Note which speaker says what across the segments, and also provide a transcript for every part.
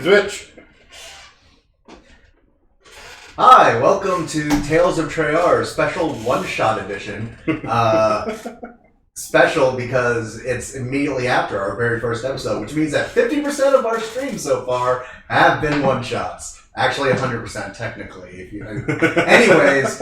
Speaker 1: Switch.
Speaker 2: Hi, welcome to Tales of Tre'Yara special one-shot edition. Special because it's immediately after our very first episode, which means that 50% of our streams so far have been one-shots. Actually, 100% technically. Anyways,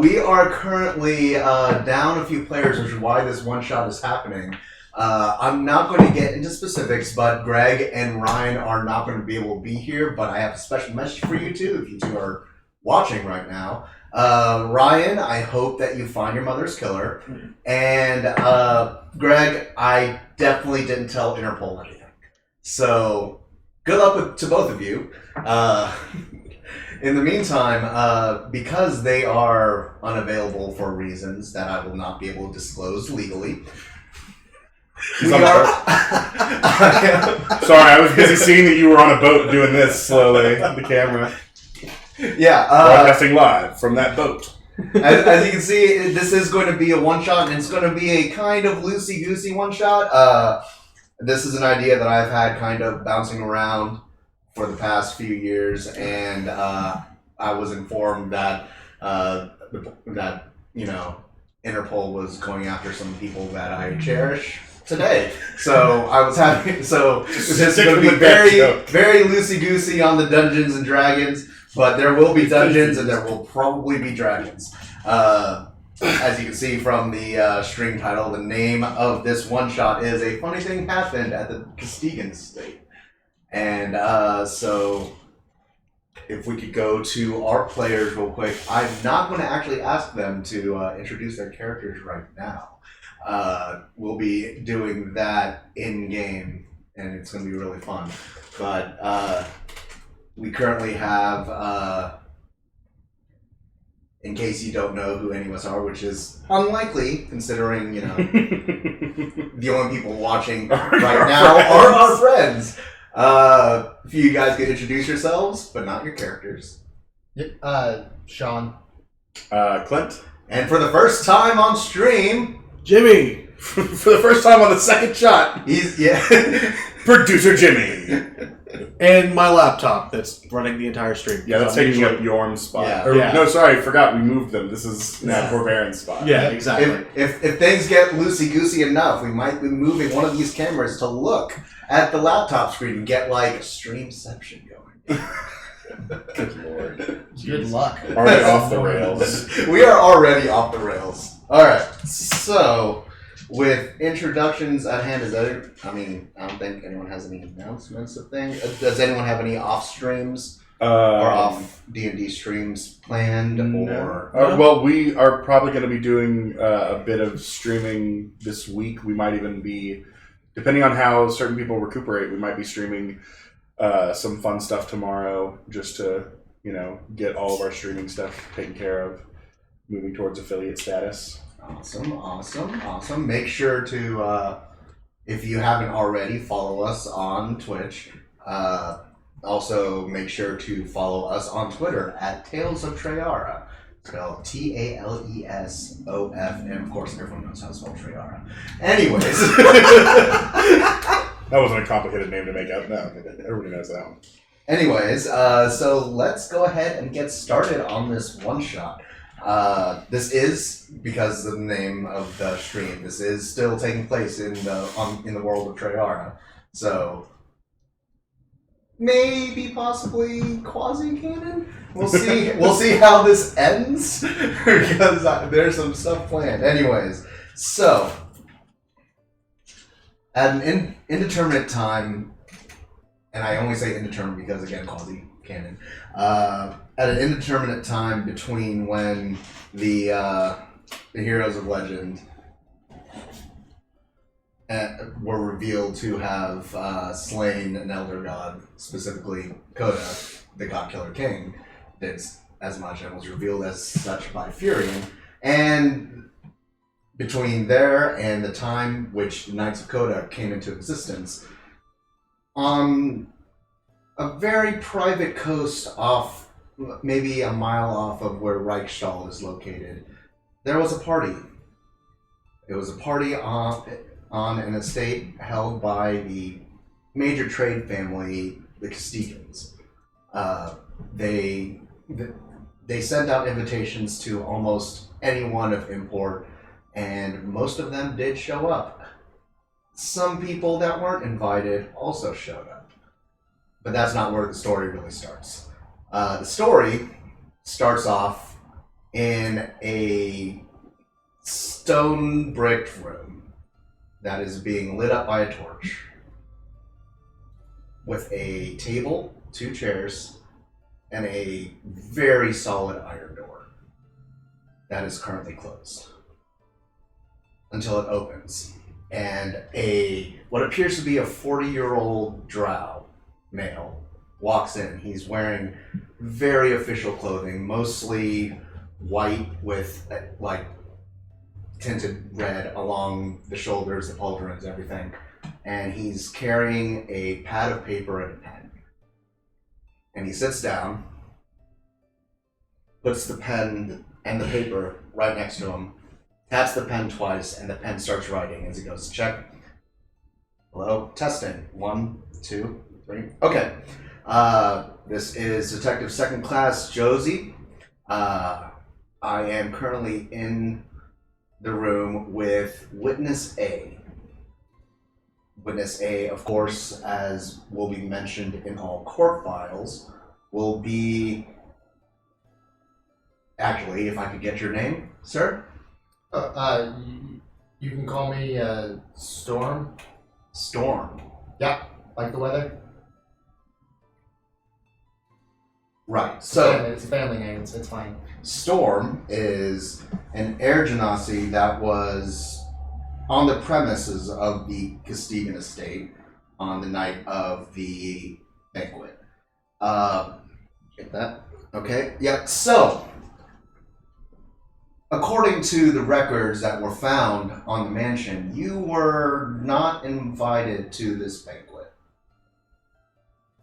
Speaker 2: we are currently down a few players, which is why this one-shot is happening. I'm not going to get into specifics, but Greg and Ryan are not going to be able to be here, but I have a special message for you two, if you two are watching right now. Ryan, I hope that you find your mother's killer. And Greg, I definitely didn't tell Interpol anything. So, good luck to both of you. In the meantime, because they are unavailable for reasons that I will not be able to disclose legally,
Speaker 1: Sorry, I was busy seeing that you were on a boat doing this slowly, the camera.
Speaker 2: Yeah.
Speaker 1: Broadcasting live from that boat.
Speaker 2: As you can see, this is going to be a one-shot, and it's going to be a kind of loosey-goosey one-shot. This is an idea that I've had kind of bouncing around for the past few years, and I was informed that Interpol was going after some people that I cherish today. So I was having this is going to be very loosey-goosey on the Dungeons and Dragons, but there will be dungeons and there will probably be dragons. As you can see from the stream title, the name of this one-shot is A Funny Thing Happened at the Castigan Estate. And so if we could go to our players real quick. I'm not going to actually ask them to introduce their characters right now. We'll be doing that in-game, and it's going to be really fun. But we currently have, in case you don't know who any of us are, which is unlikely, considering, the only people watching right now are our friends. If you guys could introduce yourselves, but not your characters.
Speaker 3: Sean.
Speaker 1: Clint.
Speaker 2: And for the first time on stream,
Speaker 3: Jimmy.
Speaker 1: For the first time on the second shot,
Speaker 2: he's,
Speaker 1: Producer Jimmy.
Speaker 3: And my laptop that's running the entire stream.
Speaker 1: Yeah, that's taking up Yorm's spot.
Speaker 2: Yeah.
Speaker 1: No, sorry, I forgot we moved them. This is now Corvarin's spot.
Speaker 3: Yeah, exactly.
Speaker 2: If things get loosey-goosey enough, we might be moving one of these cameras to look at the laptop screen and get, like, streamception going.
Speaker 1: Good lord.
Speaker 3: Good luck.
Speaker 1: Already off the rails.
Speaker 2: We are already off the rails. Alright, so with introductions at hand, I don't think anyone has any announcements of things. Does anyone have any off streams or off D&D streams planned?
Speaker 1: No. Well, we are probably going to be doing a bit of streaming this week. We might even be, depending on how certain people recuperate, we might be streaming some fun stuff tomorrow just to, get all of our streaming stuff taken care of, moving towards affiliate status.
Speaker 2: Awesome. Make sure to, if you haven't already, follow us on Twitch. Also, make sure to follow us on Twitter at Tales of Tre'Yara. Spelled TALESOF, and of course, everyone knows how to spell Tre'Yara. Anyways.
Speaker 1: That wasn't a complicated name to make out. No, everybody knows that one.
Speaker 2: Anyways, so let's go ahead and get started on this one-shot. This is, because of the name of the stream, this is still taking place in the world of Tre'Yara. So, maybe possibly quasi-canon? We'll see. We'll see how this ends, because there's some stuff planned. Anyways, so at an indeterminate time, and I only say indeterminate because, again, quasi-canon, at an indeterminate time between when the heroes of legend were revealed to have slain an elder god, specifically Coda, the God Killer King, did as much and was revealed as such by Furion, and between there and the time which the Knights of Coda came into existence, on a very private coast off, maybe a mile off of where Reichstall is located, there was a party. It was a party on an estate held by the major trade family the Castigans. They sent out invitations to almost anyone of import, and most of them did show up. Some people that weren't invited also showed up. But that's not where the story really starts. The story starts off in a stone bricked room that is being lit up by a torch, with a table, 2 chairs, and a very solid iron door that is currently closed until it opens. And what appears to be a 40-year-old drow male walks in. He's wearing very official clothing, mostly white with like tinted red along the shoulders, the pauldrons, everything. And he's carrying a pad of paper and a pen. And he sits down, puts the pen and the paper right next to him, taps the pen twice, and the pen starts writing as he goes, check. Hello, testing. 1, 2, 3. Okay. This is Detective Second Class Josie. I am currently in the room with Witness A. Witness A, of course, as will be mentioned in all court files, will be... Actually, if I could get your name, sir?
Speaker 4: You can call me Storm.
Speaker 2: Storm.
Speaker 4: Yeah, like the weather.
Speaker 2: Right, so...
Speaker 4: It's a family name, it's fine.
Speaker 2: Storm is an air genasi that was on the premises of the Castigan estate on the night of the banquet. Get that? Okay, yeah, so... According to the records that were found on the mansion, you were not invited to this banquet.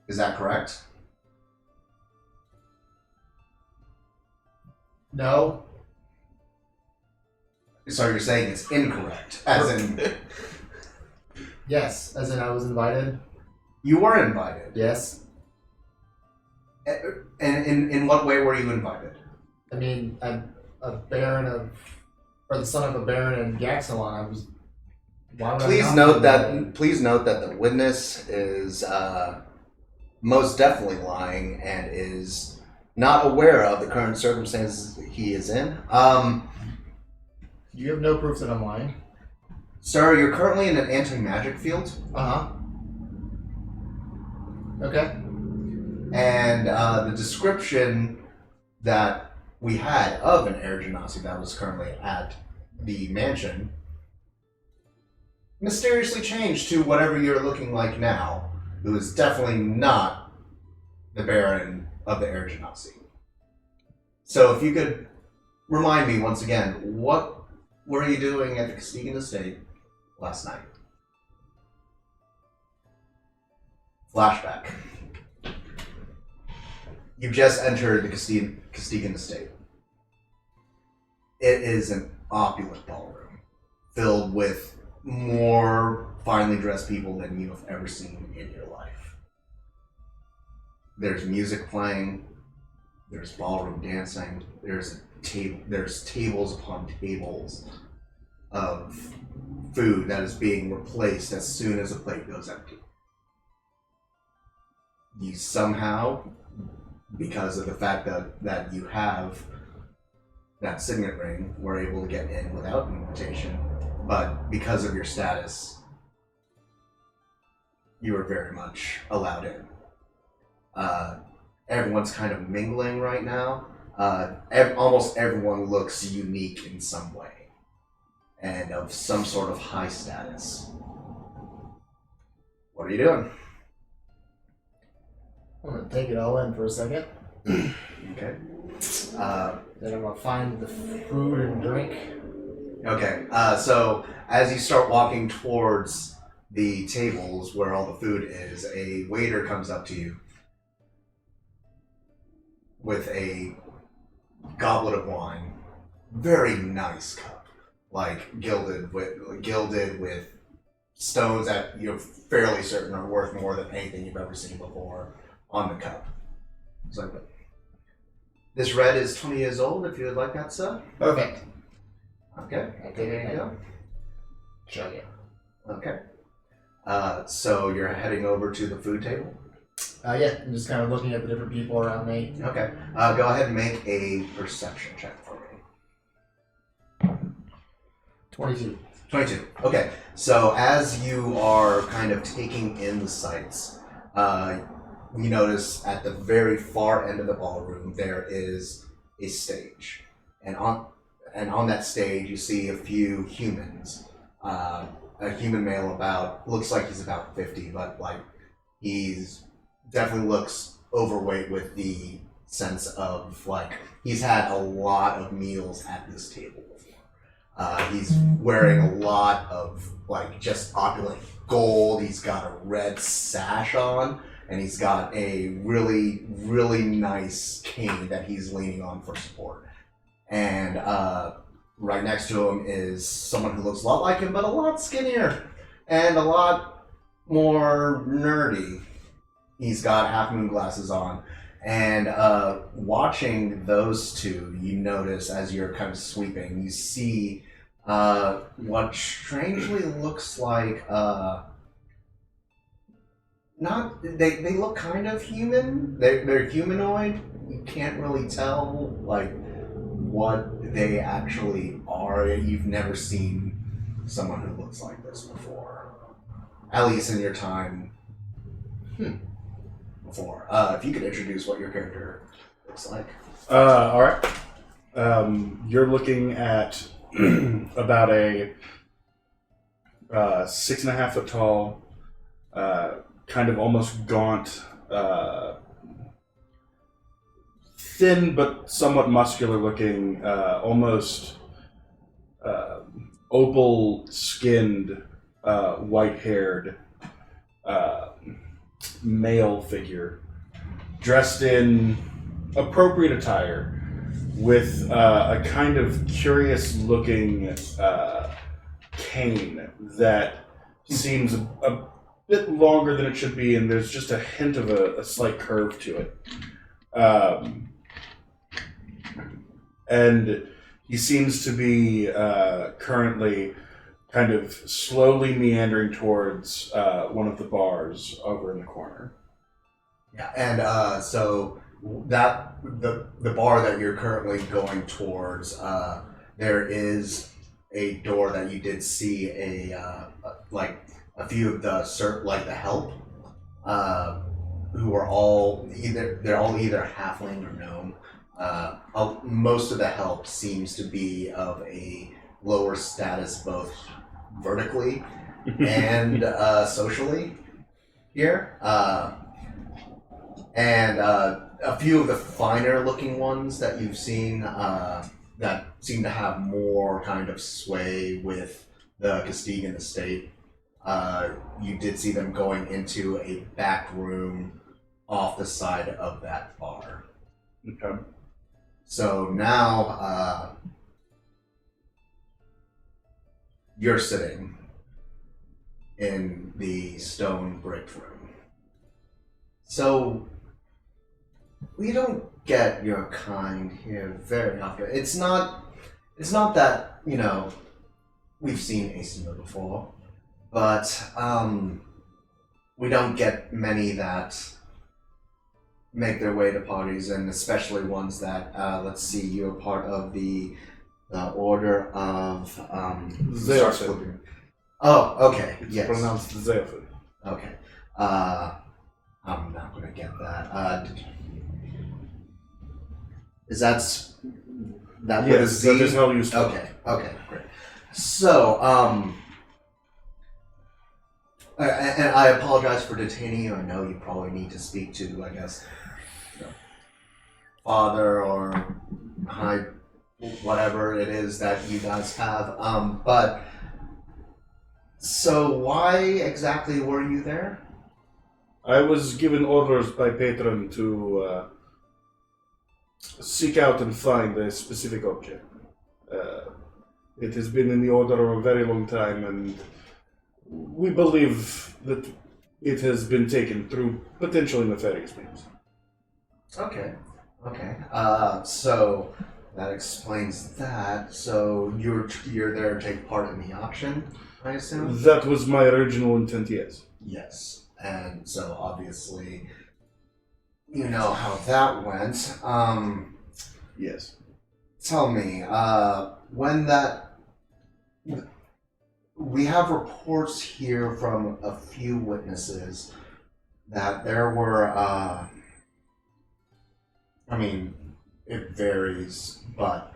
Speaker 2: Is that correct?
Speaker 4: No.
Speaker 2: So you're saying it's incorrect, as in
Speaker 4: Yes, as in I was invited.
Speaker 2: you were invited.
Speaker 4: Yes.
Speaker 2: And in what way were you invited?
Speaker 4: I mean, I'm a baron of, or the son of a baron in Gaxalon. Why would I
Speaker 2: Please
Speaker 4: not
Speaker 2: note
Speaker 4: be
Speaker 2: that
Speaker 4: invited?
Speaker 2: the witness is most definitely lying and is not aware of the current circumstances he is in.
Speaker 4: You have no proof that I'm lying.
Speaker 2: Sir, you're currently in an anti-magic field,
Speaker 4: Uh-huh. Okay.
Speaker 2: and the description that we had of an air genasi that was currently at the mansion mysteriously changed to whatever you're looking like now, who is definitely not the Baron of the air genasi. So if you could remind me once again, what were you doing at the Castigan estate last night? Flashback. You've just entered the Castigan estate. It is an opulent ballroom filled with more finely dressed people than you have ever seen in your life. There's music playing, there's ballroom dancing, there's tables upon tables of food that is being replaced as soon as a plate goes empty. You somehow, because of the fact that you have that signet ring, were able to get in without an invitation, but because of your status, you were very much allowed in. Everyone's kind of mingling right now. Almost everyone looks unique in some way and of some sort of high status. What are you doing?
Speaker 4: I'm gonna take it all in for a second.
Speaker 2: Okay.
Speaker 4: Then I'm gonna find the food and drink.
Speaker 2: Okay. So as you start walking towards the tables where all the food is, a waiter comes up to you with a goblet of wine, very nice cup, like gilded with stones that you're fairly certain are worth more than anything you've ever seen before on the cup. So this red is 20 years old. If you would like that, sir.
Speaker 4: Perfect.
Speaker 2: Okay.
Speaker 4: I take
Speaker 2: There
Speaker 4: it
Speaker 2: you
Speaker 4: and
Speaker 2: go.
Speaker 4: chug it.
Speaker 2: Okay. So you're heading over to the food table.
Speaker 4: Yeah, I'm just kind of looking at the different people around me.
Speaker 2: Okay. Go ahead and make a perception check for me.
Speaker 4: 22.
Speaker 2: 22. Okay. So as you are kind of taking in the sights, you notice at the very far end of the ballroom there is a stage, and on that stage you see a few humans. A human male looks like he's about 50, but like he's definitely looks overweight with the sense of like he's had a lot of meals at this table before. He's wearing a lot of like just opulent gold. He's got a red sash on, and he's got a really, really nice cane that he's leaning on for support. And right next to him is someone who looks a lot like him, but a lot skinnier and a lot more nerdy. He's got half moon glasses on. And watching those two, you notice as you're kind of sweeping, you see what strangely looks like they look kind of human. They're humanoid. You can't really tell like what they actually are. You've never seen someone who looks like this before, at least in your time. Before, if you could introduce what your character looks like.
Speaker 1: All right. You're looking at about a 6.5 foot tall, kind of almost gaunt, thin but somewhat muscular looking, almost opal skinned, white haired male figure dressed in appropriate attire with a kind of curious looking cane that seems a bit longer than it should be, and there's just a hint of a slight curve to it. And he seems to be currently kind of slowly meandering towards one of the bars over in the corner.
Speaker 2: Yeah, and so that the bar that you're currently going towards, there is a door that you did see like a few of the help, who are all either halfling or gnome. Most of the help seems to be of a lower status, both vertically and socially here, and a few of the finer looking ones that you've seen that seem to have more kind of sway with the Castigan estate. You did see them going into a back room off the side of that bar.
Speaker 1: Okay.
Speaker 2: So now you're sitting in the stone bricked room. So we don't get your kind here very often. It's not that, we've seen Asima before, but we don't get many that make their way to parties, and especially ones that, let's see, you're part of the Order of
Speaker 1: Zeophid.
Speaker 2: Oh, okay.
Speaker 1: It's
Speaker 2: Yes.
Speaker 1: pronounced Zeophid.
Speaker 2: Okay. I'm not gonna get that. Is that what
Speaker 1: Yes,
Speaker 2: is
Speaker 1: that
Speaker 2: Z?
Speaker 1: is how you spell.
Speaker 2: Okay, great. So, and I apologize for detaining you. I know you probably need to speak to, I guess, father or high, whatever it is that you guys have. But so why exactly were you there?
Speaker 1: I was given orders by Patron to seek out and find a specific object. It has been in the Order a very long time, and We believe that it has been taken through potentially nefarious means.
Speaker 2: Okay. So that explains that. So you're there to take part in the auction, I assume?
Speaker 1: That was my original intent, yes.
Speaker 2: Yes. And so obviously you know how that went.
Speaker 1: Yes.
Speaker 2: Tell me, when that... We have reports here from a few witnesses that there were, I mean, it varies, but...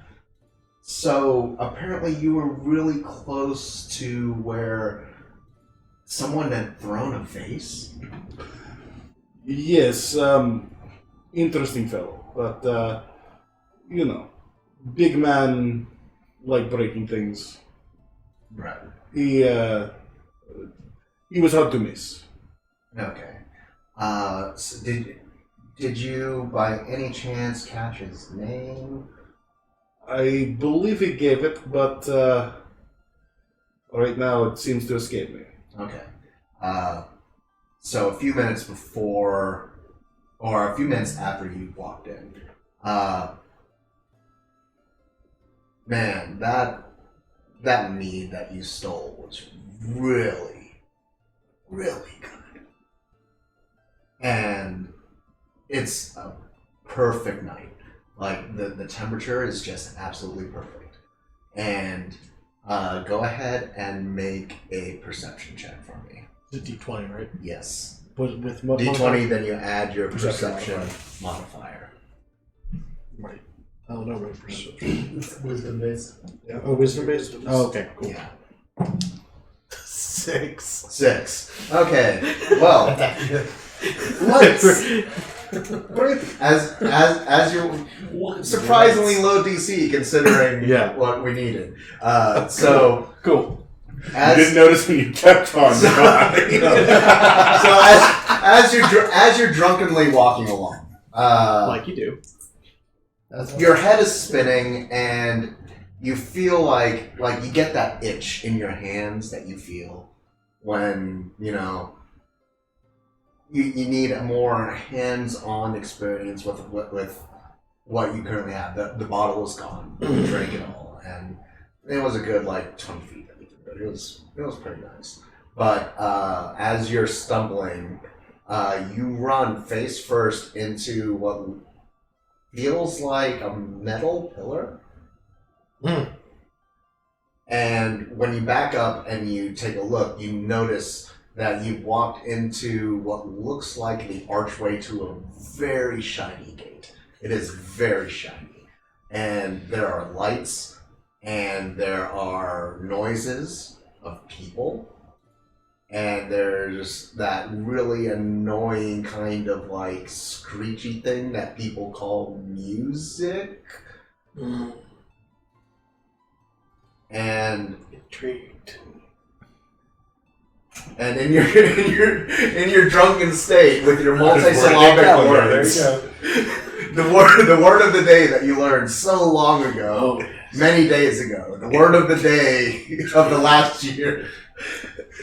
Speaker 2: So, apparently you were really close to where someone had thrown a vase?
Speaker 1: Yes, interesting fellow, but, you know, big man, like breaking things.
Speaker 2: Right.
Speaker 1: He was hard to miss.
Speaker 2: Okay. So did you by any chance catch his name?
Speaker 1: I believe he gave it, but right now it seems to escape me.
Speaker 2: Okay. So a few minutes before, or a few minutes after you walked in, man, that mead that you stole was really, really good. And it's a perfect night. Like, the temperature is just absolutely perfect. And go ahead and make a perception check for me.
Speaker 3: It's a D20, right?
Speaker 2: Yes.
Speaker 3: With what
Speaker 2: D20, then you add your
Speaker 3: Perception
Speaker 2: perception modifier.
Speaker 3: Right. I don't know, right? Perception.
Speaker 4: Wisdom based.
Speaker 3: Yeah. Oh, wisdom based? Oh, okay, cool.
Speaker 2: Yeah.
Speaker 3: 6.
Speaker 2: 6. Okay. Well, let's as you're surprisingly low DC considering what we needed. So
Speaker 3: cool.
Speaker 1: You didn't notice when you kept on.
Speaker 2: So as you're drunkenly walking along,
Speaker 3: like you do,
Speaker 2: your head is spinning and you feel like you get that itch in your hands that you feel when you need a more hands-on experience with what you currently have. The bottle is gone. You drank it all, and it was a good 20 feet. It was pretty nice. But as you're stumbling, you run face first into what feels like a metal pillar.
Speaker 3: Mm.
Speaker 2: And when you back up and you take a look, you notice that you've walked into what looks like the archway to a very shiny gate. It is very shiny. And there are lights, and there are noises of people, and there's that really annoying kind of screechy thing that people call music.
Speaker 3: Mm.
Speaker 2: And
Speaker 3: Intrigued.
Speaker 2: And in your drunken state with your multi-syllabic words, the word of the day that you learned so long ago, many days ago, the word of the day of the last year.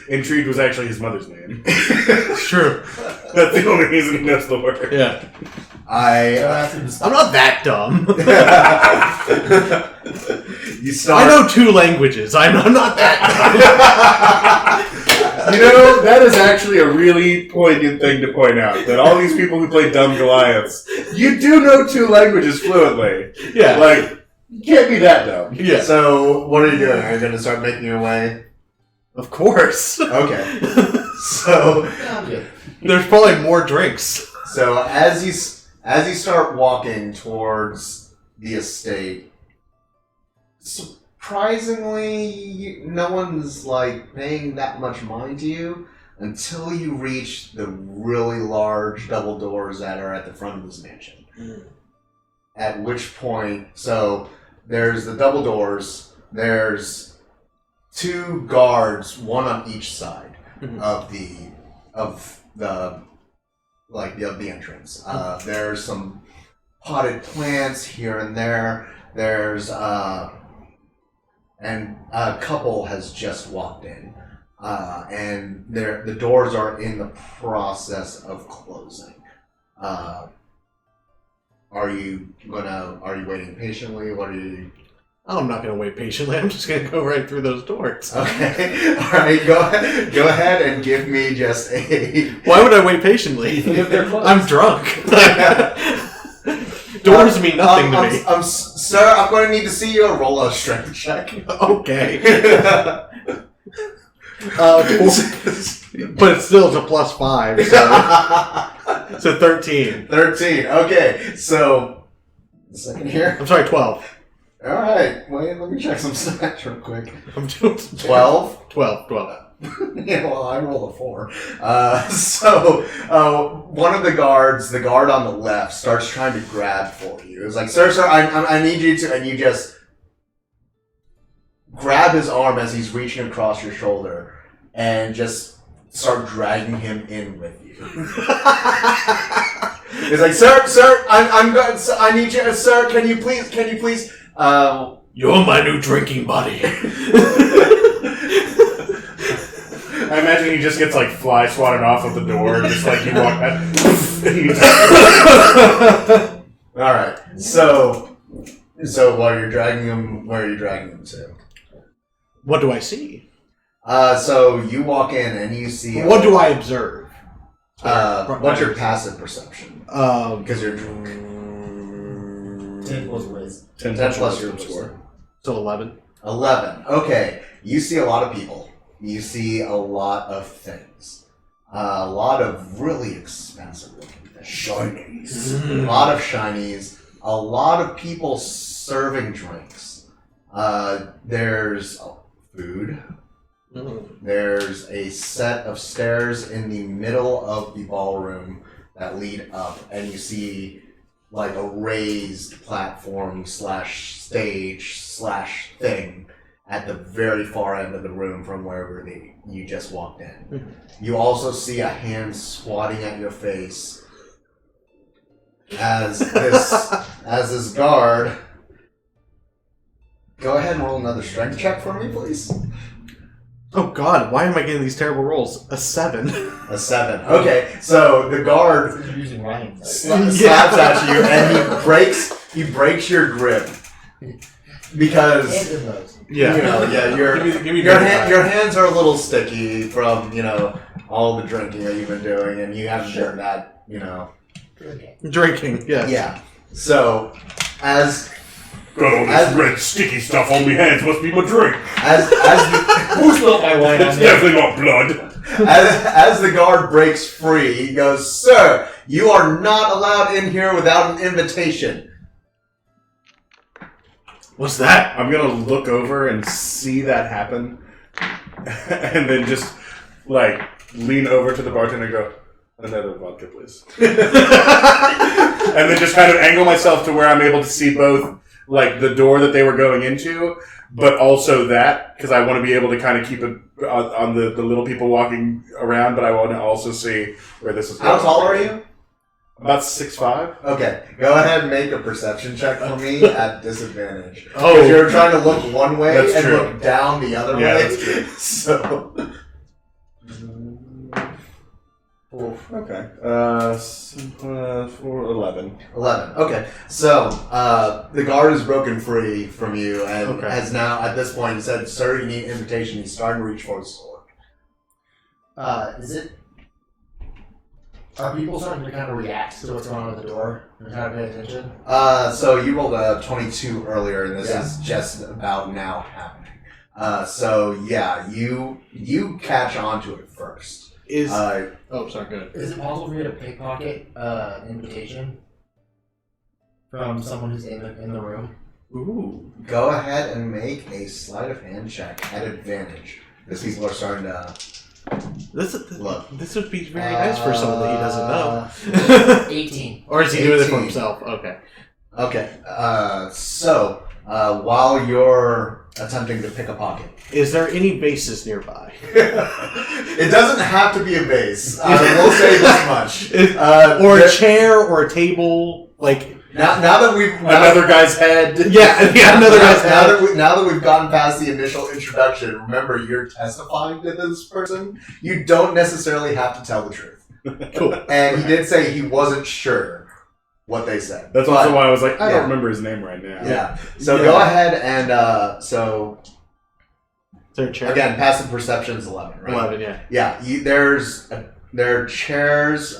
Speaker 1: Intrigued was actually his mother's name.
Speaker 3: True.
Speaker 1: That's the only reason he knows the word.
Speaker 3: Yeah.
Speaker 2: I'm
Speaker 3: not that dumb.
Speaker 2: I
Speaker 3: know 2 languages. I'm not that
Speaker 1: dumb. That is actually a really poignant thing to point out. That all these people who play dumb Goliaths, you do know 2 languages fluently.
Speaker 3: Yeah.
Speaker 1: You can't be that dumb.
Speaker 2: Yeah. So, what are you doing? Are you going to start making your way?
Speaker 3: Of course.
Speaker 2: Okay. So,
Speaker 3: there's probably more drinks.
Speaker 2: So, as you start walking towards the estate, surprisingly, no one's paying that much mind to you until you reach the really large double doors that are at the front of this mansion.
Speaker 3: Mm.
Speaker 2: At which point, so there's the double doors, there's 2 guards, one on each side of the entrance. There's some potted plants here and there. There's and a couple has just walked in. and the doors are in the process of closing. Are you waiting patiently? What are you?
Speaker 3: I'm not going to wait patiently. I'm just going to go right through those doors.
Speaker 2: Okay. All right. Go ahead and give me just a.
Speaker 3: Why would I wait patiently? I'm drunk. Doors mean nothing to me.
Speaker 2: Sir, I'm going to need to see you roll a strength check.
Speaker 3: Okay. But it's a +5, so 13.
Speaker 2: 13. Okay. So, a second here.
Speaker 3: I'm sorry, 12.
Speaker 2: All right. Wait, let me check some stats real quick.
Speaker 3: I'm doing
Speaker 2: 12?
Speaker 3: 12.
Speaker 2: Yeah, well, I rolled a 4. One of the guards, the guard on the left, starts trying to grab for you. It's like, sir, I need you to, and you just grab his arm as he's reaching across your shoulder, and just start dragging him in with you. He's like, sir, I'm good. I need you, sir. Can you please?
Speaker 3: You're my new drinking buddy.
Speaker 1: I imagine he just gets like fly swatted off of the door, just like you walk back.
Speaker 2: All right. So while you're dragging him, where are you dragging him to?
Speaker 3: What do I see?
Speaker 2: So you walk in and you see.
Speaker 3: What do I observe?
Speaker 2: What's your passive perception? Because you're
Speaker 4: 10 plus ways.
Speaker 2: 10 plus your score.
Speaker 3: So 11.
Speaker 2: 11. Okay. You see a lot of people. You see a lot of things. A lot of really expensive looking things.
Speaker 1: Shinies.
Speaker 2: A lot of shinies. A lot of people serving drinks. There's food. There's a set of stairs in the middle of the ballroom that lead up, and you see like a raised platform / stage / thing at the very far end of the room from wherever you just walked in. You also see a hand swatting at your face as this guard. Go ahead and roll another strength check for me, please.
Speaker 3: Oh God, why am I getting these terrible rolls? A 7.
Speaker 2: A 7. Okay, so the guard
Speaker 4: Using Ryan.
Speaker 2: slaps at you, and he breaks your grip because
Speaker 3: Yeah.
Speaker 2: Your hands are a little sticky from all the drinking that you've been doing, and you haven't done that
Speaker 3: Drinking, yes.
Speaker 2: Yeah. So as
Speaker 1: Got all this red sticky stuff on my hands. Must be my drink.
Speaker 4: Who spilled my wine on
Speaker 1: It's
Speaker 4: me?
Speaker 1: definitely not blood.
Speaker 2: as the guard breaks free, he goes, "Sir, you are not allowed in here without an invitation."
Speaker 3: What's that?
Speaker 1: I'm gonna look over and see that happen, and then just like lean over to the bartender and go, "Another vodka, please." And then just kind of angle myself to where I'm able to see both, like the door that they were going into, but also that, because I want to be able to kind of keep it on the little people walking around, but I want to also see where this is going.
Speaker 2: How tall are you?
Speaker 1: About 6'5".
Speaker 2: Okay, go ahead and make a perception check for me at disadvantage.
Speaker 3: Oh.
Speaker 2: Because you're trying to look one way
Speaker 1: That's
Speaker 2: and
Speaker 1: true.
Speaker 2: look down the other
Speaker 1: Yeah,
Speaker 2: way.
Speaker 1: that's true.
Speaker 2: So,
Speaker 1: Okay. 11.
Speaker 2: 11. Okay, so the guard is broken free from you and has now, at this point, said, "Sir, you need an invitation." He's starting to reach for his sword.
Speaker 4: Are people starting to kind of react to what's going on at the door? They're kind of paying attention?
Speaker 2: So you rolled a 22 earlier, and this is just about now happening. So yeah, you catch on to it first.
Speaker 3: Sorry, go ahead.
Speaker 4: Is it possible for you to pickpocket an invitation from someone who's in the room?
Speaker 3: Ooh.
Speaker 2: Go ahead and make a sleight of hand check at advantage, because people are starting to look.
Speaker 3: This would be very nice for someone that he doesn't know.
Speaker 4: 18.
Speaker 3: Or is he doing it for
Speaker 2: 18.
Speaker 3: himself? Okay.
Speaker 2: Okay. So while you're attempting to pick a pocket,
Speaker 3: Is there any bases nearby?
Speaker 2: it doesn't have to be a vase. I will say this much.
Speaker 3: Or a chair or a table? Like,
Speaker 2: Now that we've
Speaker 1: Another guy's head.
Speaker 3: Yeah, another guy's
Speaker 2: now that we've gotten past the initial introduction, remember you're testifying to this person. You don't necessarily have to tell the truth.
Speaker 3: Cool.
Speaker 2: And he did say he wasn't sure what they said.
Speaker 1: That's also why I was like, I
Speaker 2: yeah.
Speaker 1: don't remember his name right now.
Speaker 2: Yeah. So go ahead and so
Speaker 3: Is there a chair?
Speaker 2: again, passive perception is 11, right?
Speaker 3: 11, yeah.
Speaker 2: Yeah. There are chairs.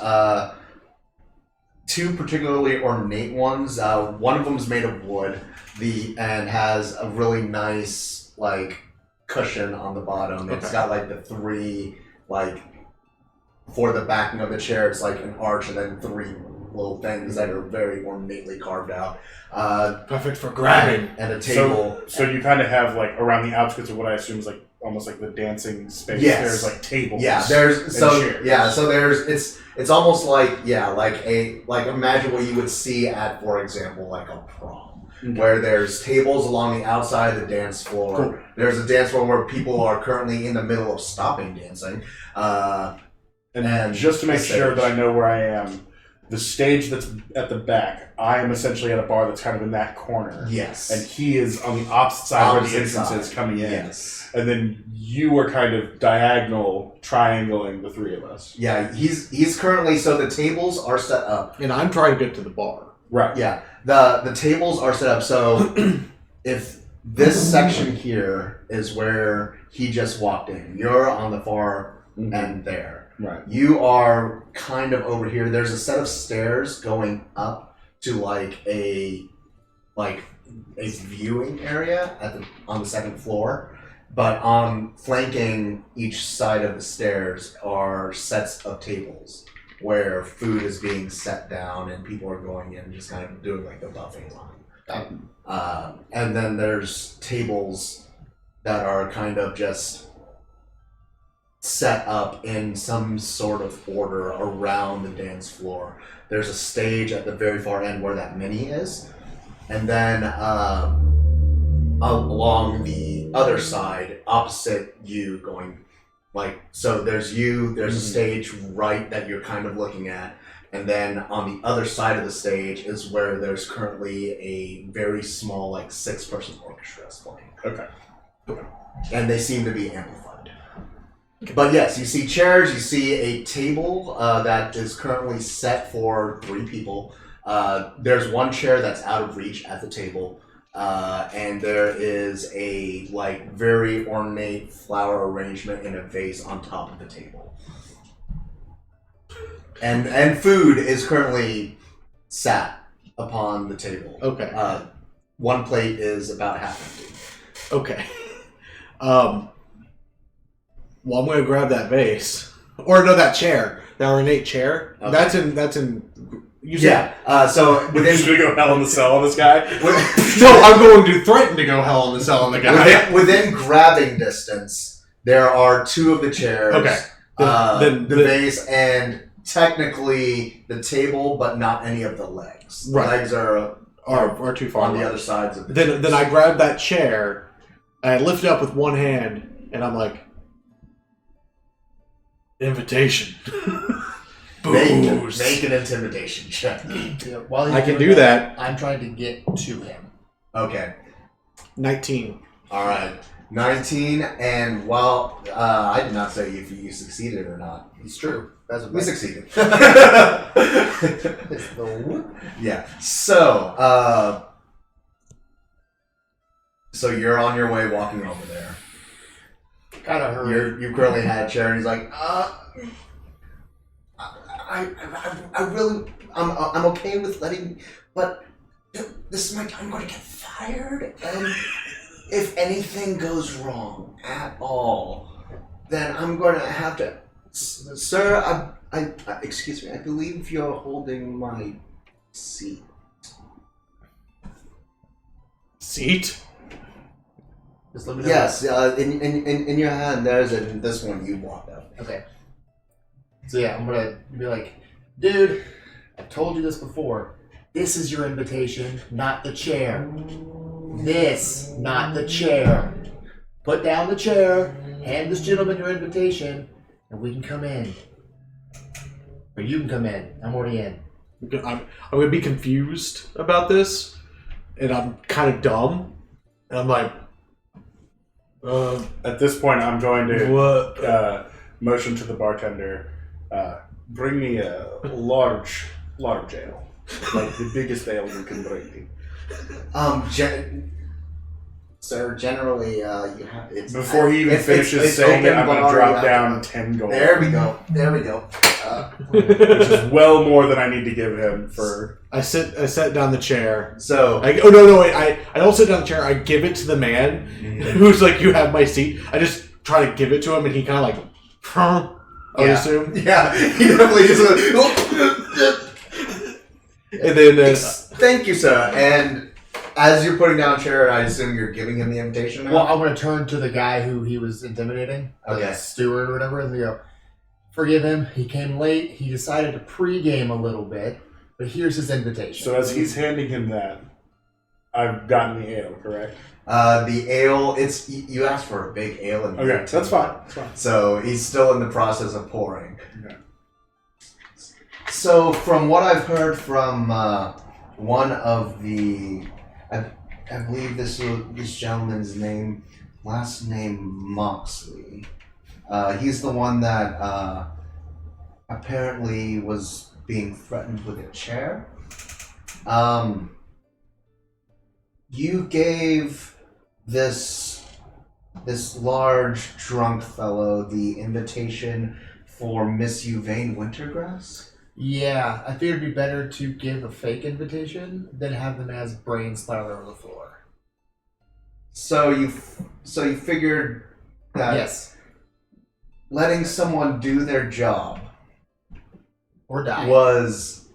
Speaker 2: Two particularly ornate ones. One of them is made of wood, and has a really nice like cushion on the bottom. It's got like the three like for the backing of the chair. It's like an arch and then three little things that are very ornately carved out.
Speaker 3: Perfect for grabbing.
Speaker 2: And a table.
Speaker 1: So you kind of have like around the outskirts of what I assume is like almost like the dancing space.
Speaker 2: Yes.
Speaker 1: There's like tables.
Speaker 2: Yeah, so there's it's almost like like imagine what you would see at, for example, like a prom, where there's tables along the outside of the dance floor.
Speaker 3: Cool.
Speaker 2: There's a dance floor where people are currently in the middle of stopping dancing.
Speaker 1: And just to make sure that I know where I am, the stage that's at the back, I am essentially at a bar that's kind of in that corner.
Speaker 2: Yes.
Speaker 1: And he is on the opposite side where the entrance is coming in.
Speaker 2: Yes.
Speaker 1: And then you are kind of diagonal triangling the three of us.
Speaker 2: Yeah, he's currently, so the tables are set up.
Speaker 3: And I'm trying to get to the bar.
Speaker 1: Right.
Speaker 2: Yeah. The tables are set up so if this section here is where he just walked in, you're on the far end there.
Speaker 1: Right.
Speaker 2: You are kind of over here. There's a set of stairs going up to like a viewing area on the second floor. But on flanking each side of the stairs are sets of tables where food is being set down and people are going in and just kind of doing like the buffet line. And then there's tables that are kind of just set up in some sort of order around the dance floor. There's a stage at the very far end where that mini is. And then along the other side, opposite you, going like, so there's a stage right that you're kind of looking at, and then on the other side of the stage is where there's currently a very small like 6-person orchestra playing.
Speaker 1: Okay.
Speaker 2: And they seem to be amplified. But yes, you see chairs, you see a table that is currently set for 3 people. There's one chair that's out of reach at the table. And there is a like very ornate flower arrangement in a vase on top of the table. And food is currently sat upon the table.
Speaker 3: Okay.
Speaker 2: One plate is about half empty.
Speaker 3: Okay. Well, I'm going to grab that vase. Or no, that chair. That ornate chair.
Speaker 2: Okay.
Speaker 3: That's in you said,
Speaker 2: so
Speaker 1: You're just going to go hell in the cell on this guy?
Speaker 3: no, I'm going to threaten to go hell in the cell on the guy.
Speaker 2: within grabbing distance, there are 2 of the chairs.
Speaker 3: Okay.
Speaker 2: The vase and technically the table, but not any of the legs.
Speaker 3: Right.
Speaker 2: The legs
Speaker 3: are too far
Speaker 2: on the
Speaker 3: away.
Speaker 2: other sides of the
Speaker 3: Then I grab that chair, and I lift it up with one hand, and I'm like, invitation.
Speaker 2: Make an intimidation check.
Speaker 4: Yeah, while he's
Speaker 3: I can
Speaker 4: doing
Speaker 3: do that.
Speaker 4: I'm trying to get to him.
Speaker 2: Okay.
Speaker 3: 19.
Speaker 2: All right. 19, and while I did not say if you succeeded or not.
Speaker 4: It's true. That's what
Speaker 2: We succeeded.
Speaker 4: It's the whoop.
Speaker 2: Yeah. So, so you're on your way walking over there.
Speaker 4: Kind of hurry.
Speaker 2: You currently had a chair, and he's like, I really, I'm okay with letting, but this is my time. I'm going to get fired, and if anything goes wrong at all, then I'm going to have to, sir. I excuse me. I believe you're holding my seat.
Speaker 3: Seat?
Speaker 4: Just let me know.
Speaker 2: Yes, in your hand, there's this one you walked up.
Speaker 4: Okay. So yeah, I'm gonna be like, dude, I told you this before. This is your invitation, not the chair. This, not the chair. Put down the chair, hand this gentleman your invitation, and we can come in. Or you can come in. I'm already in.
Speaker 3: I'm going to be confused about this, and I'm kind of dumb. And I'm like,
Speaker 1: At this point, I'm going to
Speaker 3: what?
Speaker 1: motion to the bartender, bring me a large ale. Like the biggest ale you can bring me.
Speaker 2: Sir, generally, you have it's
Speaker 1: Before he even
Speaker 2: it's
Speaker 1: finishes saying it,
Speaker 2: open
Speaker 1: I'm going to
Speaker 2: bar,
Speaker 1: drop
Speaker 2: you have
Speaker 1: down
Speaker 2: to-
Speaker 1: 10 gold.
Speaker 2: There we go.
Speaker 1: Which is well more than I need to give him for...
Speaker 3: I sat down the chair.
Speaker 2: So
Speaker 3: I don't sit down the chair. I give it to the man who's like, you have my seat. I just try to give it to him, and he kind of like, I would assume.
Speaker 2: yeah, he definitely just.
Speaker 3: And then
Speaker 2: Thank you, sir. And as you're putting down a chair, I assume you're giving him the invitation now?
Speaker 4: Well, I'm going to turn to the guy who he was intimidating,
Speaker 2: Okay.
Speaker 4: the steward or whatever, and go, forgive him. He came late. He decided to pregame a little bit, but here's his invitation.
Speaker 1: So as he's handing him that, I've gotten the ale, correct?
Speaker 2: The ale, it's you asked for a big ale. And
Speaker 1: Okay, that's fine. That's fine.
Speaker 2: So he's still in the process of pouring.
Speaker 1: Okay.
Speaker 2: So from what I've heard from one of the, I believe this gentleman's last name Moxley. He's the one that apparently was being threatened with a chair. You gave this large drunk fellow the invitation for Miss Uvain Wintergrass?
Speaker 4: Yeah, I figured it'd be better to give a fake invitation than have them as brains splatter over the floor.
Speaker 2: So you figured that
Speaker 4: Yes.
Speaker 2: letting someone do their job
Speaker 4: Or die.
Speaker 2: was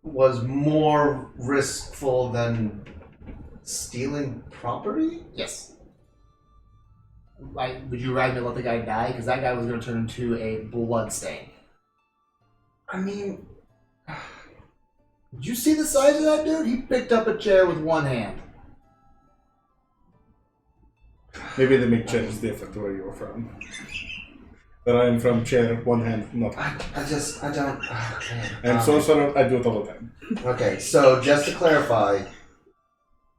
Speaker 2: was more riskful than stealing property?
Speaker 4: Yes. Would you rather let the guy die? Because that guy was going to turn into a blood stain.
Speaker 2: I mean,
Speaker 4: Did you see the size of that dude? He picked up a chair with one hand.
Speaker 1: Maybe they make chairs different where you're from. But I'm from chair, one hand, not.
Speaker 2: I don't. Okay.
Speaker 1: I'm so sorry, I do it all the time.
Speaker 2: Okay, so just to clarify,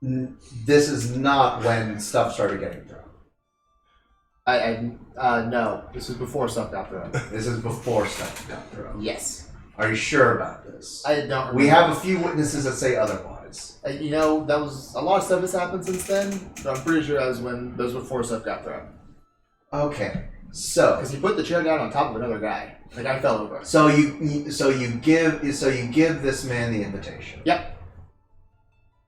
Speaker 2: this is not when stuff started getting thrown.
Speaker 4: No. This was before stuff got thrown.
Speaker 2: This is before stuff got thrown.
Speaker 4: Yes.
Speaker 2: Are you sure about this?
Speaker 4: I don't remember.
Speaker 2: We have a few witnesses that say otherwise.
Speaker 4: That was a lot of stuff has happened since then, but I'm pretty sure that was when those before stuff got thrown.
Speaker 2: Okay, so
Speaker 4: Because he put the chair down on top of another guy. The guy fell over.
Speaker 2: so you give this man the invitation.
Speaker 4: Yep.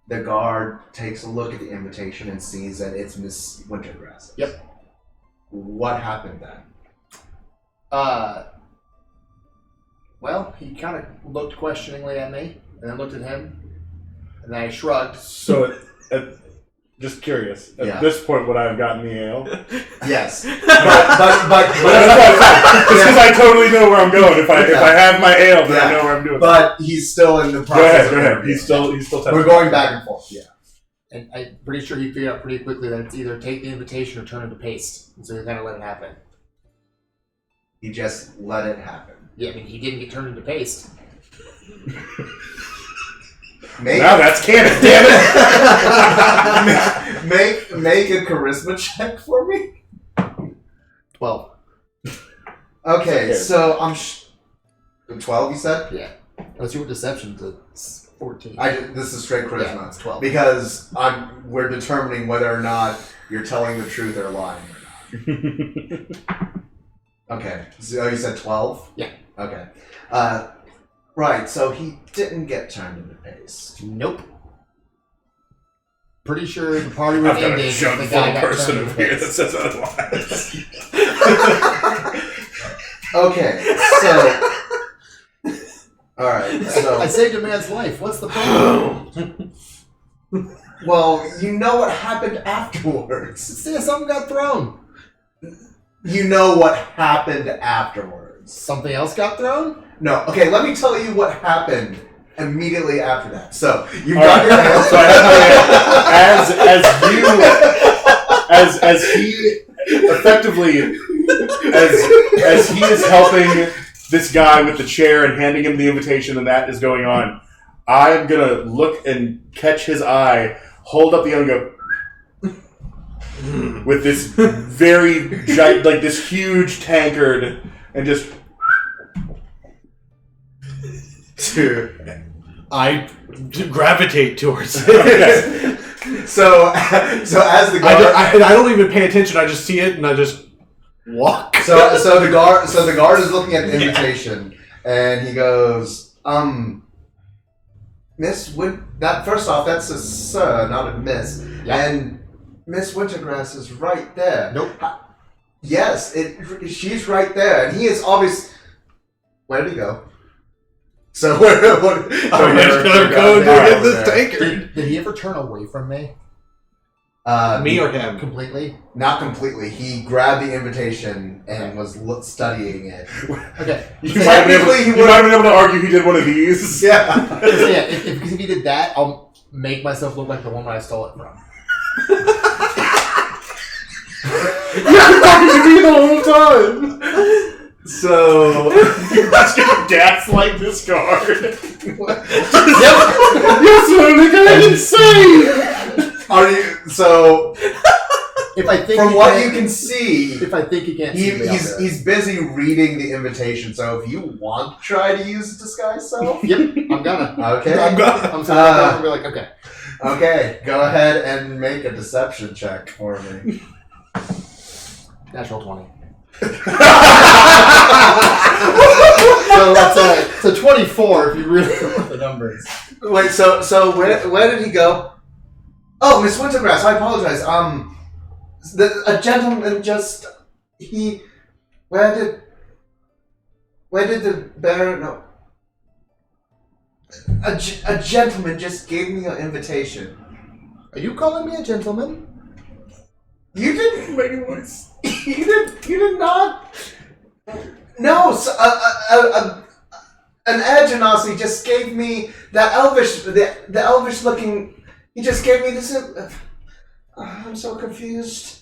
Speaker 2: The guard takes a look at the invitation and sees that it's Miss Wintergrass.
Speaker 4: Yep.
Speaker 2: What happened then?
Speaker 4: Well, he kind of looked questioningly at me, and then looked at him, and then I shrugged.
Speaker 1: So, just curious, at
Speaker 2: Yeah.
Speaker 1: this point, would I have gotten the ale?
Speaker 2: Yes, but
Speaker 1: Because I totally know where I'm going. If I have my ale, then I know where I'm doing.
Speaker 2: but he's still in the process.
Speaker 1: Go ahead.
Speaker 2: of
Speaker 1: He's still testing.
Speaker 2: We're going back and forth. Yeah.
Speaker 4: And I'm pretty sure he figured out pretty quickly that it's either take the invitation or turn it to paste. And so he kind of let it happen.
Speaker 2: He just let it happen.
Speaker 4: Yeah, I mean, he didn't get turned into paste.
Speaker 1: Now that's canon, damn it!
Speaker 2: make a charisma check for me.
Speaker 4: 12.
Speaker 2: Okay, so I'm 12. You said?
Speaker 4: Yeah. Let's see what deception to 14.
Speaker 2: This is straight charisma.
Speaker 4: Yeah, it's 12.
Speaker 2: Because we're determining whether or not you're telling the truth or lying or not. Okay. So you said 12?
Speaker 4: Yeah.
Speaker 2: Okay. Right, so he didn't get turned into paste.
Speaker 4: Nope. Pretty sure the party would
Speaker 1: I've got
Speaker 4: end
Speaker 1: a
Speaker 4: if
Speaker 1: junk
Speaker 4: the
Speaker 1: full
Speaker 4: guy got
Speaker 1: person
Speaker 4: turned
Speaker 1: over
Speaker 4: into
Speaker 1: here that
Speaker 4: paste.
Speaker 1: says otherwise.
Speaker 2: Okay, so... Alright,
Speaker 4: I
Speaker 2: so...
Speaker 4: saved a man's life. What's the problem?
Speaker 2: Well, you know what happened afterwards.
Speaker 4: See, something got thrown.
Speaker 2: You know what happened afterwards.
Speaker 4: Something else got thrown?
Speaker 2: No, okay, let me tell you what happened immediately after that. So, you
Speaker 1: All
Speaker 2: got
Speaker 1: right.
Speaker 2: your ale.
Speaker 1: So I have my ale. As he effectively as he is helping this guy with the chair and handing him the invitation, and that is going on, I'm gonna look and catch his eye, hold up the other and go with this very like this huge tankard, and just.
Speaker 3: I gravitate towards it.
Speaker 1: Okay.
Speaker 2: So as the guard,
Speaker 3: I don't even pay attention. I just see it and I just walk.
Speaker 2: So the guard is looking at the invitation and he goes, Miss first off, that's a sir, not a miss.
Speaker 4: Yeah.
Speaker 2: And Miss Wintergrass is right there.
Speaker 4: Nope.
Speaker 2: Yes, she's right there, and he is obvious. Where did he go? So where?
Speaker 3: I'm just gonna go and get this tankard.
Speaker 4: Did he ever turn away from me?
Speaker 3: Me or him?
Speaker 4: Completely?
Speaker 2: Not completely. He grabbed the invitation and was studying it.
Speaker 4: Okay.
Speaker 1: You might have been able to argue he did one of these.
Speaker 2: Yeah.
Speaker 4: So yeah, if he did that, I'll make myself look like the woman I stole it from.
Speaker 1: You've been talking to me the whole time.
Speaker 2: So
Speaker 1: You're just gonna gaslight this guard.
Speaker 4: Yep.
Speaker 1: You're sounding insane.
Speaker 2: are you? So
Speaker 4: If I think
Speaker 2: from
Speaker 4: he
Speaker 2: what
Speaker 4: can't-
Speaker 2: you can see,
Speaker 4: if I think he can't see me out there.
Speaker 2: he's busy reading the invitation. So if you want to try to use disguise self,
Speaker 4: Yep, I'm gonna.
Speaker 2: okay,
Speaker 3: I'm gonna.
Speaker 4: I'm gonna be like, okay.
Speaker 2: okay, go ahead and make a deception check for me.
Speaker 4: Natural 20. So that's a 24 if you really want the numbers.
Speaker 2: Wait, so where did he go? Oh, Miss Wintergrass, I apologize. A gentleman just where did the Baron? No, a gentleman just gave me your invitation.
Speaker 4: Are you calling me a gentleman?
Speaker 2: You didn't make a voice. You did not. No, so, an Air Genasi just gave me the elvish looking. He just gave me this. I'm so confused.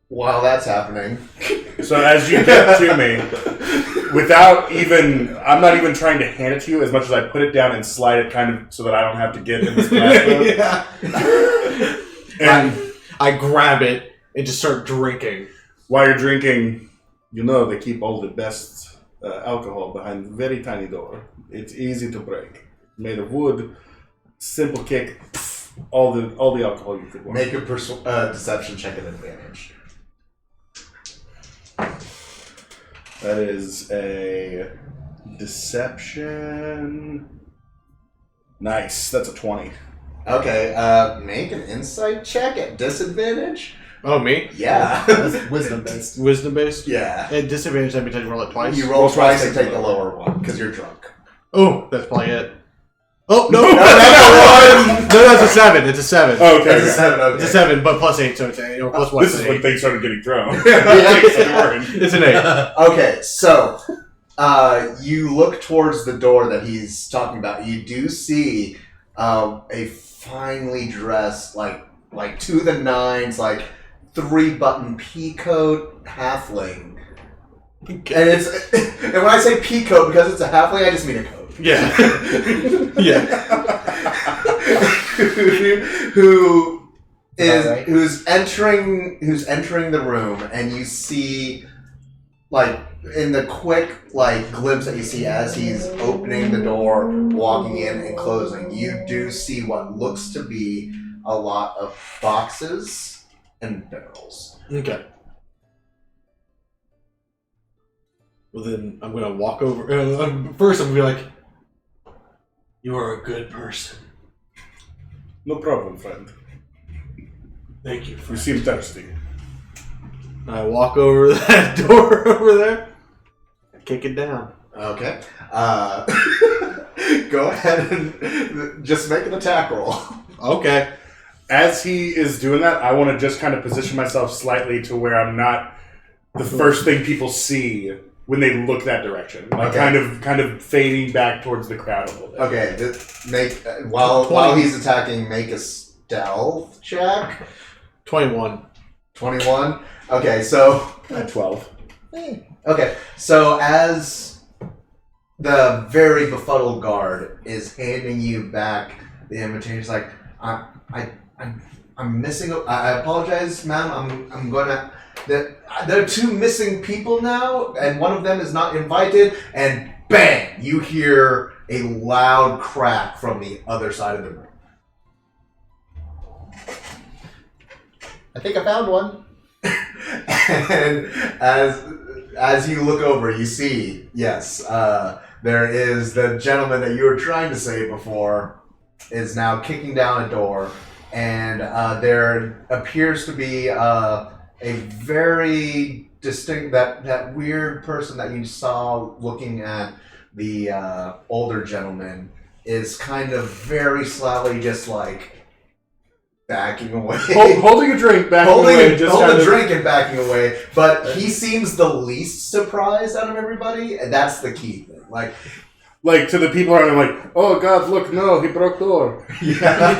Speaker 2: While that's happening,
Speaker 1: So as you get to me, I'm not even trying to hand it to you as much as I put it down and slide it kind of so that I don't have to get in this mode.
Speaker 3: Yeah.
Speaker 1: And
Speaker 3: I grab it and just start drinking.
Speaker 1: while you're drinking, they keep all the best alcohol behind a very tiny door. It's easy to break. Made of wood, simple kick, all the alcohol you could want.
Speaker 2: make a deception check at advantage.
Speaker 1: That is a deception. Nice. That's a 20.
Speaker 2: Okay, make an insight check at disadvantage.
Speaker 3: Oh, me?
Speaker 2: Yeah.
Speaker 4: That's wisdom based.
Speaker 3: Wisdom based?
Speaker 2: Yeah.
Speaker 3: At disadvantage, that means I roll it twice.
Speaker 2: You roll twice and take the lower one because you're drunk.
Speaker 3: Oh, that's probably it. Oh, no!
Speaker 2: No, that's a 1!
Speaker 3: No, that's a 7. It's a 7.
Speaker 1: Oh, okay.
Speaker 2: That's a 7, okay.
Speaker 3: It's a 7, but plus 8, so it's 8. Or plus 1.
Speaker 1: This is when things started getting thrown.
Speaker 3: It's an 8.
Speaker 2: Okay, so you look towards the door that he's talking about. You do see a finely dressed, like to the nines, like 3-button peacoat halfling. And and when I say peacoat, because it's a halfling, I just mean a coat.
Speaker 3: Yeah. Yeah.
Speaker 2: Who's entering the room, and you see, like, in the quick glimpse that you see as he's opening the door, walking in and closing, you do see what looks to be a lot of boxes and barrels.
Speaker 3: Okay. Well, then I'm going to walk over. First, I'm going to be like, you are a good person.
Speaker 1: No problem, friend.
Speaker 3: Thank you.
Speaker 1: You
Speaker 3: Friend.
Speaker 1: seem thirsty.
Speaker 3: I walk over that door over there. Kick it down.
Speaker 2: Okay. Go ahead and just make an attack roll.
Speaker 3: Okay.
Speaker 1: As he is doing that, I want to just kind of position myself slightly to where I'm not the first thing people see when they look that direction. Like
Speaker 2: Okay.
Speaker 1: kind of fading back towards the crowd a little bit.
Speaker 2: Okay. While he's attacking, make a stealth check.
Speaker 3: 21.
Speaker 2: 21. Okay, so
Speaker 1: 12.
Speaker 2: Okay, so as the very befuddled guard is handing you back the invitation, he's like, I'm missing. I apologize, ma'am. I'm gonna. There are 2 missing people now, and one of them is not invited. And bang! You hear a loud crack from the other side of the room.
Speaker 4: I think I found one.
Speaker 2: And as you look over, you see, yes, there is the gentleman that you were trying to save before is now kicking down a door, and there appears to be a very distinct that weird person that you saw looking at the older gentleman is kind of very slowly just like backing away.
Speaker 1: Holding a drink, backing away.
Speaker 2: Holding a drink and backing away. But he seems the least surprised out of everybody, and that's the key thing.
Speaker 1: Like to the people around him, like, oh God, look, no, he broke door.
Speaker 2: Yeah.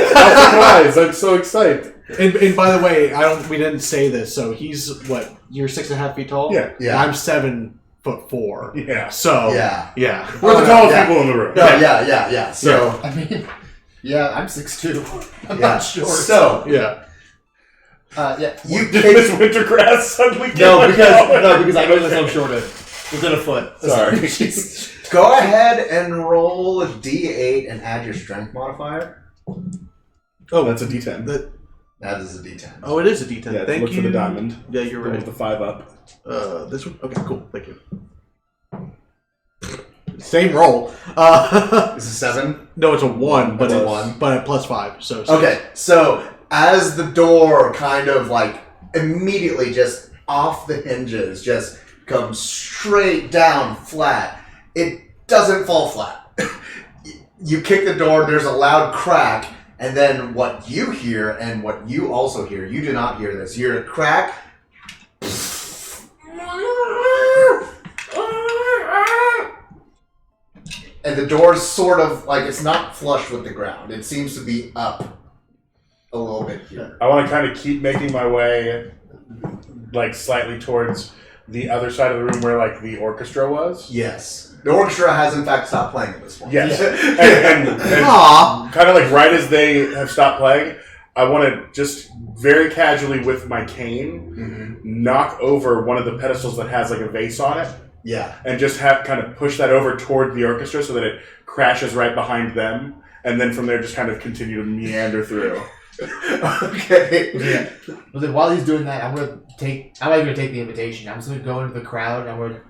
Speaker 1: I'm surprised. I'm so excited.
Speaker 3: And by the way, we didn't say this. So he's what? You're 6.5 feet tall.
Speaker 1: Yeah.
Speaker 2: Yeah.
Speaker 3: I'm 7'4".
Speaker 1: Yeah.
Speaker 3: So
Speaker 2: Yeah.
Speaker 1: We're the tallest
Speaker 2: yeah.
Speaker 1: people in the room.
Speaker 2: No, yeah. So
Speaker 4: I mean, yeah, I'm 6'2". I'm
Speaker 2: yeah.
Speaker 4: not short.
Speaker 2: So
Speaker 3: yeah.
Speaker 4: Yeah.
Speaker 2: you
Speaker 1: Did
Speaker 2: kick
Speaker 1: Miss Wintergrass suddenly get
Speaker 4: No,
Speaker 1: my
Speaker 4: because I know myself shorter. Within a foot.
Speaker 1: Sorry.
Speaker 2: go ahead and roll a d8 and add your strength modifier.
Speaker 1: Oh, that's a D10.
Speaker 2: That is a d10.
Speaker 3: Oh, it is a D10.
Speaker 1: Yeah,
Speaker 3: Thank
Speaker 1: look
Speaker 3: you.
Speaker 1: for the diamond.
Speaker 3: Yeah, you're
Speaker 1: With
Speaker 3: right.
Speaker 1: the 5 up.
Speaker 3: This one. Okay, cool. Thank you. Same roll.
Speaker 2: Is it 7?
Speaker 3: No, it's a 1, but
Speaker 2: It's a
Speaker 3: it's
Speaker 2: 1.
Speaker 3: but at +5. So
Speaker 2: Okay, so as the door kind of like immediately just off the hinges, just comes straight down flat, it doesn't fall flat. You kick the door, there's a loud crack, and then what you hear and what you also hear, you do not hear this. You hear a crack. And the door's sort of like it's not flush with the ground. It seems to be up a little bit here.
Speaker 1: I want to kind of keep making my way, like, slightly towards the other side of the room where, like, the orchestra was.
Speaker 2: Yes. The orchestra has in fact stopped playing at this point.
Speaker 1: Yes.
Speaker 2: Yeah.
Speaker 1: and
Speaker 3: Aw.
Speaker 1: kind of like right as they have stopped playing, I want to just very casually with my cane knock over one of the pedestals that has like a vase on it.
Speaker 2: Yeah.
Speaker 1: And just have kind of push that over toward the orchestra so that it crashes right behind them, and then from there just kind of continue to meander through.
Speaker 2: Okay.
Speaker 4: Yeah. But then while he's doing that, I'm not gonna take the invitation. I'm just gonna go into the crowd and I'm gonna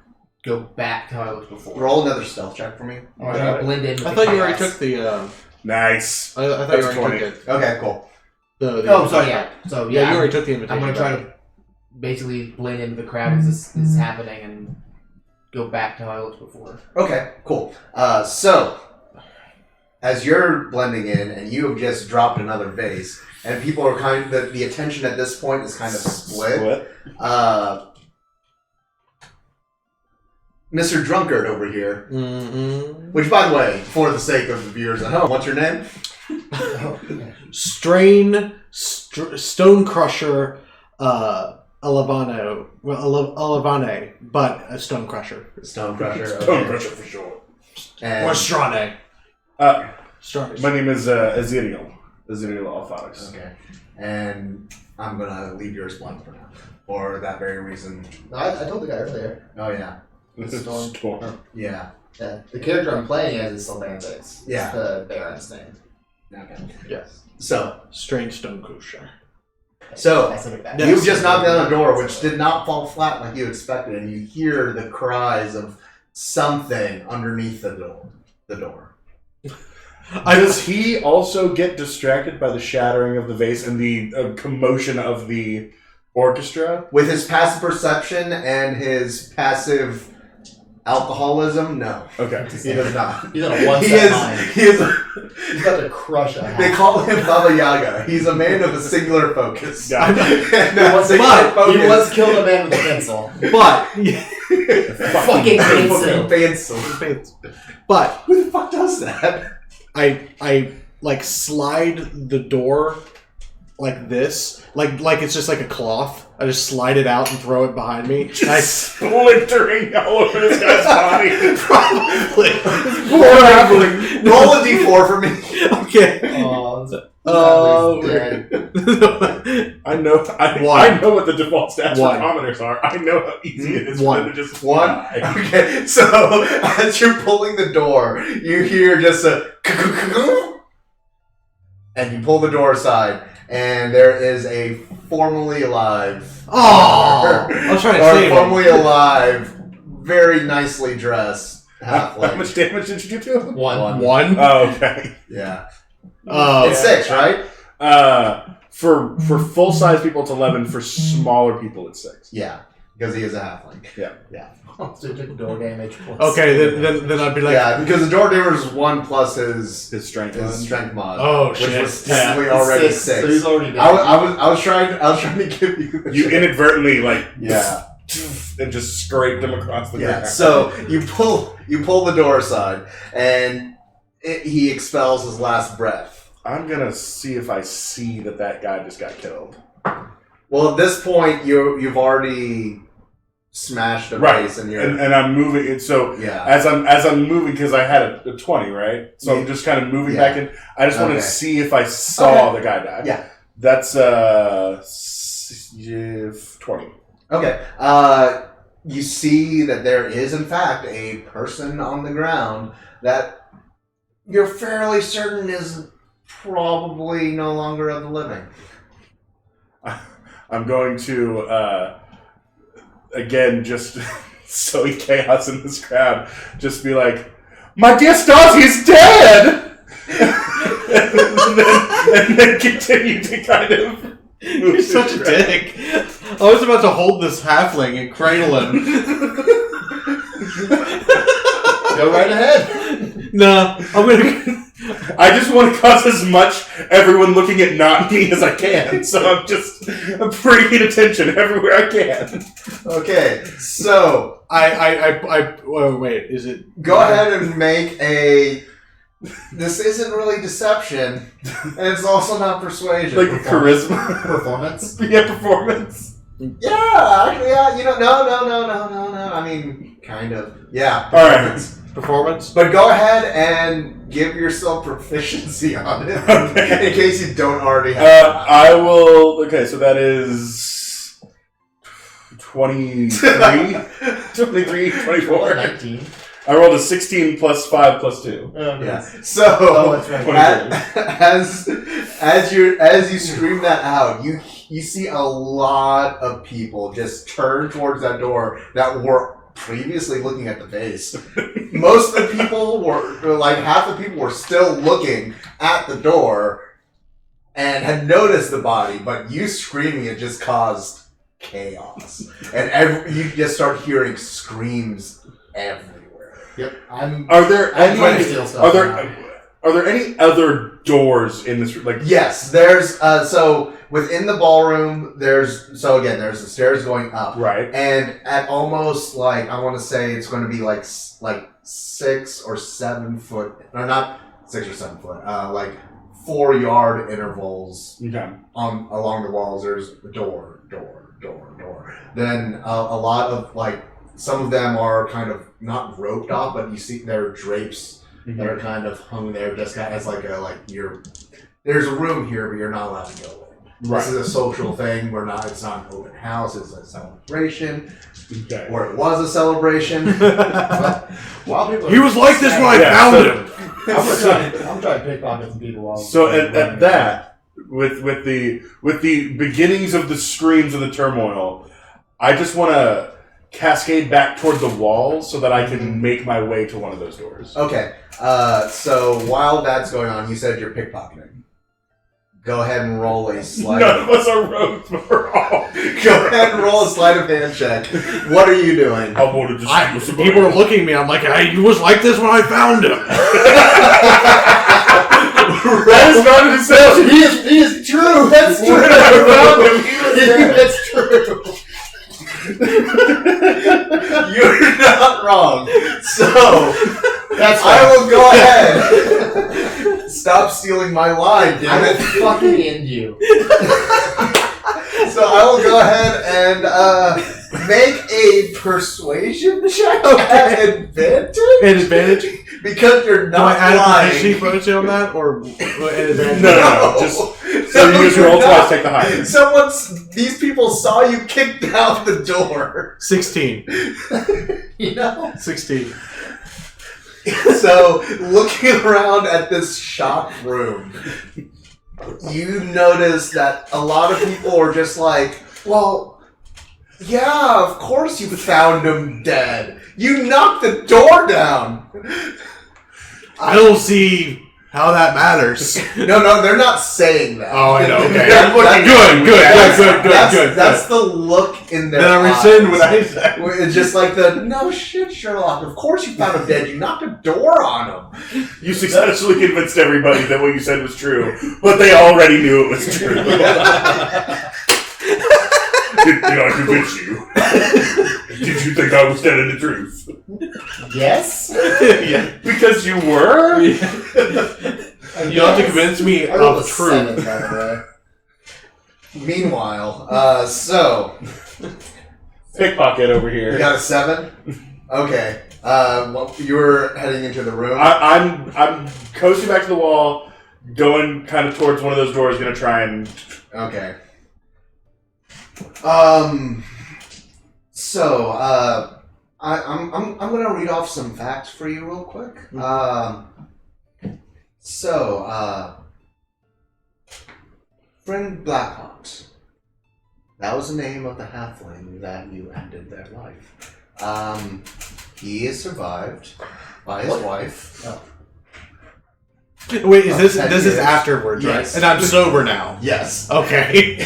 Speaker 4: go back to how I looked before.
Speaker 2: Roll another stealth check for me.
Speaker 4: I'm gonna blend in with
Speaker 3: I
Speaker 4: the
Speaker 3: thought you already
Speaker 4: chaos.
Speaker 3: took the.
Speaker 1: Nice.
Speaker 3: I thought
Speaker 1: That's
Speaker 3: you already
Speaker 1: 20.
Speaker 3: took it.
Speaker 2: Okay, cool.
Speaker 3: The
Speaker 4: Sorry, yeah. So
Speaker 3: Yeah,
Speaker 4: yeah,
Speaker 3: you already took the invitation.
Speaker 4: I'm gonna try to basically blend into the crowd as this is happening and go back to how I looked before.
Speaker 2: Okay, cool. So, as you're blending in and you have just dropped another vase, and people are kind of, the attention at this point is kind of split. Mr. Drunkard over here, which, by the way, for the sake of the viewers at home, what's your name?
Speaker 3: Stone Crusher, Alevane, but a Stone Crusher.
Speaker 2: Stone Crusher.
Speaker 1: Stone Crusher for sure.
Speaker 2: And
Speaker 3: Or Strane. Strane.
Speaker 1: My name is Aziriel. Aziriel Alphonse.
Speaker 2: Okay. And I'm going to leave yours blank for now. For that very reason.
Speaker 4: No, I told the guy earlier.
Speaker 2: Oh, yeah.
Speaker 1: This is Storm.
Speaker 2: Yeah.
Speaker 4: Yeah, the character I'm playing as is Sylvanthix.
Speaker 2: Yeah.
Speaker 4: It's the Baron's name.
Speaker 2: Okay.
Speaker 3: Yes.
Speaker 2: So,
Speaker 3: Strange Stone Crusher.
Speaker 4: I
Speaker 2: so
Speaker 4: said it back.
Speaker 3: Yeah.
Speaker 2: you just knocked down a door, which did not fall flat like you expected, and you hear the cries of something underneath the door.
Speaker 1: Does he also get distracted by the shattering of the vase and the commotion of the orchestra?
Speaker 2: With his passive perception and his passive alcoholism, no.
Speaker 1: Okay.
Speaker 2: He does not.
Speaker 4: He's on a one
Speaker 2: He
Speaker 4: set
Speaker 2: is.
Speaker 4: mind.
Speaker 2: He is.
Speaker 4: He's about to crush a
Speaker 2: They
Speaker 4: hat.
Speaker 2: call him Baba Yaga. He's a man of a singular focus.
Speaker 1: Yeah.
Speaker 2: And that
Speaker 4: He
Speaker 2: singular focus-
Speaker 4: once killed a man with a pencil.
Speaker 3: But
Speaker 4: Fucking pencil.
Speaker 2: Pencil.
Speaker 3: but
Speaker 2: Who the fuck does that?
Speaker 3: I like slide the door like this, like it's just like a cloth, I just slide it out and throw it behind me. And I
Speaker 1: Splintering all over this guy's body.
Speaker 3: probably.
Speaker 2: Roll a d4 for me.
Speaker 3: Okay.
Speaker 4: Oh, dead.
Speaker 1: I know what the default stats for
Speaker 3: One.
Speaker 1: commoners are. I know how easy it is for
Speaker 3: One.
Speaker 1: them to just
Speaker 2: One.
Speaker 1: fly.
Speaker 2: Okay, so as you're pulling the door, you hear just a and you pull the door aside, and there is a formerly alive.
Speaker 3: Oh! I was trying to
Speaker 2: or
Speaker 3: save him.
Speaker 2: formerly alive, very nicely dressed
Speaker 1: How
Speaker 2: halfling.
Speaker 1: much damage did you do to him?
Speaker 3: One?
Speaker 1: Oh, okay.
Speaker 2: Yeah,
Speaker 3: Oh.
Speaker 2: it's 6, right?
Speaker 1: For full size people, it's 11. For smaller people, it's 6.
Speaker 2: Yeah, because he is a halfling.
Speaker 4: So you took door damage.
Speaker 3: Okay, then I'd be like,
Speaker 2: Yeah, because the door damage is 1 plus his
Speaker 1: His strength.
Speaker 2: strength mod.
Speaker 3: oh
Speaker 2: which
Speaker 3: shit.
Speaker 2: was technically already 6.
Speaker 4: So he's already dead.
Speaker 2: I was trying to give you. The
Speaker 1: You inadvertently
Speaker 2: Yeah.
Speaker 1: and just scraped him across the
Speaker 2: Yeah.
Speaker 1: ground.
Speaker 2: So you pull the door aside, and he expels his last breath.
Speaker 1: I'm gonna see if I see that guy just got killed.
Speaker 2: Well, at this point, you've already smashed a
Speaker 1: Right.
Speaker 2: base, and you're
Speaker 1: And I'm moving it. So
Speaker 2: yeah.
Speaker 1: as I'm moving, because I had a 20, right? So I'm just kind of moving
Speaker 2: Yeah.
Speaker 1: back in. I just wanted to
Speaker 2: Okay.
Speaker 1: see if I saw the guy die.
Speaker 2: Yeah.
Speaker 1: That's 20.
Speaker 2: Okay. You see that there is, in fact, a person on the ground that you're fairly certain is probably no longer of the living.
Speaker 1: I'm going to again just sow chaos in this crowd. Just be like, my dear Stasi is dead, and then continue to kind of.
Speaker 3: You're such a dick. I was about to hold this halfling and cradle him.
Speaker 4: Go right ahead.
Speaker 3: No, I'm gonna.
Speaker 1: I just want to cause as much everyone looking at not me as I can, so I'm bringing attention everywhere I can.
Speaker 2: Okay, so
Speaker 3: Oh, wait, is it?
Speaker 2: go ahead and make a. This isn't really deception, and it's also not persuasion.
Speaker 1: Like charisma.
Speaker 4: Performance.
Speaker 1: Yeah, performance.
Speaker 2: Yeah, actually, yeah, no. I mean, kind of. Yeah.
Speaker 1: All right.
Speaker 3: Performance?
Speaker 2: But go ahead and give yourself proficiency on it,
Speaker 1: Okay.
Speaker 2: in case you don't already have.
Speaker 1: I will. Okay, so that is 23, 24.
Speaker 4: 19.
Speaker 1: I rolled a 16 plus 5 plus 2.
Speaker 4: Oh,
Speaker 2: Yeah.
Speaker 4: nice.
Speaker 2: So
Speaker 4: Oh, that's right.
Speaker 2: as you scream that out, you see a lot of people just turn towards that door that were previously looking at the base. Most of the people were like half the people were still looking at the door and had noticed the body, but you screaming it just caused chaos, and you just start hearing screams everywhere.
Speaker 4: Yep. I'm
Speaker 1: Are there
Speaker 4: trying to
Speaker 1: any?
Speaker 4: steal stuff.
Speaker 1: Are there any other doors in this? Like
Speaker 2: Yes, there's so within the ballroom. There's the stairs going up,
Speaker 1: right.
Speaker 2: and at almost like I want to say it's going to be like 6 or 7 foot, no, not 6 or 7 foot, like 4-yard intervals
Speaker 1: Okay.
Speaker 2: along the walls. There's door. Then a lot of like some of them are kind of not roped off, but you see there are drapes that are kind of hung there just as like there's a room here, but you're not allowed to go in.
Speaker 1: Right.
Speaker 2: This is a social thing. It's not an open house. It's a celebration,
Speaker 1: Okay.
Speaker 2: or it was a celebration.
Speaker 4: While people
Speaker 3: He was like this when I found him.
Speaker 4: I'm trying to pickpocket some people while.
Speaker 1: So at that, with the beginnings of the screams and the turmoil, I just want to cascade back toward the wall so that I can make my way to one of those doors.
Speaker 2: Okay, so while that's going on, you said you're pickpocketing. Go ahead and roll a sleight.
Speaker 1: None of us are rogues, but we're all.
Speaker 2: Go ahead and roll a sleight of hand check. What are you doing?
Speaker 1: I wanted to steal somebody.
Speaker 3: People were looking at me. I'm like, he was like this when I found him.
Speaker 1: That is not a deception.
Speaker 4: He is true. That's true.
Speaker 1: When I found him, he was dead.
Speaker 4: That's true.
Speaker 2: You're not wrong. So
Speaker 4: That's
Speaker 2: I will go ahead. Stop stealing my line,
Speaker 4: I
Speaker 2: damn
Speaker 4: will
Speaker 2: it.
Speaker 4: fucking end you.
Speaker 2: So I will go ahead and make a persuasion check at advantage.
Speaker 3: An advantage?
Speaker 2: Because you're
Speaker 3: Do I
Speaker 2: not
Speaker 3: add a
Speaker 2: lying.
Speaker 3: proficiency bonus on that, or an advantage?
Speaker 1: No. Just so you just roll twice, take the higher.
Speaker 2: These people saw you kick down the door.
Speaker 3: 16.
Speaker 2: You know?
Speaker 3: 16.
Speaker 2: So, looking around at this shop room, you notice that a lot of people are just like, well, yeah, of course you found him dead. You knocked the door down.
Speaker 3: I don't see how that matters.
Speaker 2: No, they're not saying that.
Speaker 3: Oh, I know. Okay. Good.
Speaker 2: That's the look in their
Speaker 3: Then I
Speaker 2: eyes.
Speaker 3: rescind what I said.
Speaker 2: It's just like no shit, Sherlock. Of course you found him dead. You knocked a door on him.
Speaker 1: You successfully convinced everybody that what you said was true, but they already knew it was true. Did I convince you? Did you think I was telling the truth?
Speaker 4: Yes?
Speaker 1: Yeah, because you were?
Speaker 3: You don't have to convince me
Speaker 4: I rolled
Speaker 3: of
Speaker 4: a
Speaker 3: truth.
Speaker 4: 7, by the way.
Speaker 2: Meanwhile, so
Speaker 1: Pickpocket over
Speaker 2: you
Speaker 1: here.
Speaker 2: got a 7? Okay. Well, you're heading into the room.
Speaker 1: I'm coasting back to the wall, going kind of towards one of those doors, gonna try and...
Speaker 2: Okay. I'm gonna read off some facts for you real quick. Friend Blackheart. That was the name of the halfling that you ended their life. He is survived by his wife.
Speaker 4: Oh.
Speaker 3: Wait, is
Speaker 2: 10
Speaker 3: this is
Speaker 2: years.
Speaker 3: afterwards,
Speaker 2: Yes.
Speaker 3: right? And I'm sober now.
Speaker 2: Yes.
Speaker 3: Okay.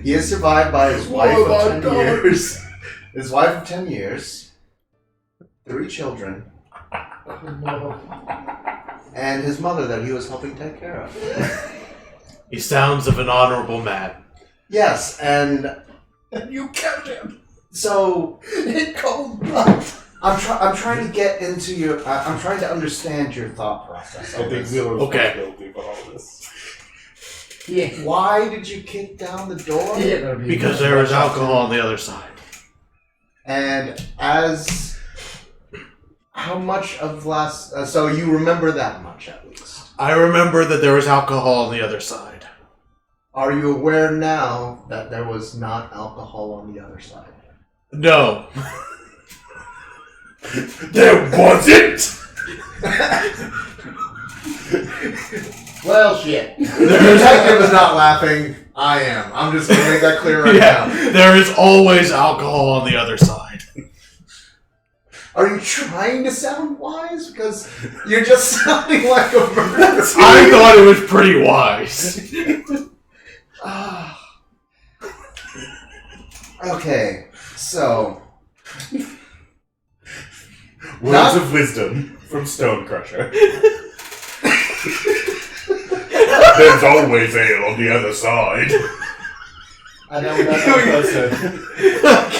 Speaker 2: He is survived by his wife
Speaker 4: Oh
Speaker 2: of
Speaker 4: my
Speaker 2: 10
Speaker 4: God.
Speaker 2: years. His wife of 10 years. 3 children.
Speaker 4: No.
Speaker 2: And his mother that he was helping take care of.
Speaker 3: He sounds of an honorable man.
Speaker 2: Yes, and
Speaker 4: You killed him!
Speaker 2: so
Speaker 4: In cold blood!
Speaker 2: I'm trying to get into your. I'm trying to understand your thought process.
Speaker 1: I
Speaker 2: on
Speaker 1: think
Speaker 2: this.
Speaker 1: Wheeler was
Speaker 3: Okay.
Speaker 1: guilty for all this.
Speaker 4: Yeah.
Speaker 2: Why did you kick down the door?
Speaker 3: Because there was alcohol on the other side.
Speaker 2: And how much of last? So you remember that much at least.
Speaker 3: I remember that there was alcohol on the other side.
Speaker 2: Are you aware now that there was not alcohol on the other side?
Speaker 3: No.
Speaker 1: There wasn't!
Speaker 4: Well, shit.
Speaker 2: The detective is not laughing. I am. I'm just going to make that clear right now.
Speaker 3: There is always alcohol on the other side.
Speaker 2: Are you trying to sound wise? Because you're just sounding like a murderer.
Speaker 3: I thought it was pretty wise.
Speaker 2: Okay, so
Speaker 1: Words of wisdom from Stonecrusher. There's always ale on the other side.
Speaker 4: I know we're not supposed to.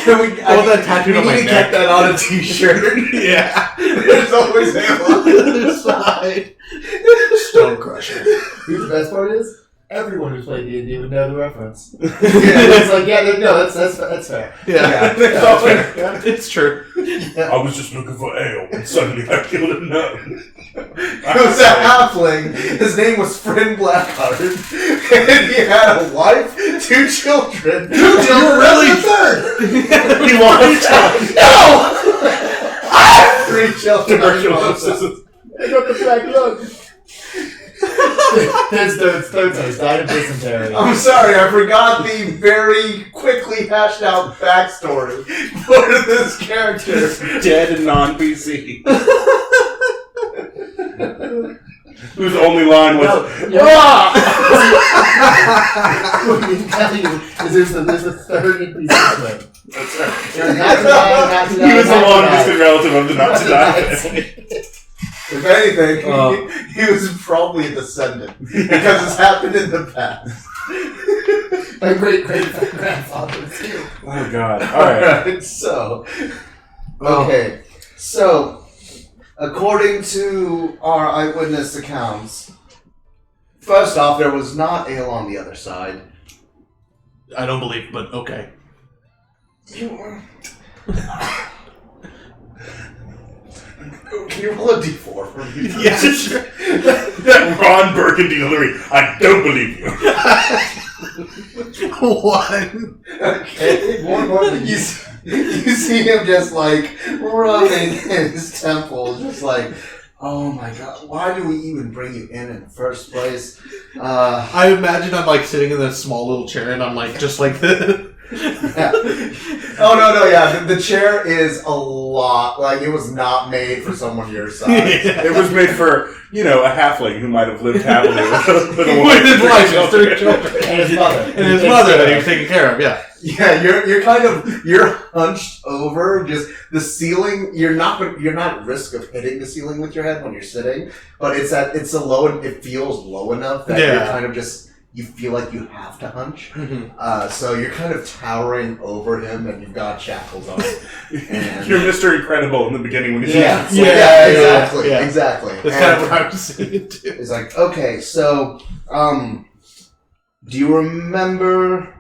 Speaker 2: can we?
Speaker 3: I want that tattooed on my
Speaker 2: need to
Speaker 3: neck.
Speaker 2: get that on a T-shirt.
Speaker 3: Yeah.
Speaker 2: There's always ale on the other
Speaker 3: side. Stone Crusher.
Speaker 4: Who's the best part is? Everyone who's played D&D would know the reference. It's like, that's fair.
Speaker 3: Yeah.
Speaker 2: That's fair.
Speaker 3: It's true.
Speaker 1: I was just looking for ale, and suddenly I killed a nun.
Speaker 2: It was a halfling. His name was Friend Blackheart, and he had a wife, 2 children. 2 children,
Speaker 3: really-
Speaker 2: the third.
Speaker 1: He lost
Speaker 2: No. 3 children.
Speaker 1: tuberculosis.
Speaker 4: I got the black lung. His third taste died of dysentery.
Speaker 2: I'm sorry, I forgot the very quickly hashed out backstory for this character.
Speaker 1: Dead and non-PC. Whose only line was,
Speaker 4: What I didn't tell you is there's a third NPC clip.
Speaker 1: That's right.
Speaker 4: There's not to die, not to die,
Speaker 1: He was a
Speaker 4: not to
Speaker 1: long
Speaker 4: die.
Speaker 1: distant relative of the not to die.
Speaker 2: If anything, he was probably a descendant because it's happened in the past.
Speaker 4: My great-great-grandfather too.
Speaker 1: Oh god. Alright.
Speaker 2: Alright, so. Okay, so. According to our eyewitness accounts, first off, there was not ale on the other side.
Speaker 3: I don't believe, but okay.
Speaker 2: Can you roll a d4 for me?
Speaker 3: Yeah, sure.
Speaker 1: That Ron Burgundy delivery. I don't believe you.
Speaker 3: 1.
Speaker 2: Okay. You see him just like rubbing his temples, just like, oh my god, why do we even bring you in the first place?
Speaker 3: I imagine I'm like sitting in this small little chair and I'm like, just like this.
Speaker 2: Yeah. Oh no, yeah. The chair is a lot. Like it was not made for someone your size.
Speaker 1: It was made for, a halfling who might have lived happily with a
Speaker 3: With his wife and 3 children.
Speaker 4: And his mother.
Speaker 3: And his mother that he was taking care of, yeah.
Speaker 2: Yeah, you're hunched over. Just the ceiling. You're not at risk of hitting the ceiling with your head when you're sitting, but it feels low enough that you're kind of just. You feel like you have to hunch.
Speaker 3: Mm-hmm.
Speaker 2: So you're kind of towering over him and you've got shackles on. And
Speaker 1: You're Mr. Incredible in the beginning when he's
Speaker 2: exactly.
Speaker 3: That's kind of what I was saying too.
Speaker 2: It's like, okay, so, do you remember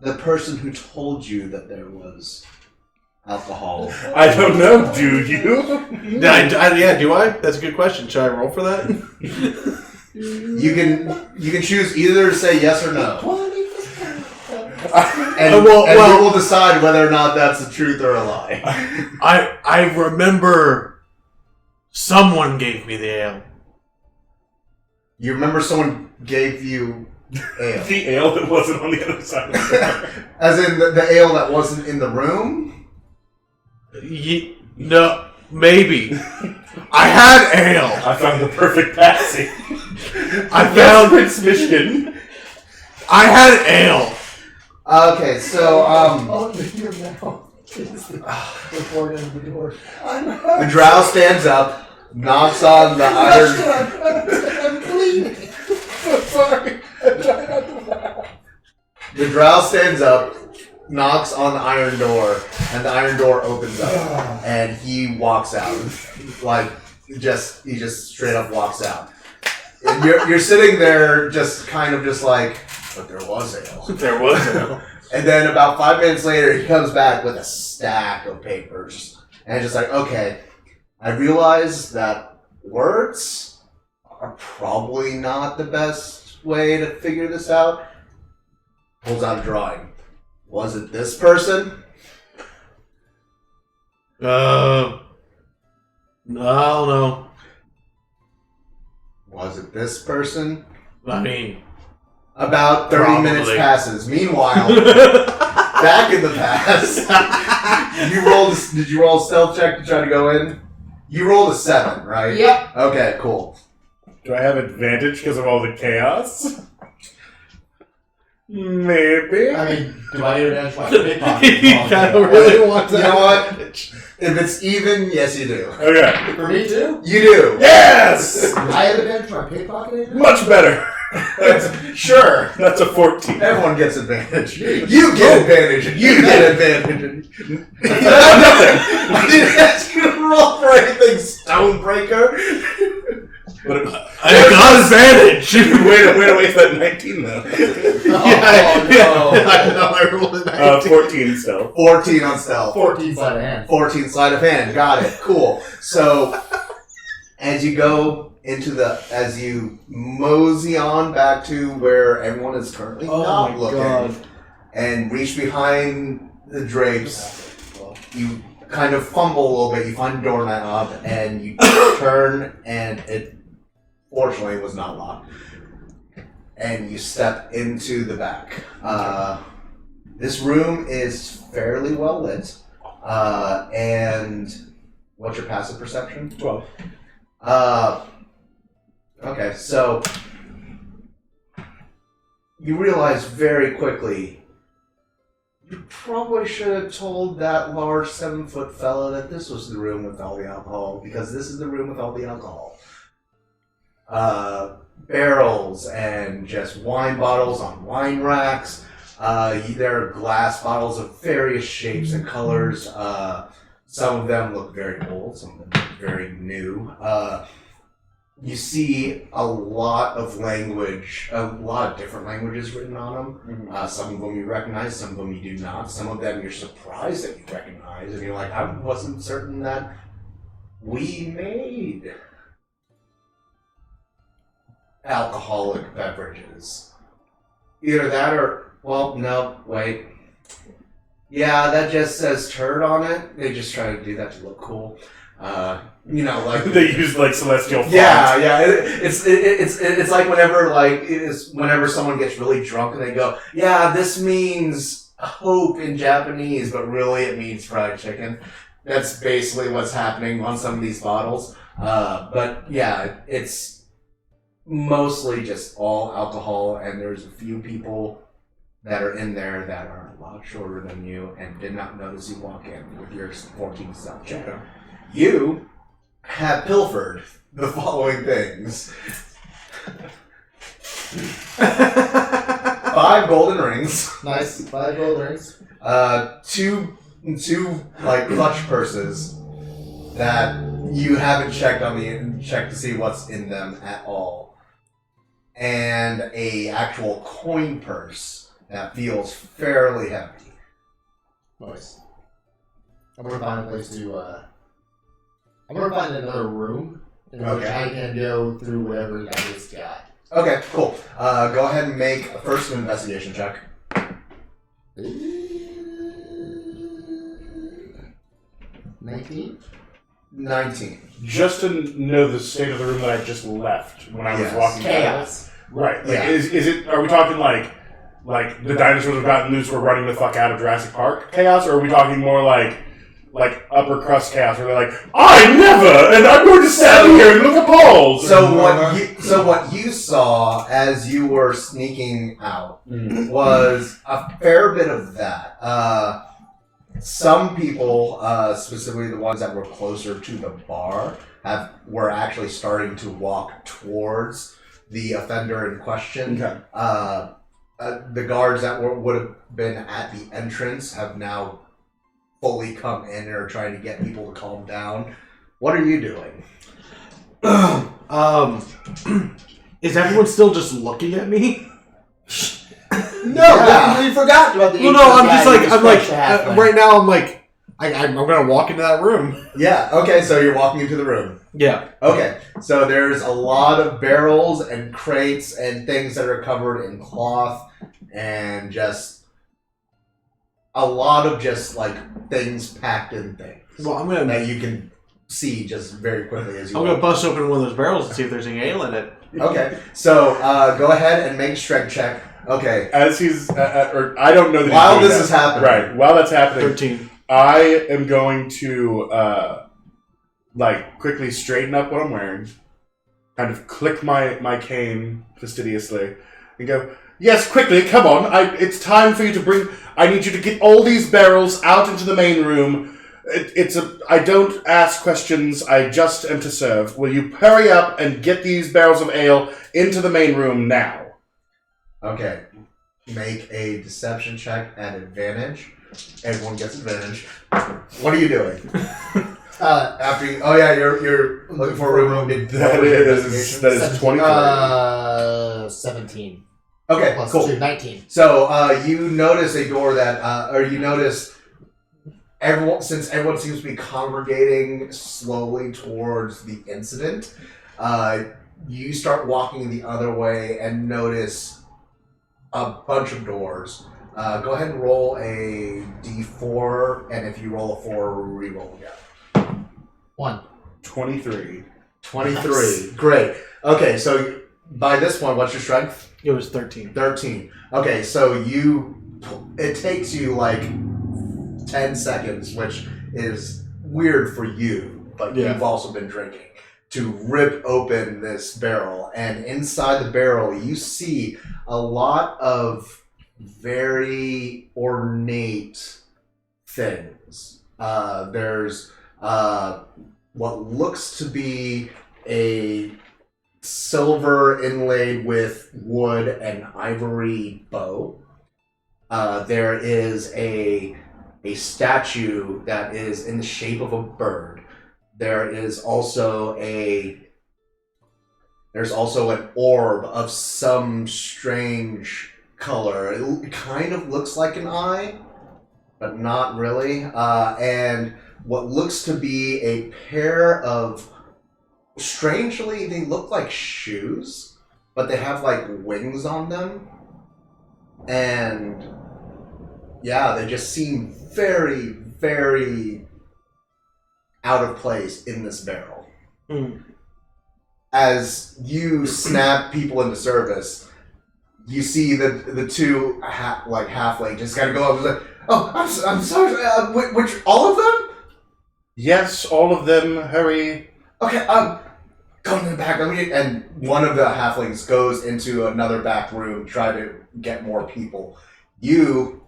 Speaker 2: the person who told you that there was alcohol?
Speaker 1: I don't know, do you?
Speaker 3: Yeah, do I? That's a good question. Should I roll for that?
Speaker 2: You can choose either to say yes or no. And we will decide whether or not that's the truth or a lie.
Speaker 3: I remember someone gave me the ale.
Speaker 2: You remember someone gave you ale?
Speaker 1: The ale that wasn't on the other side of the door.
Speaker 2: As in the ale that wasn't in the room?
Speaker 3: No, maybe. I had ale.
Speaker 1: I found the perfect patsy.
Speaker 3: I found
Speaker 1: Prince Michigan.
Speaker 3: I had ale.
Speaker 2: Okay, so
Speaker 4: Your mouth is before the door.
Speaker 2: the drow stands up, knocks on the iron.
Speaker 4: I'm bleeding. Sorry. I'm trying not to laugh.
Speaker 2: The drow stands up, knocks on the iron door, and the iron door opens up, and he walks out. Like he just straight up walks out. And you're sitting there, just kind of just like, but there was ale.
Speaker 3: There was ale.
Speaker 2: And then about 5 minutes later, he comes back with a stack of papers, and it's just like, okay, I realize that words are probably not the best way to figure this out. Pulls out a drawing. Was it this person?
Speaker 3: I don't know.
Speaker 2: Was it this person?
Speaker 3: I mean,
Speaker 2: About 30
Speaker 3: Probably.
Speaker 2: minutes passes. Meanwhile, back in the past, did you roll a stealth check to try to go in? You rolled a 7, right?
Speaker 4: Yep.
Speaker 2: Okay, cool.
Speaker 1: Do I have advantage because of all the chaos? Maybe.
Speaker 4: I mean, do I need an edge? Pickpocket.
Speaker 3: he kind of really wants
Speaker 2: You
Speaker 3: that.
Speaker 2: know what? If it's even, yes you do.
Speaker 1: Okay.
Speaker 4: For me too?
Speaker 2: You do.
Speaker 1: Yes!
Speaker 4: I have advantage for my pickpocketing?
Speaker 1: Much better.
Speaker 2: Sure.
Speaker 1: That's a 14.
Speaker 2: Everyone gets advantage. You get advantage. You get advantage.
Speaker 1: Nothing.
Speaker 2: I didn't ask you to roll for anything, Stonebreaker.
Speaker 1: But
Speaker 3: I got advantage.
Speaker 1: way to waste that 19 though.
Speaker 3: I know. I rolled a 19.
Speaker 1: 14 still.
Speaker 2: 14 on stealth.
Speaker 4: 14 sleight of hand.
Speaker 2: 14 sleight of hand. Got it. Cool. So, as you go as you mosey on back to where everyone is currently not looking, and reach behind the drapes, you kind of fumble a little bit. You find a doorknob, and you turn, and it fortunately was not locked. And you step into the back. This room is fairly well lit. And what's your passive perception?
Speaker 1: 12.
Speaker 2: Okay, so you realize very quickly you probably should have told that large 7-foot fella that this was the room with all the alcohol, because this is the room with all the alcohol. Barrels and just wine bottles on wine racks. There are glass bottles of various shapes and colors. Some of them look very old, some of them look very new. you see a lot of language, a lot of different languages written on them. Some of them you recognize, some of them you do not. Some of them you're surprised that you recognize, and you're like, I wasn't certain that we made alcoholic beverages. Either that or, well, no, wait. Yeah, that just says turd on it. They just try to do that to look cool. Like
Speaker 1: they use like celestial font.
Speaker 2: Yeah. It's like whenever someone gets really drunk and they go, yeah, this means hope in Japanese, but really it means fried chicken. That's basically what's happening on some of these bottles. But yeah, it's mostly just all alcohol, and there's a few people that are in there that are a lot shorter than you and did not notice you walk in with your 14 stealth check.
Speaker 1: Okay.
Speaker 2: You have pilfered the following things. 5 golden rings.
Speaker 4: Nice. 5 gold rings.
Speaker 2: Two like clutch purses that you haven't checked to see what's in them at all, and a actual coin purse that feels fairly heavy.
Speaker 4: Nice. I'm gonna find a place to. I'm gonna find another room in which I can go through whatever I just got.
Speaker 2: Okay, cool. Go ahead and make a first investigation check.
Speaker 4: 19.
Speaker 1: Just to know the state of the room that I just left when I was
Speaker 2: Yes.
Speaker 1: walking out.
Speaker 4: Chaos.
Speaker 1: Right. Like,
Speaker 2: Yeah.
Speaker 1: is it? Are we talking like the dinosaurs have gotten loose? We're running the fuck out of Jurassic Park chaos, or are we talking more like upper crust chaos, where they're like, I never, and I'm going to stand here and look appalled.
Speaker 2: So what you saw as you were sneaking out was a fair bit of that. Some people, specifically the ones that were closer to the bar, were actually starting to walk towards the offender in question.
Speaker 1: Okay.
Speaker 2: The guards that would have been at the entrance have now fully come in and are trying to get people to calm down. What are you doing?
Speaker 3: Is everyone still just looking at me?
Speaker 4: No,
Speaker 2: Yeah.
Speaker 4: we forgot about the.
Speaker 3: Well, no, I'm just
Speaker 4: guy
Speaker 3: like,
Speaker 4: who
Speaker 3: I'm like,
Speaker 4: crushed the halfling.
Speaker 3: right now I'm like, I'm gonna walk into that room.
Speaker 2: Yeah, okay, so you're walking into the room.
Speaker 3: Yeah.
Speaker 2: Okay, so there's a lot of barrels and crates and things that are covered in cloth and just a lot of just like things packed in things
Speaker 3: Well, I'm gonna
Speaker 2: that you can see just very quickly as you
Speaker 3: I'm gonna
Speaker 2: walk.
Speaker 3: bust open one of those barrels and see if there's any ale in it.
Speaker 2: Okay, so go ahead and make a strength check. Okay,
Speaker 1: As he's, or I don't know that
Speaker 2: while
Speaker 1: he's doing
Speaker 2: this
Speaker 1: that.
Speaker 2: is happening.
Speaker 1: Right. While that's happening,
Speaker 3: 13.
Speaker 1: I am going to quickly straighten up what I'm wearing, kind of click my cane fastidiously, and go, yes, quickly, come on, it's time for you to bring, I need you to get all these barrels out into the main room. I don't ask questions, I just am to serve. Will you hurry up and get these barrels of ale into the main room now?
Speaker 2: Okay, make a deception check at advantage. Everyone gets advantage. What are you doing? After you, you're looking for a room.
Speaker 1: That is 23.
Speaker 4: 17.
Speaker 2: Okay,
Speaker 4: Plus
Speaker 2: cool.
Speaker 4: 2, 19.
Speaker 2: So you notice a door you notice since everyone seems to be congregating slowly towards the incident, you start walking the other way and notice a bunch of doors. Go ahead and roll a d4, and if you roll a 4, re-roll again.
Speaker 4: 1.
Speaker 1: 23.
Speaker 2: 23.
Speaker 4: Nice.
Speaker 2: Great. Okay, so by this point, what's your strength?
Speaker 3: It was 13.
Speaker 2: 13. Okay, so it takes you like 10 seconds, which is weird for you, but
Speaker 3: Yeah.
Speaker 2: you've also been drinking, to rip open this barrel. And inside the barrel, you see a lot of very ornate things. There's what looks to be a silver inlaid with wood and ivory bow. There is a statue that is in the shape of a bird. There is also a There's also an orb of some strange color. It kind of looks like an eye, but not really. And what looks to be a pair of, strangely, they look like shoes, but they have like wings on them. And yeah, they just seem very, very out of place in this barrel. As you snap people into service, you see the two halfling just kind of go up and say, "Oh, I'm sorry. Which all of them?
Speaker 1: Yes, all of them. Hurry."
Speaker 2: Okay. Go in the back. And one of the halflings goes into another back room, try to get more people. You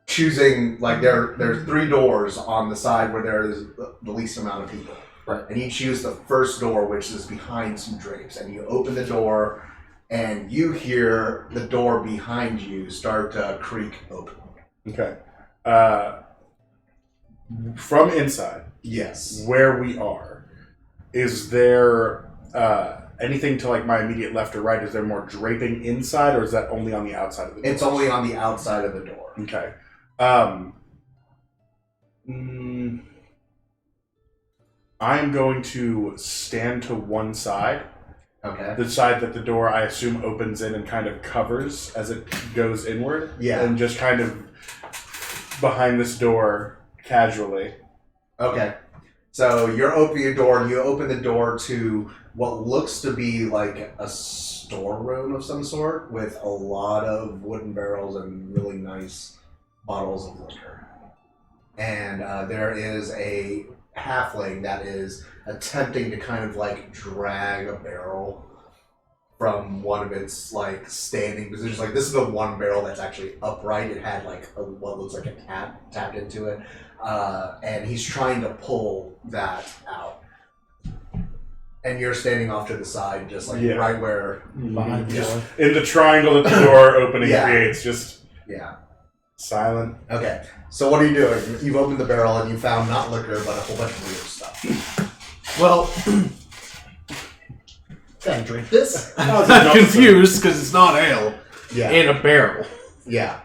Speaker 2: choosing there's 3 doors on the side where there is the least amount of people.
Speaker 4: Right.
Speaker 2: And you choose the first door, which is behind some drapes, and you open the door, and you hear the door behind you start to creak open.
Speaker 1: Okay. From inside,
Speaker 2: Yes.
Speaker 1: where we are, is there anything to like my immediate left or right? Is there more draping inside, or is that only on the outside of the door?
Speaker 2: It's only on the outside of the door.
Speaker 1: Okay. I'm going to stand to one side.
Speaker 2: Okay.
Speaker 1: The side that the door, I assume, opens in and kind of covers as it goes inward.
Speaker 2: Yeah.
Speaker 1: And just kind of behind this door, casually.
Speaker 2: Okay. So you're opening a door, and you open the door to what looks to be like a storeroom of some sort with a lot of wooden barrels and really nice bottles of liquor. And there is a halfling that is attempting to kind of like drag a barrel from one of its like standing positions. Like this is the one barrel that's actually upright. It had like what looks like a tap tapped into it, and he's trying to pull that out. And you're standing off to the side, just like right where
Speaker 4: Behind the door.
Speaker 1: In the triangle that the door opening
Speaker 2: Yeah.
Speaker 1: creates, just
Speaker 2: yeah.
Speaker 1: silent.
Speaker 2: Okay, so what are you doing? You've opened the barrel and you found not liquor, but a whole bunch of weird stuff.
Speaker 3: Well,
Speaker 4: Can I drink this?
Speaker 3: I'm confused because it's not ale
Speaker 2: Yeah,
Speaker 3: in a barrel.
Speaker 2: yeah.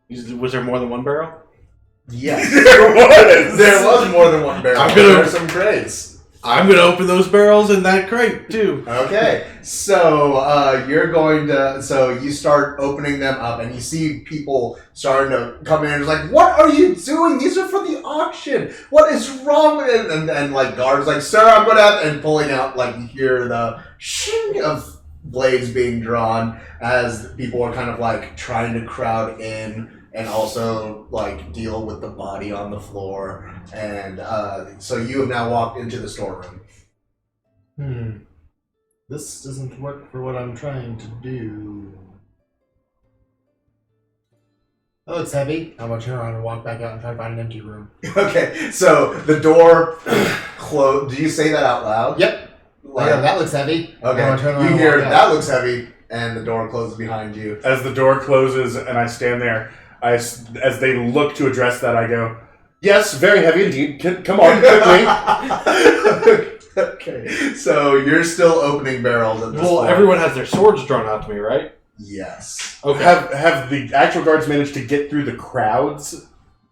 Speaker 3: Was there more than one barrel?
Speaker 2: Yes.
Speaker 1: There was!
Speaker 2: There was more than one barrel.
Speaker 3: I'm gonna-
Speaker 2: There are some crates.
Speaker 3: I'm gonna open those barrels in that crate too.
Speaker 2: Okay, so you're going to, so you start opening them up, and you see people starting to come in and it's like, what are you doing? These are for the auction. What is wrong with it? And like guards like, sir, I'm gonna have, and pulling out, like you hear the shing of blades being drawn as people are kind of like trying to crowd in and also like deal with the body on the floor. And so you have now walked into the storeroom.
Speaker 4: This doesn't work for what I'm trying to do. That looks heavy. I'm gonna turn around and walk back out and try to find an empty room.
Speaker 2: Okay, so the door closed. Do you say that out loud?
Speaker 4: Yep. Yeah, that looks heavy. I'm gonna turn
Speaker 2: Okay,
Speaker 4: around
Speaker 2: you
Speaker 4: and
Speaker 2: hear
Speaker 4: walk out.
Speaker 2: that looks heavy, and the door closes behind you.
Speaker 1: As the door closes and I stand there, as they look to address that, I go, yes, very heavy indeed. Come on, quickly.
Speaker 2: Okay, so you're still opening barrels at this
Speaker 3: Well,
Speaker 2: point.
Speaker 3: everyone has their swords drawn out to me, right?
Speaker 2: Yes.
Speaker 3: Okay.
Speaker 1: Have the actual guards managed to get through the crowds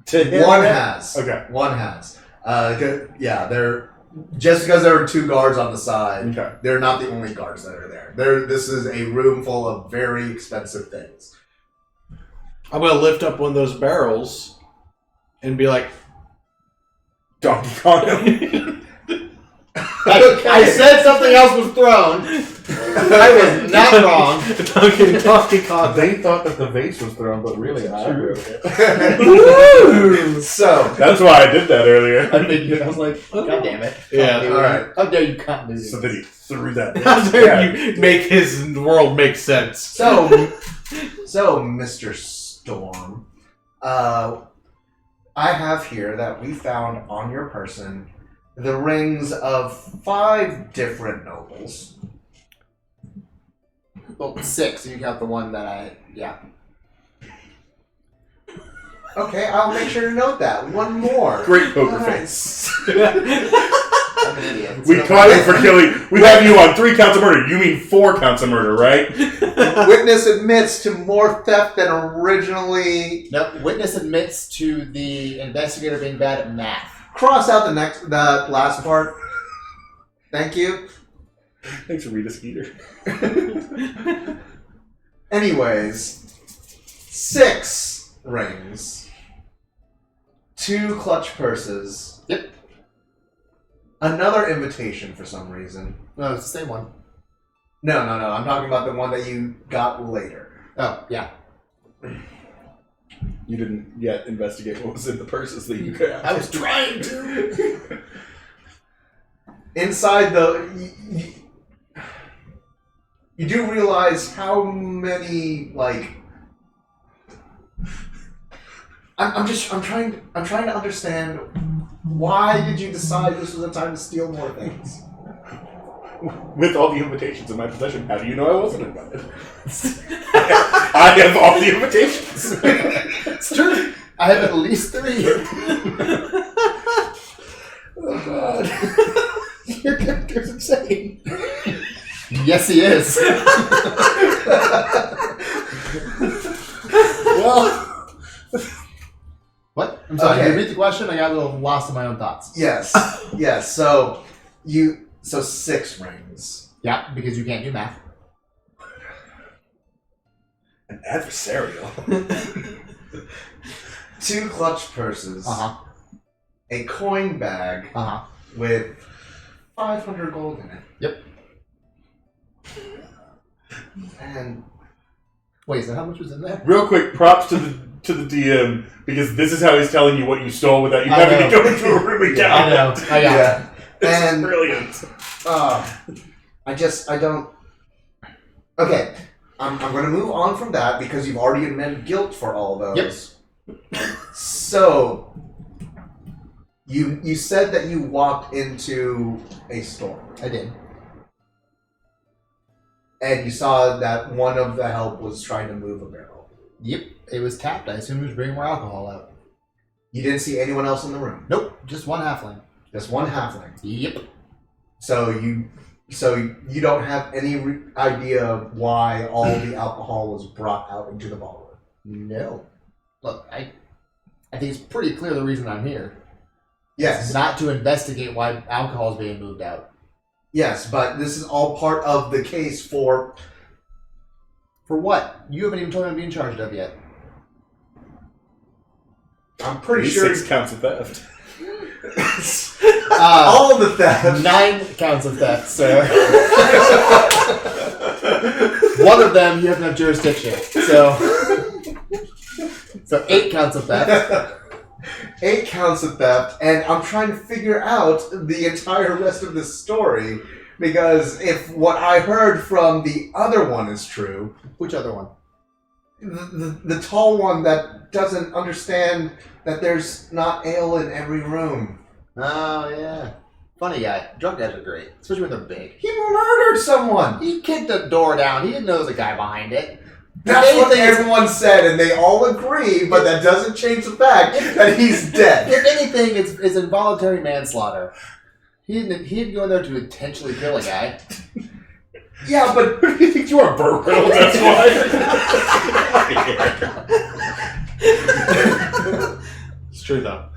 Speaker 1: to him?
Speaker 2: One has.
Speaker 1: Okay.
Speaker 2: One has. Yeah, they're just because there are 2 guards on the side.
Speaker 1: Okay.
Speaker 2: They're not the only guards that are there. This is a room full of very expensive things.
Speaker 3: I'm gonna lift up one of those barrels and be like,
Speaker 1: Donkey Kong.
Speaker 4: I said something else was thrown. I was not wrong.
Speaker 3: Donkey Kong.
Speaker 1: They thought that the vase was thrown, but really I
Speaker 4: True.
Speaker 1: wrote it.
Speaker 2: So,
Speaker 1: That's why I did that earlier.
Speaker 4: I figured, I was like, God damn it.
Speaker 3: Yeah.
Speaker 2: all right.
Speaker 4: How dare you cut me?
Speaker 1: So then he threw that
Speaker 3: How
Speaker 1: vase.
Speaker 3: dare you make his world make sense?
Speaker 2: So, Mr. Storm, I have here that we found on your person the rings of 5 different nobles.
Speaker 4: Well, 6. You count the one that yeah.
Speaker 2: Okay, I'll make sure to note that. One more.
Speaker 1: Great poker
Speaker 2: All right.
Speaker 1: face.
Speaker 4: I'm an idiot.
Speaker 1: We caught him for killing. We have you on 3 counts of murder. You mean 4 counts of murder, right?
Speaker 2: Witness admits to more theft than originally.
Speaker 4: Nope. Witness admits to the investigator being bad at math.
Speaker 2: Cross out the last part. Thank you.
Speaker 1: Thanks for Rita Skeeter.
Speaker 2: Anyways, 6 rings, 2 clutch purses.
Speaker 4: Yep.
Speaker 2: Another invitation for some reason.
Speaker 4: No, it's the same one.
Speaker 2: No. I'm talking about the one that you got later.
Speaker 4: Oh, yeah.
Speaker 1: You didn't yet investigate what was in the purses that you got.
Speaker 4: I was trying to.
Speaker 2: Inside you do realize how many, like, I'm trying to understand, why did you decide this was the time to steal more things?
Speaker 1: With all the invitations in my possession, how do you know I wasn't invited? I have all the invitations.
Speaker 4: It's true. I have at least 3.
Speaker 1: Oh God. Your character's insane.
Speaker 4: Yes, he is.
Speaker 1: Well,
Speaker 4: What? I'm sorry.
Speaker 2: Okay.
Speaker 4: Repeat the question. I got a little lost in my own thoughts.
Speaker 2: Yes. So 6 rings.
Speaker 4: Yeah, because you can't do math.
Speaker 1: an adversarial.
Speaker 2: 2 clutch purses.
Speaker 4: Uh-huh.
Speaker 2: A coin bag
Speaker 4: Uh-huh.
Speaker 2: with 500 gold in it.
Speaker 4: Yep.
Speaker 2: And
Speaker 4: Wait, so how much was in there?
Speaker 1: Real quick, props to the DM, because this is how he's telling you what you stole without you
Speaker 4: I
Speaker 1: having
Speaker 4: know.
Speaker 1: to go into a room and count.
Speaker 4: I know. I got it.
Speaker 1: This
Speaker 2: And-
Speaker 1: is brilliant.
Speaker 2: I don't. Okay, I'm going to move on from that because you've already admitted guilt for all of those. So, you said that you walked into a store
Speaker 4: I did.
Speaker 2: and you saw that one of the help was trying to move a barrel.
Speaker 4: Yep. It was tapped. I assume it was bringing more alcohol out.
Speaker 2: You didn't see anyone else in the room.
Speaker 4: Nope. Just one halfling.
Speaker 2: Just one halfling.
Speaker 4: Yep.
Speaker 2: So you don't have any idea of why all the alcohol was brought out into the ballroom.
Speaker 4: No. Look, I think it's pretty clear the reason I'm here.
Speaker 2: Yes,
Speaker 4: Not to investigate why alcohol is being moved out.
Speaker 2: yes, but this is all part of the case for.
Speaker 4: For what? You haven't even told me I'm being charged of yet.
Speaker 2: I'm pretty sure
Speaker 1: 6 counts of theft.
Speaker 2: all of the theft.
Speaker 4: 9 counts of theft, sir. One of them you have no jurisdiction. So 8 counts of theft.
Speaker 2: 8 counts of theft, and I'm trying to figure out the entire rest of this story because if what I heard from the other one is true,
Speaker 4: Which other one?
Speaker 2: the tall one that doesn't understand that there's not ale in every room.
Speaker 4: Oh, yeah. Funny guy. Drunk guys are great, especially when they're big.
Speaker 2: He murdered someone.
Speaker 4: He kicked the door down. He didn't know there was a guy behind it.
Speaker 2: That's what
Speaker 4: anything,
Speaker 2: everyone said, and they all agree, but that doesn't change the fact that he's dead.
Speaker 4: If anything, it's involuntary manslaughter. He didn't go in there to intentionally kill a guy.
Speaker 2: Yeah, but
Speaker 1: Who do you think you are, Burt Reynolds? That's why.
Speaker 3: It's true though.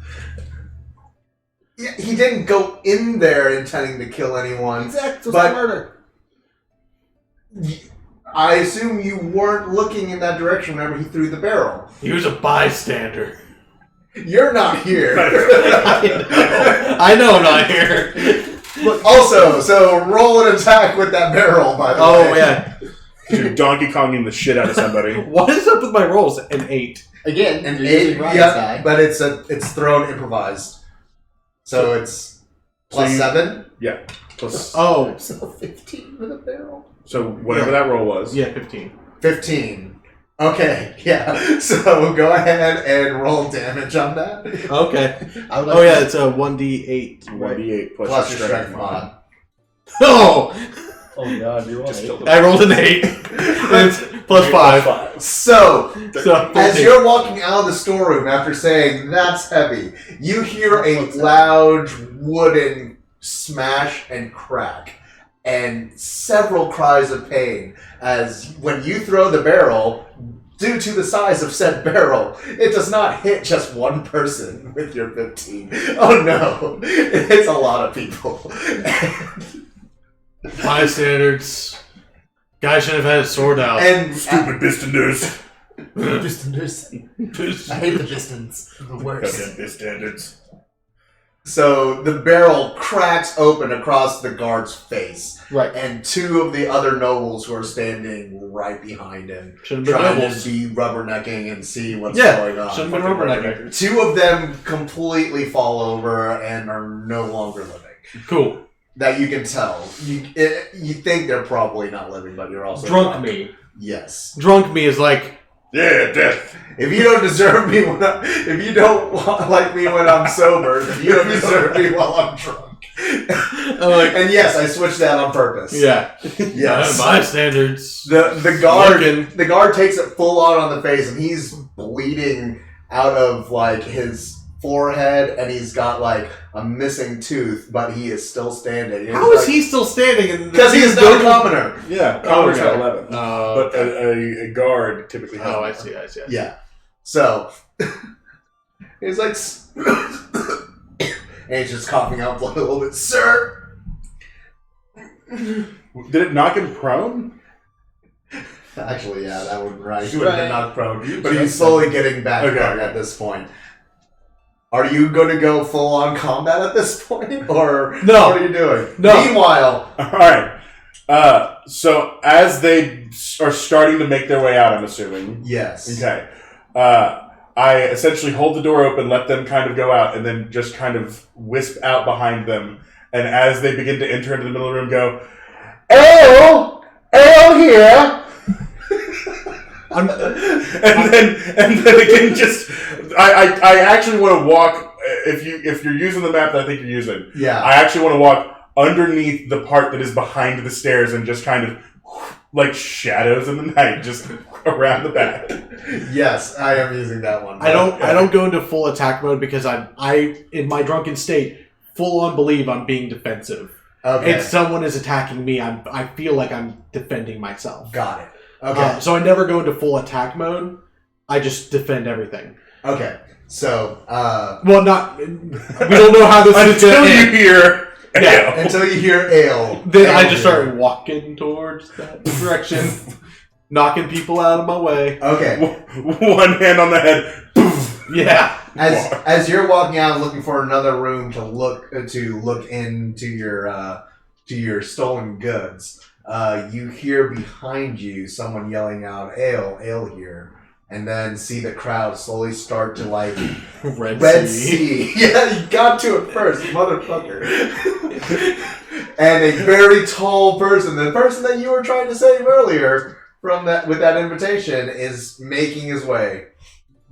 Speaker 2: yeah, he didn't go in there intending to kill anyone.
Speaker 4: Exactly. So
Speaker 2: But-
Speaker 4: it's murder.
Speaker 2: I assume you weren't looking in that direction whenever he threw the barrel.
Speaker 3: He was a bystander.
Speaker 2: You're not here.
Speaker 3: I know I'm not here.
Speaker 2: Also, so roll an attack with that barrel, by the way.
Speaker 3: Oh yeah.
Speaker 1: You're Donkey Konging the shit out of somebody.
Speaker 3: What is up with my rolls? An 8.
Speaker 4: Again,
Speaker 2: And
Speaker 4: you're
Speaker 2: 8,
Speaker 4: using Ryan's
Speaker 2: yeah,
Speaker 4: die.
Speaker 2: but it's thrown improvised. So it's plus
Speaker 1: you-
Speaker 2: 7?
Speaker 1: Yeah. Plus,
Speaker 3: Oh.
Speaker 4: So 15 with a barrel.
Speaker 1: so whatever that roll was.
Speaker 3: Yeah, 15.
Speaker 2: 15. Okay, yeah. So go ahead and roll damage on that.
Speaker 3: Okay.
Speaker 4: I would like
Speaker 3: Oh
Speaker 4: to-
Speaker 3: yeah, it's a 1d8.
Speaker 1: 1d8 plus,
Speaker 2: Plus
Speaker 1: your
Speaker 2: your
Speaker 1: strength
Speaker 2: strength
Speaker 1: mod.
Speaker 2: mod.
Speaker 3: Oh!
Speaker 4: Oh god, you
Speaker 1: Just killed
Speaker 3: I rolled an 8. It's plus 5.
Speaker 2: So,
Speaker 3: So,
Speaker 2: as you're walking out of the storeroom after saying, that's heavy, you hear a loud wooden smash and crack, and several cries of pain as when you throw the barrel, due to the size of said barrel, it does not hit just one person with your 15. Oh no, it hits a lot of people.
Speaker 3: High standards. Guy should have had his sword out.
Speaker 2: And
Speaker 1: Stupid Bistanders.
Speaker 4: Pistons. I hate the Pistons. They're the worst.
Speaker 1: Goddamn Bistanders.
Speaker 2: so the barrel cracks open across the guard's face,
Speaker 4: Right.
Speaker 2: and two of the other nobles who are standing right behind him,
Speaker 3: Should have been
Speaker 2: trying
Speaker 3: nobles.
Speaker 2: to be rubbernecking and see what's
Speaker 3: Yeah,
Speaker 2: going
Speaker 3: should have
Speaker 2: on.
Speaker 3: been rubbernecking.
Speaker 2: Two of them completely fall over and are no longer living.
Speaker 3: Cool.
Speaker 2: That you can tell. You think they're probably not living, but you're also
Speaker 3: Drunk me.
Speaker 2: Yes.
Speaker 3: Drunk me is like,
Speaker 1: Yeah, death.
Speaker 2: If you don't deserve me if you don't like me when I'm sober, then you don't deserve me while I'm drunk. And yes, I switched that on purpose.
Speaker 3: yeah.
Speaker 2: Yes.
Speaker 3: My standards.
Speaker 2: The guard takes it full on the face, and he's bleeding out of like his forehead, and he's got like a missing tooth, but he is still standing. And
Speaker 3: How is he still standing?
Speaker 2: Because he is not a commoner.
Speaker 1: Yeah, Connor's
Speaker 3: okay.
Speaker 1: got 11. But a guard typically has.
Speaker 3: Oh, I see.
Speaker 2: Yeah. So he's like, and he's just coughing out blood a little bit, sir.
Speaker 1: Did it knock him prone?
Speaker 2: Actually, yeah, that would right. He
Speaker 4: Right.
Speaker 2: would have been knocked prone, but he's slowly getting back up at this point. Are you going to go full on combat at this point, or
Speaker 3: No.
Speaker 2: what are you doing?
Speaker 3: No.
Speaker 2: Meanwhile,
Speaker 1: All right. So as they are starting to make their way out, I'm assuming.
Speaker 2: yes.
Speaker 1: Okay. I essentially hold the door open, let them kind of go out, and then just kind of wisp out behind them. And as they begin to enter into the middle of the room, go, Ale! Ale here! and then again, just I actually want to walk. If you're using the map that I think you're using,
Speaker 2: Yeah.
Speaker 1: I actually want to walk underneath the part that is behind the stairs and just kind of like shadows in the night, just around the back.
Speaker 2: Yes, I am using that one.
Speaker 3: I don't go into full attack mode because I in my drunken state full on believe I'm being defensive.
Speaker 2: Okay.
Speaker 3: If someone is attacking me, I feel like I'm defending myself.
Speaker 2: Got it. Okay.
Speaker 3: So I never go into full attack mode. I just defend everything.
Speaker 2: Okay. So,
Speaker 3: Well, not. We don't know how this is
Speaker 1: Until
Speaker 3: going to
Speaker 1: you
Speaker 3: end.
Speaker 1: hear,
Speaker 3: Yeah.
Speaker 1: Ale.
Speaker 2: until you hear ale.
Speaker 3: Then I
Speaker 2: Ale
Speaker 3: just
Speaker 2: here.
Speaker 3: start walking towards that direction, knocking people out of my way.
Speaker 2: Okay.
Speaker 1: One hand on the head. Poof.
Speaker 3: Yeah.
Speaker 2: As you're walking out looking for another room to look into your stolen goods, you hear behind you someone yelling out ale here, and then see the crowd slowly start to like Red Sea. Yeah, you got to it first, motherfucker. And a very tall person, the person that you were trying to save earlier with that invitation, is making his way.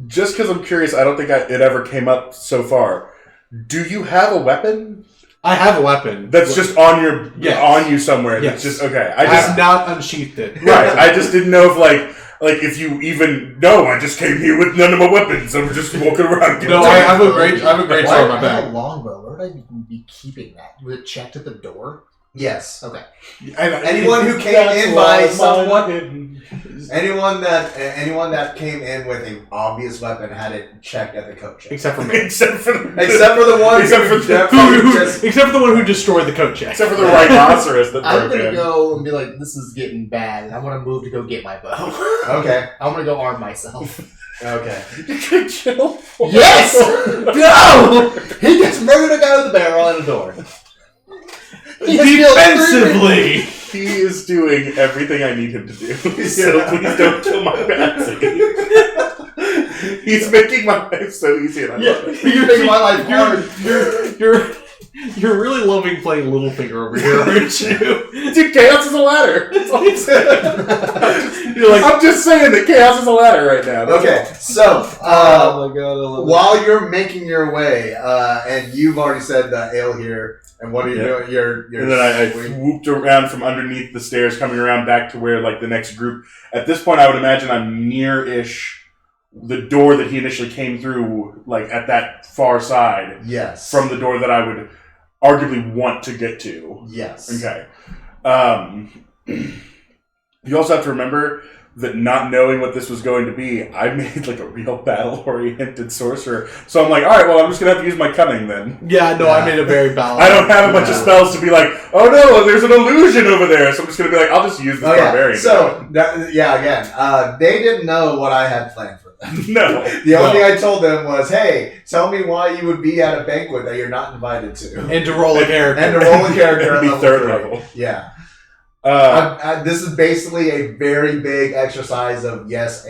Speaker 1: Just because I'm curious, I don't think it ever came up so far. Do you have a weapon
Speaker 3: I have a weapon.
Speaker 1: that's just on
Speaker 3: Yes.
Speaker 1: on you somewhere?
Speaker 3: Yes.
Speaker 1: That's just okay.
Speaker 3: I have not unsheathed it.
Speaker 1: Right. I just didn't know if like if you even know. I just came here with none of my weapons. I'm just walking around.
Speaker 3: No, I have a great sword in my
Speaker 4: I have a
Speaker 3: bag.
Speaker 4: longbow. Where would I be keeping that? Was it checked at the door?
Speaker 2: Yes.
Speaker 4: Okay.
Speaker 2: Anyone who came in by someone, anyone that came in with an obvious weapon had it checked at the coat check.
Speaker 3: Except for me.
Speaker 1: except for the
Speaker 2: one
Speaker 1: except for
Speaker 2: who
Speaker 1: the-
Speaker 2: definitely just
Speaker 3: Except for the one who destroyed the coat check.
Speaker 1: except for the rhinoceros that
Speaker 4: I'm
Speaker 1: broke
Speaker 4: gonna
Speaker 1: in.
Speaker 4: go and be like, this is getting bad, and I'm gonna move to go get my bow.
Speaker 2: okay.
Speaker 4: I'm gonna go arm myself.
Speaker 2: Okay.
Speaker 1: Chill.
Speaker 4: Yes! No! He gets murdered out of the barrel and a door. He just feels
Speaker 3: Defensively!
Speaker 1: He is doing everything I need him to do. So please don't kill my Patsy. He's making my life so easy, and I love it.
Speaker 2: You're making my life hard.
Speaker 3: You're really loving playing Littlefinger over here, aren't you?
Speaker 1: Dude, chaos is a ladder. That's all I'm saying.
Speaker 3: You're like,
Speaker 1: I'm just saying that chaos is a ladder right now. That's
Speaker 2: Okay. So,
Speaker 3: oh my god, I love it.
Speaker 2: while you're making your way, and you've already said the ale here, and what are you
Speaker 1: Yeah.
Speaker 2: doing? You're
Speaker 1: And then I whooped around from underneath the stairs, coming around back to where like the next group. At this point, I would imagine I'm near-ish the door that he initially came through, like at that far side
Speaker 2: yes.
Speaker 1: from the door that I would arguably want to get to.
Speaker 2: Yes.
Speaker 1: Okay. You also have to remember that not knowing what this was going to be, I made like a real battle-oriented sorcerer. So I'm like, all right, well, I'm just going to have to use my cunning then.
Speaker 3: Yeah, no, I made a very balanced.
Speaker 1: I don't have a bunch of spells to be like, oh no, there's an illusion over there. So I'm just going to be like, I'll just use this barbarian.
Speaker 2: So, again, they didn't know what I had planned for them.
Speaker 1: No.
Speaker 2: The only thing I told them was, hey, tell me why you would be at a banquet that you're not invited to.
Speaker 3: And to roll a character.
Speaker 2: And to roll a character at
Speaker 1: Be
Speaker 2: level
Speaker 1: third
Speaker 2: 3.
Speaker 1: level.
Speaker 2: Yeah. This is basically a very big exercise of yes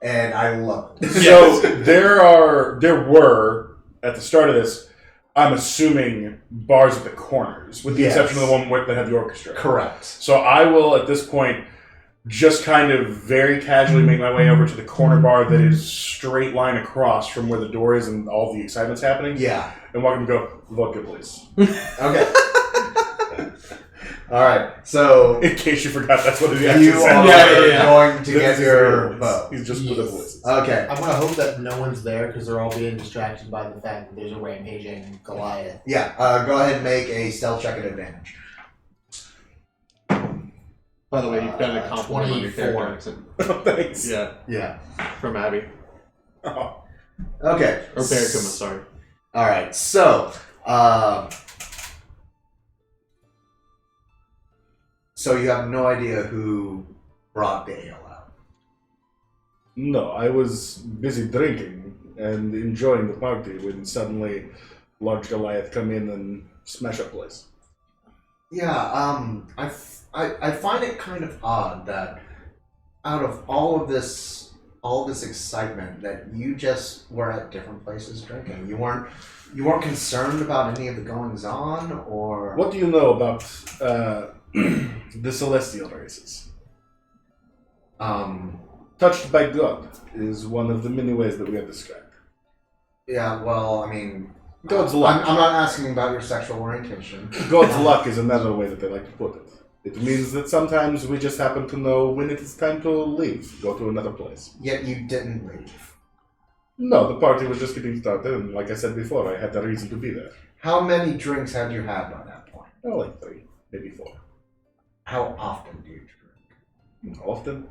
Speaker 2: and I love it.
Speaker 1: So there were at the start of this, I'm assuming bars at the corners, with the exception of the one that had the orchestra.
Speaker 2: Correct.
Speaker 1: So I will at this point just kind of very casually make my way over to the corner bar that is straight line across from where the door is and all the excitement's happening.
Speaker 2: Yeah.
Speaker 1: And walk and go, vodka, please.
Speaker 2: Okay. All right, so
Speaker 1: In case you forgot, that's what it
Speaker 2: you
Speaker 1: actually said.
Speaker 2: are going to
Speaker 1: This
Speaker 2: get
Speaker 1: is
Speaker 2: your
Speaker 1: real.
Speaker 2: bow.
Speaker 1: He's just with the voices.
Speaker 2: Okay.
Speaker 4: I'm gonna hope that no one's there because they're all being distracted by the fact that there's a rampaging Goliath.
Speaker 2: Yeah, go ahead and make a stealth check at advantage.
Speaker 3: By the way, you've got a compliment on your
Speaker 4: 24.
Speaker 3: character accent.
Speaker 1: Oh, thanks.
Speaker 3: Yeah,
Speaker 2: Yeah.
Speaker 3: from Abby.
Speaker 1: Oh.
Speaker 2: Okay.
Speaker 3: Or Barricuma, sorry.
Speaker 2: All right, so, so you have no idea who brought the ale out.
Speaker 1: No, I was busy drinking and enjoying the party when suddenly large Goliath come in and smash up place.
Speaker 2: Yeah, I find it kind of odd that out of all of this excitement that you just were at different places drinking. You weren't concerned about any of the goings on, or
Speaker 1: What do you know about the celestial races? Touched by God is one of the many ways that we have described.
Speaker 2: Yeah, well, I mean,
Speaker 1: God's luck.
Speaker 2: I'm not asking about your sexual orientation.
Speaker 1: God's luck is another way that they like to put it. It means that sometimes we just happen to know when it is time to leave, go to another place.
Speaker 2: Yet you didn't leave.
Speaker 1: No, the party was just getting started, and like I said before, I had the reason to be there.
Speaker 2: How many drinks had you had by that point?
Speaker 1: Oh, like 3, maybe 4.
Speaker 2: How often do you drink?
Speaker 1: Often.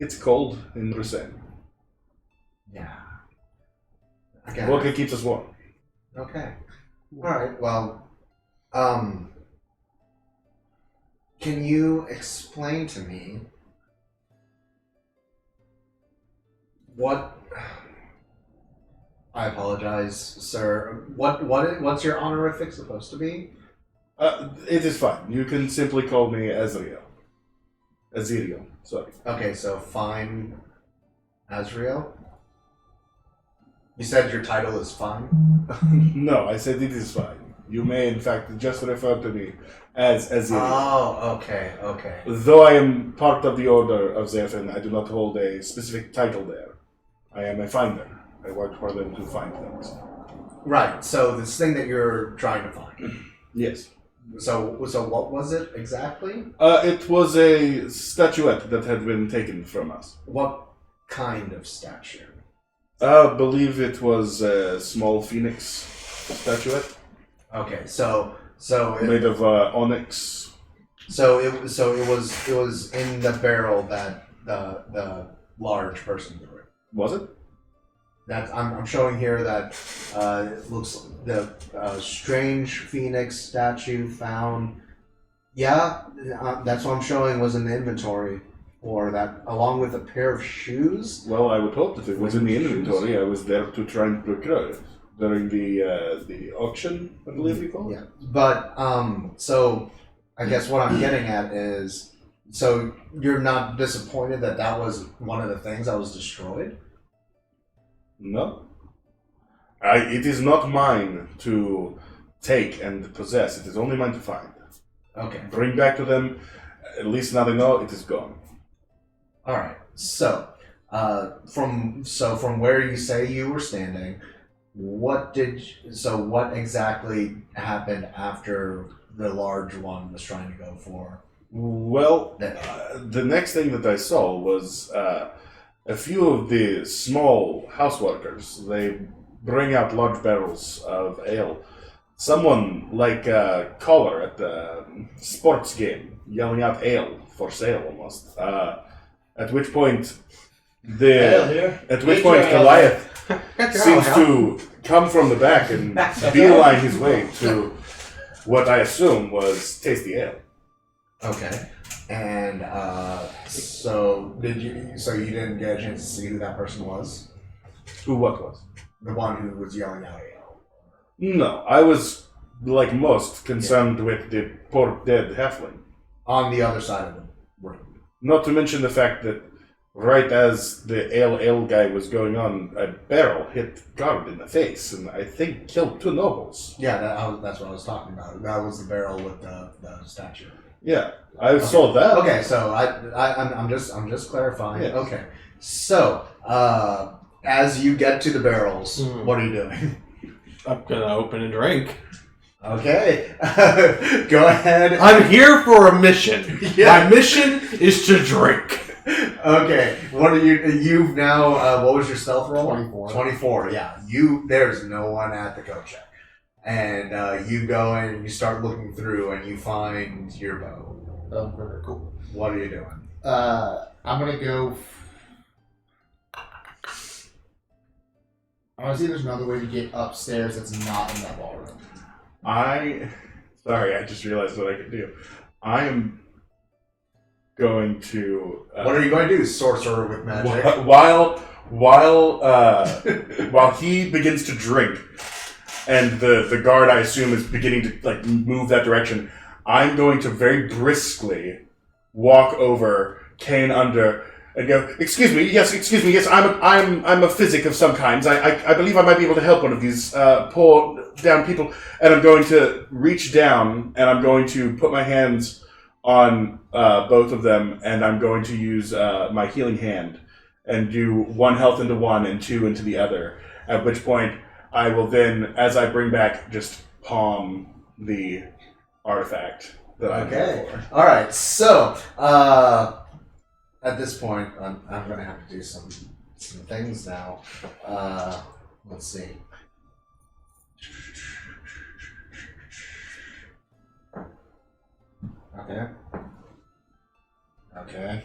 Speaker 1: It's cold in Rusen.
Speaker 2: Yeah. Again.
Speaker 1: Vodka keeps us warm.
Speaker 2: Okay. All right. Well, can you explain to me what? I apologize, sir. What's your honorific supposed to be?
Speaker 1: It is fine. You can simply call me Azriel. Azriel, sorry.
Speaker 2: Okay, so fine, Azriel. You said your title is fine.
Speaker 1: No, I said it is fine. You may, in fact, just refer to me as Azriel.
Speaker 2: Oh, okay.
Speaker 1: Though I am part of the Order of Zephyr, I do not hold a specific title there. I am a finder. I work for them to find things.
Speaker 2: Right. So this thing that you're trying to find.
Speaker 1: Yes.
Speaker 2: So what was it exactly?
Speaker 1: It was a statuette that had been taken from us.
Speaker 2: What kind of statue?
Speaker 1: I believe it was a small phoenix statuette
Speaker 2: Okay, so
Speaker 1: made of onyx.
Speaker 2: it was in the barrel that the large person threw.
Speaker 1: Was it?
Speaker 2: That I'm showing here that it looks the strange phoenix statue found. Yeah, that's what I'm showing was in the inventory, or that along with a pair of shoes.
Speaker 1: Well, I would hope that it was in the inventory. I was there to try and procure it during the auction, I believe you call it.
Speaker 2: Yeah, but so I guess what I'm getting at is, so you're not disappointed that was one of the things that was destroyed?
Speaker 1: No. It is not mine to take and possess. It is only mine to find.
Speaker 2: Okay.
Speaker 1: Bring back to them. At least now they know it is gone.
Speaker 2: All right. So, from where you say you were standing, what exactly happened after the large one was trying to go for?
Speaker 1: Well, the next thing that I saw was a few of the small houseworkers. They bring out large barrels of ale someone like a caller at the sports game yelling out ale for sale almost. At which point Goliath seems to come from the back and beeline his way to what I assume was tasty ale.
Speaker 2: Okay. And so you didn't get a chance to see who that person was?
Speaker 1: Who what was?
Speaker 2: The one who was yelling out ale.
Speaker 1: No, I was, like most, concerned with the poor dead halfling.
Speaker 2: On the other side of the room.
Speaker 1: Not to mention the fact that right as the ale guy was going on, a barrel hit guard in the face and I think killed 2 nobles.
Speaker 2: Yeah, that's what I was talking about. That was the barrel with the statue.
Speaker 1: Yeah, I saw that.
Speaker 2: Okay, so I'm just clarifying.
Speaker 1: Yes.
Speaker 2: Okay, so as you get to the barrels, what are you doing?
Speaker 3: I'm gonna open a drink.
Speaker 2: Okay, go ahead.
Speaker 3: I'm here for a mission.
Speaker 2: Yeah.
Speaker 3: My mission is to drink.
Speaker 2: Okay, what are you've now, what was your stealth roll?
Speaker 4: 24.
Speaker 2: 24, yeah. There's no one at the coat check. And you go in and you start looking through and you find your bow.
Speaker 4: Oh, very cool.
Speaker 2: What are you doing?
Speaker 4: I'm gonna go. I want to see if there's another way to get upstairs that's not in that ballroom.
Speaker 1: Sorry, I just realized what I could do. I am going to...
Speaker 2: what are you going to do, sorcerer with magic?
Speaker 1: While he begins to drink, and the guard, I assume, is beginning to move that direction, I'm going to very briskly walk over, cane under, and go, excuse me, yes, I'm a physic of some kinds. I believe I might be able to help one of these poor down people. And I'm going to reach down, and I'm going to put my hands on both of them, and I'm going to use my healing hand and do 1 health into one and 2 into the other. At which point, I will then, as I bring back, just palm the artifact that I'm
Speaker 2: Okay.
Speaker 1: here for.
Speaker 2: All right. So at this point, I'm going to have to do some things now. Let's see. Okay. Okay.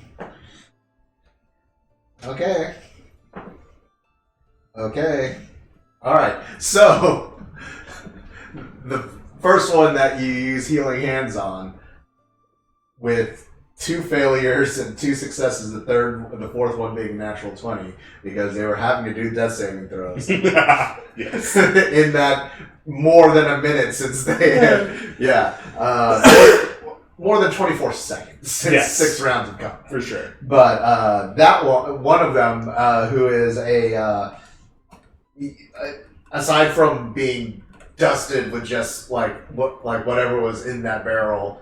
Speaker 2: Okay. Okay. All right. So the first one that you use healing hands on, with 2 failures and 2 successes, the fourth one being a natural 20, because they were having to do death saving throws.
Speaker 1: Yes.
Speaker 2: In that more than a minute since they had, more than 24 seconds since 6 rounds have come.
Speaker 1: For sure.
Speaker 2: But that one of them, who is aside from being dusted with just whatever was in that barrel,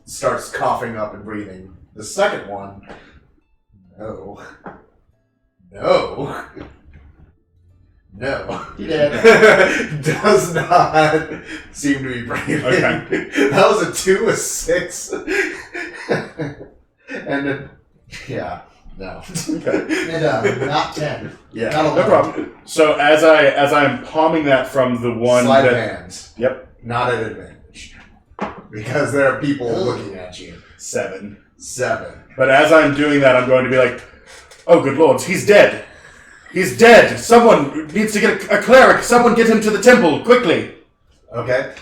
Speaker 2: starts coughing up and breathing. The second one, no,
Speaker 4: He did.
Speaker 2: does not seem to be breathing.
Speaker 1: Okay.
Speaker 2: That was a 2, a 6, and no.
Speaker 1: Okay.
Speaker 4: And not 10.
Speaker 2: Yeah,
Speaker 4: Not
Speaker 1: No
Speaker 4: 11.
Speaker 1: problem. So as I'm palming that from the one
Speaker 2: sleight of
Speaker 1: that...
Speaker 2: hand.
Speaker 1: Yep.
Speaker 2: Not an advantage. Because there are people looking at you.
Speaker 1: 7.
Speaker 2: 7.
Speaker 1: But as I'm doing that, I'm going to be like, oh, good lords, he's dead. He's dead. Someone needs to get a cleric. Someone get him to the temple, quickly.
Speaker 2: Okay.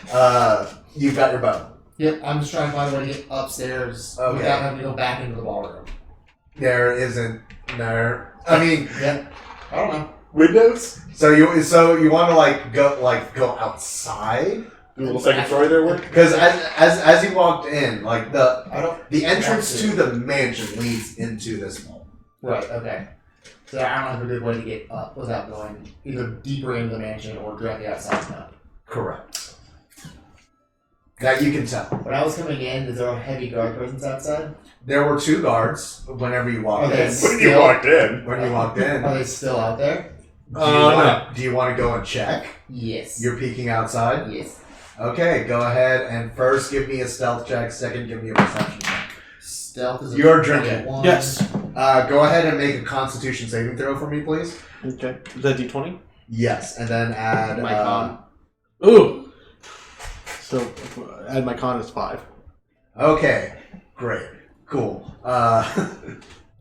Speaker 2: You've got your bow.
Speaker 4: Yep, I'm just trying to find a way to get upstairs
Speaker 2: Okay.
Speaker 4: without having to go back into the ballroom.
Speaker 2: There isn't there. I mean,
Speaker 4: Yep. I don't know.
Speaker 1: Windows?
Speaker 2: so you want to go outside?
Speaker 1: Do a little second story there work?
Speaker 2: Because as you walked in, the entrance
Speaker 4: That's
Speaker 2: to
Speaker 4: it.
Speaker 2: the mansion leads into this mall.
Speaker 4: Right, okay. So I don't have a good way to get up without going either deeper into the mansion or directly outside now.
Speaker 2: Correct. That you can tell.
Speaker 4: When I was coming in, is there a heavy guard presence outside?
Speaker 2: There were 2 guards whenever you walked
Speaker 4: Okay.
Speaker 2: in.
Speaker 1: When you walked in.
Speaker 2: When you walked in,
Speaker 4: Are they still out there?
Speaker 2: do you want to go and check?
Speaker 4: Yes.
Speaker 2: You're peeking outside?
Speaker 4: Yes.
Speaker 2: Okay, go ahead and first give me a stealth check, second give me a perception check.
Speaker 4: Stealth is a
Speaker 2: You're drinking.
Speaker 4: 21.
Speaker 3: Yes.
Speaker 2: Go ahead and make a constitution saving throw for me, please.
Speaker 3: Okay. Is that D20?
Speaker 2: Yes, and then add...
Speaker 4: My con.
Speaker 3: Ooh. So add my con is 5.
Speaker 2: Okay, great, cool.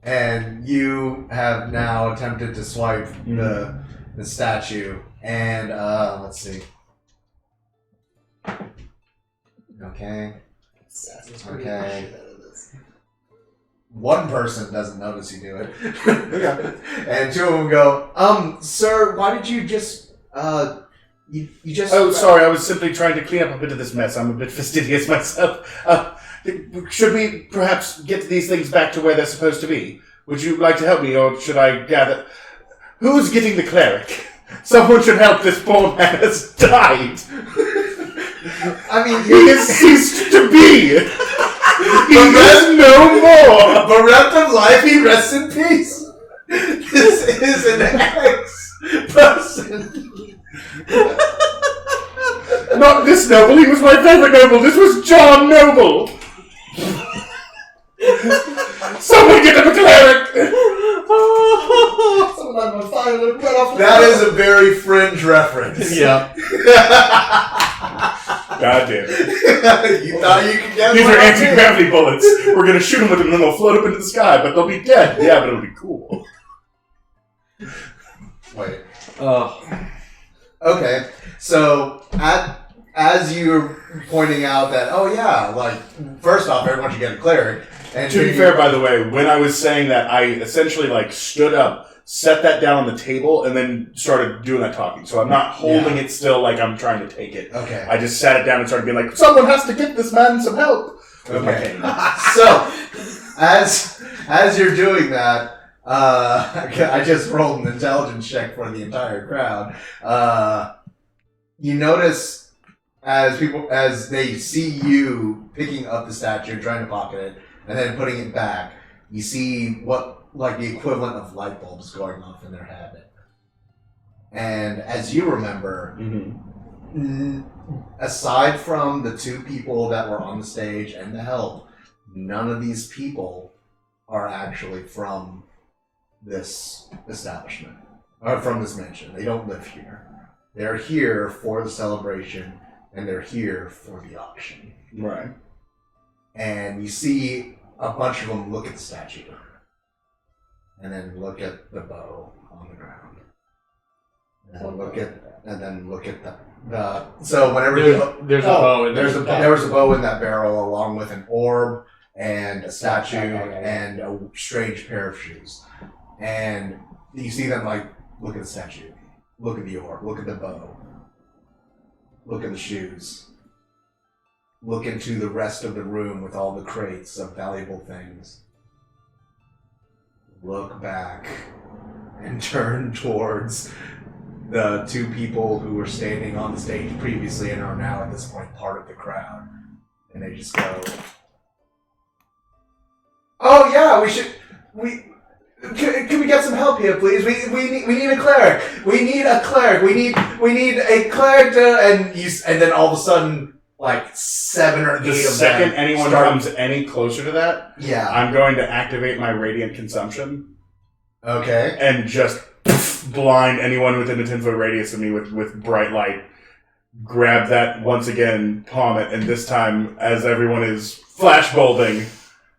Speaker 2: And you have now attempted to swipe the statue, and let's see. Okay. Okay. One person doesn't notice you do it.
Speaker 1: Okay.
Speaker 2: And two of them go, sir, why did you just, you just...
Speaker 1: Oh, sorry, I was simply trying to clean up a bit of this mess. I'm a bit fastidious myself. Should we perhaps get these things back to where they're supposed to be? Would you like to help me, or should I gather... Who's getting the cleric? Someone should help, this poor man has died.
Speaker 2: I mean,
Speaker 1: He has ceased to be. He is no more.
Speaker 2: Bereft of life, he rests in peace. This is an ex-person.
Speaker 1: Not this noble, he was my favorite noble. This was John Noble. Someone get him a cleric.
Speaker 2: That is a very fringe reference.
Speaker 3: Yeah.
Speaker 1: God damn it.
Speaker 2: You thought you could get
Speaker 1: These
Speaker 2: one
Speaker 1: are
Speaker 2: on me?
Speaker 1: anti-gravity bullets. We're going to shoot them with them and then they'll float up into the sky, but they'll be dead. Yeah, but it'll be cool.
Speaker 2: Wait.
Speaker 3: Oh.
Speaker 2: Okay, so as you're pointing out that, oh yeah, like, first off, everyone should get a cleric. And
Speaker 1: To be fair, by the way, when I was saying that, I essentially like stood up, set that down on the table, and then started doing that talking. So I'm not holding it still like I'm trying to take it.
Speaker 2: Okay.
Speaker 1: I just sat it down and started being like, someone has to get this man some help. With my
Speaker 2: Okay.
Speaker 1: cane.
Speaker 2: So, as you're doing that, I just rolled an intelligence check for the entire crowd. You notice as they see you picking up the statue and trying to pocket it, and then putting it back, you see what like the equivalent of light bulbs going off in their head. And as you remember, aside from the two people that were on the stage and the help, none of these people are actually from this establishment, or from this mansion. They don't live here. They're here for the celebration, and they're here for the auction.
Speaker 1: Right.
Speaker 2: And you see a bunch of them look at the statue, and then look at the bow on the ground, and then look at the so whenever
Speaker 3: There's a bow in there.
Speaker 2: there was a bow in that barrel along with an orb and a statue and a strange pair of shoes. And you see them like look at the statue, look at the orb, look at the bow, look at the shoes, look into the rest of the room with all the crates of valuable things, look back, and turn towards the two people who were standing on the stage previously and are now at this point part of the crowd. And they just go, "Oh yeah, can we get some help here, please? We need a cleric. We need a cleric. We need a cleric to..." And then all of a sudden, like 7 or 8
Speaker 1: The
Speaker 2: of
Speaker 1: second
Speaker 2: them
Speaker 1: anyone
Speaker 2: start-
Speaker 1: comes any closer to that,
Speaker 2: Yeah.
Speaker 1: I'm going to activate my radiant consumption
Speaker 2: Okay.
Speaker 1: and just blind anyone within a 10-foot radius of me with bright light. Grab that once again, palm it, and this time, as everyone is flash bulbing,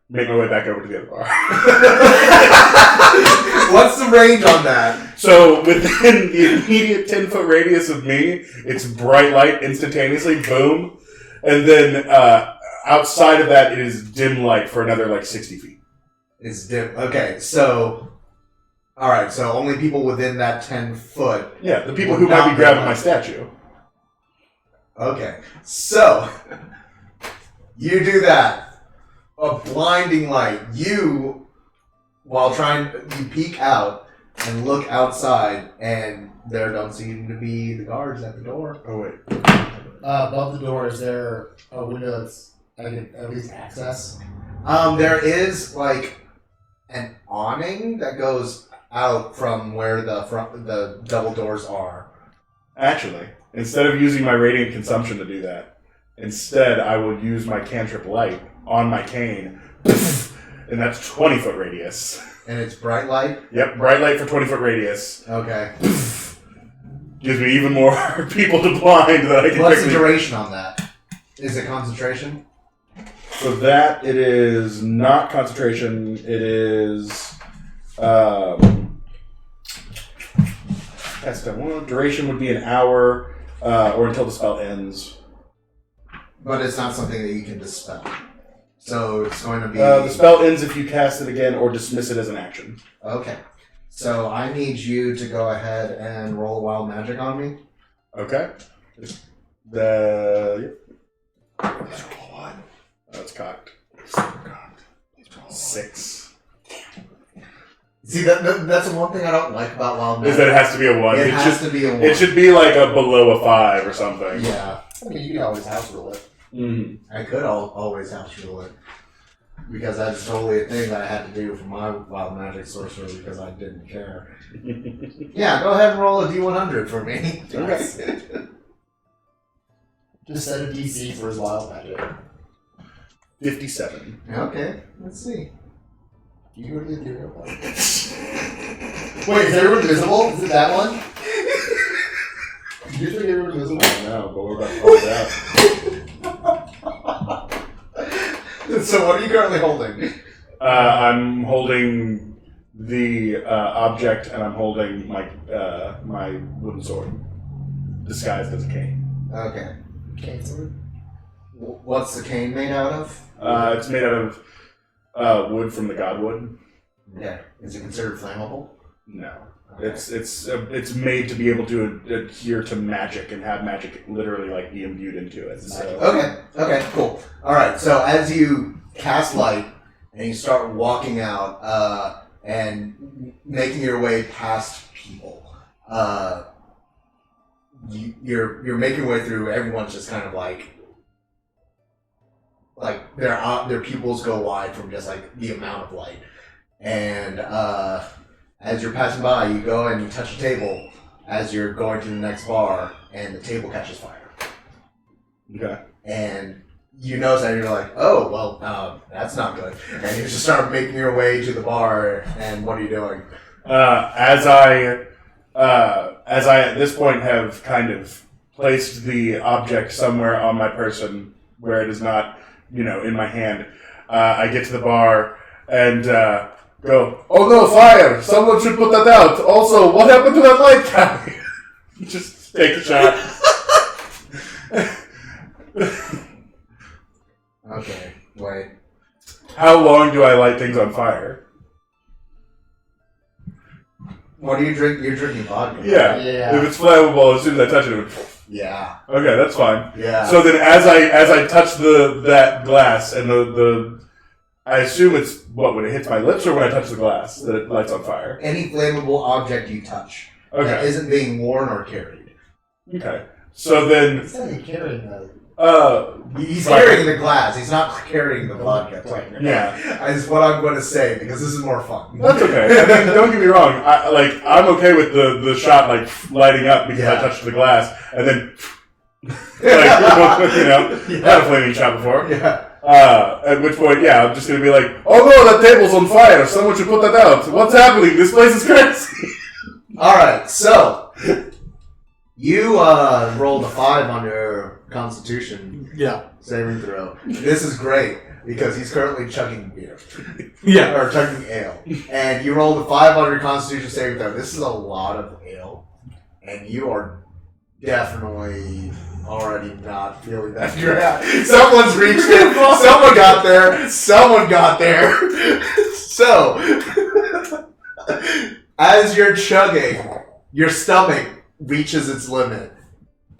Speaker 1: make my way back over to the other bar.
Speaker 2: What's the range on that?
Speaker 1: So within the immediate 10-foot radius of me, it's bright light instantaneously, boom. And then outside of that, it is dim light for another like 60 feet.
Speaker 2: It's dim. Okay, so... Alright, so only people within that 10 foot.
Speaker 1: Yeah, the people who might be grabbing my statue.
Speaker 2: Okay, so you do that. A blinding light. You, while you peek out and look outside, and there don't seem to be the guards at the door.
Speaker 1: Oh wait.
Speaker 4: Above the door, is there a window that's I can at least access?
Speaker 2: There is like an awning that goes out from where the double doors are.
Speaker 1: Actually, instead of using my radiant consumption to do that, instead I will use my cantrip light on my cane, and that's 20-foot radius.
Speaker 2: And it's bright light?
Speaker 1: Yep, bright light for 20-foot radius.
Speaker 2: Okay.
Speaker 1: Gives me even more people to blind that I can
Speaker 2: What's the
Speaker 1: quickly...
Speaker 2: duration on that? Is it concentration?
Speaker 1: For that, it is not concentration. It is cast on one. Duration would be an hour or until the spell ends.
Speaker 2: But it's not something that you can dispel. So it's going to be...
Speaker 1: the spell ends if you cast it again or dismiss it as an action.
Speaker 2: Okay. So I need you to go ahead and roll wild magic on me.
Speaker 1: Okay. That's cocked. 6.
Speaker 2: See, that's the one thing I don't like about wild magic.
Speaker 1: Is that it has to be a 1.
Speaker 2: It has to be a 1.
Speaker 1: It should be like a below a 5 or something.
Speaker 2: Yeah.
Speaker 4: I mean, you can always house rule it.
Speaker 1: Mm-hmm.
Speaker 2: I could always house rule it. Because that's totally a thing that I had to do for my wild magic sorcerer because I didn't care. Yeah, go ahead and roll a d100 for me.
Speaker 1: Okay.
Speaker 4: Just set a DC for his wild magic.
Speaker 1: 57.
Speaker 2: Okay, let's see.
Speaker 4: Do you go to the ethereal one? Wait, is everyone invisible? Is it that one? Did you think everyone invisible?
Speaker 1: No, but we're about to find out.
Speaker 2: So what are you currently holding?
Speaker 1: I'm holding the object, and I'm holding my my wooden sword, disguised as a cane.
Speaker 2: Okay.
Speaker 4: Cane sword?
Speaker 2: What's the cane made out of?
Speaker 1: It's made out of wood from the godwood.
Speaker 2: Yeah. Is it considered flammable?
Speaker 1: No,
Speaker 2: Okay.
Speaker 1: it's made to be able to adhere to magic and have magic literally like be imbued into it. So.
Speaker 2: Okay, cool. Alright, so as you cast light and you start walking out and making your way past people, you're making your way through, everyone's just kind of like their pupils go wide from just like the amount of light. And as you're passing by, you go and you touch a table as you're going to the next bar, and the table catches fire.
Speaker 1: Okay.
Speaker 2: And you notice that, and you're like, oh, well, that's not good. And you just start making your way to the bar, and what are you doing?
Speaker 1: As I at this point have kind of placed the object somewhere on my person where it is not, in my hand, I get to the bar and go, oh no, fire! Someone should put that out! Also, what happened to that light guy? Just take a shot.
Speaker 2: Okay, wait.
Speaker 1: How long do I light things on fire?
Speaker 2: What do you drink? You're drinking vodka.
Speaker 1: Yeah. If it's flammable, as soon as I touch it,
Speaker 2: Yeah.
Speaker 1: okay, that's fine.
Speaker 2: Yeah.
Speaker 1: So then, as I touch that glass, and the I assume it's when it hits my lips, or when I touch the glass that it lights on fire.
Speaker 2: Any flammable object you touch that
Speaker 1: Okay.
Speaker 2: isn't being worn or carried.
Speaker 1: Okay. So then,
Speaker 4: It's not even carrying the...
Speaker 2: He's
Speaker 1: Right.
Speaker 2: carrying the glass. He's not carrying the vodka.
Speaker 4: Right.
Speaker 1: yeah,
Speaker 2: Is what I'm going to say, because this is more fun.
Speaker 1: that's okay. I mean, don't get me wrong. I'm okay with the shot lighting up because I
Speaker 2: Yeah.
Speaker 1: touched the glass, and then had a flaming shot before.
Speaker 2: Yeah.
Speaker 1: At which point, I'm just gonna be like, oh no, that table's on fire. Someone should put that out. What's happening? This place is crazy.
Speaker 2: Alright, so you rolled a 5 on your Constitution
Speaker 3: Yeah.
Speaker 2: saving throw. This is great because he's currently chugging beer.
Speaker 3: Yeah.
Speaker 2: Or chugging ale. And you rolled a 5 on your Constitution saving throw. This is a lot of ale. And you are definitely already not feeling that good. Someone's reached in. Someone got there. Someone got there. So, as you're chugging, your stomach reaches its limit.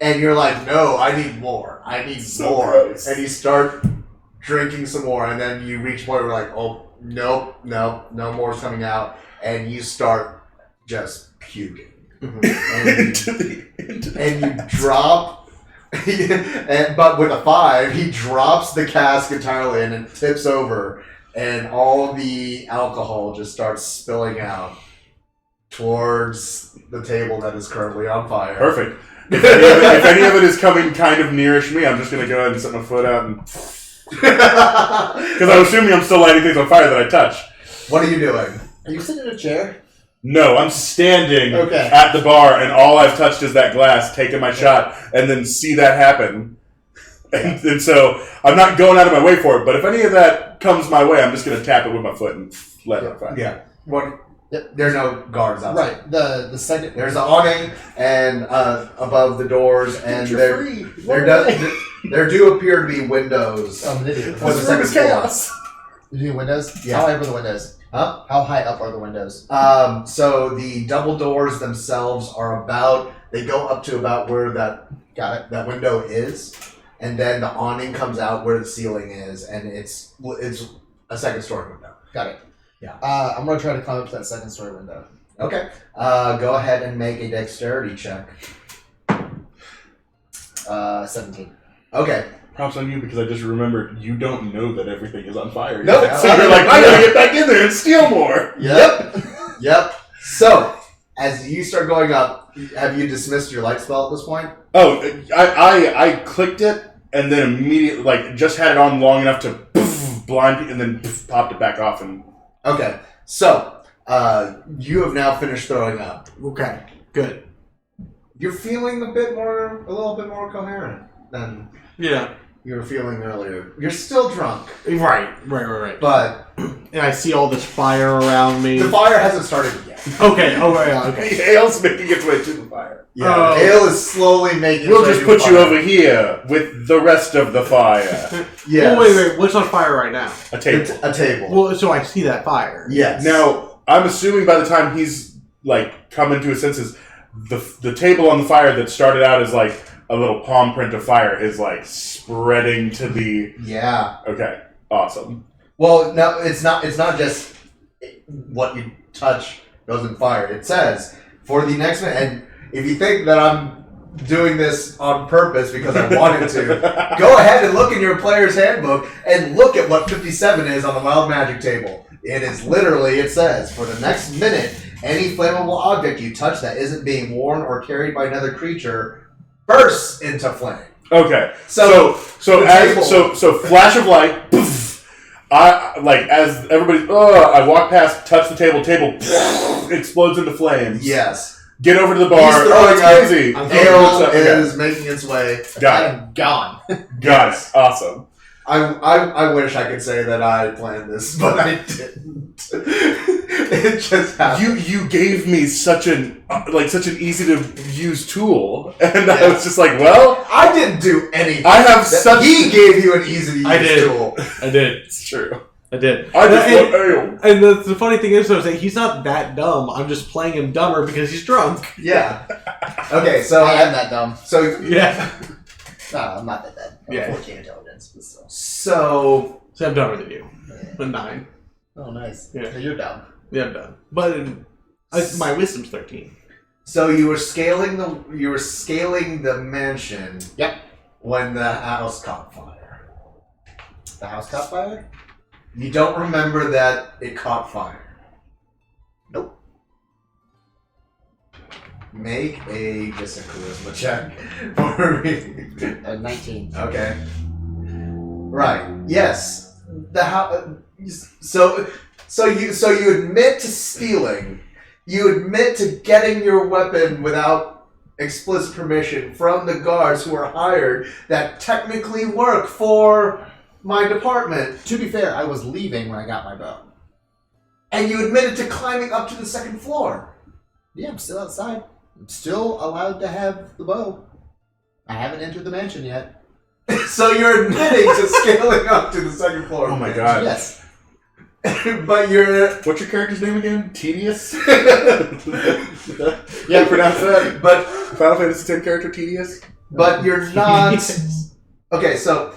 Speaker 2: And you're like, no, I need more. I need
Speaker 1: So
Speaker 2: more.
Speaker 1: gross.
Speaker 2: And you start drinking some more. And then you reach a point where you're like, oh, nope, no more's coming out. And you start just puking. And you drop, but with a 5, he drops the cask entirely and it tips over, and all the alcohol just starts spilling out towards the table that is currently on fire.
Speaker 1: Perfect. If any of it is coming kind of nearish me, I'm just gonna go ahead and set my foot out and because I'm assuming I'm still lighting things on fire that I touch.
Speaker 2: What are you doing?
Speaker 4: Are you sitting in a chair?
Speaker 1: No, I'm standing
Speaker 4: Okay.
Speaker 1: at the bar, and all I've touched is that glass, taking my shot, and then see that happen. And so I'm not going out of my way for it, but if any of that comes my way, I'm just going to tap it with my foot and let it fire.
Speaker 2: Yeah. What?
Speaker 4: Yep.
Speaker 2: There's no guards outside.
Speaker 4: Right. The second.
Speaker 2: There's an awning and above the doors, and
Speaker 1: You're free.
Speaker 2: there do appear to be windows.
Speaker 4: Oh, they do.
Speaker 2: For the
Speaker 1: This room is
Speaker 2: second floor.
Speaker 1: chaos.
Speaker 4: You do windows?
Speaker 2: Yeah.
Speaker 4: How high up are the windows?
Speaker 2: Huh?
Speaker 4: How high up are the windows?
Speaker 2: So the double doors themselves are they go up to about where
Speaker 4: Got it.
Speaker 2: that window is, and then the awning comes out where the ceiling is, and it's a second story window.
Speaker 4: Got it.
Speaker 2: Yeah.
Speaker 4: I'm gonna try to climb up to that second story window.
Speaker 2: Okay. Go ahead and make a dexterity check.
Speaker 4: 17.
Speaker 2: Okay.
Speaker 1: Props on you because I just remembered you don't know that everything is on fire.
Speaker 2: Nope.
Speaker 1: Yet. So you're like, I gotta get back in there and steal more.
Speaker 2: Yep. Yep. So, as you start going up, have you dismissed your light spell at this point?
Speaker 1: Oh, I clicked it and then immediately, like, just had it on long enough to blind and then popped it back off. And
Speaker 2: Okay. So, you have now finished throwing up.
Speaker 3: Okay, good.
Speaker 2: You're feeling a little bit more coherent than
Speaker 3: Yeah.
Speaker 2: you were feeling earlier. You're still drunk,
Speaker 3: Right.
Speaker 2: but
Speaker 3: And I see all this fire around me.
Speaker 2: the fire hasn't started yet.
Speaker 3: Okay, yeah, okay.
Speaker 1: Hale's making its way to the fire.
Speaker 2: Yeah,
Speaker 3: Oh.
Speaker 2: Ale is slowly making.
Speaker 1: We'll
Speaker 2: its
Speaker 1: just
Speaker 2: way
Speaker 1: put
Speaker 2: to
Speaker 1: you
Speaker 2: the
Speaker 1: over here with the rest of the fire.
Speaker 2: Yes.
Speaker 3: Oh, wait, what's on fire right now?
Speaker 1: A table.
Speaker 2: A table.
Speaker 3: Well, so I see that fire.
Speaker 2: Yes.
Speaker 1: Now, I'm assuming by the time he's, like, coming to his senses, the table on the fire that started out as, like, a little palm print of fire is, like, spreading to the...
Speaker 2: Yeah.
Speaker 1: Okay, awesome.
Speaker 2: Well, no, it's not just what you touch goes in fire. It says, for the next minute, and if you think that I'm doing this on purpose because I wanted to, go ahead and look in your player's handbook and look at what 57 is on the Wild Magic table. It is literally, it says, for the next minute, any flammable object you touch that isn't being worn or carried by another creature bursts into flame.
Speaker 1: Okay,
Speaker 2: So
Speaker 1: so flash of light, poof, I, like, as everybody, I walk past, touch the table, explodes into flames.
Speaker 2: Yes.
Speaker 1: Get over to the bar.
Speaker 2: He's throwing
Speaker 1: It's
Speaker 2: up.
Speaker 1: crazy.
Speaker 2: Ale is making its way.
Speaker 1: Got it.
Speaker 4: I'm gone.
Speaker 1: Got it. Awesome.
Speaker 2: I wish I could say that I planned this, but I didn't. It just happened.
Speaker 1: You gave me such an easy to use tool, and I was just like, well,
Speaker 2: I didn't do anything.
Speaker 1: I have such.
Speaker 2: He gave you an easy to
Speaker 3: I
Speaker 2: use
Speaker 3: did.
Speaker 2: tool.
Speaker 3: I did.
Speaker 1: It's true.
Speaker 3: I did.
Speaker 1: I just
Speaker 3: and,
Speaker 1: want ale.
Speaker 3: and the funny thing is, though, is that he's not that dumb. I'm just playing him dumber because he's drunk.
Speaker 2: Yeah. Okay, so
Speaker 4: I am that dumb.
Speaker 2: So
Speaker 3: Yeah.
Speaker 4: No, I'm not that bad. I'm
Speaker 3: Yeah.
Speaker 4: 14 intelligence, but still.
Speaker 2: so
Speaker 3: So I'm dumber than you. A 9.
Speaker 4: Oh, nice.
Speaker 3: Yeah.
Speaker 4: So you're dumb.
Speaker 3: Yeah, I'm done. But my wisdom's 13.
Speaker 2: so you were scaling the mansion.
Speaker 4: Yep.
Speaker 2: When the house caught fire.
Speaker 4: The house caught fire?
Speaker 2: You don't remember that it caught fire.
Speaker 4: Nope.
Speaker 2: Make a charisma check for me.
Speaker 4: 19.
Speaker 2: Okay. Right. Yes. The house. So you admit to stealing. You admit to getting your weapon without explicit permission from the guards who are hired that technically work for my department.
Speaker 4: To be fair, I was leaving when I got my bow.
Speaker 2: And you admitted to climbing up to the second floor.
Speaker 4: Yeah, I'm still outside. I'm still allowed to have the bow. I haven't entered the mansion yet.
Speaker 2: So you're admitting to scaling up to the second floor.
Speaker 1: Oh my god.
Speaker 4: Yes.
Speaker 2: But you're...
Speaker 1: What's your character's name again? Tedious?
Speaker 2: Yeah,
Speaker 1: pronounce that.
Speaker 2: But
Speaker 1: Final Fantasy X character Tedious?
Speaker 2: but you're not... Okay, so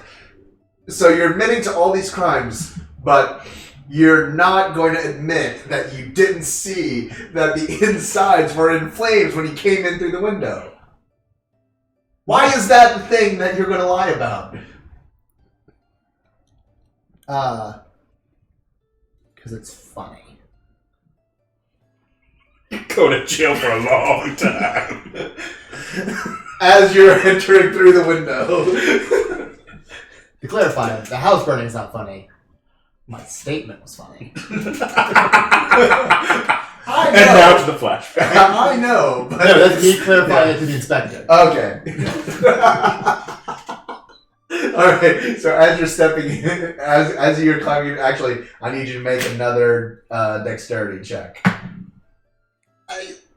Speaker 2: you're admitting to all these crimes, but you're not going to admit that you didn't see that the insides were in flames when you came in through the window. Why is that the thing that you're going to lie about?
Speaker 4: Because it's funny.
Speaker 1: Go to jail for a long time.
Speaker 2: As you're entering through the window.
Speaker 4: To clarify, the house burning is not funny. My statement was funny.
Speaker 2: I
Speaker 1: And
Speaker 2: know.
Speaker 1: now to the flashback.
Speaker 2: I know, but...
Speaker 4: No, that's me clarifying it to the inspector.
Speaker 2: Okay. All right. So as you're stepping in, as you're climbing, actually, I need you to make another dexterity check.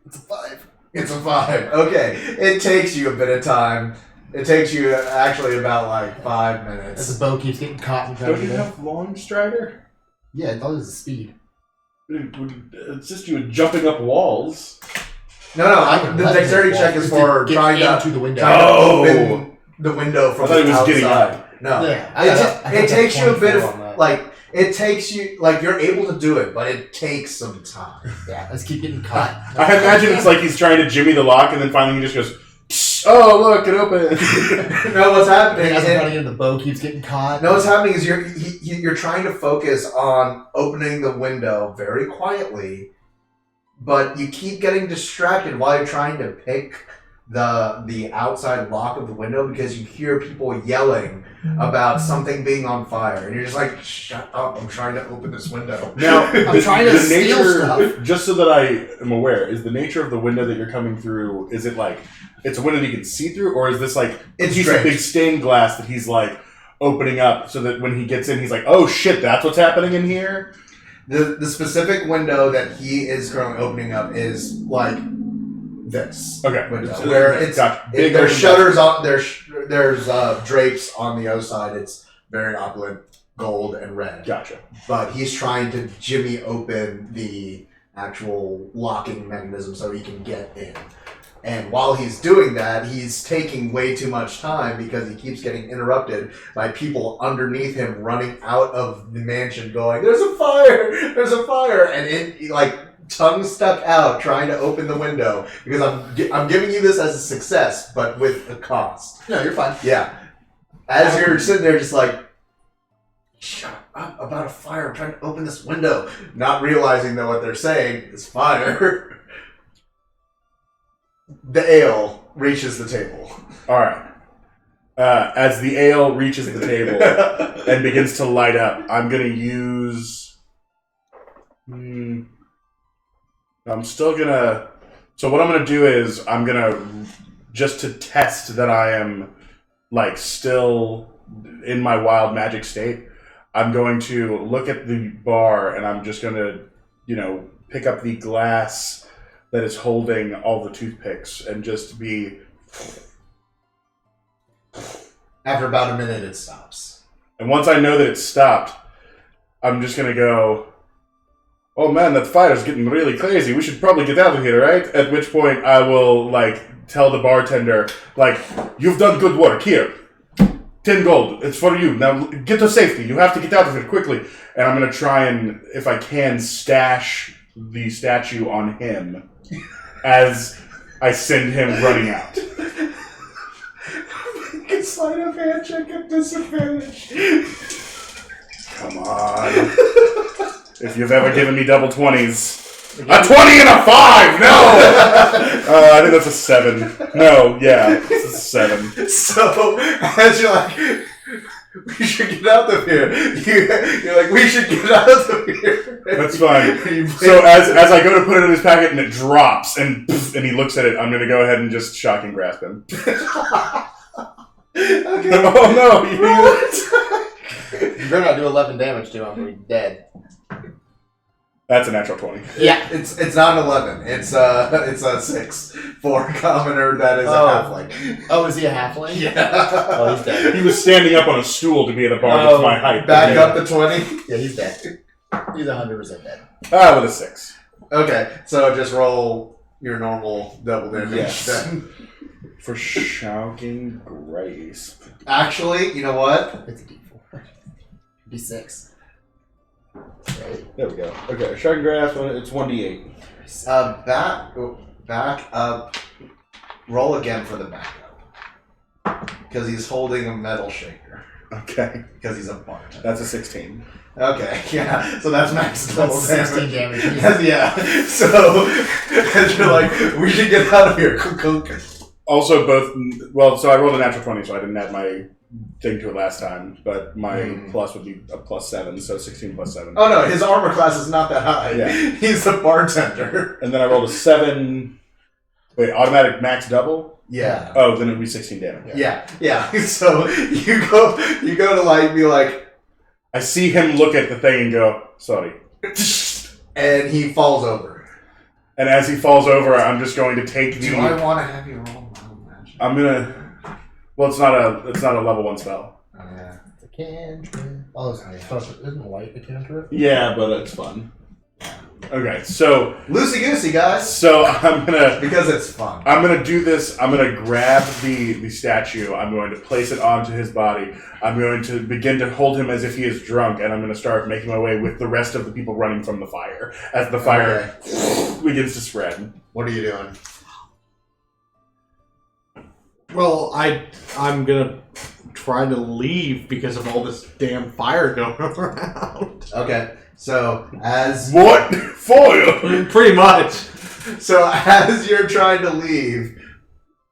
Speaker 4: It's a 5.
Speaker 2: It's a 5. Okay. It takes you a bit of time. It takes you actually about like 5
Speaker 4: As
Speaker 2: minutes.
Speaker 4: the bow keeps getting caught and
Speaker 1: Don't you have long strider?
Speaker 4: Yeah, I thought it was the speed.
Speaker 1: It's just you jumping up walls.
Speaker 2: No. The dexterity check is for trying
Speaker 4: into
Speaker 2: to
Speaker 4: the window.
Speaker 2: open the window from
Speaker 1: I thought
Speaker 2: the
Speaker 1: he was getting
Speaker 2: outside.
Speaker 1: up.
Speaker 2: No.
Speaker 4: Yeah,
Speaker 2: It takes you a bit
Speaker 4: 24 on
Speaker 2: of
Speaker 4: that.
Speaker 2: like. It takes you like you're able to do it, but it takes some time.
Speaker 4: Yeah, let's keep getting caught.
Speaker 1: I imagine it's like he's trying to jimmy the lock, and then finally he just goes, "Tsh, "Oh, look, it opened."
Speaker 2: No, what's happening?
Speaker 4: As I'm running in, the bow keeps getting caught.
Speaker 2: No, what's happening is you're trying to focus on opening the window very quietly, but you keep getting distracted while you're trying to pick the outside lock of the window because you hear people yelling about something being on fire, and you're just like, "Shut up! I'm trying to open this window."
Speaker 1: Now,
Speaker 4: I'm trying to steal stuff.
Speaker 1: just so that I am aware, is the nature of the window that you're coming through, is it like, it's a window that you can see through, or is this like
Speaker 2: It's
Speaker 1: a piece of
Speaker 2: draped.
Speaker 1: big stained glass that he's like opening up so that when he gets in, he's like, "Oh shit, that's what's happening in here"?
Speaker 2: The specific window that he is currently opening up is like this
Speaker 1: Okay.
Speaker 2: window,
Speaker 1: So-
Speaker 2: where it's
Speaker 1: gotcha. Big
Speaker 2: there's
Speaker 1: open
Speaker 2: shutters on there's drapes on the other side. It's very opulent gold and red.
Speaker 1: Gotcha.
Speaker 2: But he's trying to jimmy open the actual locking mechanism so he can get in. And while he's doing that, he's taking way too much time because he keeps getting interrupted by people underneath him running out of the mansion going, "There's a fire! There's a fire!" And it, like, tongue stuck out trying to open the window because I'm giving you this as a success, but with a cost.
Speaker 4: No, you're fine.
Speaker 2: Yeah. As you're sitting there just like, "Shut up about a fire. I'm trying to open this window." Not realizing that what they're saying is fire. The ale reaches the table.
Speaker 1: All right. As the ale reaches the table and begins to light up, I'm gonna use. I'm still gonna. So what I'm gonna do is I'm gonna just to test that I am like still in my wild magic state. I'm going to look at the bar and I'm just gonna, pick up the glass that is holding all the toothpicks and just be.
Speaker 2: After about a minute, it stops.
Speaker 1: And once I know that it's stopped, I'm just gonna go, "Oh man, that fire's getting really crazy. We should probably get out of here, right?" At which point I will, tell the bartender, "You've done good work. Here, 10 gold. It's for you. Now get to safety. You have to get out of here quickly." And I'm gonna try and, if I can, stash the statue on him as I send him running out.
Speaker 2: You can slide of hand check at disadvantage.
Speaker 1: Come on. If you've ever given me double 20s. A 20 and a 5! No! I think that's a 7. No, yeah. It's a 7.
Speaker 2: So, as you're like, "We should get out of here," you're like, "We should get out of here."
Speaker 1: That's fine. So as I go to put it in his packet and it drops and he looks at it, I'm going to go ahead and just shocking grasp him.
Speaker 2: Okay.
Speaker 1: Oh no!
Speaker 4: You better not do 11 damage to him. I'm going to be dead.
Speaker 1: That's a natural 20.
Speaker 4: Yeah.
Speaker 2: It's not an 11. It's a 6 for a commoner that is a halfling.
Speaker 4: Oh, is he a halfling?
Speaker 2: Yeah.
Speaker 4: Oh, he's dead.
Speaker 1: He was standing up on a stool to be at a bar that's my height.
Speaker 2: Back up to 20.
Speaker 4: Yeah, he's dead. He's 100% dead.
Speaker 1: With a 6.
Speaker 2: Okay, so just roll your normal double damage.
Speaker 1: Yes.
Speaker 2: Then.
Speaker 1: For shocking grace.
Speaker 2: Actually, you know what?
Speaker 4: It's a d4. D6. Right.
Speaker 1: There we go. Okay, shocking grasp, it's 1d8.
Speaker 2: Back up. Roll again for the backup. Because he's holding a metal shaker.
Speaker 1: Okay.
Speaker 2: Because he's a bartender.
Speaker 1: That's a 16.
Speaker 2: Okay, yeah. So that's max double
Speaker 4: That's 16
Speaker 2: damage.
Speaker 4: damage.
Speaker 2: Yeah. So, as you're like, "We should get out of here."
Speaker 1: Also, so I rolled a natural 20, so I didn't add my thing to it last time, but my plus would be a +7, so 16 plus 7.
Speaker 2: Oh no, his armor class is not that high.
Speaker 1: Yeah.
Speaker 2: He's a bartender.
Speaker 1: And then I rolled a 7. Wait, automatic max double?
Speaker 2: Yeah.
Speaker 1: Oh, then it would be 16 damage.
Speaker 2: Yeah. So you go to like be like,
Speaker 1: I see him look at the thing and go, sorry.
Speaker 2: and he falls over.
Speaker 1: And as he falls over, I'm just going to take
Speaker 2: Do I want to have you roll magic?
Speaker 1: I'm gonna. Well, it's not a level 1 spell.
Speaker 2: Yeah.
Speaker 4: It's a cantrip. Oh, isn't light a cantrip?
Speaker 1: Yeah, but it's fun. Okay, so
Speaker 2: Loosey goosey, guys.
Speaker 1: I'm gonna
Speaker 2: Because it's fun.
Speaker 1: I'm gonna do this. I'm gonna grab the statue. I'm going to place it onto his body. I'm going to begin to hold him as if he is drunk, and I'm going to start making my way with the rest of the people running from the fire as the fire begins to spread.
Speaker 2: What are you doing?
Speaker 3: Well, I'm gonna try to leave because of all this damn fire going around.
Speaker 2: Okay. So as
Speaker 1: What fire?
Speaker 3: Pretty much.
Speaker 2: So as you're trying to leave,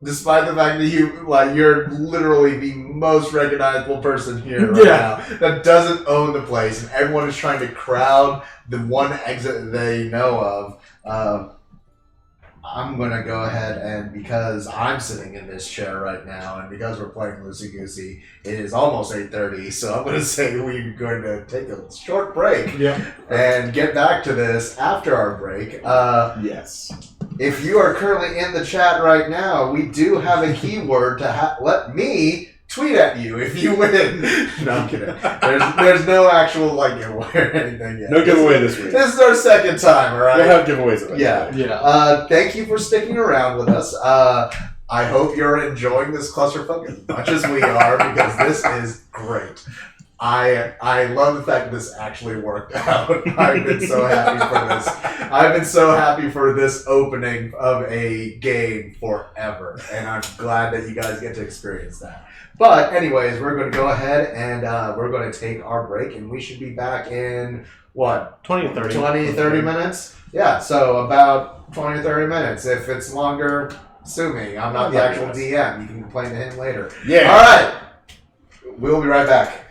Speaker 2: despite the fact that you're literally the most recognizable person here right now that doesn't own the place, and everyone is trying to crowd the one exit they know of. I'm gonna go ahead and because I'm sitting in this chair right now, and because we're playing loosey goosey, it is almost 8:30. So I'm gonna say we're going to take a short break. And get back to this after our break.
Speaker 1: Yes.
Speaker 2: If you are currently in the chat right now, we do have a keyword to let me tweet at you if you win. No, I'm kidding. There's no actual giveaway or anything yet.
Speaker 1: No giveaway this week.
Speaker 2: This is our second time, all right?
Speaker 1: We'll have giveaways eventually.
Speaker 2: Yeah. Thank you for sticking around with us. I hope you're enjoying this clusterfuck as much as we are because this is great. I love the fact that this actually worked out. I've been so happy for this. I've been so happy for this opening of a game forever, and I'm glad that you guys get to experience that. But anyways, we're going to go ahead and we're going to take our break, and we should be back in, what?
Speaker 3: 20 or 30.
Speaker 2: 30 minutes? Yeah, so about 20 or 30 minutes. If it's longer, sue me. I'm not the actual DM. You can complain to him later.
Speaker 1: Yeah.
Speaker 2: All right. We'll be right back.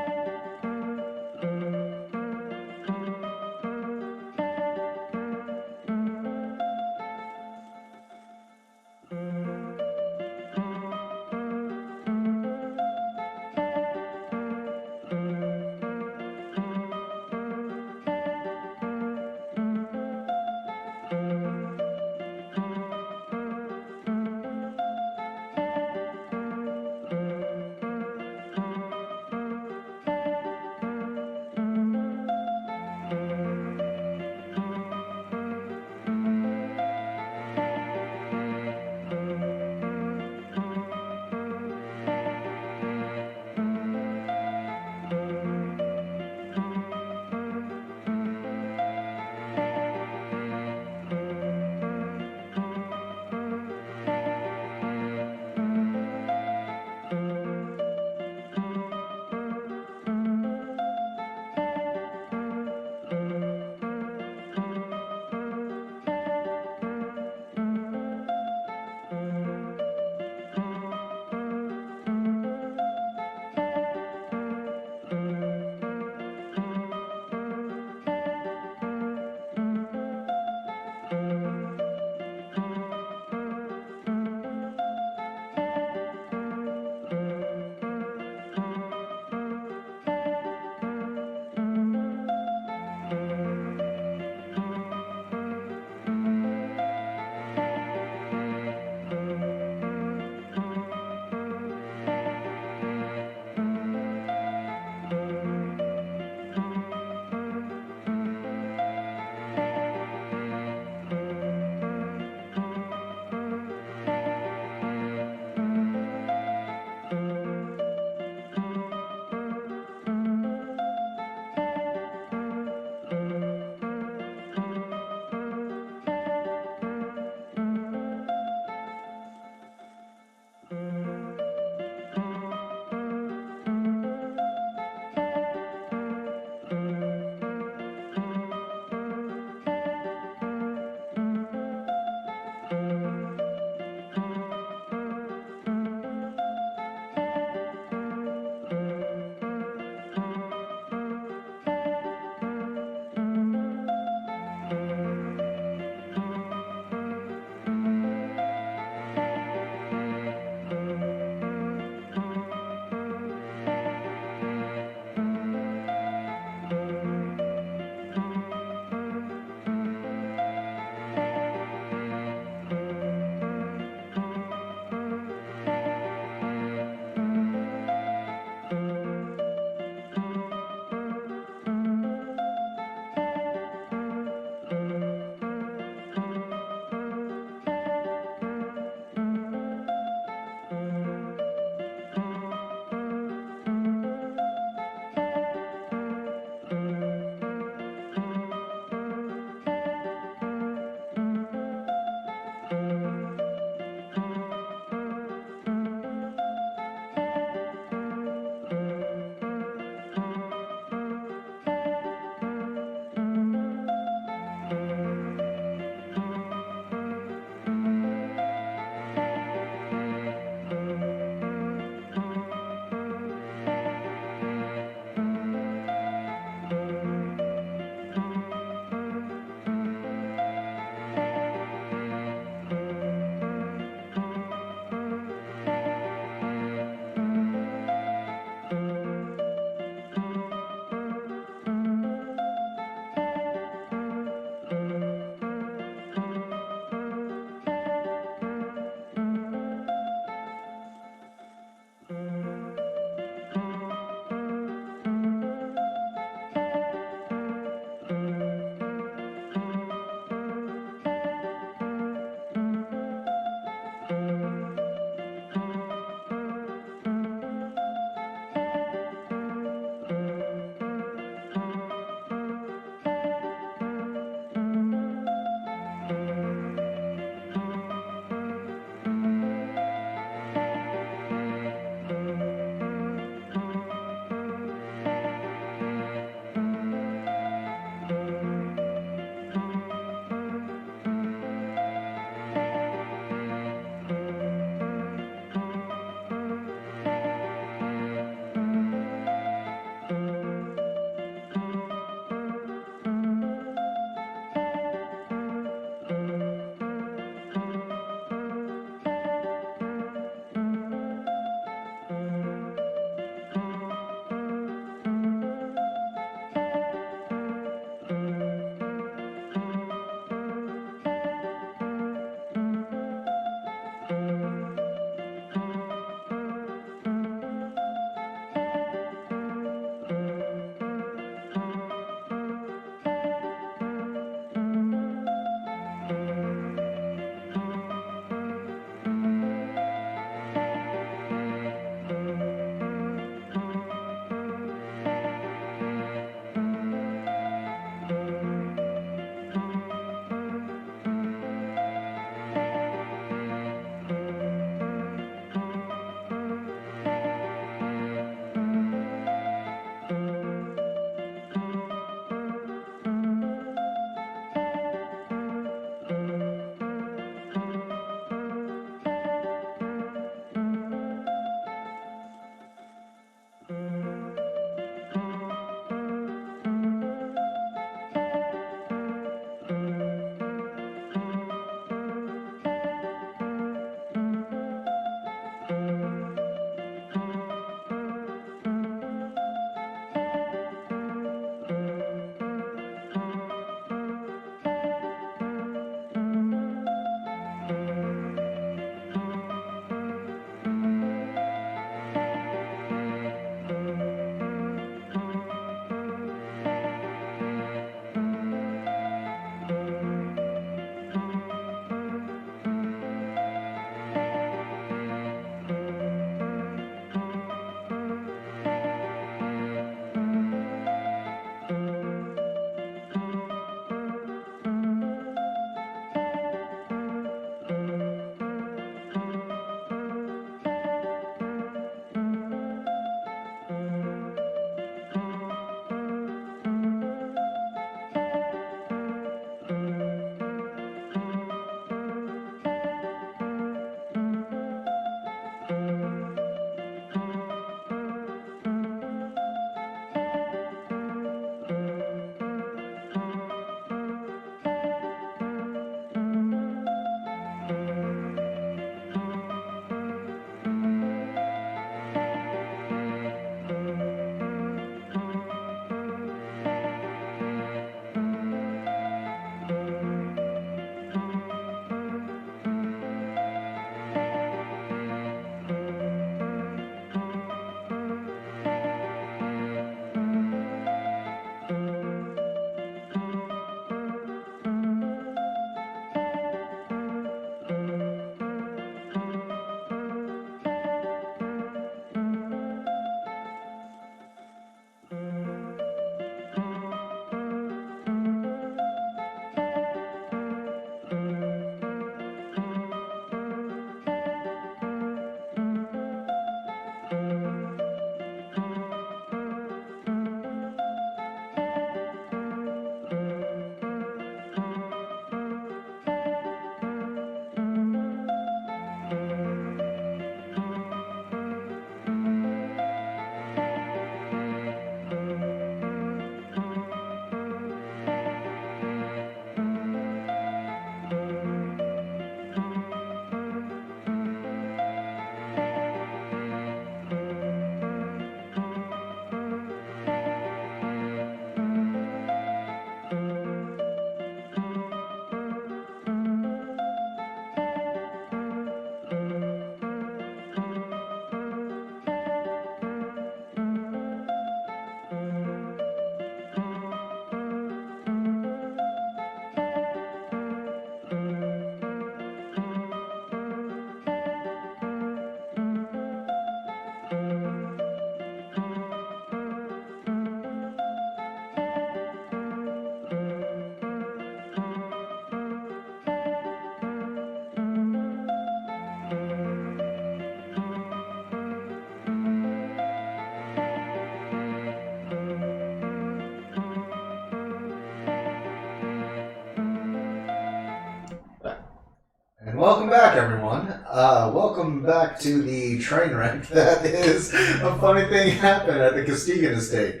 Speaker 2: welcome back, everyone. Welcome back to the train wreck that is a funny thing happened at the Castigan estate.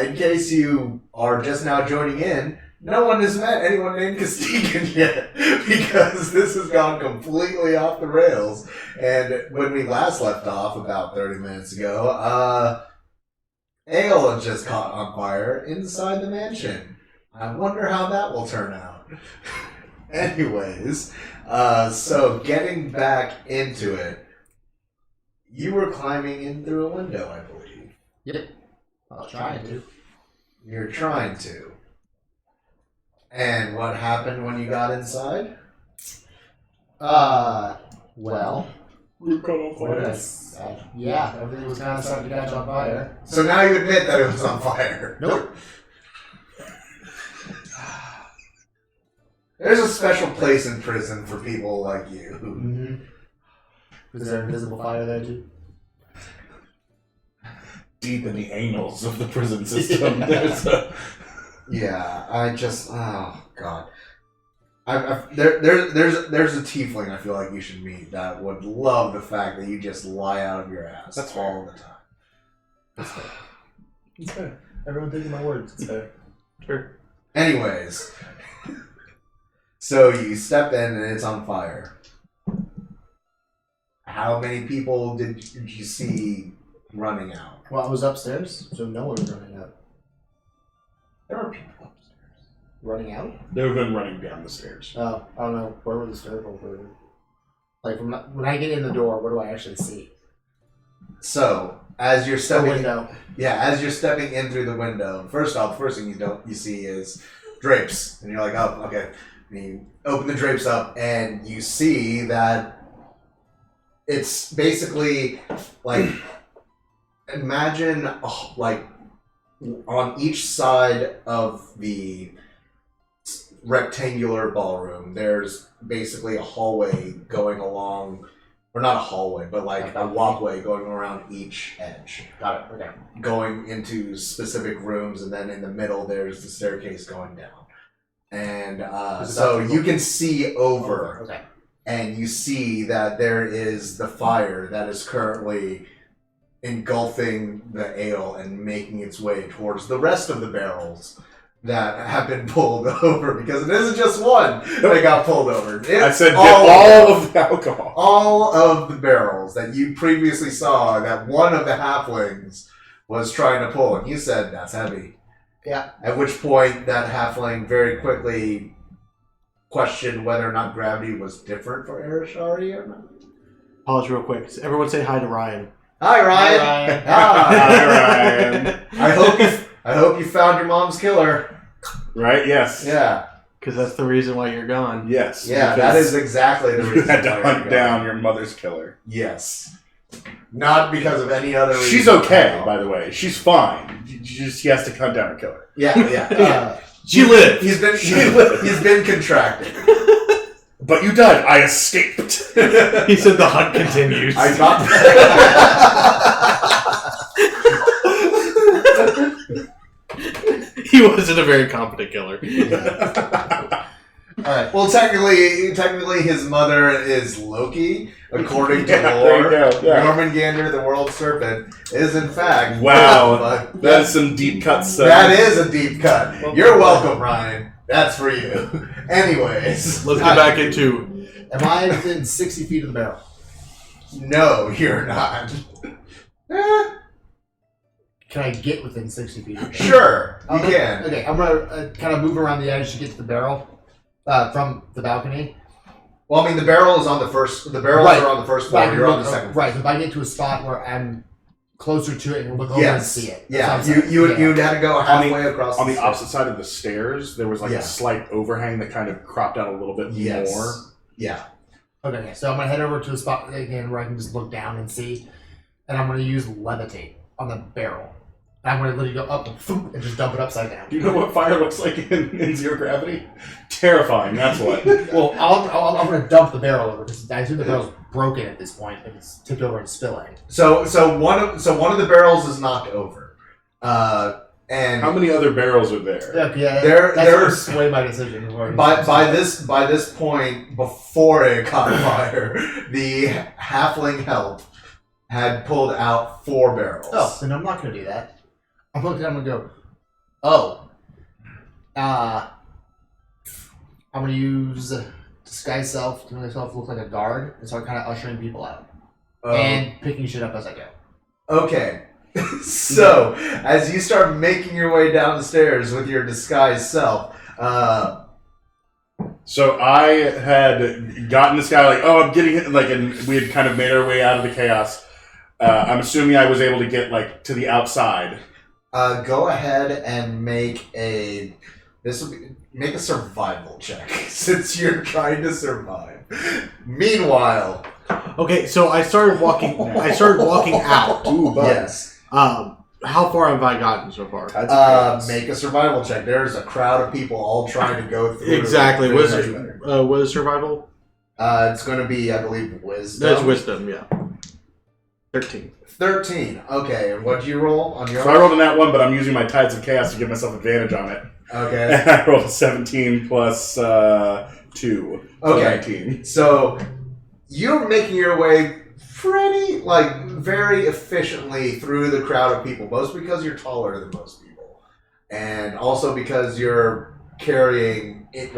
Speaker 2: In case you are just now joining in, no one has met anyone named Castigan yet because this has gone completely off the rails. And when we last left off about 30 minutes ago, ale had just caught on fire inside the mansion. I wonder how that will turn out. Anyways, so getting back into it, you were climbing in through a window, I believe.
Speaker 4: Yep. I was trying to.
Speaker 2: You're trying to. And what happened when you got inside?
Speaker 4: Well,
Speaker 1: We're going
Speaker 4: what did I say? Yeah, everything was kind of starting to catch on fire.
Speaker 2: So now you admit that it was on fire.
Speaker 4: Nope.
Speaker 2: There's a special place in prison for people like you.
Speaker 4: Mm-hmm. Is there invisible fire there too?
Speaker 1: Deep in the annals of the prison system. There's a...
Speaker 2: Yeah, I just oh god. There's a tiefling I feel like you should meet that would love the fact that you just lie out of your ass
Speaker 1: That's
Speaker 2: all the time.
Speaker 4: That's fair. It's fair. Everyone taking my words. It's fair.
Speaker 1: Sure.
Speaker 2: Anyways, so you step in and it's on fire. How many people did you see running out?
Speaker 4: Well, I was upstairs, so no one was running out.
Speaker 2: There were people upstairs.
Speaker 4: Running out?
Speaker 1: They've been running down the stairs.
Speaker 4: Oh, I don't know. Where were the stairs over? Like, when I get in the door, what do I actually see?
Speaker 2: So as you're
Speaker 4: The
Speaker 2: stepping,
Speaker 4: window.
Speaker 2: as you're stepping in through the window, first thing you see is drapes, and you're like, oh, okay. And you open the drapes up, and you see that it's basically like imagine like on each side of the rectangular ballroom, there's basically a hallway going along, or not a hallway, but like a walkway going around each edge.
Speaker 4: Got it. Okay.
Speaker 2: Going into specific rooms, and then in the middle there's the staircase going down. And so you can see over,
Speaker 4: Okay.
Speaker 2: and you see that there is the fire that is currently engulfing the ale and making its way towards the rest of the barrels that have been pulled over, because it isn't just one that got pulled over. It's
Speaker 1: I said all of the alcohol.
Speaker 2: all of the barrels that you previously saw that one of the halflings was trying to pull, and you said that's heavy.
Speaker 4: Yeah.
Speaker 2: At which point that halfling very quickly questioned whether or not gravity was different for Arashari or not.
Speaker 3: Pause real quick. Everyone say hi to Ryan.
Speaker 2: Hi, Ryan.
Speaker 4: Hi, Ryan.
Speaker 2: Hi.
Speaker 1: Ryan.
Speaker 2: I hope you found your mom's killer.
Speaker 1: Right? Yes.
Speaker 2: Yeah.
Speaker 3: Because that's the reason why you're gone.
Speaker 1: Yes.
Speaker 2: Yeah, that
Speaker 1: because
Speaker 2: is exactly the
Speaker 1: you
Speaker 2: reason.
Speaker 1: had to
Speaker 2: why
Speaker 1: hunt
Speaker 2: you're
Speaker 1: down
Speaker 2: gone.
Speaker 1: your mother's killer.
Speaker 2: Yes. Not because of any other reason.
Speaker 1: She's okay, by the way. She's fine. She has to hunt down her killer.
Speaker 2: Yeah.
Speaker 3: She lived.
Speaker 2: He's been contracted.
Speaker 1: But you died. I escaped.
Speaker 3: He said the hunt continues.
Speaker 2: I got
Speaker 3: He wasn't a very competent killer.
Speaker 2: Alright. Well, technically his mother is Loki, according to
Speaker 1: Yeah,
Speaker 2: lore.
Speaker 1: there you go, yeah.
Speaker 2: Jormungandr, the world serpent, is in fact.
Speaker 1: Wow.
Speaker 2: But
Speaker 1: That is some deep cuts.
Speaker 2: that is a deep cut. You're welcome, Ryan. That's for you. Anyways.
Speaker 3: Let's get back into.
Speaker 4: Am I within 60 feet of the barrel?
Speaker 2: No, you're not.
Speaker 4: Can I get within 60 feet of the barrel?
Speaker 2: Sure, you
Speaker 4: Okay.
Speaker 2: can.
Speaker 4: Okay, I'm gonna kind of move around the edge to get to the barrel from the balcony.
Speaker 2: Well, I mean, the barrel is on the first. The barrels
Speaker 4: Right.
Speaker 2: are on the first floor. You're on the second floor.
Speaker 4: Right, if I get to a spot where I'm closer to it and look over and
Speaker 2: Yes.
Speaker 4: see it.
Speaker 2: Yeah.
Speaker 4: That's what I'm
Speaker 2: You
Speaker 4: saying.
Speaker 2: you had to go halfway across.
Speaker 1: On the
Speaker 2: stairs.
Speaker 1: opposite side of the stairs, there was like
Speaker 2: Yeah.
Speaker 1: a slight overhang that kind of cropped out a little bit
Speaker 2: Yes.
Speaker 1: more.
Speaker 2: Yeah.
Speaker 4: Okay, so I'm gonna head over to a spot again where I can just look down and see, and I'm gonna use levitate on the barrel. And I'm gonna literally go up and, thump, and just dump it upside down.
Speaker 1: Do you know what fire looks like in zero gravity? Terrifying. That's what.
Speaker 4: Well, I'm gonna dump the barrel over because I assume the barrel's broken at this point and it's tipped over and spilling.
Speaker 2: So one of the barrels is knocked over. And
Speaker 1: How many other barrels are there?
Speaker 4: Yeah,
Speaker 2: There-
Speaker 4: that's
Speaker 2: there-
Speaker 4: gonna sway my decision.
Speaker 2: by this point, before it caught fire, the halfling help had pulled out 4 barrels.
Speaker 4: Oh, then I'm not gonna do that. I'm looking at him and go, oh, I'm gonna use disguise self to make myself look like a guard and start kind of ushering people out and picking shit up as I go.
Speaker 2: Okay. So, as you start making your way down the stairs with your disguised self,
Speaker 1: So I had gotten this guy like, oh, I'm getting hit, like, and we had kind of made our way out of the chaos. I'm assuming I was able to get like to the outside.
Speaker 2: go ahead and make a survival check since you're trying to survive. Meanwhile,
Speaker 3: Okay, so I started walking. out.
Speaker 1: Ooh, bugs.
Speaker 2: yes.
Speaker 3: How far have I gotten so far?
Speaker 1: That's chaos.
Speaker 2: Make a survival check. There's a crowd of people all trying to go through.
Speaker 3: Exactly.
Speaker 2: What
Speaker 3: What is survival?
Speaker 2: It's going to be, I believe, wisdom.
Speaker 3: That's wisdom. Yeah. 13.
Speaker 2: 13. Okay, and what'd you roll on your?
Speaker 1: So I rolled a nat 1, but I'm using my Tides of Chaos to give myself advantage on it.
Speaker 2: Okay.
Speaker 1: And I rolled a 17 plus 2. So
Speaker 2: Okay.
Speaker 1: 19.
Speaker 2: So you're making your way pretty, very efficiently through the crowd of people, most because you're taller than most people, and also because you're carrying it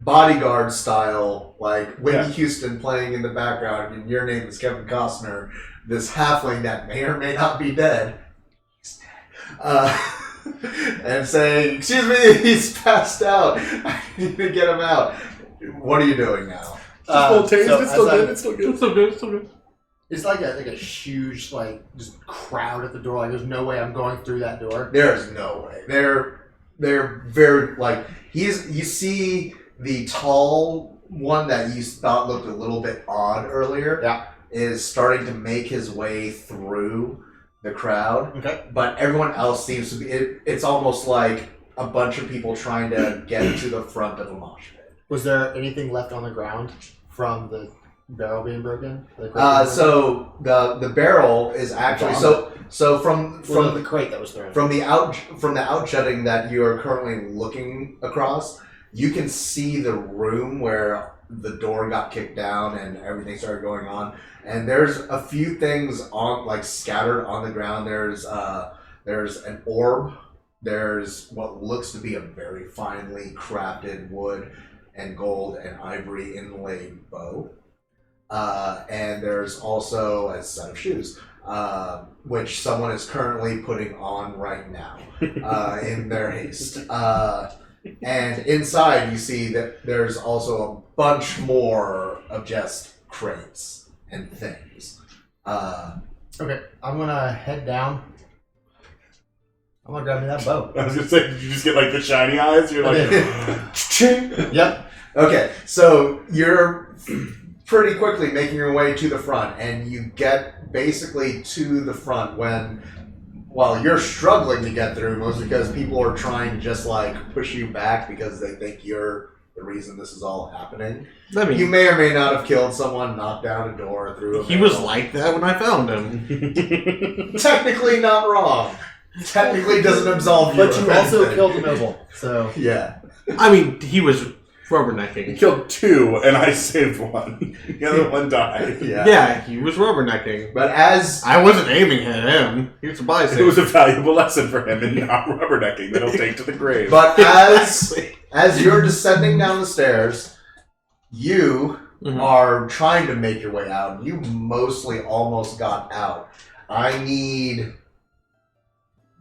Speaker 2: bodyguard style, like Whitney Houston playing in the background, and your name is Kevin Costner, this halfling that may or may not be dead. He's dead. And saying, "Excuse me, he's passed out. I need to get him out." What are you doing now?
Speaker 1: It's still good.
Speaker 3: It's so good. It's so good.
Speaker 4: It's like a huge just crowd at the door. Like there's no way I'm going through that door.
Speaker 2: There's no way. They're very you see the tall one that you thought looked a little bit odd earlier.
Speaker 4: Yeah.
Speaker 2: Is starting to make his way through the crowd.
Speaker 4: Okay.
Speaker 2: But everyone else seems to be. It's almost like a bunch of people trying to get to the front of a mosh pit.
Speaker 4: Was there anything left on the ground from the barrel being broken?
Speaker 2: So the barrel is actually from
Speaker 4: the crate that was thrown.
Speaker 2: From the outjutting that you are currently looking across, you can see the room where the door got kicked down and everything started going on. And there's a few things scattered on the ground. There's an orb. There's what looks to be a very finely crafted wood and gold and ivory inlaid bow. And there's also a set of shoes, which someone is currently putting on right now in their haste. And inside you see that there's also a bunch more of just crates and things.
Speaker 4: Okay, I'm gonna head down. I'm gonna grab me that bow.
Speaker 1: I was gonna say, did you just get the shiny eyes? You're like,
Speaker 4: Yep.
Speaker 2: Okay, so you're pretty quickly making your way to the front, and you get basically to the front while you're struggling to get through, mostly because people are trying to just push you back because they think you're the reason this is all happening.
Speaker 3: I mean,
Speaker 2: You may or may not have killed someone, knocked down a door, through a
Speaker 3: he was
Speaker 2: barrel.
Speaker 3: like that when I found him.
Speaker 2: Technically not wrong. Technically doesn't absolve you
Speaker 4: But
Speaker 2: of
Speaker 4: you also
Speaker 2: anything.
Speaker 4: killed a noble, so
Speaker 2: Yeah.
Speaker 3: I mean, he was
Speaker 1: You
Speaker 3: rubbernecking.
Speaker 1: killed 2, and I saved 1. The other one died.
Speaker 2: Yeah.
Speaker 3: Yeah, he was rubbernecking.
Speaker 2: But as
Speaker 3: I wasn't aiming at him. He was a
Speaker 1: It
Speaker 3: bystander.
Speaker 1: was a valuable lesson for him in not rubbernecking that he'll take to the grave.
Speaker 2: But as you're descending down the stairs, you
Speaker 3: Mhm.
Speaker 2: are trying to make your way out. You mostly almost got out. I need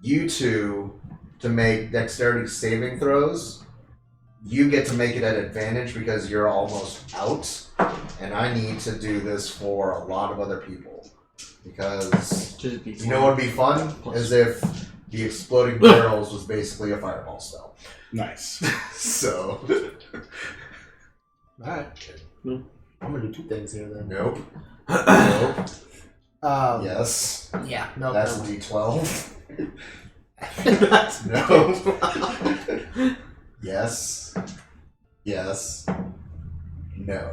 Speaker 2: you two to make dexterity saving throws. You get to make it at advantage because you're almost out. And I need to do this for a lot of other people. Because
Speaker 3: Just be
Speaker 2: you know what would be fun? As if the exploding barrels was basically a fireball spell.
Speaker 1: Nice.
Speaker 2: So,
Speaker 4: alright.
Speaker 3: No.
Speaker 4: I'm gonna do 2 things here then.
Speaker 2: nope. Nope.
Speaker 4: Yes.
Speaker 2: Yes.
Speaker 4: Yeah. No.
Speaker 2: That's a
Speaker 4: no.
Speaker 2: D12.
Speaker 3: That's
Speaker 2: No. Yes. Yes. No.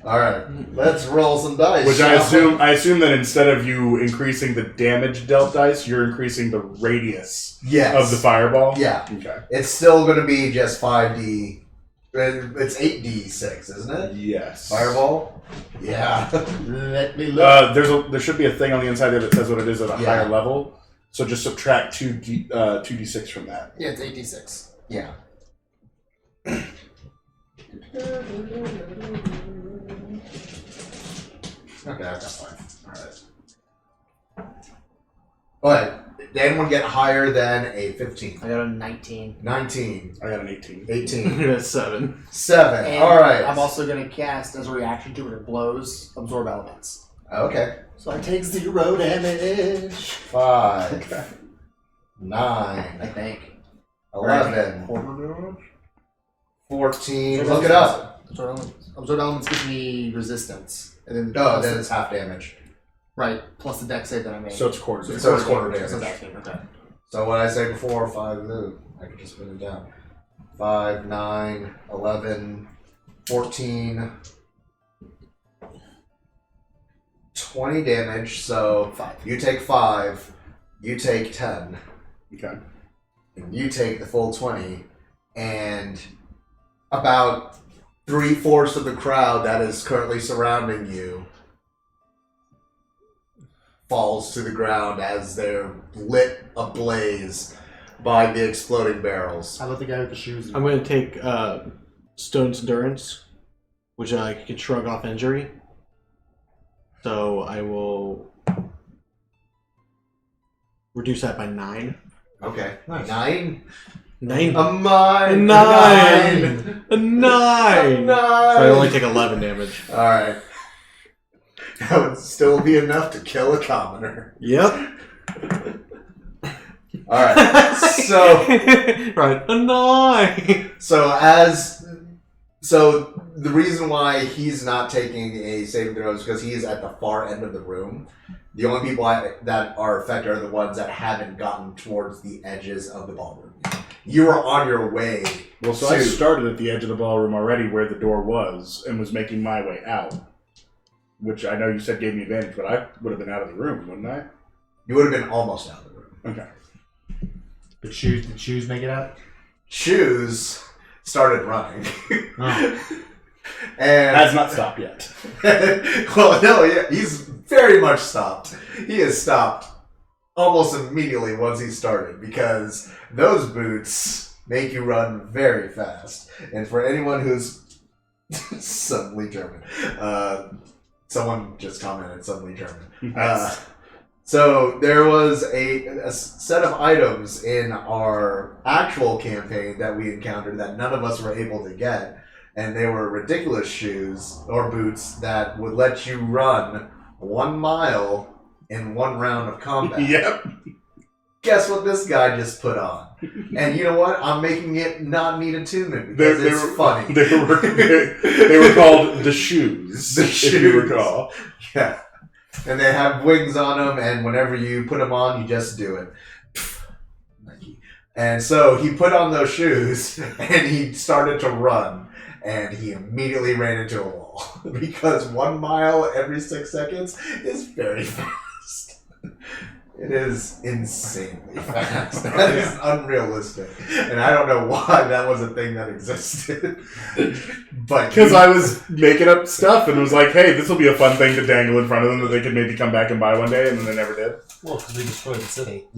Speaker 2: All right, let's roll some dice.
Speaker 1: Which I assume that instead of you increasing the damage dealt dice, you're increasing the radius of the fireball.
Speaker 2: Yeah.
Speaker 1: Okay.
Speaker 2: It's still going to be just 5d. It's 8d6, isn't it?
Speaker 1: Yes.
Speaker 2: Fireball. Yeah.
Speaker 4: Let me look.
Speaker 1: There should be a thing on the inside there that says what it is at a higher level. So just subtract 2d6 from that.
Speaker 4: Yeah, it's 8d6.
Speaker 2: Yeah. Okay, I've got 5. Alright. But did anyone get higher than a 15?
Speaker 4: I got a 19.
Speaker 2: 19.
Speaker 1: I got an 18.
Speaker 2: 18.
Speaker 3: That's 7.
Speaker 2: 7.
Speaker 4: And
Speaker 2: Alright.
Speaker 4: I'm also going to cast, as a reaction to it blows, absorb elements.
Speaker 2: Okay.
Speaker 4: So I take 0 damage.
Speaker 2: 5.
Speaker 1: Okay.
Speaker 2: 9.
Speaker 4: I think.
Speaker 2: 11.
Speaker 4: Quarter damage?
Speaker 2: 14. Look it up.
Speaker 4: Absorb elements give me resistance. And then
Speaker 2: Oh, then it's half damage.
Speaker 4: right, plus the dex save that I made.
Speaker 1: So it's quarter.
Speaker 2: So it's quarter damage.
Speaker 4: So that's good, okay.
Speaker 2: So what did I say before? 5. I can just put it down. 5, 9, 11, 14, 20 damage. So
Speaker 4: 5.
Speaker 2: you take 5, you take 10,
Speaker 1: Okay.
Speaker 2: and you take the full 20, and about 3/4 of the crowd that is currently surrounding you falls to the ground as they're lit ablaze by the exploding barrels.
Speaker 4: How about the guy with the shoes?
Speaker 3: I'm going to take Stone's Endurance, which I can shrug off injury. So I will reduce that by 9.
Speaker 2: Okay.
Speaker 4: Nice.
Speaker 2: 9?
Speaker 3: 9.
Speaker 2: A mine!
Speaker 3: 9! A 9! So I only
Speaker 2: Nine!
Speaker 3: take 11 damage.
Speaker 2: Alright. That would still be enough to kill a commoner.
Speaker 3: Yep.
Speaker 2: Alright. So
Speaker 3: right, a 9!
Speaker 2: So the reason why he's not taking a saving throw is because he is at the far end of the room. The only people that are affected are the ones that haven't gotten towards the edges of the ballroom. You are on your way.
Speaker 1: Well, so I started at the edge of the ballroom already where the door was and was making my way out. Which I know you said gave me advantage, but I would have been out of the room, wouldn't I?
Speaker 2: You would have been almost out of the room.
Speaker 1: Okay.
Speaker 4: Did shoes make it out?
Speaker 2: Shoes started running.
Speaker 4: Oh.
Speaker 2: And
Speaker 1: Has not stopped yet.
Speaker 2: well, no, yeah, he's very much stopped. He has stopped almost immediately once he started because those boots make you run very fast. And for anyone who's suddenly German, someone just commented suddenly German. So there was a set of items in our actual campaign that we encountered that none of us were able to get. And they were ridiculous shoes or boots that would let you run 1 mile in 1 round of combat.
Speaker 1: Yep.
Speaker 2: Guess what this guy just put on? And you know what? I'm making it not need attunement because it's funny.
Speaker 1: They were called the shoes,
Speaker 2: The
Speaker 1: if
Speaker 2: shoes.
Speaker 1: you recall.
Speaker 2: Yeah. And they have wings on them, and whenever you put them on, you just do it. And so he put on those shoes, and he started to run. And he immediately ran into a wall because 1 mile every 6 seconds is very fast. It is insanely fast. That is unrealistic, and I don't know why that was a thing that existed. But
Speaker 1: Because I was making up stuff and was like, hey, this will be a fun thing to dangle in front of them that they could maybe come back and buy one day, and then they never did.
Speaker 4: Well, because we destroyed the city.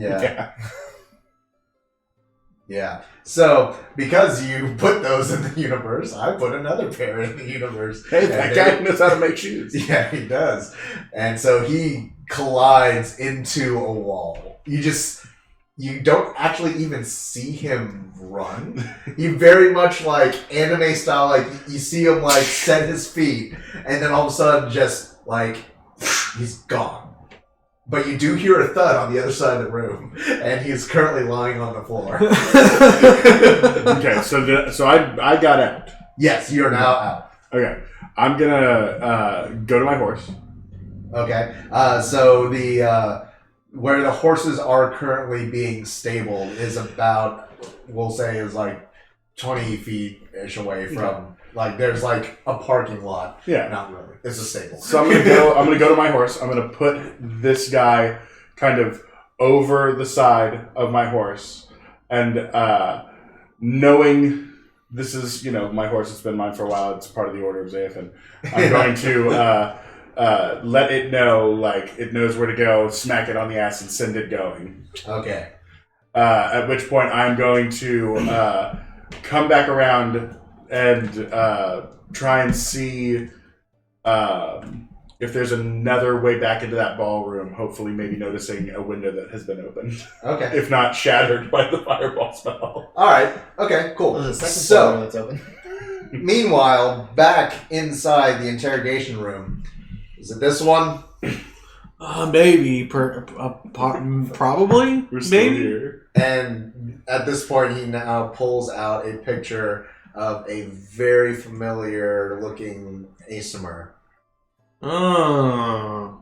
Speaker 2: Yeah. So, because you put those in the universe, I put another pair in the universe.
Speaker 1: Hey, that guy knows how to make shoes.
Speaker 2: Yeah, he does. And so he collides into a wall. You don't actually even see him run. You very much like anime style, like you see him like set his feet, and then all of a sudden just like he's gone. But you do hear a thud on the other side of the room, and he's currently lying on the floor.
Speaker 1: Okay, so I got out.
Speaker 2: Yes, you're now out.
Speaker 1: Okay, I'm gonna go to my horse.
Speaker 2: Okay, so the where the horses are currently being stabled is about, we'll say, is like 20 feet-ish away from Like there's like a parking lot.
Speaker 1: Yeah.
Speaker 2: Not really. It's a stable.
Speaker 1: So I'm gonna go to my horse. I'm gonna put this guy kind of over the side of my horse, and knowing this is my horse has been mine for a while. It's part of the Order of Zaithan. I'm going to let it know, like it knows where to go. Smack it on the ass and send it going.
Speaker 2: Okay.
Speaker 1: At which point I'm going to come back around and try and see if there's another way back into that ballroom, hopefully maybe noticing a window that has been opened.
Speaker 2: Okay.
Speaker 1: If not shattered by the fireball spell.
Speaker 2: Alright. Okay, cool.
Speaker 4: There's a second
Speaker 2: So-
Speaker 4: floor that's open.
Speaker 2: Meanwhile, back inside the interrogation room. Is it this one?
Speaker 3: Maybe. Probably.
Speaker 1: We're still
Speaker 3: Maybe.
Speaker 1: here.
Speaker 2: And at this point, he now pulls out a picture of a very familiar looking Asamer.
Speaker 3: Oh.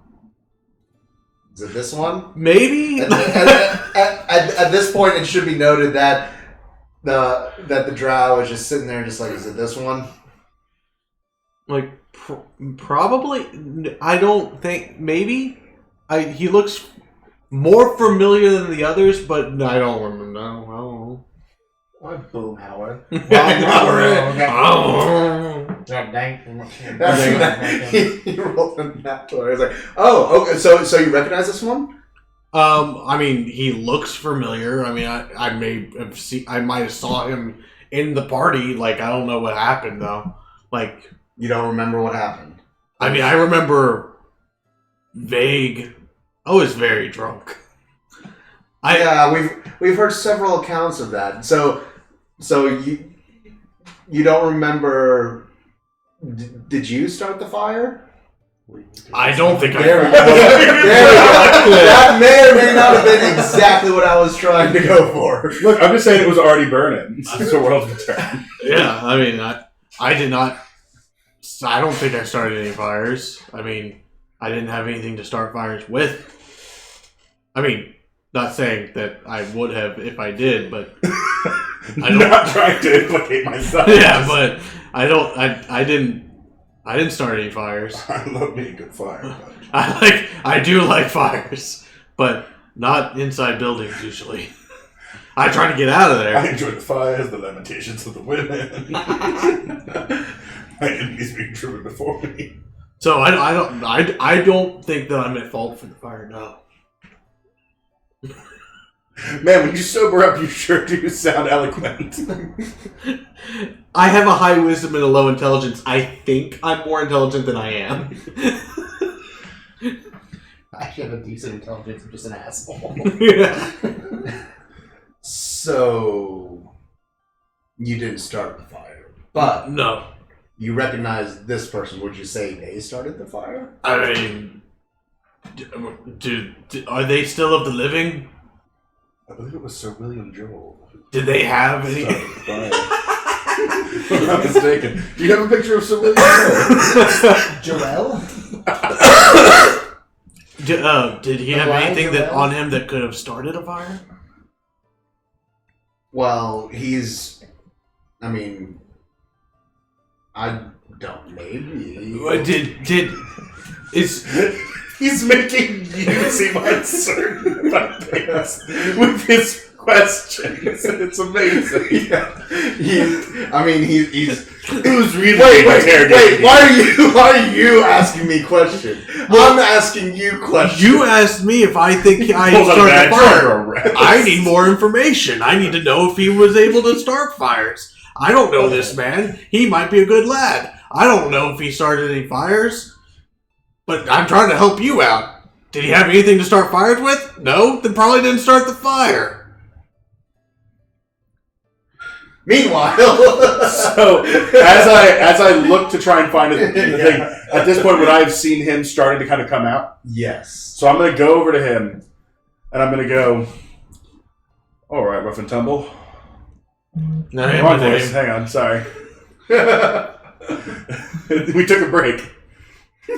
Speaker 2: Is it this one?
Speaker 3: Maybe.
Speaker 2: At this point, it should be noted that the drow is just sitting there, just like, is it this one?
Speaker 3: Like, probably. I don't think. Maybe. He looks more familiar than the others, but I don't remember. No, I don't know.
Speaker 4: Or boom, Howard.
Speaker 3: Oh.
Speaker 2: He rolled a nat 20. He's like, oh, okay. So you recognize this one?
Speaker 3: I mean, he looks familiar. I mean, I might have saw him in the party. Like, I don't know what happened though. Like,
Speaker 2: You don't remember what happened?
Speaker 3: I mean, I remember vague. I was very drunk.
Speaker 2: Yeah, we've heard several accounts of that. So you don't remember? Did you start the fire?
Speaker 3: I don't think
Speaker 2: There we
Speaker 3: I.
Speaker 2: go. There we go. That may or may not have been exactly what I was trying to go for.
Speaker 1: Look, I'm just saying it was already burning. It's a world's return.
Speaker 3: Yeah, I mean, I did not. I don't think I started any fires. I mean, I didn't have anything to start fires with. I mean, not saying that I would have if I did, but I don't.
Speaker 1: Not trying to implicate myself.
Speaker 3: Yeah, but I don't. I didn't start any fires.
Speaker 1: I love me a good fire.
Speaker 3: I do like fires, but not inside buildings usually. I try to get out of
Speaker 1: I
Speaker 3: there.
Speaker 1: enjoy the fires, the lamentations of the women. My enemies being driven before me.
Speaker 3: So I don't think that I'm at fault for the fire. No.
Speaker 1: Man, when you sober up, you sure do sound eloquent.
Speaker 3: I have a high wisdom and a low intelligence. I think I'm more intelligent than I am.
Speaker 4: I actually have a decent intelligence. I'm just an asshole.
Speaker 3: Yeah.
Speaker 2: So you didn't start the fire, but
Speaker 3: No.
Speaker 2: you recognize this person. Would you say they started the fire?
Speaker 3: I mean, are they still of the living?
Speaker 1: I believe it was Sir William Joel.
Speaker 3: Did they have any?
Speaker 1: Started the fire. If I'm not mistaken. Do you have a picture of Sir William Joel?
Speaker 4: Joel?
Speaker 3: Did he have
Speaker 4: Elias
Speaker 3: anything that
Speaker 4: Joel?
Speaker 3: on him that could have started a fire?
Speaker 2: Well, he's. I mean, I don't. Maybe.
Speaker 1: He's making you seem uncertain about things with his questions. It's amazing.
Speaker 2: Yeah. He's.
Speaker 1: Who's really
Speaker 2: Wait!
Speaker 1: interrogating
Speaker 2: Why are you asking me questions? I'm asking you questions.
Speaker 3: You asked me if I think I
Speaker 1: Pulls out a
Speaker 3: started a
Speaker 1: badge
Speaker 3: fire.
Speaker 1: or a rest.
Speaker 3: I need more information. I need to know if he was able to start fires. I don't know this man. He might be a good lad. I don't know if he started any fires. But I'm trying to help you out. Did he have anything to start fires with? No? Then probably didn't start the fire.
Speaker 2: Meanwhile,
Speaker 1: So as I look to try and find the thing, at this point, would I have seen him starting to kind of come out?
Speaker 2: yes.
Speaker 1: So I'm going to go over to him, and I'm going to go, all right, rough and tumble.
Speaker 3: No,
Speaker 1: Wrong voice. Hang on, sorry. We took a break.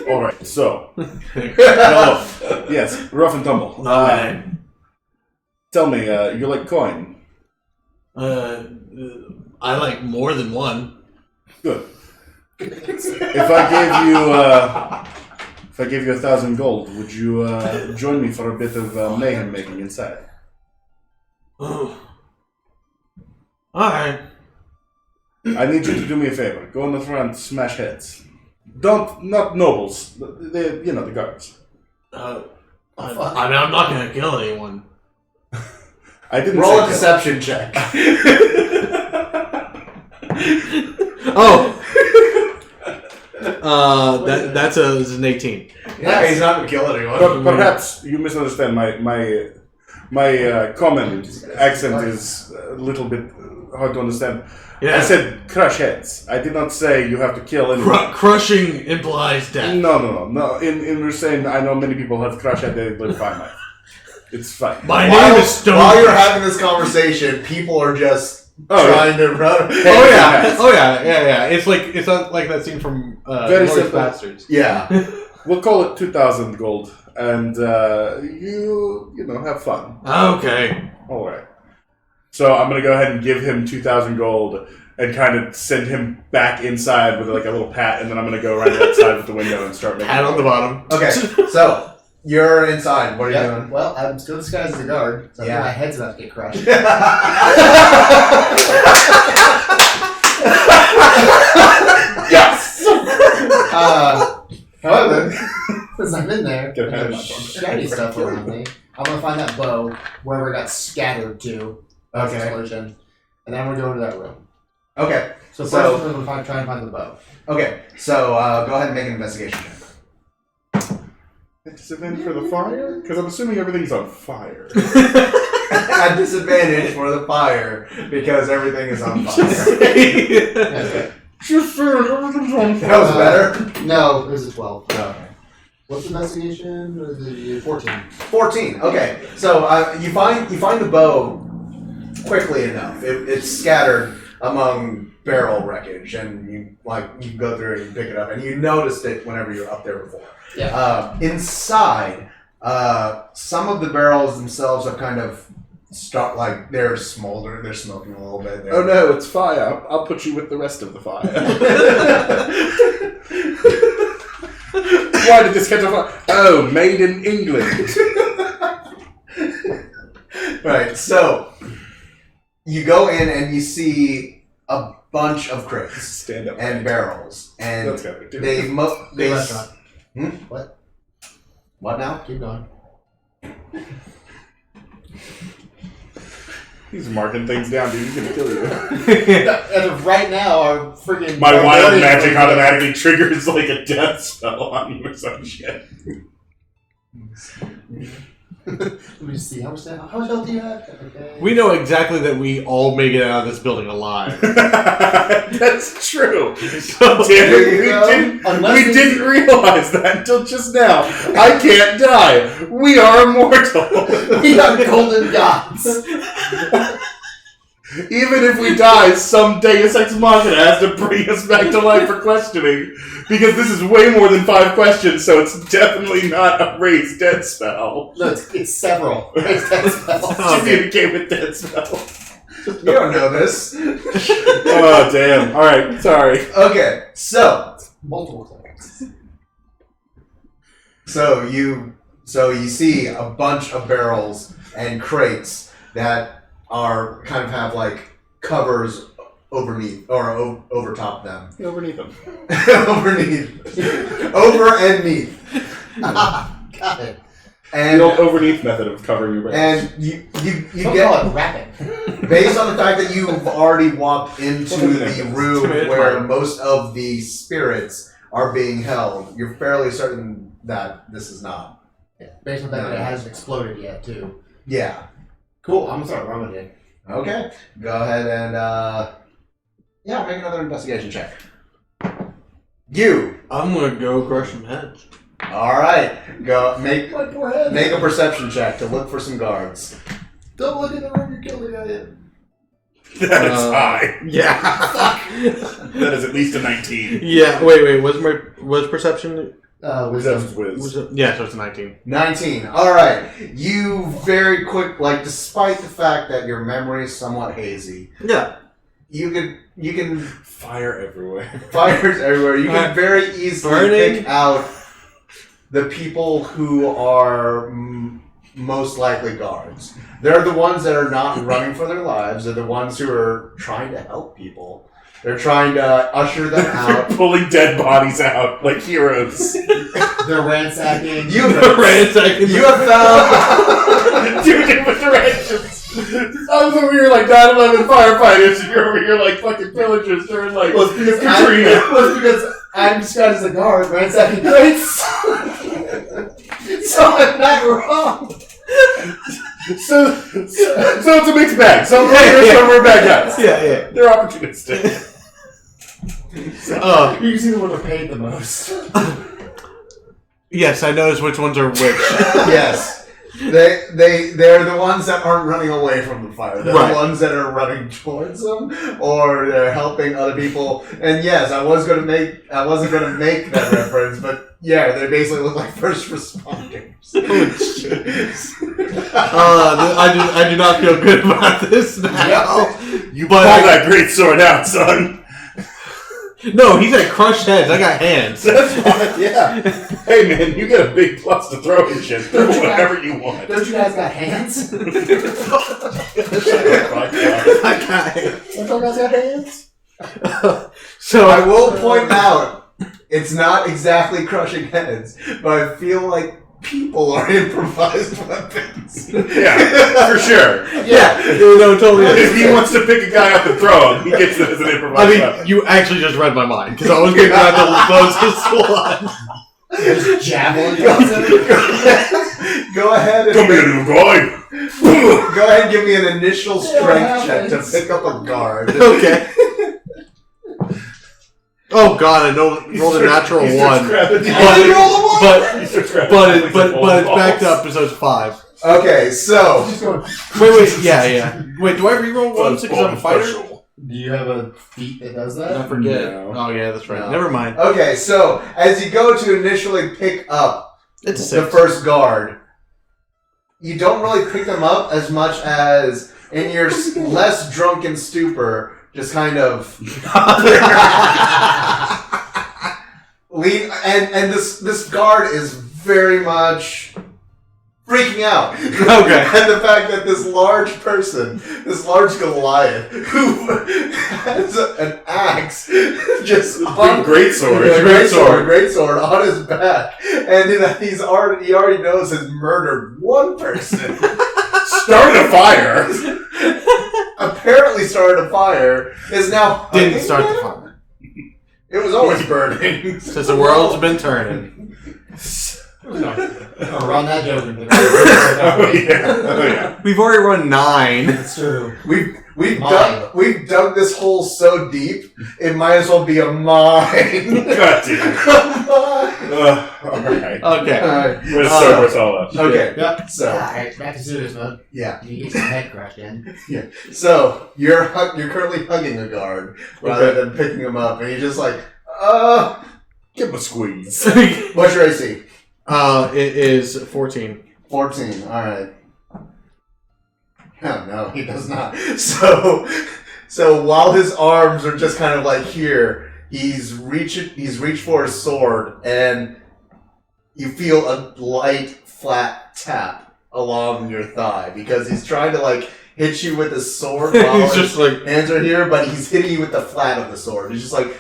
Speaker 1: All right, so. Hello. Yes, rough and tumble. Tell me, you like coin?
Speaker 3: I like more than one.
Speaker 1: Good. If I gave you 1,000 gold, would you join me for a bit of mayhem making inside?
Speaker 3: Oh. Alright.
Speaker 1: I need you to do me a favor. Go in the front, smash heads. Not nobles. The guards.
Speaker 3: I mean, I'm not gonna kill anyone.
Speaker 1: I didn't
Speaker 2: Roll a
Speaker 1: say
Speaker 2: deception check.
Speaker 3: Oh! That's an 18.
Speaker 2: Yeah, he's not gonna kill anyone.
Speaker 1: But perhaps you misunderstand. My common accent is a little bit hard to understand.
Speaker 3: Yeah.
Speaker 1: I said crush heads. I did not say you have to kill anyone.
Speaker 3: Crushing implies death.
Speaker 1: No. In Rusane, I know many people have crush head. They live fine life. It's fine.
Speaker 3: My name is Stone.
Speaker 2: While you're having this conversation, people are just trying to run.
Speaker 3: Oh yeah. It's not like that scene from
Speaker 1: Very
Speaker 3: Glorious
Speaker 1: simple.
Speaker 3: Bastards.
Speaker 2: Yeah.
Speaker 1: We'll call it 2,000 gold, and you have fun.
Speaker 3: Okay.
Speaker 1: All right. So I'm gonna go ahead and give him 2,000 gold and kind of send him back inside with like a little pat, and then I'm gonna go around the outside with the window and start making.
Speaker 3: Pat on the bottom.
Speaker 2: Okay, so you're inside. What are you doing?
Speaker 4: Well, I'm still disguised as a guard, so I think my head's about to get crushed.
Speaker 1: Yes.
Speaker 4: However, since I'm in there,
Speaker 1: Get
Speaker 4: and
Speaker 1: ahead of
Speaker 4: there's
Speaker 1: my phone.
Speaker 4: shiny stuff around me, I'm gonna find that bow wherever it got scattered to.
Speaker 2: Okay.
Speaker 4: Explosion, and then I'm gonna go into that room.
Speaker 2: Okay.
Speaker 4: So first,
Speaker 2: So-
Speaker 4: I'm gonna try and find the bow.
Speaker 2: Okay. So go ahead and make an investigation check.
Speaker 1: Disadvantage for the fire? Because I'm assuming everything's on fire.
Speaker 2: At disadvantage for the fire because everything is on fire.
Speaker 4: Okay.
Speaker 1: Just saying, everything's on
Speaker 2: That was better.
Speaker 4: No, it was a 12.
Speaker 2: Okay.
Speaker 4: What's the investigation? 14.
Speaker 2: 14. Okay. So you find the bow quickly enough. It's scattered among barrel wreckage, and you can go through it and pick it up, and you noticed it whenever you were up there before.
Speaker 4: Yeah.
Speaker 2: Inside, some of the barrels themselves have kind of they're smoldering. They're smoking a little bit.
Speaker 1: Oh no, it's fire. I'll put you with the rest of the fire. Why did this catch on fire? Oh, made in England.
Speaker 2: Right. So you go in and you see a bunch of crates
Speaker 1: Stand up.
Speaker 2: and barrels, and
Speaker 1: That's gotta do.
Speaker 2: they
Speaker 4: Restaurant. What?
Speaker 2: What now?
Speaker 4: Keep going.
Speaker 1: He's marking things down, dude. He's gonna kill you.
Speaker 4: As of right now, our freaking
Speaker 1: My wild
Speaker 4: barbarian
Speaker 1: magic
Speaker 4: is-
Speaker 1: automatically triggers like a death spell on you or some shit.
Speaker 4: Let me see. How much health do you have? Okay.
Speaker 3: We know exactly that we all make it out of this building alive.
Speaker 1: That's true.
Speaker 3: So,
Speaker 1: Damn it,
Speaker 2: you go.
Speaker 1: we didn't realize that until just now. I can't die. We are immortal.
Speaker 4: We are golden gods.
Speaker 1: Even if we die, some Deus Ex Machina has to bring us back to life for questioning. Because this is way more than 5 questions, so it's definitely not a raised dead spell.
Speaker 4: No, it's several. It's dead spells.
Speaker 1: Communicate with dead spells.
Speaker 2: You don't know this.
Speaker 1: Oh, damn. Alright, sorry.
Speaker 2: Okay, so
Speaker 4: Multiple times.
Speaker 2: you see a bunch of barrels and crates that are kind of have like covers overneath or over top them.
Speaker 1: Overneath them.
Speaker 2: Over and neath.
Speaker 4: Got it.
Speaker 2: And
Speaker 1: The old overneath method of covering your barrels.
Speaker 2: and you
Speaker 4: Don't
Speaker 2: get,
Speaker 4: call it rapping.
Speaker 2: based on the fact that you've already walked into the room
Speaker 3: Tomato.
Speaker 2: where most of the spirits are being held, you're fairly certain that this is not.
Speaker 4: Based on the fact that it hasn't exploded yet, too.
Speaker 2: Yeah.
Speaker 4: Cool. I'm gonna start rummaging.
Speaker 2: Okay. Go ahead and make another investigation check. You.
Speaker 3: I'm gonna go crush some heads.
Speaker 2: All right. Go make
Speaker 4: My poor head.
Speaker 2: a perception check to look for some guards.
Speaker 4: Don't look in the room you're killing me in.
Speaker 1: That is high.
Speaker 3: Yeah.
Speaker 1: That is at least a 19.
Speaker 3: Yeah. Wait. Was perception?
Speaker 1: Wisdom's
Speaker 3: Was
Speaker 1: whiz.
Speaker 3: it, yeah, so it's a 19.
Speaker 2: 19. All right. You very quick, despite the fact that your memory is somewhat hazy,
Speaker 3: Yeah.
Speaker 2: you can
Speaker 1: Fire everywhere.
Speaker 2: fires everywhere. You can very easily pick out the people who are most likely guards. They're the ones that are not running for their lives. They're the ones who are trying to help people. They're trying to usher them out.
Speaker 1: Pulling dead bodies out like heroes.
Speaker 4: They're ransacking.
Speaker 2: You have found
Speaker 1: Two different directions. I was over here like 9/11 firefighters, and you're over here like fucking pillagers during like Katrina.
Speaker 4: Because I'm disguised as a guard ransacking crates. So I'm not wrong.
Speaker 1: So it's a mixed bag. Some players, some are bad guys.
Speaker 3: Yeah.
Speaker 1: They're opportunistic.
Speaker 4: You can see the one who paid the most.
Speaker 3: Yes, I noticed which ones are which.
Speaker 2: yes. They're the ones that aren't running away from the fire. They're the ones that are running towards them, or they're helping other people. And yes, I wasn't gonna make that reference, but yeah, they basically look like first responders.
Speaker 3: I do not feel good about this now.
Speaker 1: You pull that great sword out, son.
Speaker 3: No, he's got crushed heads. I got hands.
Speaker 1: That's fine, yeah. Hey, man, you get a big plus to throw and shit. Throw whatever you want.
Speaker 4: Don't you guys got hands?
Speaker 3: I got hands.
Speaker 4: Don't you guys got hands?
Speaker 3: So
Speaker 2: I will point out, it's not exactly crushing heads, but I feel like people are improvised weapons.
Speaker 1: Yeah, for sure.
Speaker 3: yeah, no, totally.
Speaker 1: If he wants to pick a guy up and throw him, he gets it as an improvised weapon.
Speaker 3: You actually just read my mind because I was going to grab the closest one.
Speaker 4: Just javelin.
Speaker 2: Go ahead and
Speaker 1: Come here, little boy.
Speaker 2: go ahead and give me an initial strength check to pick up a guard.
Speaker 3: Okay. Oh god, I rolled a natural one.
Speaker 2: But
Speaker 3: it's backed up, so it's 5.
Speaker 2: okay, so
Speaker 3: Wait, yeah. Wait, do I reroll one because I'm a fighter?
Speaker 4: Do you have a feat that does that?
Speaker 3: I forget.
Speaker 1: No.
Speaker 3: Oh yeah, that's right.
Speaker 2: No.
Speaker 3: Never mind.
Speaker 2: okay, so as you go to initially pick up
Speaker 3: It's a
Speaker 2: the
Speaker 3: 6.
Speaker 2: first guard, you don't really pick them up as much as in your less drunken stupor, just kind of lean, and this guard is very much freaking out.
Speaker 3: Okay.
Speaker 2: And the fact that this large person, this large Goliath, who has an axe, just on
Speaker 1: Great sword.
Speaker 2: great sword on his back, and he already knows has murdered one person.
Speaker 1: Started a fire.
Speaker 2: Apparently started a fire, is now
Speaker 3: Didn't
Speaker 2: hugging
Speaker 3: start
Speaker 2: him?
Speaker 3: the fire.
Speaker 2: It was always burning.
Speaker 3: Since the world's been turning.
Speaker 4: Run that joke.
Speaker 1: Oh yeah.
Speaker 3: We've already run 9.
Speaker 4: It's true.
Speaker 2: We've dug this hole so deep, it might as well be a mine.
Speaker 1: God damn. Alright.
Speaker 3: Okay.
Speaker 2: Alright.
Speaker 1: We're gonna sober us all up.
Speaker 2: Okay.
Speaker 3: Yeah.
Speaker 2: So
Speaker 4: Alright, back to serious mode.
Speaker 2: yeah.
Speaker 4: You get your head crushed in.
Speaker 2: So you're currently hugging a guard rather than picking him up, and you're just like,
Speaker 1: Give him a squeeze.
Speaker 2: what's your AC?
Speaker 3: It is 14.
Speaker 2: 14. All right. No, he does not. So while his arms are just kind of like here, he's reached for his sword, and you feel a light, flat tap along your thigh because he's trying to like hit you with his sword while
Speaker 3: He's just like,
Speaker 2: hands are here, but he's hitting you with the flat of the sword. He's just like,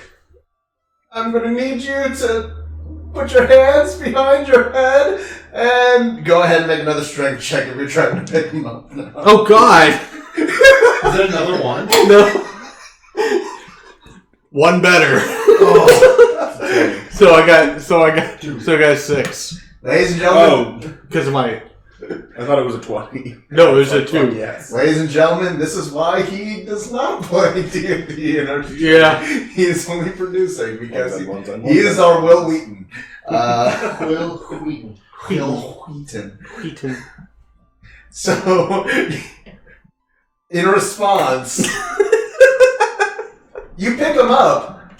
Speaker 2: I'm gonna need you to put your hands behind your head and go ahead and make another strength check if you're trying to pick him up now.
Speaker 3: oh god.
Speaker 4: Is there another one?
Speaker 3: No. One better.
Speaker 2: Oh.
Speaker 3: So I got 6
Speaker 2: Ladies and gentlemen,
Speaker 3: because of my.
Speaker 1: I thought it was a 20.
Speaker 3: No, it was a 2.
Speaker 1: Yes.
Speaker 2: ladies and gentlemen, this is why he does not play D&D.
Speaker 3: Yeah.
Speaker 2: He is only producing because
Speaker 1: One's on
Speaker 2: he is our Will Wheaton.
Speaker 4: Will Wheaton.
Speaker 2: Will Wheaton.
Speaker 3: Wheaton.
Speaker 2: So, in response, you pick him up,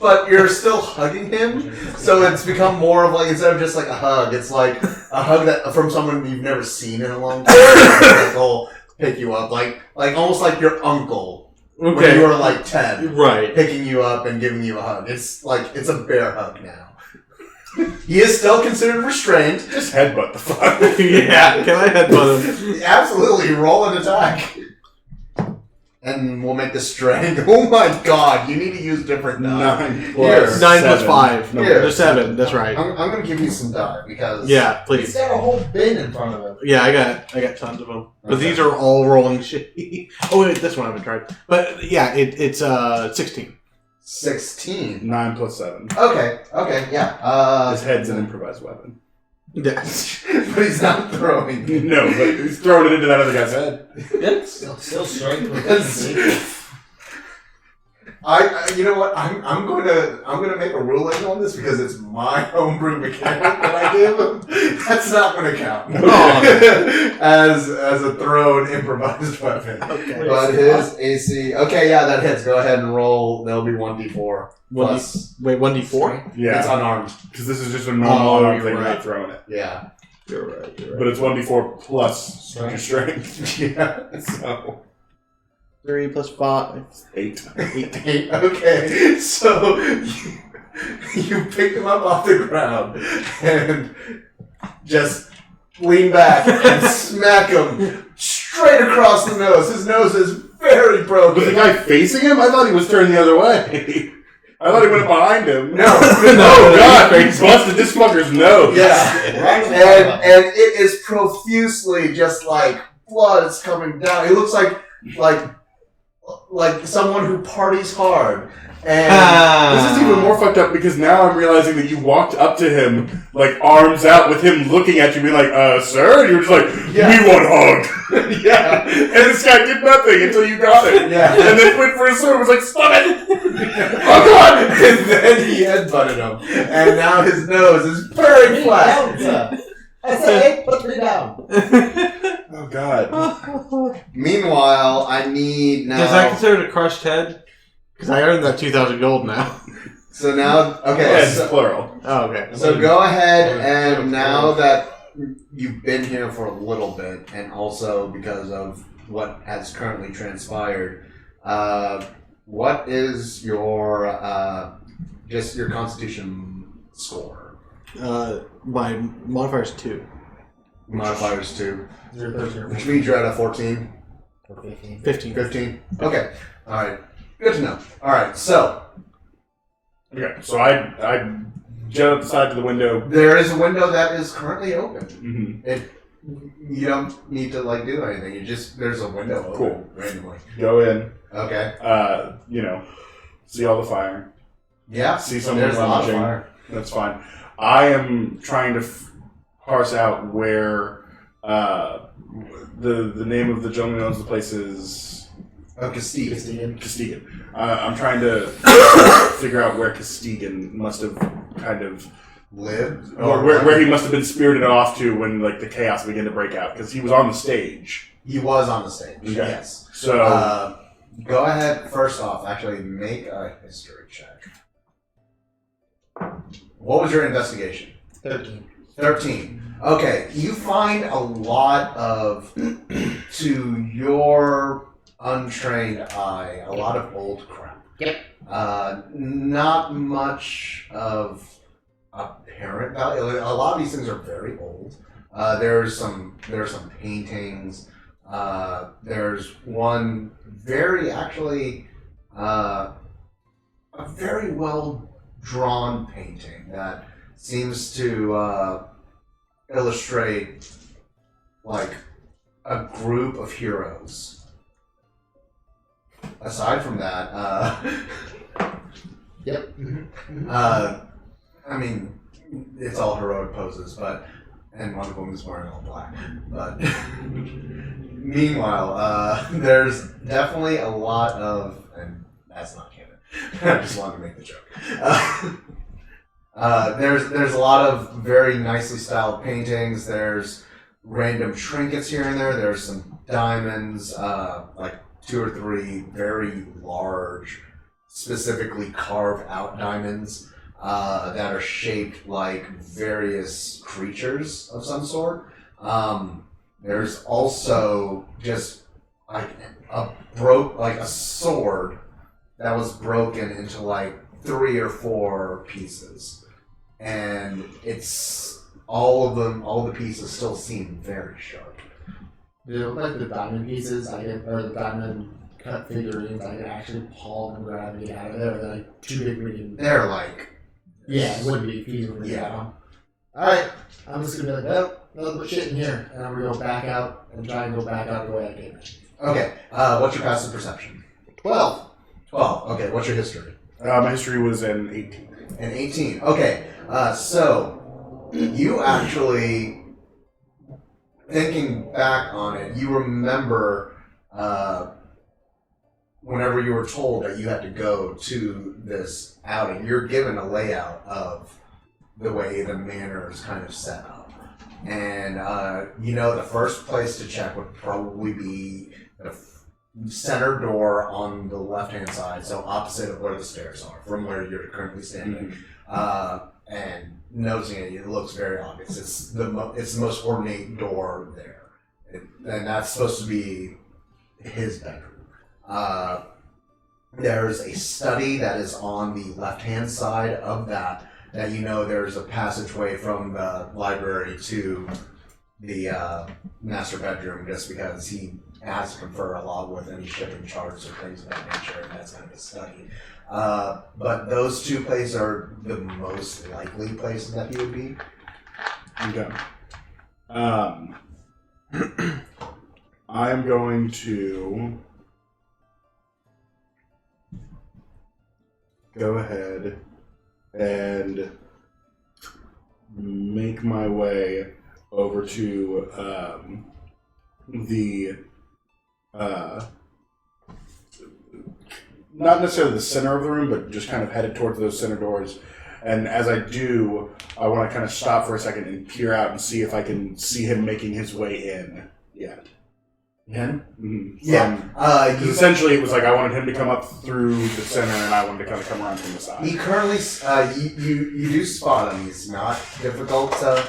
Speaker 2: but you're still hugging him. So it's become more of like, instead of just like a hug, it's like a hug that from someone you've never seen in a long time. They'll pick you up, like almost like your uncle when you were like 10.
Speaker 3: Right.
Speaker 2: Picking you up and giving you a hug. It's a bear hug now. He is still considered restrained.
Speaker 1: Just headbutt the fuck.
Speaker 3: Yeah, can I headbutt him?
Speaker 2: Absolutely, roll an attack. And we'll make this strangle. Oh my god, you need to use different die.
Speaker 1: 9 plus
Speaker 3: 9 plus
Speaker 1: 7.
Speaker 3: 5.
Speaker 1: No,
Speaker 2: Here.
Speaker 3: There's 7, that's right.
Speaker 2: I'm going to give you some die because...
Speaker 3: Yeah,
Speaker 4: He's
Speaker 3: please.
Speaker 4: got a whole bin in front of him.
Speaker 3: Yeah, I got tons of them. But
Speaker 2: Okay.
Speaker 3: these are all rolling shit. Oh wait, this one I haven't tried. But yeah, it's 16.
Speaker 2: 16.
Speaker 1: 9 plus 7.
Speaker 2: Okay, yeah.
Speaker 1: His head's an improvised weapon.
Speaker 3: Yes.
Speaker 2: But he's not throwing it.
Speaker 1: No, but he's throwing it into that other guy's head.
Speaker 4: Still strength with
Speaker 2: Because-
Speaker 4: it.
Speaker 2: I you know what? I'm gonna make a ruling on this because it's my homebrew mechanic that I gave him. That's not gonna count as a thrown improvised weapon.
Speaker 3: Okay.
Speaker 2: But his AC. Okay, yeah, that hits. Go ahead and roll. There'll be 1d4 plus.
Speaker 3: Wait, 1d4?
Speaker 1: Yeah.
Speaker 2: It's unarmed.
Speaker 1: Because this is just a normal unarmed
Speaker 3: you're
Speaker 1: thing,
Speaker 3: right.
Speaker 1: not throwing it.
Speaker 2: Yeah.
Speaker 3: You're right.
Speaker 1: But it's 1d4 plus
Speaker 4: Strength.
Speaker 1: your strength.
Speaker 2: Yeah.
Speaker 1: So
Speaker 3: 3 plus 5.
Speaker 1: 8.
Speaker 2: 8. Okay, so you pick him up off the ground and just lean back and smack him straight across the nose. His nose is very
Speaker 1: Was the
Speaker 2: broken.
Speaker 1: guy facing him? I thought he was turned the other way. I thought he went behind him.
Speaker 2: No,
Speaker 1: Oh god, he busted this fucker's nose.
Speaker 2: Yeah, and it is profusely just like blood is coming down. He looks like someone who parties hard. And
Speaker 1: This is even more fucked up because now I'm realizing that you walked up to him, like, arms out, with him looking at you, being like, sir? And you were just like,
Speaker 2: Yeah.
Speaker 1: we want hug.
Speaker 2: yeah,
Speaker 1: And this guy did nothing until you got it.
Speaker 2: Yeah.
Speaker 1: And then went for his sword and was like, stop it!
Speaker 2: oh god! And then he headbutted him, and now his nose is very flat.
Speaker 4: I said 8, put 3 down.
Speaker 1: Oh god.
Speaker 2: Meanwhile, I need now.
Speaker 3: Does that consider it a crushed head? Because I earned that 2,000 gold now.
Speaker 2: So now, okay.
Speaker 1: Heads,
Speaker 2: So,
Speaker 1: plural.
Speaker 3: Oh, okay.
Speaker 2: so go ahead and now that you've been here for a little bit, and also because of what has currently transpired, what is your just your Constitution score?
Speaker 3: My modifier's 2.
Speaker 2: Modifiers 2,
Speaker 4: You're 13
Speaker 2: which means you're at a 14,
Speaker 4: or 15.
Speaker 3: 15.
Speaker 2: 15. Okay, all right, good to know. All right, so
Speaker 1: Okay, so I jet up the side to the window.
Speaker 2: there is a window that is currently open.
Speaker 1: Mm-hmm.
Speaker 2: You don't need to do anything. You just there's a window open
Speaker 1: Cool.
Speaker 2: randomly.
Speaker 1: Go in,
Speaker 2: Okay.
Speaker 1: see all the fire.
Speaker 2: Yeah.
Speaker 1: See someone
Speaker 2: there's a lot of
Speaker 1: rummaging.
Speaker 2: fire.
Speaker 1: That's fine. I am trying to parse out where the name of the gentleman who owns the place is
Speaker 2: Oh, Castigan.
Speaker 1: Castigan. I'm trying to figure out where Castigan must have kind of
Speaker 2: Lived?
Speaker 1: or where he must have been spirited off to when the chaos began to break out because he was on the stage.
Speaker 2: He was on the stage.
Speaker 1: Okay.
Speaker 2: Yes.
Speaker 1: So
Speaker 2: Go ahead. First off, actually, make a history check. What was your investigation?
Speaker 4: 13.
Speaker 2: 13. Okay, you find a lot of, to your untrained eye, a lot of old crap.
Speaker 4: Yep.
Speaker 2: Not much of apparent value. A lot of these things are very old. There's some paintings. There's one very a very well drawn painting that seems to illustrate a group of heroes. Aside from that,
Speaker 4: Yep.
Speaker 2: I mean, it's all heroic poses, and one of them is wearing all black. But meanwhile, there's definitely a lot of, and that's not canon. I just wanted to make the joke. There's a lot of very nicely styled paintings. There's random trinkets here and there. There's some diamonds, like 2 or 3 very large, specifically carved out diamonds that are shaped like various creatures of some sort. There's also just like a sword that was broken into like 3 or 4 pieces, and it's all the pieces still seem very sharp.
Speaker 4: They look like the diamond pieces or the diamond cut figurines I could actually pull and grab and get out of there. They're like too big for me.
Speaker 2: They're like,
Speaker 4: Yeah, it wouldn't be feasible to get
Speaker 2: Yeah.
Speaker 4: out. Alright, I'm just gonna be like, well, nothing but shit in here. And I'm gonna go back out and try and go back out the way I came in.
Speaker 2: okay, what's your passive perception?
Speaker 4: 12.
Speaker 2: 12. Okay, what's your history?
Speaker 1: My history was an 18.
Speaker 2: An 18. Okay, so you actually, thinking back on it, you remember whenever you were told that you had to go to this outing, you're given a layout of the way the manor is kind of set up. And the first place to check would probably be the center door on the left-hand side, so opposite of where the stairs are, from where you're currently standing. And noticing it looks very obvious. It's the most ornate door there, and that's supposed to be his bedroom. There's a study that is on the left-hand side of that there's a passageway from the library to the master bedroom, just because he has to confer a lot with any shipping charts or things of that nature, and that's kind of his study. But those 2 places are the most likely places that he would be.
Speaker 1: Okay. I am going to go ahead and make my way over to not necessarily the center of the room, but just kind of headed towards those center doors. And as I do, I want to kind of stop for a second and peer out and see if I can see him making his way in yet.
Speaker 2: Him?
Speaker 1: Mm-hmm.
Speaker 2: Yeah.
Speaker 1: Essentially, it was like I wanted him to come up through the center, and I wanted to kind of come around from the side.
Speaker 2: He currently, you do spot him. He's not difficult to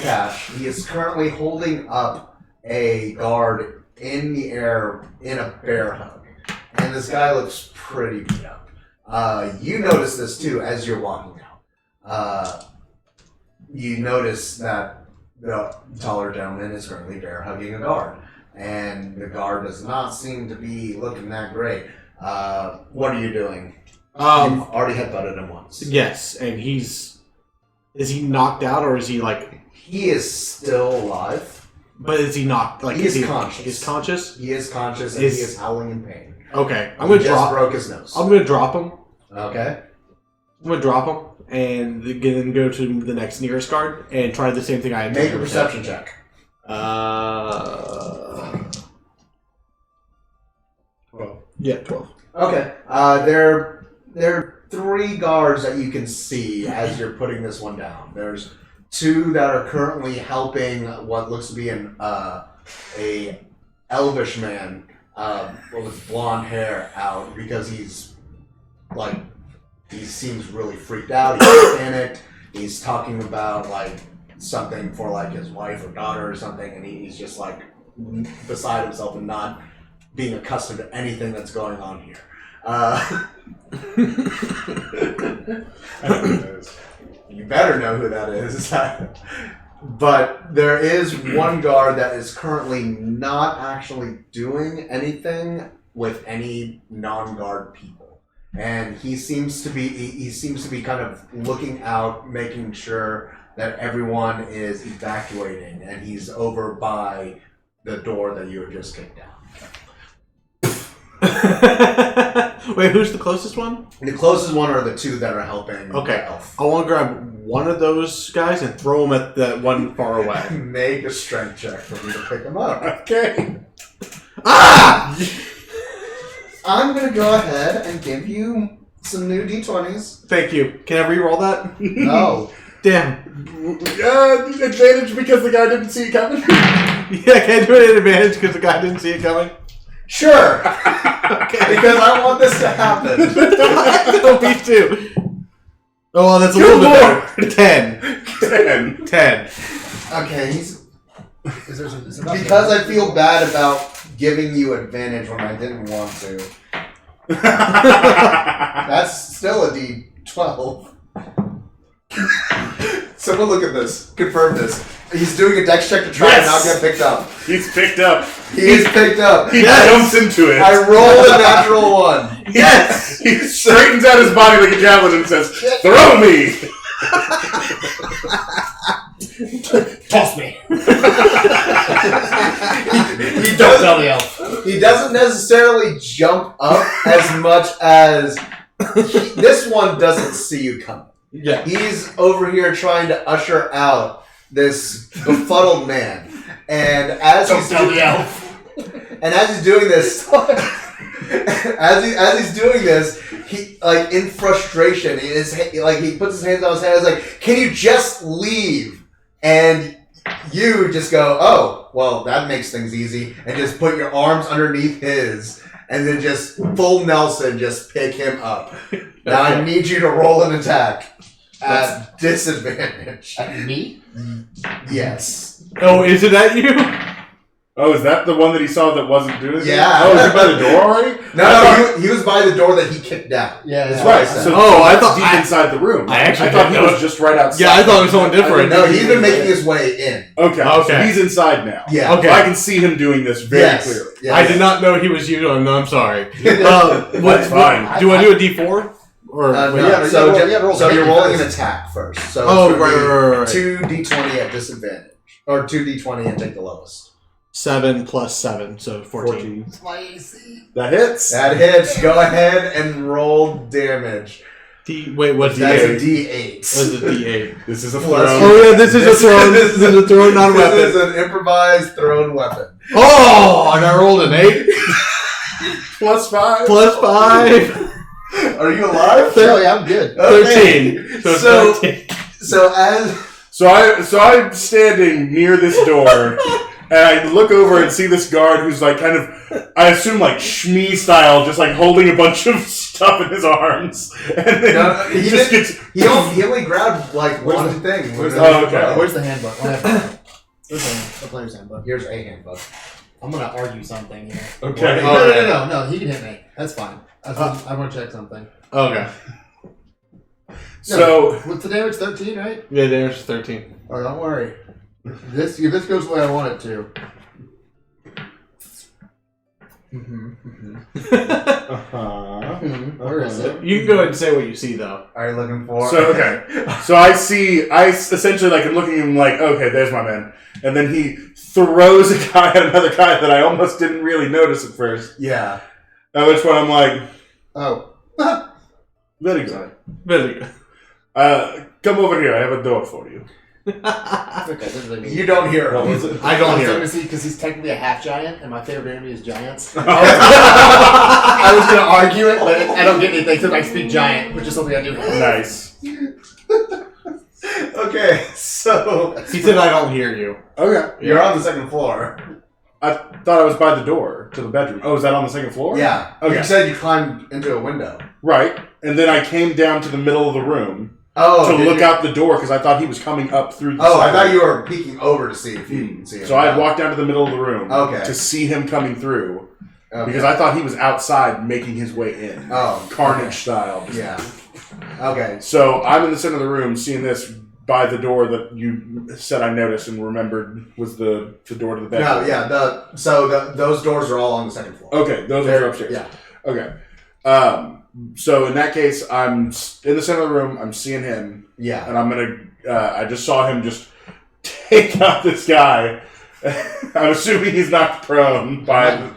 Speaker 2: catch. He is currently holding up a guard in the air in a bear hug, and this guy looks pretty beat up. You notice this too as you're walking out. You notice that the taller gentleman is currently bear hugging a guard, and the guard does not seem to be looking that great. What are you doing? You've already headbutted him once.
Speaker 3: Yes, and is he knocked out, or is he like...
Speaker 2: He is still alive.
Speaker 3: But is he not... like?
Speaker 2: He is conscious.
Speaker 3: He's conscious?
Speaker 2: He is conscious, and he is howling in pain.
Speaker 3: Okay,
Speaker 2: He just broke his nose.
Speaker 3: I'm gonna drop him.
Speaker 2: Okay.
Speaker 3: I'm gonna drop him, and then go to the next nearest guard, and try the same thing I had.
Speaker 2: Make a perception check.
Speaker 1: 12.
Speaker 3: Yeah, 12.
Speaker 2: Okay. There are 3 guards that you can see as you're putting this one down. There's 2 that are currently helping what looks to be a elvish man with blonde hair out, because he seems really freaked out. He's panicked. He's talking about something for his wife or daughter or something, and he's just beside himself and not being accustomed to anything that's going on here. You better know who that is. But there is one guard that is currently not actually doing anything with any non-guard people, and he seems to be kind of looking out, making sure that everyone is evacuating, and he's over by the door that you had just kicked down.
Speaker 3: Wait, who's the closest one?
Speaker 2: The closest one are the 2 that are helping.
Speaker 3: Okay,
Speaker 2: the elf.
Speaker 3: I want to grab one of those guys and throw him at that one far away.
Speaker 2: Make a strength check for me to pick him up.
Speaker 1: Okay.
Speaker 3: Ah!
Speaker 2: I'm gonna go ahead and give you some new d20s.
Speaker 3: Thank you. Can I re-roll that?
Speaker 2: No.
Speaker 3: Damn.
Speaker 1: Advantage because the guy didn't see it coming.
Speaker 3: Yeah, can I do it at advantage because the guy didn't see it coming?
Speaker 2: Sure.
Speaker 3: Okay.
Speaker 2: Because I want this to happen.
Speaker 3: No, me too. Oh, well, that's a little bit better. 10.
Speaker 1: 10.
Speaker 3: 10.
Speaker 2: Okay, he's
Speaker 4: Is there some
Speaker 2: Because I feel bad about giving you advantage when I didn't want to. That's still a D12. Someone look at this. Confirm this. He's doing a dex check to try and not get picked up.
Speaker 1: He's picked up.
Speaker 2: He is picked up.
Speaker 1: He jumps into it.
Speaker 2: I rolled a natural 1.
Speaker 1: Yes! He straightens out his body like a javelin and says, "Throw me!"
Speaker 4: Toss me.
Speaker 2: He
Speaker 4: Don't tell the elf.
Speaker 2: He doesn't necessarily jump up as much as this one doesn't see you coming.
Speaker 3: Yeah.
Speaker 2: He's over here trying to usher out this befuddled man, and as
Speaker 4: Don't tell the elf.
Speaker 2: And as he's doing this, as he's doing this, he like in frustration, he puts his hands on his head. He's like, "Can you just leave?" And you just go, "Oh, well, that makes things easy," and just put your arms underneath his, and then just full Nelson, just pick him up. Now I need you to roll an attack at disadvantage.
Speaker 4: At me?
Speaker 2: Yes.
Speaker 3: Oh, is it at you?
Speaker 1: Oh, is that the one that he saw that wasn't doing it?
Speaker 2: Yeah.
Speaker 1: Oh, is it by the door already?
Speaker 2: No, he was by the door that he kicked down.
Speaker 4: Yeah,
Speaker 2: That's
Speaker 1: Right.
Speaker 2: what I
Speaker 1: So,
Speaker 2: said.
Speaker 3: I
Speaker 1: that's
Speaker 3: thought-
Speaker 1: deep inside the room.
Speaker 3: I
Speaker 1: thought he
Speaker 3: didn't
Speaker 1: was just right outside.
Speaker 3: Yeah, I thought it was someone different.
Speaker 2: No, he's been making his way in.
Speaker 1: Okay.
Speaker 3: Okay.
Speaker 1: So he's inside now.
Speaker 2: Yeah.
Speaker 3: Okay.
Speaker 1: So I can see him doing this very clearly.
Speaker 2: Yes.
Speaker 3: I did not know he was you. No, I'm sorry.
Speaker 1: That's fine.
Speaker 3: Do I do a D4? Or
Speaker 2: No,
Speaker 4: Yeah,
Speaker 2: so
Speaker 4: you gotta roll
Speaker 2: so you're
Speaker 4: hit
Speaker 2: rolling an
Speaker 4: first.
Speaker 2: attack first. So
Speaker 3: Oh,
Speaker 2: it's gonna
Speaker 3: right.
Speaker 2: be 2d20 at disadvantage, or 2d20 and take the lowest.
Speaker 3: 7 plus 7, so 14.
Speaker 4: My AC.
Speaker 1: That hits.
Speaker 2: That hits. Go ahead and roll damage.
Speaker 3: Wait, what's
Speaker 2: That's a
Speaker 3: D8?
Speaker 2: D8.
Speaker 3: What is a D8?
Speaker 1: This is a
Speaker 2: Plus-
Speaker 1: throne.
Speaker 3: Oh yeah, this is a thrown. This is a thrown, not a
Speaker 2: This is
Speaker 3: weapon.
Speaker 2: an improvised thrown weapon.
Speaker 3: Oh, and I rolled an 8
Speaker 1: Plus 5.
Speaker 3: plus 5.
Speaker 2: Are you alive?
Speaker 4: Oh, yeah, I'm good.
Speaker 2: Okay.
Speaker 3: 13. So,
Speaker 2: So-
Speaker 3: 13.
Speaker 2: So as
Speaker 1: So I'm standing near this door, and I look over and see this guard who's like kind of, I assume like Shmee style, just like holding a bunch of stuff in his arms, and then
Speaker 2: No, he
Speaker 1: just
Speaker 2: didn't-
Speaker 1: gets.
Speaker 2: he only grabbed like one thing.
Speaker 1: Oh, okay.
Speaker 4: Where's the handbook? Where's the player's handbook?
Speaker 2: Here's a handbook.
Speaker 4: I'm gonna argue something here.
Speaker 1: Okay.
Speaker 4: No. He can hit me. That's fine. I want to check something.
Speaker 3: Okay.
Speaker 1: So
Speaker 4: What's the damage? 13, right?
Speaker 3: Yeah, there's 13.
Speaker 4: Oh, don't worry. This goes the way I want it to. Where is it?
Speaker 3: You can go ahead and say what you see, though.
Speaker 2: Are you looking for?
Speaker 1: So I essentially like am looking at him like, okay, there's my man, and then he throws a guy at another guy that I almost didn't really notice at first.
Speaker 2: Yeah.
Speaker 1: At which point I'm like,
Speaker 4: Oh.
Speaker 1: very good.
Speaker 3: Very good.
Speaker 1: Come over here. I have a door for you.
Speaker 4: Okay, this is what I mean.
Speaker 2: You don't hear
Speaker 1: What
Speaker 2: him.
Speaker 1: was it?
Speaker 3: I don't hear it.
Speaker 4: Because he's technically a half giant, and my favorite enemy is giants. I was gonna argue it, but I don't get anything because I speak giant, which is something I do.
Speaker 1: Nice.
Speaker 2: Okay, so
Speaker 3: He said, I don't hear you.
Speaker 1: Okay.
Speaker 2: you're on the second floor.
Speaker 1: I thought I was by the door to the bedroom. Oh, is that on the second floor?
Speaker 2: Yeah.
Speaker 1: Okay.
Speaker 2: You said you climbed into a window.
Speaker 1: Right. And then I came down to the middle of the room
Speaker 2: Oh.
Speaker 1: to
Speaker 2: did
Speaker 1: look
Speaker 2: you?
Speaker 1: out the door because I thought he was coming up through the
Speaker 2: Oh, I
Speaker 1: side.
Speaker 2: thought you were peeking over to see if you can see him.
Speaker 1: So I had walked down to the middle of the room
Speaker 2: Okay.
Speaker 1: to see him coming through
Speaker 2: Okay.
Speaker 1: because I thought he was outside making his way in.
Speaker 2: Oh.
Speaker 1: Carnage style.
Speaker 2: Yeah. Okay.
Speaker 1: So I'm in the center of the room seeing this by the door that you said I noticed and remembered was the door to the bedroom.
Speaker 2: No, yeah. Those doors are all on the second floor.
Speaker 1: Okay, those are upstairs.
Speaker 2: Yeah.
Speaker 1: Okay. So in that case, I'm in the center of the room. I'm seeing him,
Speaker 2: Yeah.
Speaker 1: and I'm gonna. I just saw him just take out this guy. I'm assuming he's knocked prone by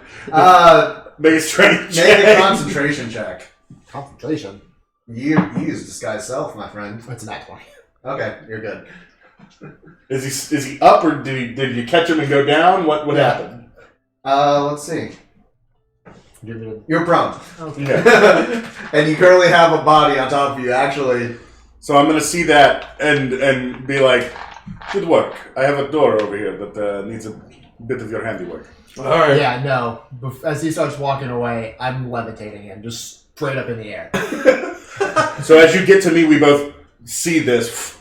Speaker 1: biggest strength
Speaker 2: Make a
Speaker 1: check.
Speaker 2: concentration check.
Speaker 4: Concentration.
Speaker 2: You use disguise self, my friend.
Speaker 4: That's an act 20.
Speaker 2: Okay, you're good.
Speaker 1: Is he up or did you catch him and go down? What happened?
Speaker 2: Let's see. You're prone.
Speaker 1: Yeah.
Speaker 2: And you currently have a body on top of you, actually.
Speaker 1: So I'm gonna see that and be like, good work. I have a door over here that needs a bit of your handiwork.
Speaker 3: All right.
Speaker 4: Yeah, no. As he starts walking away, I'm levitating him, just straight up in the air.
Speaker 1: So as you get to me, we both see this,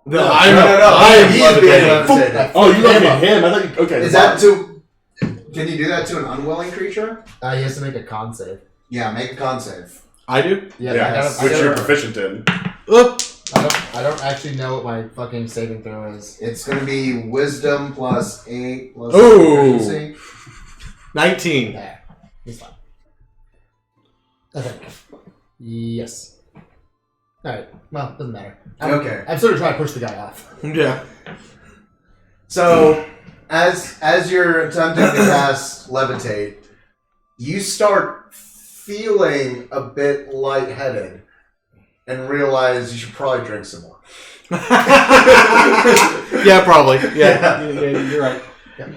Speaker 3: No,
Speaker 2: No,
Speaker 3: I'm
Speaker 2: he's being
Speaker 3: levitating.
Speaker 2: levitated.
Speaker 1: Oh, you levitated him. I thought you... Okay.
Speaker 2: Is that to... Can you do that to an unwilling creature?
Speaker 4: He has to make a con save.
Speaker 2: Yeah, make a con save.
Speaker 3: I do?
Speaker 1: Yeah, which you're proficient in.
Speaker 3: Oop.
Speaker 4: I don't actually know what my fucking saving throw is.
Speaker 2: It's going to be wisdom plus 8 plus
Speaker 3: Ooh.
Speaker 2: proficiency.
Speaker 3: 19.
Speaker 4: Yeah, he's fine. I think. Yes. Alright, well, doesn't matter.
Speaker 2: Okay.
Speaker 4: I'm sort of trying to push the guy off.
Speaker 3: Yeah.
Speaker 2: So, as you're attempting to cast Levitate, you start feeling a bit lightheaded and realize you should probably drink some more.
Speaker 3: Yeah, probably. Yeah, you're right.
Speaker 4: Yeah.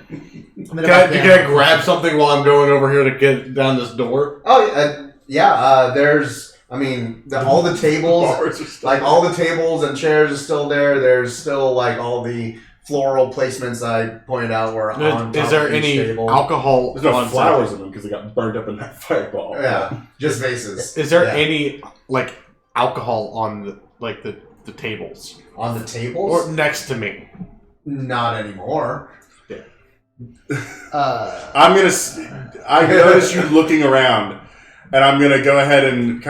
Speaker 3: Can I grab something while I'm going over here to get down this door?
Speaker 2: Oh, there's... I mean, all the tables, like all the tables and chairs are still there. There's still like all the floral placements I pointed out were on top
Speaker 3: Is there
Speaker 2: of each
Speaker 3: any
Speaker 2: table.
Speaker 3: alcohol?
Speaker 1: There's no
Speaker 3: on
Speaker 1: flowers in them because they got burned up in that fireball.
Speaker 2: Yeah, just vases.
Speaker 3: Is there
Speaker 2: Yeah.
Speaker 3: any like alcohol on the tables
Speaker 2: on the tables?
Speaker 3: or next to me?
Speaker 2: Not anymore.
Speaker 1: I notice you looking around, and I'm gonna go ahead and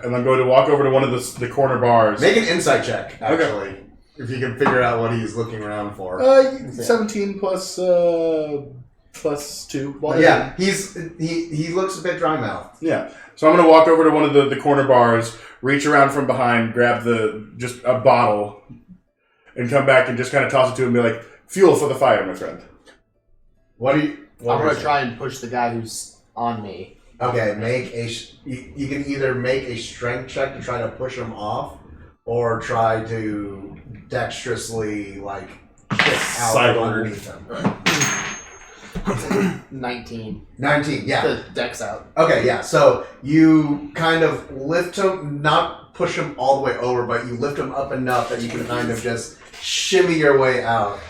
Speaker 1: and I'm going to walk over to one of the corner bars.
Speaker 2: Make an insight check, actually, if you can figure out what he's looking around for.
Speaker 1: 17 plus 2.
Speaker 2: Well, yeah, he looks a bit dry mouthed.
Speaker 1: Yeah. So I'm going to walk over to one of the corner bars, reach around from behind, grab just a bottle, and come back and just kind of toss it to him and be like, fuel for the fire, my friend.
Speaker 4: I'm going to try and push the guy who's on me.
Speaker 2: Okay, you can either make a strength check to try to push him off, or try to dexterously, kick out
Speaker 1: Sidle.
Speaker 2: underneath him.
Speaker 4: 19.
Speaker 2: 19, yeah.
Speaker 4: The deck's out.
Speaker 2: Okay, yeah. So you kind of lift him, not push him all the way over, but you lift him up enough that you can kind of just shimmy your way out.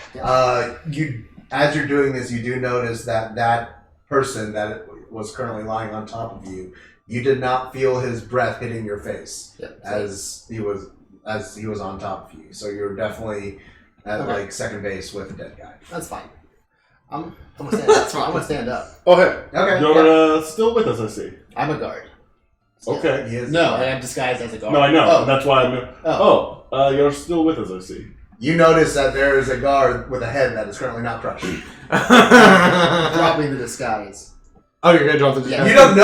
Speaker 2: As you're doing this, you do notice that person that was currently lying on top of you, you did not feel his breath hitting your face as he was on top of you. So you're definitely at second base with the dead guy.
Speaker 4: That's fine. I'm gonna stand up. I'm gonna stand up.
Speaker 1: Oh, hey.
Speaker 2: Okay.
Speaker 1: You're still with us, I see.
Speaker 4: I'm a guard.
Speaker 1: Okay.
Speaker 2: He is.
Speaker 4: No, I am disguised as a guard.
Speaker 1: No, I know.
Speaker 4: Oh.
Speaker 1: That's why I'm... you're still with us, I see.
Speaker 2: You notice that there is a guard with a head that is currently not crushed.
Speaker 4: Dropping the disguise.
Speaker 3: Oh, you're gonna drop the disguise?
Speaker 2: You don't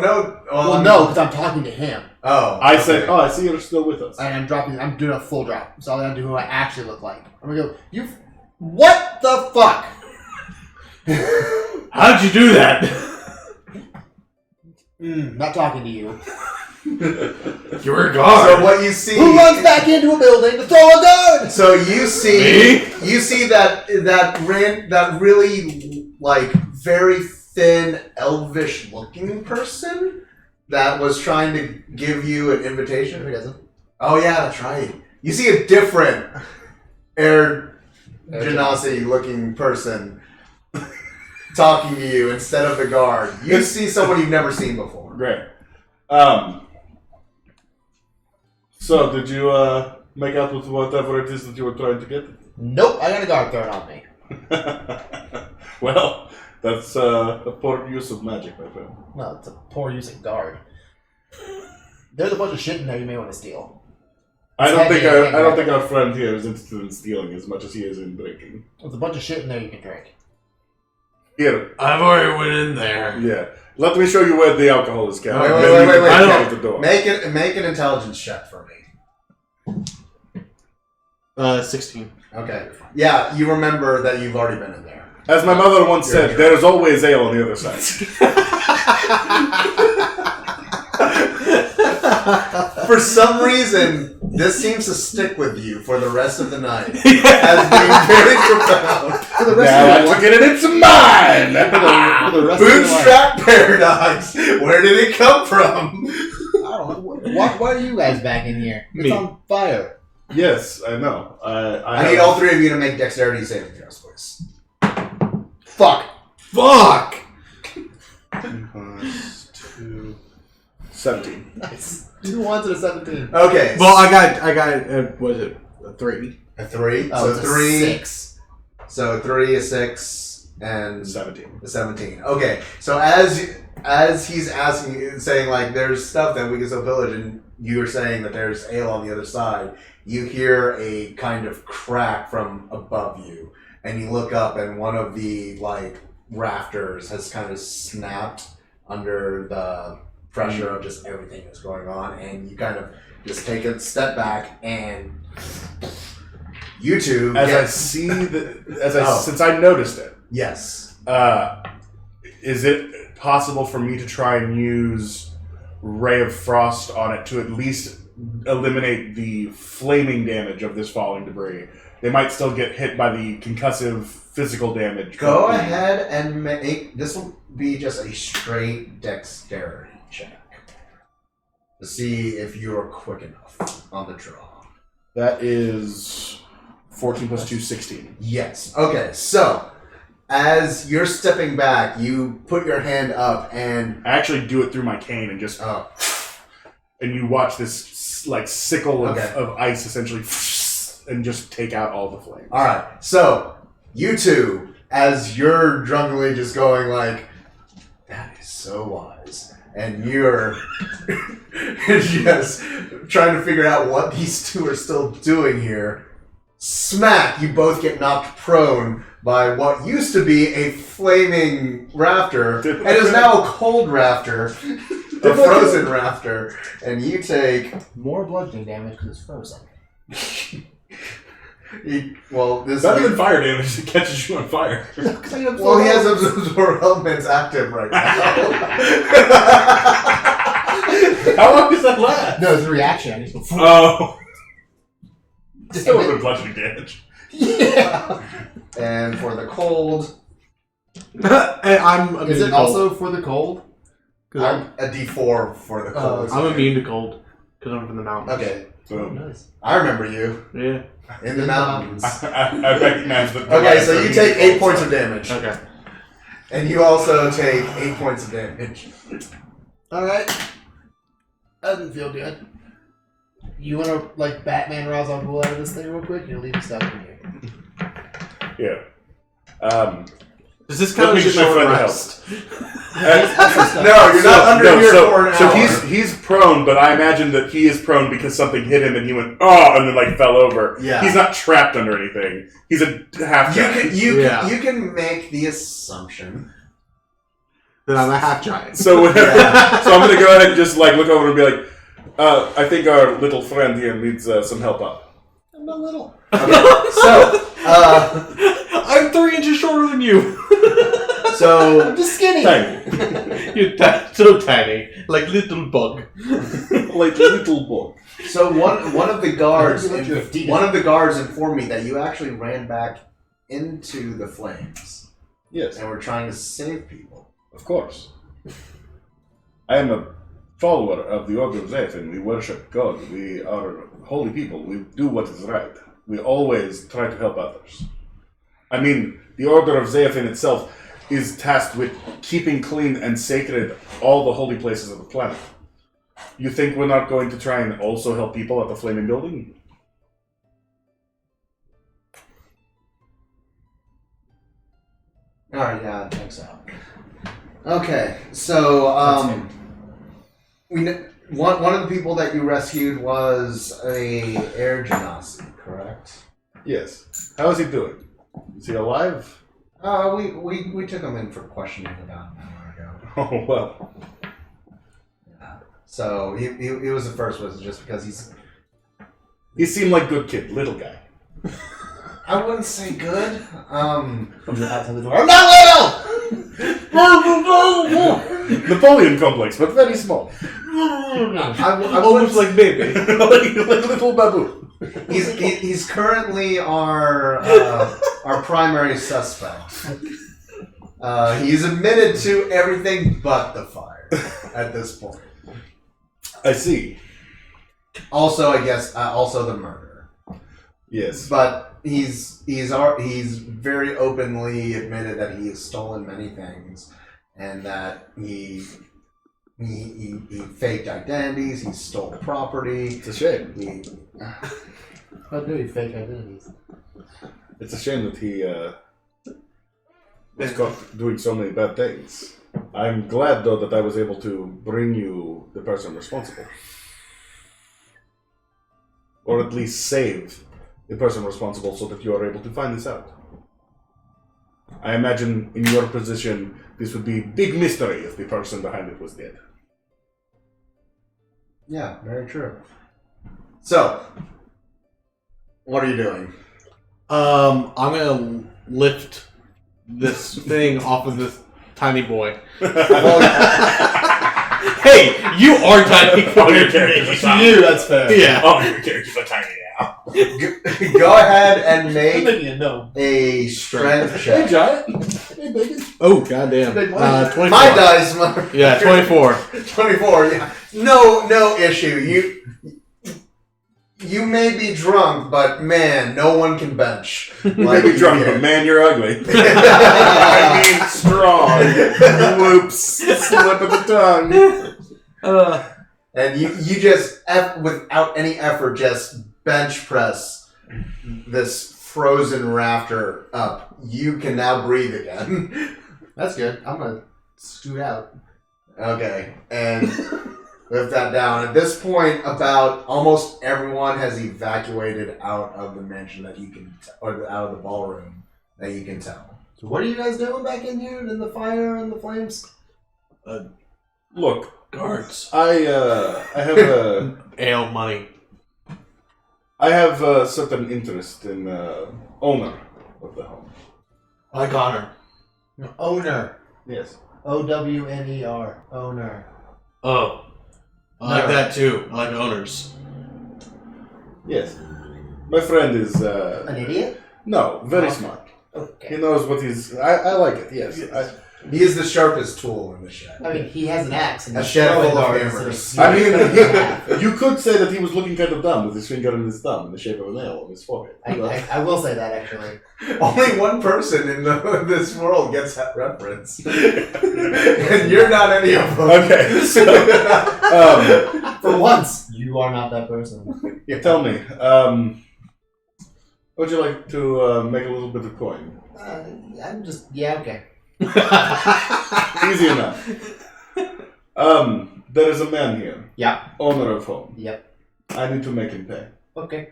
Speaker 2: know.
Speaker 4: Well, no, because I'm talking to him.
Speaker 2: Oh.
Speaker 1: I said, I see you're still with us.
Speaker 4: And I'm doing a full drop. So I'm gonna do who I actually look like. I'm gonna go, what the fuck?
Speaker 3: How'd you do that?
Speaker 4: Not talking to you.
Speaker 3: You were a guard.
Speaker 2: So what you see?
Speaker 4: Who runs back into a building to throw a gun?
Speaker 2: So you see that really very thin, elvish looking person that was trying to give you an invitation.
Speaker 4: Who doesn't?
Speaker 2: Oh yeah, that's right. You see a different Air Genasi looking person talking to you instead of the guard. You see someone you've never seen before.
Speaker 1: Great. So, did you make out with whatever it is that you were trying to get?
Speaker 4: Nope, I got a guard thrown on me.
Speaker 1: Well, that's a poor use of magic, my friend.
Speaker 4: Well, it's a poor use of guard. There's a bunch of shit in there you may want to steal.
Speaker 1: I don't think our friend here is interested in stealing as much as he is in drinking.
Speaker 4: There's a bunch of shit in there you can drink.
Speaker 1: Here.
Speaker 3: I've already went in there.
Speaker 1: Yeah. Let me show you where the alcohol is kept.
Speaker 2: Wait.
Speaker 1: I don't the door.
Speaker 2: Make an intelligence check for me.
Speaker 3: 16.
Speaker 2: Okay. Yeah, you remember that you've already been in there.
Speaker 1: As my mother once said, there is always ale on the other side.
Speaker 2: For some reason, this seems to stick with you for the rest of the night as being very profound.
Speaker 4: For the rest
Speaker 1: Now I
Speaker 4: of the
Speaker 1: took it and it's mine!
Speaker 4: for the rest of the
Speaker 2: Bootstrap paradox. Where did it come from?
Speaker 4: I don't know. Why are you guys back in here? It's
Speaker 3: Me.
Speaker 4: on fire.
Speaker 1: Yes, I know.
Speaker 2: I need all three of you to make dexterity saving throws, please.
Speaker 4: Fuck.
Speaker 3: Fuck!
Speaker 1: 2, 17.
Speaker 4: Nice. 2 1s and a 17.
Speaker 2: Okay.
Speaker 3: Well, I got. What is it? A 3.
Speaker 2: A 3.
Speaker 4: Oh,
Speaker 2: So
Speaker 4: it's a
Speaker 2: 3.
Speaker 4: 6.
Speaker 2: So 3, a 6, and
Speaker 1: 17.
Speaker 2: a 17. Okay. So as he's asking, saying like, there's stuff that we can still pillage, and you're saying that there's ale on the other side, you hear a kind of crack from above you, and you look up, and one of the like rafters has kind of snapped under the pressure of just everything that's going on, and you kind of just take a step back, and you two
Speaker 1: since I noticed it,
Speaker 2: yes.
Speaker 1: is it possible for me to try and use Ray of Frost on it to at least eliminate the flaming damage of this falling debris? They might still get hit by the concussive physical damage.
Speaker 2: Go ahead and make this will be just a straight dexterity check to see if you're quick enough on the draw.
Speaker 1: That is 14 plus 2, 16.
Speaker 2: Yes. Okay, so as you're stepping back, you put your hand up and
Speaker 1: I actually do it through my cane and just... and you watch this like sickle of ice essentially and just take out all the flames.
Speaker 2: Alright, so you two, as you're drunkenly just going like, that is so wise, and you're just trying to figure out what these two are still doing here, smack, you both get knocked prone by what used to be a flaming rafter and is now a cold rafter, a frozen rafter, and you take...
Speaker 4: More bludgeoning damage because it's frozen.
Speaker 2: this
Speaker 1: better than fire damage that catches you on fire.
Speaker 2: Well, he has absorb elements active right now.
Speaker 1: How long does that last?
Speaker 4: No, it's a reaction.
Speaker 1: Oh. Still a bit of bludgeoning damage.
Speaker 4: Yeah.
Speaker 2: And for the cold,
Speaker 3: I'm
Speaker 4: Is it also for the cold?
Speaker 2: I'm a D4 for the cold.
Speaker 3: I'm immune to cold because I'm from the mountains.
Speaker 2: Okay,
Speaker 1: So
Speaker 4: Nice.
Speaker 2: I remember you
Speaker 3: Yeah.
Speaker 2: in the mountains.
Speaker 1: I recognize that.
Speaker 2: Okay, so you take 8 points of damage,
Speaker 3: Okay.
Speaker 2: and you also take 8 points of damage.
Speaker 4: Alright. That doesn't feel good. You want to, like, Batman Ra's al Ghul out of this thing real quick? You'll leave stuff in here.
Speaker 1: Yeah.
Speaker 3: Does this count
Speaker 1: Let me
Speaker 3: as a
Speaker 1: get my
Speaker 3: short
Speaker 1: friend to
Speaker 3: rest?
Speaker 2: No, you're not under here for an
Speaker 1: So
Speaker 2: hour.
Speaker 1: he's prone, but I imagine that he is prone because something hit him and he went, oh, and then like fell over.
Speaker 2: Yeah.
Speaker 1: He's not trapped under anything. He's a half giant.
Speaker 2: You can make the assumption.
Speaker 3: Then I'm a half giant.
Speaker 1: So, so I'm going to go ahead and just like look over and be like, I think our little friend here needs some help up.
Speaker 4: I'm not little.
Speaker 2: Okay, so,
Speaker 3: I'm 3 inches shorter than you.
Speaker 4: I'm just skinny.
Speaker 1: Tiny.
Speaker 3: You're so tiny, like little bug.
Speaker 1: Like a little boy.
Speaker 2: So one of the guards
Speaker 4: You're
Speaker 2: one of the guards informed me that you actually ran back into the flames
Speaker 1: Yes,
Speaker 2: and were trying to save people.
Speaker 1: of course. I am a follower of the Order of Zephyr. We worship God. We are holy people. We do what is right. We always try to help others. I mean, the Order of Zephyr itself is tasked with keeping clean and sacred all the holy places of the planet. You think we're not going to try and also help people at the Flaming Building?
Speaker 2: Alright, yeah, I think so. Okay, so one of the people that you rescued was a air genasi, correct?
Speaker 1: Yes. How is he doing? Is he alive?
Speaker 2: We took him in for questioning about an hour ago.
Speaker 1: Oh, well.
Speaker 2: Yeah. So he was the first was just because
Speaker 1: He seemed like a good kid, little guy.
Speaker 2: I wouldn't say good.
Speaker 4: Comes outside the door. I'm not little!
Speaker 1: Napoleon complex, but very small.
Speaker 2: I
Speaker 3: Almost like baby.
Speaker 1: like a little baboon.
Speaker 2: He's currently our primary suspect. He's admitted to everything but the fire at this point.
Speaker 1: I see.
Speaker 2: Also, I guess, also the murder.
Speaker 1: Yes.
Speaker 2: But he's very openly admitted that he has stolen many things, and that he faked identities. He stole property.
Speaker 1: It's a shame.
Speaker 4: How do you fake identities?
Speaker 1: It's a shame that he was caught doing so many bad things. I'm glad, though, that I was able to bring you the person responsible. Or at least save the person responsible so that you are able to find this out. I imagine in your position, this would be big mystery if the person behind it was dead.
Speaker 2: Yeah, very true. So, what are you doing?
Speaker 3: I'm gonna lift this thing off of this tiny boy. Hey, you are tiny
Speaker 1: All your
Speaker 3: compared to
Speaker 1: characters
Speaker 3: me.
Speaker 1: are tiny.
Speaker 4: You, that's fair.
Speaker 3: Yeah.
Speaker 1: All your characters are tiny now.
Speaker 2: Go ahead and make
Speaker 4: You know.
Speaker 2: a strength
Speaker 4: Hey,
Speaker 2: check.
Speaker 4: Giant. Hey, Bacon.
Speaker 3: Oh, goddamn.
Speaker 4: Big one.
Speaker 3: 24.
Speaker 2: My dice, mother.
Speaker 3: Yeah, 24.
Speaker 2: 24. Yeah. No issue. You may be drunk, but man, no one can bench.
Speaker 1: You may be drunk, but man, you're ugly. I mean, strong. Whoops. Slip of the tongue.
Speaker 2: And you just, without any effort, just bench press this frozen rafter up. You can now breathe again.
Speaker 4: That's good. I'm gonna scoot out.
Speaker 2: Okay, and lift that down. At this point, about almost everyone has evacuated out of the mansion that you can, or out of the ballroom that you can tell.
Speaker 4: So what are you guys doing back in here in the fire and the flames?
Speaker 1: Look,
Speaker 3: Guards.
Speaker 1: I have
Speaker 3: Ale money.
Speaker 1: I have a certain interest in owner of the home.
Speaker 3: I got her.
Speaker 4: Owner.
Speaker 1: Yes.
Speaker 4: O-W-N-E-R. Owner.
Speaker 3: Oh. I like
Speaker 4: No.
Speaker 3: that too. I like owners.
Speaker 1: Yes. My friend is
Speaker 4: An idiot?
Speaker 1: no, very
Speaker 4: Okay.
Speaker 1: smart. He
Speaker 4: Okay.
Speaker 1: knows what he's. I like it. Yes.
Speaker 2: He is the sharpest tool in the shed.
Speaker 4: I mean, he has an axe and
Speaker 2: A
Speaker 4: he's
Speaker 2: shed
Speaker 4: throwing
Speaker 2: full of
Speaker 4: darts
Speaker 2: hammers.
Speaker 4: and he's-
Speaker 1: I mean, you could say that he was looking kind of dumb with his finger in his thumb in the shape of a nail on his forehead.
Speaker 4: I will say that actually.
Speaker 2: Only one person in this world gets that reference, and you're not any of them.
Speaker 1: Okay, so
Speaker 4: For once, you are not that person.
Speaker 1: tell me, would you like to make a little bit of coin?
Speaker 4: I'm just okay.
Speaker 1: Easy enough. There is a man here.
Speaker 4: Yeah.
Speaker 1: Owner of home.
Speaker 4: Yep.
Speaker 1: I need to make him pay.
Speaker 4: Okay.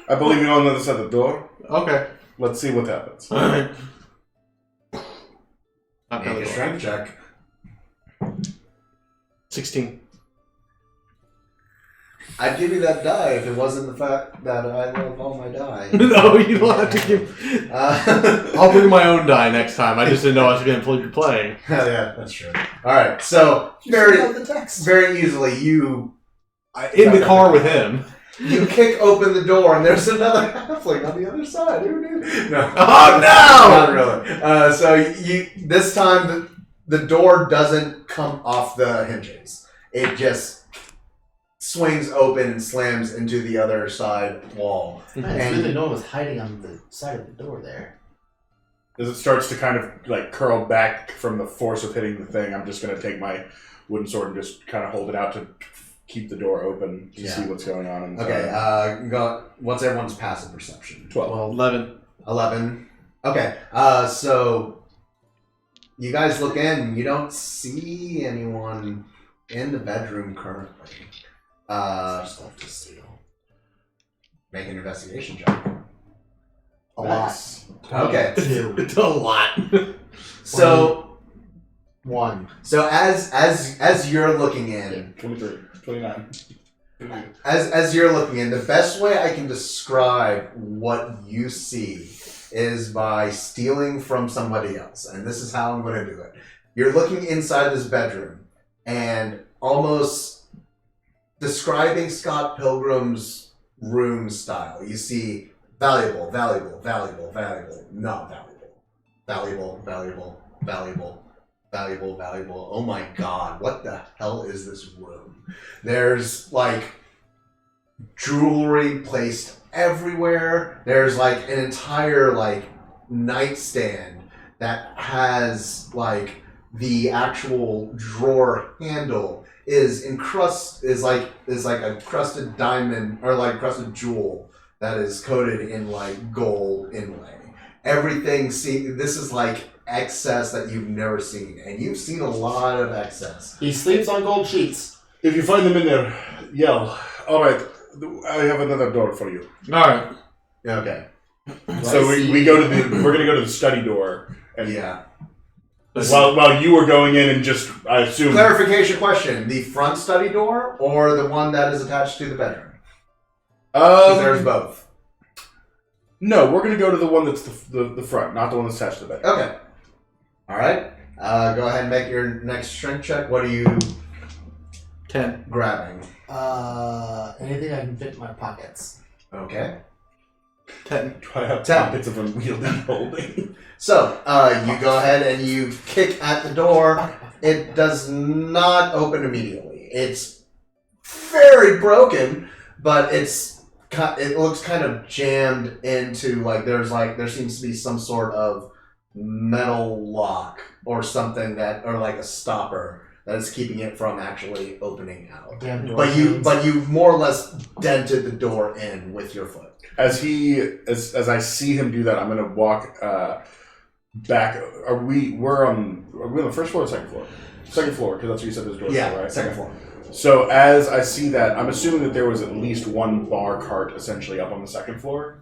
Speaker 1: I believe you're on the other side of the door.
Speaker 3: Okay.
Speaker 1: Let's see what happens.
Speaker 3: Alright.
Speaker 2: Make a strength check.
Speaker 3: 16.
Speaker 2: I'd give you that die if it wasn't the fact that I love all my die.
Speaker 3: No, you don't have to give. I'll bring my own die next time. I just didn't know I was going to be playing.
Speaker 2: Yeah, that's true. All right, so
Speaker 4: The text.
Speaker 2: very easily you
Speaker 3: In the car with him.
Speaker 2: kick open the door and there's another halfling on the other side. Who knew? No.
Speaker 3: Oh, no!
Speaker 2: Not really. So you this time the door doesn't come off the hinges. It just swings open and slams into the other side wall.
Speaker 4: It's really no one was hiding on the side of the door there.
Speaker 1: As it starts to kind of like curl back from the force of hitting the thing, I'm just going to take my wooden sword and just kind of hold it out to keep the door open to see what's going on.
Speaker 2: Okay, what's everyone's passive perception?
Speaker 1: 12.
Speaker 3: 11.
Speaker 2: 11. Okay, so you guys look in. You don't see anyone in the bedroom currently.
Speaker 4: Stuff to steal.
Speaker 2: Make an investigation check.
Speaker 4: A
Speaker 1: Nice.
Speaker 2: Okay,
Speaker 4: Two.
Speaker 3: It's a lot.
Speaker 2: so
Speaker 4: One.
Speaker 2: as you're looking in,
Speaker 1: 23. 29.
Speaker 2: as you're looking in, the best way I can describe what you see is by stealing from somebody else, and this is how I'm going to do it. You're looking inside this bedroom, and almost describing Scott Pilgrim's room style. You see valuable, valuable, valuable, valuable, not valuable, valuable, valuable, valuable, valuable, valuable. Oh my god, what the hell is this room? There's like jewelry placed everywhere. There's like an entire like nightstand that has like the actual drawer handle is like a crusted diamond or like crusted jewel that is coated in like gold inlay. Everything this is like excess that you've never seen, and you've seen a lot of excess.
Speaker 4: He sleeps on gold sheets.
Speaker 1: If you find them in there, yell. All right, I have another door for you.
Speaker 3: All right.
Speaker 2: Okay.
Speaker 1: So we go to we're gonna go to the study door, and
Speaker 2: Yeah.
Speaker 1: while you were going in and just I assume
Speaker 2: Clarification question: the front study door or the one that is attached to the bedroom? 'Cause there's both.
Speaker 1: No, we're gonna go to the one that's the front, not the one that's attached to the bed.
Speaker 2: Okay. All right. Go ahead and make your next strength check. What are you
Speaker 3: 10.
Speaker 2: grabbing?
Speaker 4: Anything I can fit in my pockets.
Speaker 2: Okay.
Speaker 3: 10.
Speaker 1: Do I have
Speaker 2: 10.
Speaker 1: pockets of unwieldy holding?
Speaker 2: So you go ahead and you kick at the door. It does not open immediately. It's very broken, but it looks kind of jammed into there seems to be some sort of metal lock or something or like a stopper that is keeping it from actually opening out.
Speaker 4: Damn door
Speaker 2: But
Speaker 4: chains.
Speaker 2: you more or less dented the door in with your foot.
Speaker 1: As I see him do that, I'm gonna walk back. Are we on the first floor or second floor? Second floor, because that's what you said this door
Speaker 2: Yeah,
Speaker 1: for, right?
Speaker 2: second floor.
Speaker 1: So as I see that, I'm assuming that there was at least one bar cart essentially up on the second floor.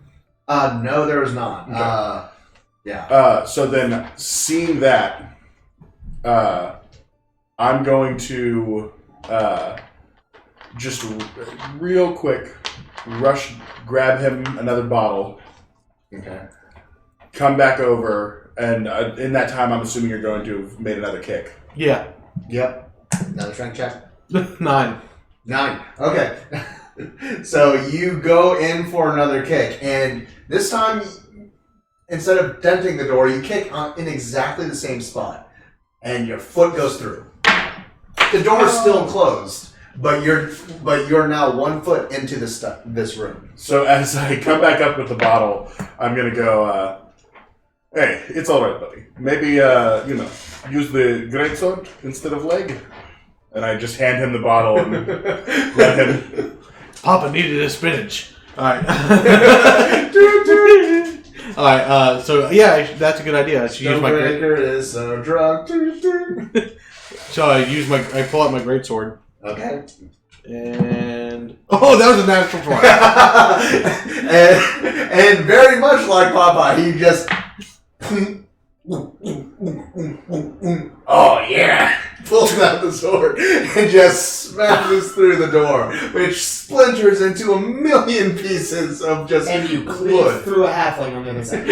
Speaker 2: No, there is not.
Speaker 1: Okay.
Speaker 2: Yeah.
Speaker 1: So then, seeing that, I'm going to just real quick grab him another bottle,
Speaker 2: Okay.
Speaker 1: come back over, and in that time, I'm assuming you're going to have made another kick.
Speaker 3: Yeah.
Speaker 2: Yep. Another strength check.
Speaker 3: 9.
Speaker 2: 9. Okay. So you go in for another kick, and this time, instead of denting the door, you kick in exactly the same spot, and your foot goes through. The door is still closed, but you're now 1 foot into this room.
Speaker 1: So as I come back up with the bottle, I'm gonna go. Hey, it's all right, buddy. Maybe use the greatsword instead of leg. And I just hand him the bottle and let him.
Speaker 3: Papa needed his spinach. Alright. Alright, so yeah, that's a good idea. I should use my great.
Speaker 2: Stonebreaker is so drunk.
Speaker 3: So I pull out my greatsword.
Speaker 2: Okay.
Speaker 3: And oh, that was a natural 20.
Speaker 2: and very much like Papa, he just oh yeah, pulls out the sword and just smashes through the door, which splinters into a million pieces of just
Speaker 4: And you cleave
Speaker 2: wood.
Speaker 4: through a halfling on the other side.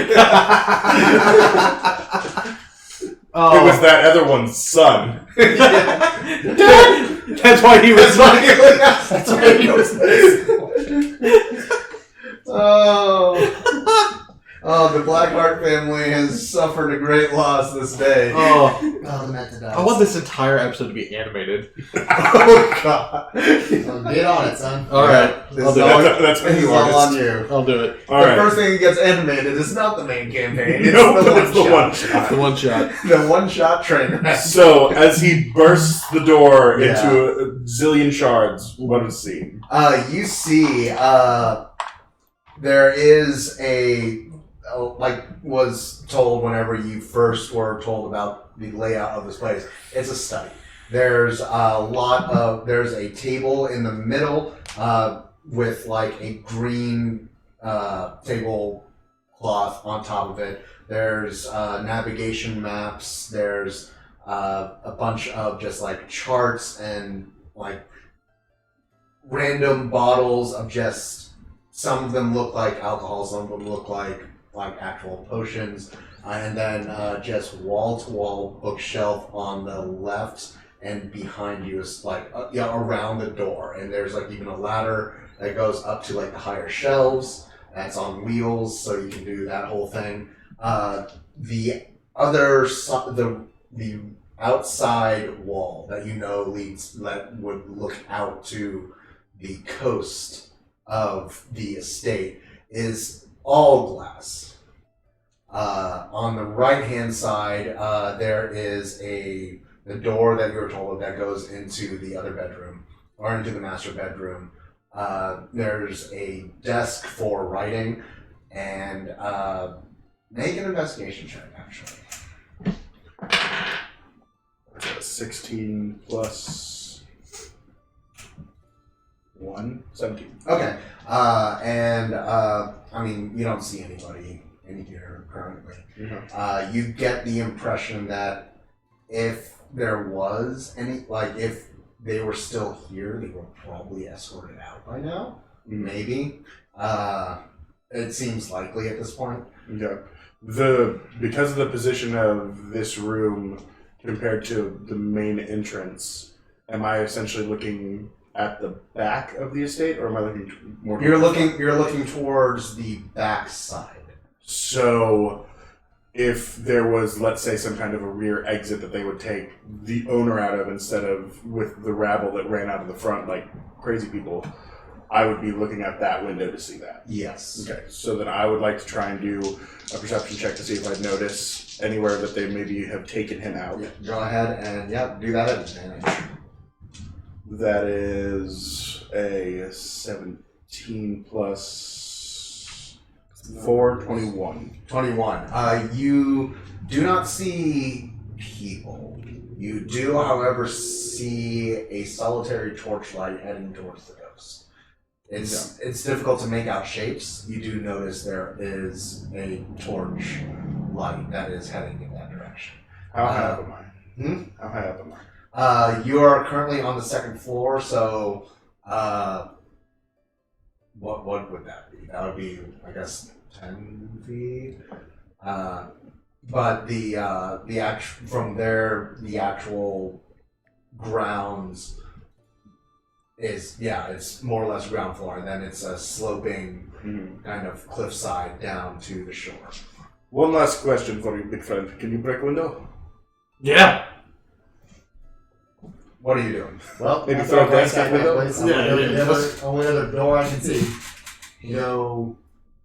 Speaker 3: Oh,
Speaker 1: It was that other one's son.
Speaker 3: that's why he was.
Speaker 2: That's why he was Oh, the Blackheart family has suffered a great loss this day.
Speaker 3: Oh,
Speaker 4: Oh, the method
Speaker 3: I want this entire episode to be animated.
Speaker 2: Oh God!
Speaker 4: Get on it, son.
Speaker 3: All right,
Speaker 2: This
Speaker 3: I'll
Speaker 2: is
Speaker 3: do
Speaker 2: all,
Speaker 3: it.
Speaker 1: That's
Speaker 2: this is all on you.
Speaker 3: I'll do it.
Speaker 1: All
Speaker 2: The
Speaker 1: right.
Speaker 2: first thing that gets animated is not the main campaign. It's
Speaker 1: No,
Speaker 2: the
Speaker 1: it's the
Speaker 2: one
Speaker 1: one
Speaker 2: shot.
Speaker 1: shot.
Speaker 3: The one shot.
Speaker 2: The one-shot train wreck.
Speaker 1: So as he bursts the door
Speaker 2: Yeah.
Speaker 1: into a zillion shards, what does he see?
Speaker 2: You see, there is like was told whenever you first were told about the layout of this place, it's a study. There's there's a table in the middle with like a green tablecloth on top of it. There's navigation maps. There's a bunch of just like charts and like random bottles of just, some of them look like alcohol, some of them look like actual potions, and then just wall-to-wall bookshelf on the left, and behind you is like around the door, and there's like even a ladder that goes up to like the higher shelves that's on wheels, so you can do that whole thing. The other the outside wall that that would look out to the coast of the estate is all glass. On the right-hand side, there is the door that you were told of that goes into the other bedroom, or into the master bedroom. There's a desk for writing, and make an investigation check, actually.
Speaker 1: That's a 16 plus 1, 17.
Speaker 2: Okay. I mean, you don't see anybody in here currently.
Speaker 1: Mm-hmm.
Speaker 2: You get the impression that if there was any, like, if they were still here, they were probably escorted out by now. Maybe. It seems likely at this point.
Speaker 1: Yeah. Because of the position of this room compared to the main entrance, am I essentially looking at the back of the estate, or am I looking more?
Speaker 2: You're looking towards the back side.
Speaker 1: So, if there was, let's say, some kind of a rear exit that they would take the owner out of instead of with the rabble that ran out of the front like crazy people, I would be looking at that window to see that.
Speaker 2: Yes.
Speaker 1: Okay, so then I would like to try and do a perception check to see if I notice anywhere that they maybe have taken him out.
Speaker 2: Yeah, go ahead and do that at advantage.
Speaker 1: That is a 17 plus 4, 21.
Speaker 2: 21. You do not see people. You do, however, see a solitary torchlight heading towards the ghost. It's difficult to make out shapes. You do notice there is a torch light that is heading in that direction.
Speaker 1: How high up am I? How high up am I?
Speaker 2: You are currently on the second floor, so what would that be? That would be, I guess, 10 feet. But the from there, the actual grounds is, it's more or less ground floor, and then it's a sloping kind of cliffside down to the shore.
Speaker 1: One last question for you, big friend. Can you break a window?
Speaker 3: Yeah.
Speaker 2: What are you doing?
Speaker 4: Well,
Speaker 1: Maybe
Speaker 4: that's
Speaker 1: throw a
Speaker 4: our
Speaker 1: glass
Speaker 4: place.
Speaker 1: out the window?
Speaker 4: Only other door I can see. You go,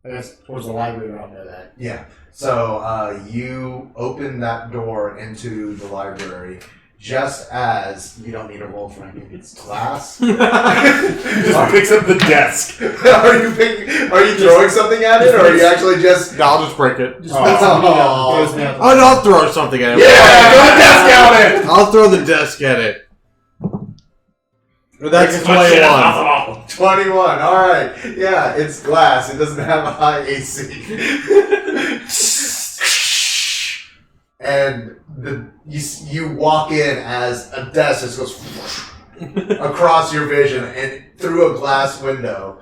Speaker 4: I guess, towards the library. I don't know that.
Speaker 2: Yeah. So you open that door into the library just as you don't need a roll for anything. It's glass.
Speaker 1: He just picks up the desk.
Speaker 2: Are you throwing something at it, or are you actually just?
Speaker 3: No, I'll just break it.
Speaker 4: Just puts me up, throws me out the
Speaker 3: Oh, no, I'll throw something at it.
Speaker 1: Yeah, throw the desk at it.
Speaker 3: I'll throw the desk at it. That's 21.
Speaker 2: 21. All right. Yeah, it's glass. It doesn't have a high AC. And you walk in as a desk just goes across your vision and through a glass window.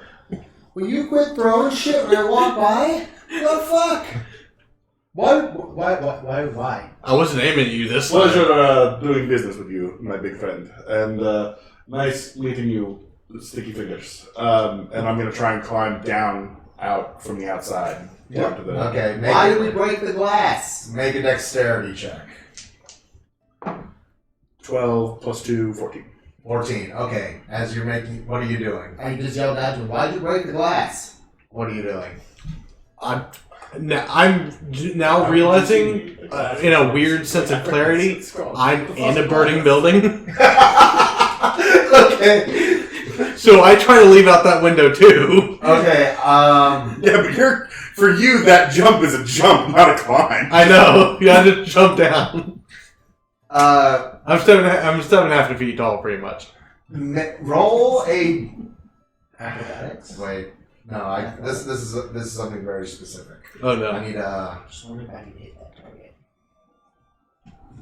Speaker 4: Will you quit throwing shit when I walk by? What the fuck? Why?
Speaker 3: I wasn't aiming at you this time.
Speaker 1: Pleasure doing business with you, my big friend. And nice meeting you, Sticky Fingers. And I'm going to try and climb down out from the outside. Down to the...
Speaker 2: Okay.
Speaker 4: Why did we break the glass?
Speaker 2: Make a dexterity check.
Speaker 1: 12 plus 2, 14.
Speaker 2: 14. Okay. As you're making, what are you doing?
Speaker 4: I just yelled out to him, why did you break the glass?
Speaker 2: What are you doing?
Speaker 3: I'm now realizing, in a weird sense of clarity, I'm in a burning building.
Speaker 2: Okay.
Speaker 3: So I try to leave out that window too.
Speaker 2: Okay.
Speaker 1: Yeah, but for you, that jump is a jump, not a climb.
Speaker 3: I know. You had to jump down.
Speaker 2: I'm
Speaker 3: 7.5 feet tall, pretty much.
Speaker 2: Roll a
Speaker 4: Acrobatics?
Speaker 2: wait. No, this is something very specific.
Speaker 3: Oh no.
Speaker 2: I need
Speaker 4: Just wondering if I can hit that target.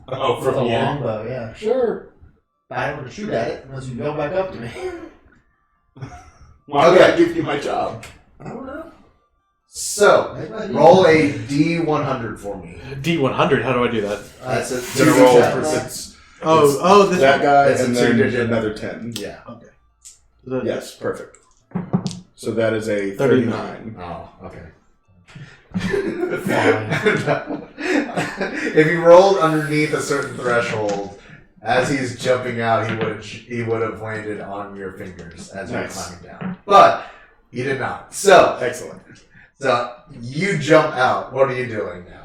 Speaker 1: Oh,
Speaker 4: With a
Speaker 1: from here.
Speaker 4: longbow, yeah. Sure. But I don't want to shoot at it unless you go back up to me.
Speaker 1: Why would I give you my job?
Speaker 4: I don't know.
Speaker 2: So roll a D100 for me.
Speaker 3: D100. How do I do that?
Speaker 2: That's a
Speaker 1: It's gonna roll
Speaker 2: check.
Speaker 1: for
Speaker 3: This
Speaker 1: that guy,
Speaker 2: It's a
Speaker 1: and then
Speaker 2: two-digit.
Speaker 1: another 10.
Speaker 2: Yeah.
Speaker 3: one.
Speaker 1: Yes, perfect. So that is a
Speaker 3: 39.
Speaker 1: 39.
Speaker 2: Oh, okay.
Speaker 4: Fine.
Speaker 2: If he rolled underneath a certain threshold, as he's jumping out, he would have landed on your fingers as you're
Speaker 1: Nice.
Speaker 2: climbing down. But he did not. So
Speaker 1: Excellent.
Speaker 2: you jump out. What are you doing now?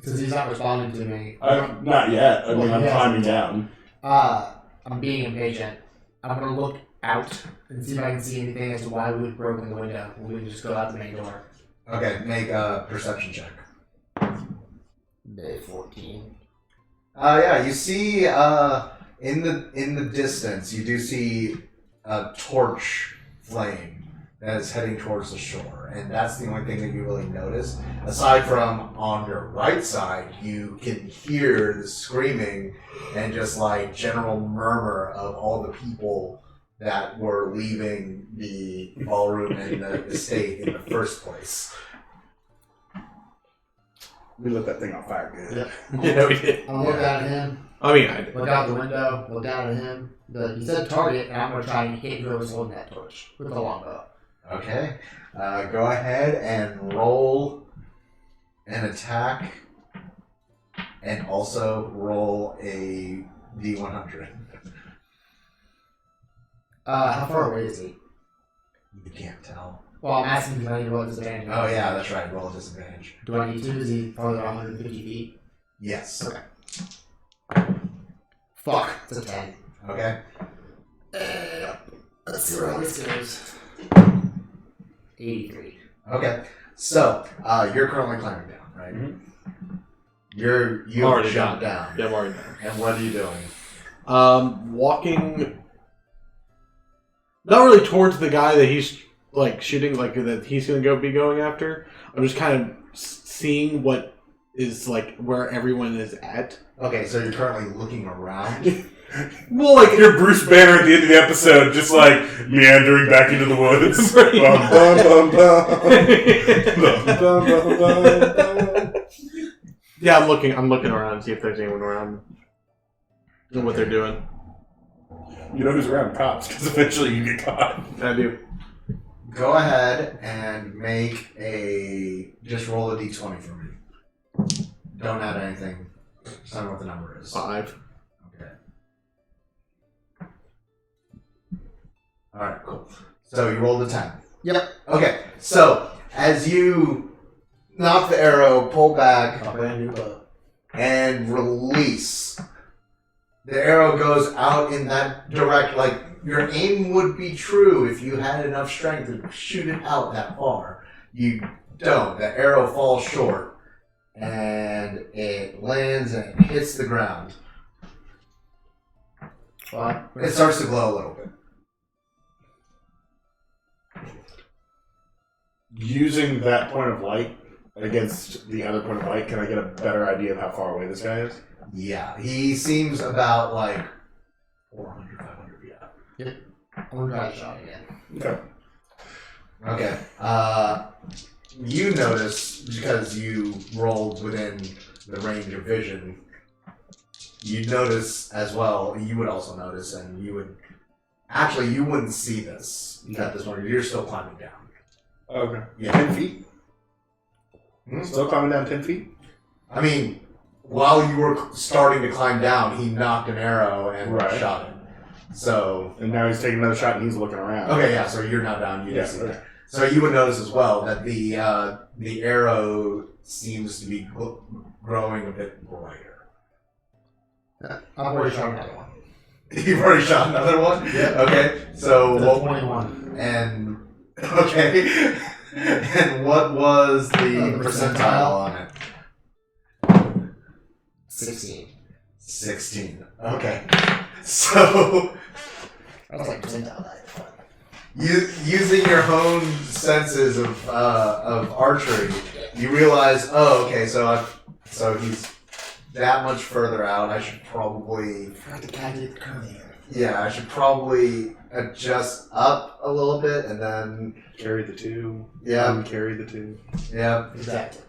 Speaker 4: Since he's not responding to me,
Speaker 1: Not yet. I mean, I'm
Speaker 4: Yeah.
Speaker 1: climbing down.
Speaker 4: I'm being impatient. I'm gonna look out and see if I can see anything as to why we would broken the window. We would just go out the main door.
Speaker 2: Okay, make a perception check.
Speaker 4: 14.
Speaker 2: Yeah, you see in the distance, you do see a torch flame that is heading towards the shore, and that's the only thing that you really notice. Aside from on your right side, you can hear the screaming and just like general murmur of all the people that were leaving the ballroom and the estate in the first place.
Speaker 1: We lit that thing on fire good.
Speaker 4: Yep.
Speaker 3: Yeah, we did.
Speaker 4: I'll look out at him.
Speaker 3: I mean, I did.
Speaker 4: Look out the window. Look down at him. He said target, and I'm going to try and hit whoever's holding that torch with the longbow.
Speaker 2: Okay, go ahead and roll an attack, and also roll a D100.
Speaker 4: How far away is he?
Speaker 2: You can't tell.
Speaker 4: Well, I'm asking because I need to roll a disadvantage.
Speaker 2: Oh yeah, that's right. Roll a disadvantage.
Speaker 4: Do I need to? Is he farther than 150 feet?
Speaker 2: Yes.
Speaker 4: Okay. Fuck. It's a 10.
Speaker 2: Okay.
Speaker 4: Let's see where all this goes. 83.
Speaker 2: Okay. So you're currently climbing down, right?
Speaker 1: Mm-hmm.
Speaker 2: You
Speaker 3: Already
Speaker 2: jumped
Speaker 3: down.
Speaker 2: down.
Speaker 3: Yeah, I'm already down.
Speaker 2: And what are you doing?
Speaker 3: Walking. Not really towards the guy that he's like shooting, like that he's gonna be going after. I'm just kind of seeing what is like where everyone is at.
Speaker 2: Okay, so you're currently looking around.
Speaker 1: Well, like you're Bruce Banner at the end of the episode, just like meandering back into the woods. Bum, bum, bum, bum. Bum, bum, bum, bum.
Speaker 3: Yeah, I'm looking around, see if there's anyone around and what they're doing.
Speaker 1: You know who's around? Cops, because eventually you get caught.
Speaker 3: I do.
Speaker 2: Go ahead and just roll a d20 for me. Don't add anything. Just tell me what the number is.
Speaker 3: 5.
Speaker 2: Okay. Alright, cool. So you rolled a 10.
Speaker 4: Yep.
Speaker 2: Okay, so as you knock the arrow, pull back,
Speaker 4: Brand new bow.
Speaker 2: and release, the arrow goes out in that direct, like, your aim would be true if you had enough strength to shoot it out that far. You don't. The arrow falls short, and it lands and it hits the ground.
Speaker 4: What?
Speaker 2: It starts to glow a little bit.
Speaker 1: Using that point of light against the other point of light, can I get a better idea of how far away this guy is?
Speaker 2: Yeah, he seems about, like, 400, 500 feet out.
Speaker 4: I'm going to try the shot again.
Speaker 1: Okay.
Speaker 2: Okay. You notice, because you rolled within the range of vision, you notice as well, you would also notice, and you would... Actually, you wouldn't see this at this point. You're still climbing down.
Speaker 1: Okay.
Speaker 2: Yeah.
Speaker 1: 10 feet?
Speaker 2: Hmm?
Speaker 1: Still climbing down 10 feet?
Speaker 2: I mean, while you were starting to climb down, he knocked an arrow and
Speaker 1: Right.
Speaker 2: shot it. So...
Speaker 1: And now he's taking another shot and he's looking around.
Speaker 2: Okay, yeah, so you're not down. You
Speaker 1: Yeah,
Speaker 2: didn't see
Speaker 1: okay.
Speaker 2: that. So you would notice as well that the arrow seems to be growing a bit brighter.
Speaker 4: I've already shot another one.
Speaker 2: You've already shot another one?
Speaker 4: Yeah.
Speaker 2: Okay, so
Speaker 4: That's
Speaker 2: what...
Speaker 4: 21.
Speaker 2: And... Okay. And what was the percentile on it?
Speaker 4: 16.
Speaker 2: 16. Okay. So...
Speaker 4: I was like percentile that.
Speaker 2: Using your own senses of archery, you realize, oh, okay, so he's that much further out. I should probably,
Speaker 4: I forgot to calculate the curve here.
Speaker 2: yeah, I should probably adjust up a little bit, and then,
Speaker 1: Carry the 2.
Speaker 2: yeah,
Speaker 1: Carry the 2.
Speaker 2: yeah,
Speaker 4: Exactly.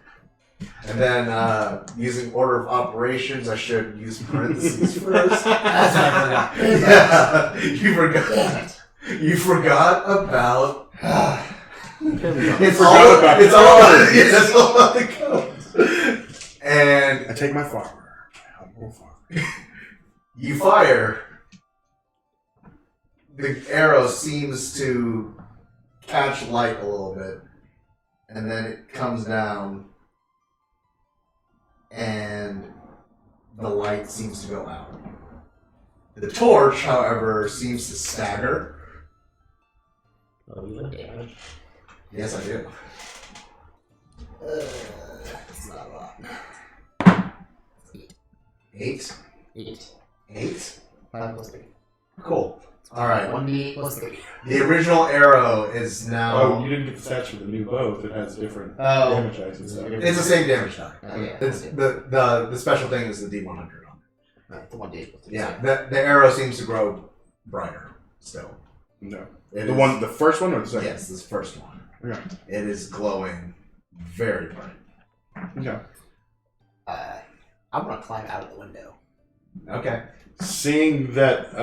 Speaker 2: and then using order of operations, I should use parentheses first.
Speaker 4: That's what I forgot.
Speaker 2: Yeah, you forgot.
Speaker 4: Damn it.
Speaker 2: You forgot about.
Speaker 1: It's
Speaker 2: It's all about the codes. And
Speaker 1: I take my farmer. My humble farmer.
Speaker 2: you fire. The arrow seems to catch light a little bit, and then it comes down, and the light seems to go out. The torch, however, seems to stagger,
Speaker 4: Oh, you look damage.
Speaker 2: Yes, I do.
Speaker 4: It's not a lot.
Speaker 2: 8.
Speaker 4: 8.
Speaker 2: 8.
Speaker 4: 5 plus 3.
Speaker 2: Cool. All right.
Speaker 4: 1d8 plus 3.
Speaker 2: The original arrow is now.
Speaker 1: Oh, you didn't get the stats for the new bow. It has different
Speaker 4: Oh.
Speaker 1: damage dice and stuff.
Speaker 2: It's the same damage die.
Speaker 4: Oh, yeah.
Speaker 2: It's the special thing is the D100 on it.
Speaker 4: The 1d8 plus 3.
Speaker 2: Yeah, the arrow seems to grow brighter still.
Speaker 1: No.
Speaker 2: It
Speaker 1: The
Speaker 2: is-
Speaker 1: one, the first one or the second?
Speaker 2: Yes, this first one.
Speaker 1: Yeah.
Speaker 2: It is glowing very bright.
Speaker 1: Okay.
Speaker 4: I'm gonna climb out of the window.
Speaker 2: Okay.
Speaker 1: Seeing that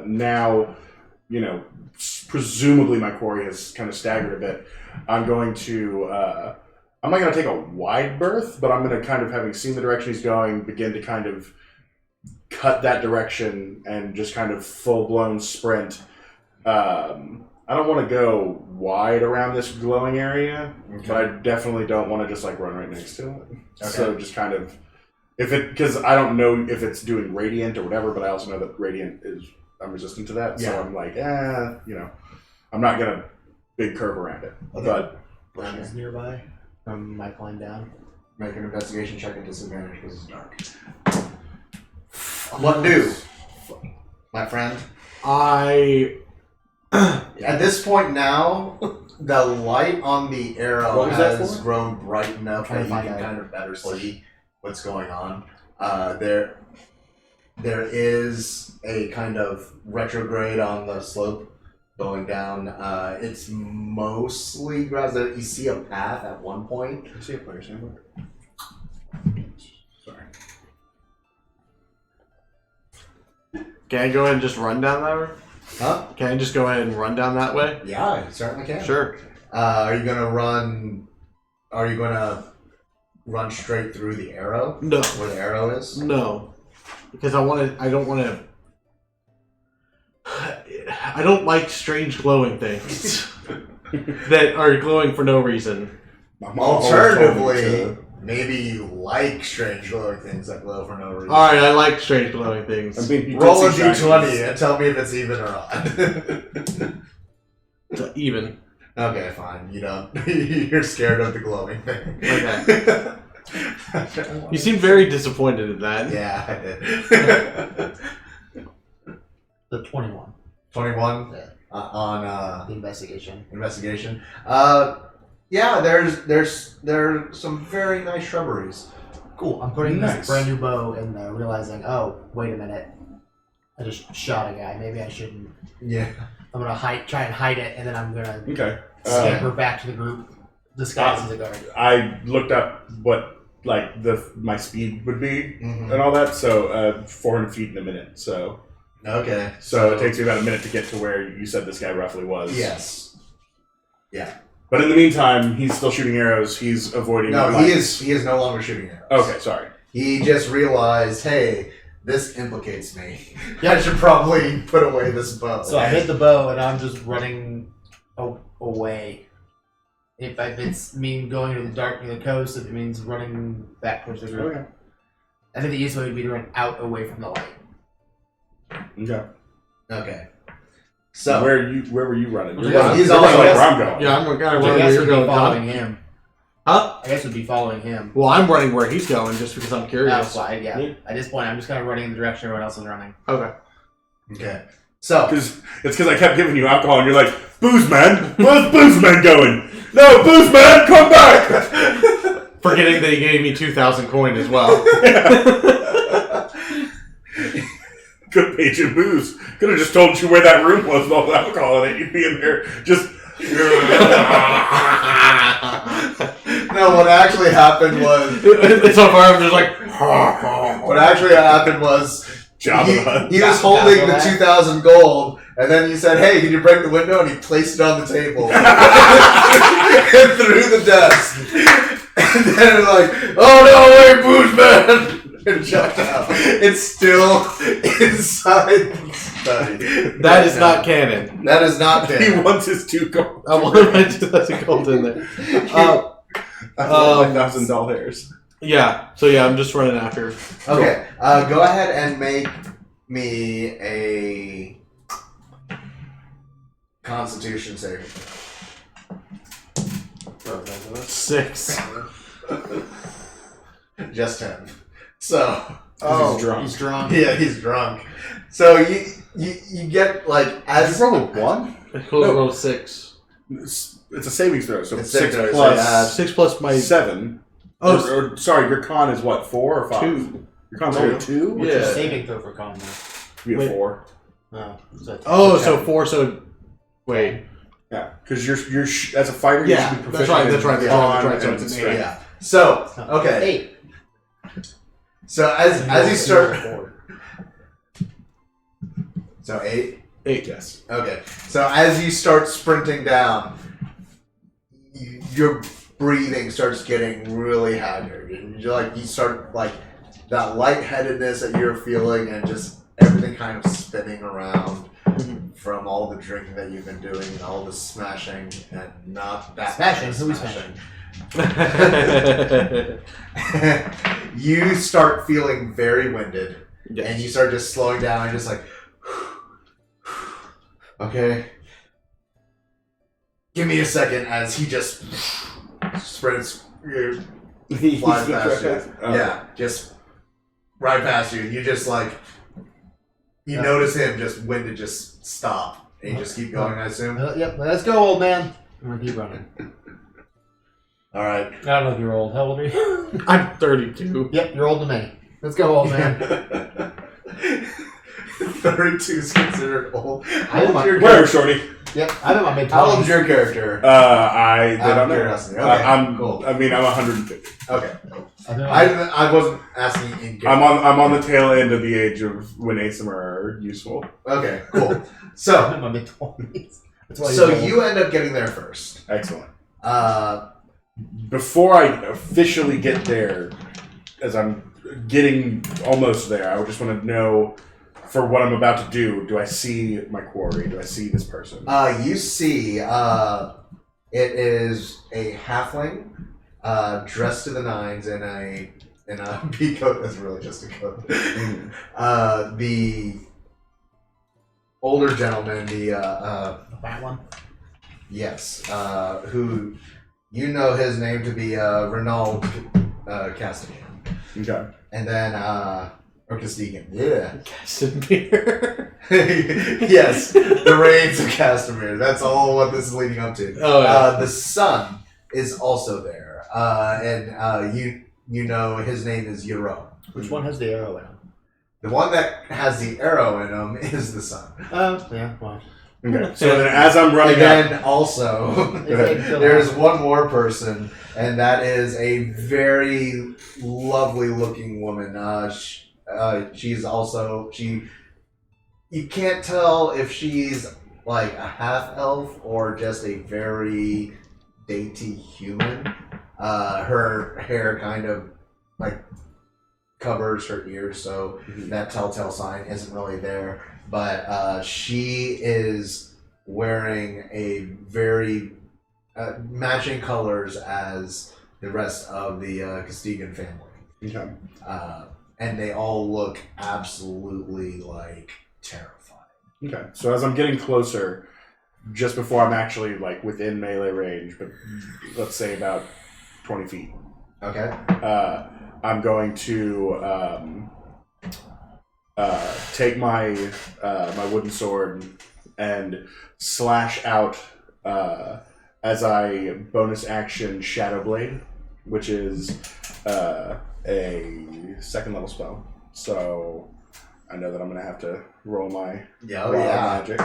Speaker 1: now, presumably my quarry has kind of staggered a bit, I'm going to, I'm not going to take a wide berth, but I'm going to kind of, having seen the direction he's going, begin to kind of cut that direction and just kind of full-blown sprint. I don't want to go wide around this glowing area, but I definitely don't want to just like run right next to it.
Speaker 2: Okay.
Speaker 1: So just kind of, because I don't know if it's doing radiant or whatever, but I also know that radiant is, I'm resistant to that.
Speaker 2: Yeah.
Speaker 1: So I'm like, I'm not going to big curve around it.
Speaker 2: Okay.
Speaker 1: But
Speaker 4: Glenn is nearby from my climb down.
Speaker 2: Make an investigation check at disadvantage because it's dark. What do, my friend? At this point now, the light on the arrow
Speaker 1: What was that
Speaker 2: has
Speaker 1: for?
Speaker 2: grown bright enough that
Speaker 4: Trying
Speaker 2: you
Speaker 4: to find
Speaker 2: can
Speaker 4: out.
Speaker 2: kind of better see what's going on. There is a kind of retrograde on the slope going down. It's mostly grass. You see a path at one point.
Speaker 1: I see a player somewhere. Sorry.
Speaker 3: Can I go ahead and just run down that way?
Speaker 2: Huh?
Speaker 3: Can I just go ahead and run down that way?
Speaker 2: Yeah, you certainly can.
Speaker 3: Sure.
Speaker 2: Are you gonna run? Are you gonna run straight through the arrow?
Speaker 3: No.
Speaker 2: Where the arrow is?
Speaker 3: No. Because I don't want to. I don't like strange glowing things that are glowing for no reason.
Speaker 2: Alternatively, maybe you like strange glowing things that glow for no reason.
Speaker 3: Alright, I like strange glowing things.
Speaker 1: I mean, you
Speaker 2: Roll a
Speaker 1: did see
Speaker 2: d20
Speaker 1: shinies.
Speaker 2: and tell me if it's even or odd.
Speaker 3: Even.
Speaker 2: Okay, fine. You don't. You're scared of the glowing thing.
Speaker 3: Okay. You seem very disappointed in that.
Speaker 2: Yeah, I did.
Speaker 4: The 21.
Speaker 2: 21
Speaker 4: Yeah.
Speaker 2: on
Speaker 4: The investigation.
Speaker 2: investigation. Yeah, there's some very nice shrubberies.
Speaker 4: Cool. I'm putting
Speaker 1: Nice.
Speaker 4: this brand new bow in there, realizing, oh, wait a minute. I just shot a guy. Maybe I shouldn't.
Speaker 2: Yeah.
Speaker 4: I'm gonna try and hide it, and then I'm gonna
Speaker 1: Okay.
Speaker 4: scamper back to the group, disguised as a guard.
Speaker 1: I looked up what my speed would be
Speaker 2: Mhm.
Speaker 1: and all that. So 400 feet in a minute. So
Speaker 2: Okay.
Speaker 1: it takes me about a minute to get to where you said this guy roughly was.
Speaker 2: Yes. Yeah.
Speaker 1: But in the meantime, he's still shooting arrows. He's avoiding.
Speaker 2: No,
Speaker 1: light.
Speaker 2: he is no longer shooting arrows.
Speaker 1: Okay, sorry.
Speaker 2: He just realized, hey, this implicates me. I should probably put away this bow.
Speaker 4: So I hit the bow, and I'm just running away. If it's mean going to the dark near the coast, if it means running back towards the group.
Speaker 1: Okay.
Speaker 4: I think the easiest way would be to run out away from the light.
Speaker 1: Okay.
Speaker 2: Okay. So
Speaker 1: where were you running? You're
Speaker 3: Yeah,
Speaker 1: running,
Speaker 2: he's
Speaker 1: you're
Speaker 2: on
Speaker 1: running
Speaker 2: the
Speaker 1: like
Speaker 2: west-
Speaker 1: where I'm going.
Speaker 3: Yeah, I'm kind of
Speaker 4: I
Speaker 3: running where
Speaker 4: guess
Speaker 3: you're
Speaker 4: would be
Speaker 3: going.
Speaker 4: following him.
Speaker 3: Huh?
Speaker 4: I guess would be following him.
Speaker 3: Well, I'm running where he's going just because I'm curious.
Speaker 4: Outside, yeah.
Speaker 1: Yeah.
Speaker 4: At this point, I'm just kind of running in the direction everyone else is running.
Speaker 3: Okay.
Speaker 2: okay. So
Speaker 1: It's because I kept giving you alcohol, and you're like, "Booze man, where's Booze man going? No, Booze man, come back!"
Speaker 3: Forgetting that he gave me 2,000 coin as well.
Speaker 1: Good patient Booze. Could have just told you where that room was with all the alcohol in it. You'd be in there just.
Speaker 2: no, what actually happened was
Speaker 3: It's so far, I'm just like.
Speaker 2: what actually happened was
Speaker 1: Jabba.
Speaker 2: he was holding the 2,000 gold, and then you said, "Hey, can you break the window?" And he placed it on the table and through the desk. And then it was like, "Oh no, wait, Booze man!" and jumped out. It's still inside the study.
Speaker 3: That is not canon.
Speaker 2: That is not
Speaker 1: He
Speaker 2: canon.
Speaker 1: wants his 2 gold.
Speaker 3: I want my 2,000 gold in there.
Speaker 1: I want my $1,000.
Speaker 3: Yeah, so yeah, I'm just running after.
Speaker 2: Okay, go ahead and make me a Constitution saving.
Speaker 3: 6.
Speaker 2: Just 10. So.
Speaker 1: He's drunk.
Speaker 4: He's drunk.
Speaker 2: Yeah, he's drunk. So you get like
Speaker 1: Did you roll a 1?
Speaker 3: Roll 6.
Speaker 1: It's a savings throw, so
Speaker 2: It's
Speaker 1: 6
Speaker 2: saving throw,
Speaker 1: plus
Speaker 3: 6 plus my
Speaker 1: 7.
Speaker 3: Oh,
Speaker 1: Or sorry, your con is what, 4 or 5?
Speaker 3: 2.
Speaker 1: Your con's only 2?
Speaker 4: What's
Speaker 3: Yeah.
Speaker 4: your saving throw for con?
Speaker 1: Be a
Speaker 3: Wait.
Speaker 1: 4.
Speaker 4: Oh,
Speaker 3: So 4. So wait.
Speaker 1: Yeah, because you're as a fighter, you
Speaker 3: Yeah,
Speaker 1: should be
Speaker 3: that's
Speaker 1: proficient
Speaker 3: right, that's
Speaker 1: in
Speaker 3: right,
Speaker 1: con
Speaker 3: that's right, so
Speaker 1: and
Speaker 3: it's an
Speaker 1: strength.
Speaker 2: Yeah. So okay.
Speaker 4: 8.
Speaker 2: So as you start. So 8.
Speaker 3: 8.
Speaker 1: Yes.
Speaker 2: Okay. So as you start sprinting down, your breathing starts getting really haggard, and you start like that lightheadedness that you're feeling, and just everything kind of spinning around from all the drinking that you've been doing and all the smashing and not that
Speaker 4: Smashing?
Speaker 2: kind of
Speaker 4: Who we
Speaker 2: You start feeling very winded,
Speaker 3: Yes.
Speaker 2: and you start just slowing down and just like, okay, give me a second, as he just sprints, flies past you. Yeah, just right past you. You just like, you notice him just winded, just stop, and you just keep going, I assume.
Speaker 4: Yep, let's go, old man. I'm gonna keep running.
Speaker 2: All right.
Speaker 4: I don't know if you're old. How old are you?
Speaker 3: I'm 32.
Speaker 4: Yep, you're old to me. Let's go, old man.
Speaker 2: 32 is considered old.
Speaker 4: I am
Speaker 1: Where, Shorty?
Speaker 4: Yep, I'm in my mid
Speaker 2: How old is
Speaker 4: 20s.
Speaker 2: your character?
Speaker 1: I
Speaker 2: Out of
Speaker 1: don't know.
Speaker 2: curiosity. Okay,
Speaker 1: I'm
Speaker 2: cool.
Speaker 1: I mean, I'm 150.
Speaker 2: Okay.
Speaker 4: I'm in my-
Speaker 2: I wasn't asking in game.
Speaker 1: I'm on the tail end of the age of when ASMR are useful.
Speaker 2: Okay, cool.
Speaker 4: I'm
Speaker 2: So,
Speaker 4: in my mid 20s. That's why
Speaker 2: so
Speaker 4: you're old.
Speaker 2: you end up getting there first.
Speaker 1: Excellent.
Speaker 2: Before
Speaker 1: I officially get there, as I'm getting almost there, I would just want to know, for what I'm about to do I see my quarry? Do I see this person?
Speaker 2: you see, it is a halfling, dressed to the nines in a pea coat. That's really just a coat. The older gentleman,
Speaker 4: That one?
Speaker 2: yes, who you know his name to be Renaud Castigan,
Speaker 1: Okay.
Speaker 2: and then or Castigan, yeah.
Speaker 3: Casimir.
Speaker 2: Yes, the reigns of Castamere. That's all what this is leading up to.
Speaker 3: Oh, yeah.
Speaker 2: The son is also there, and you know his name is Yero.
Speaker 4: Which one has the arrow in him?
Speaker 2: The one that has the arrow in him is the son.
Speaker 4: Yeah, well.
Speaker 1: Okay. So then, as I'm running
Speaker 2: And
Speaker 1: up,
Speaker 2: then also,
Speaker 4: It's like
Speaker 2: there's one more person, and that is a very lovely looking woman. She's also you can't tell if she's like a half elf or just a very dainty human. Her hair kind of like covers her ears, so that telltale sign isn't really there. But she is wearing a very matching colors as the rest of the Castigan family.
Speaker 1: okay.
Speaker 2: And they all look absolutely like terrified.
Speaker 1: Okay. So as I'm getting closer, just before I'm actually like within melee range, but let's say about 20 feet,
Speaker 2: Okay.
Speaker 1: I'm going to take my my wooden sword and slash out as I bonus action Shadow Blade, which is a second level spell. So I know that I'm gonna have to roll my
Speaker 2: Yeah,
Speaker 1: wild magic.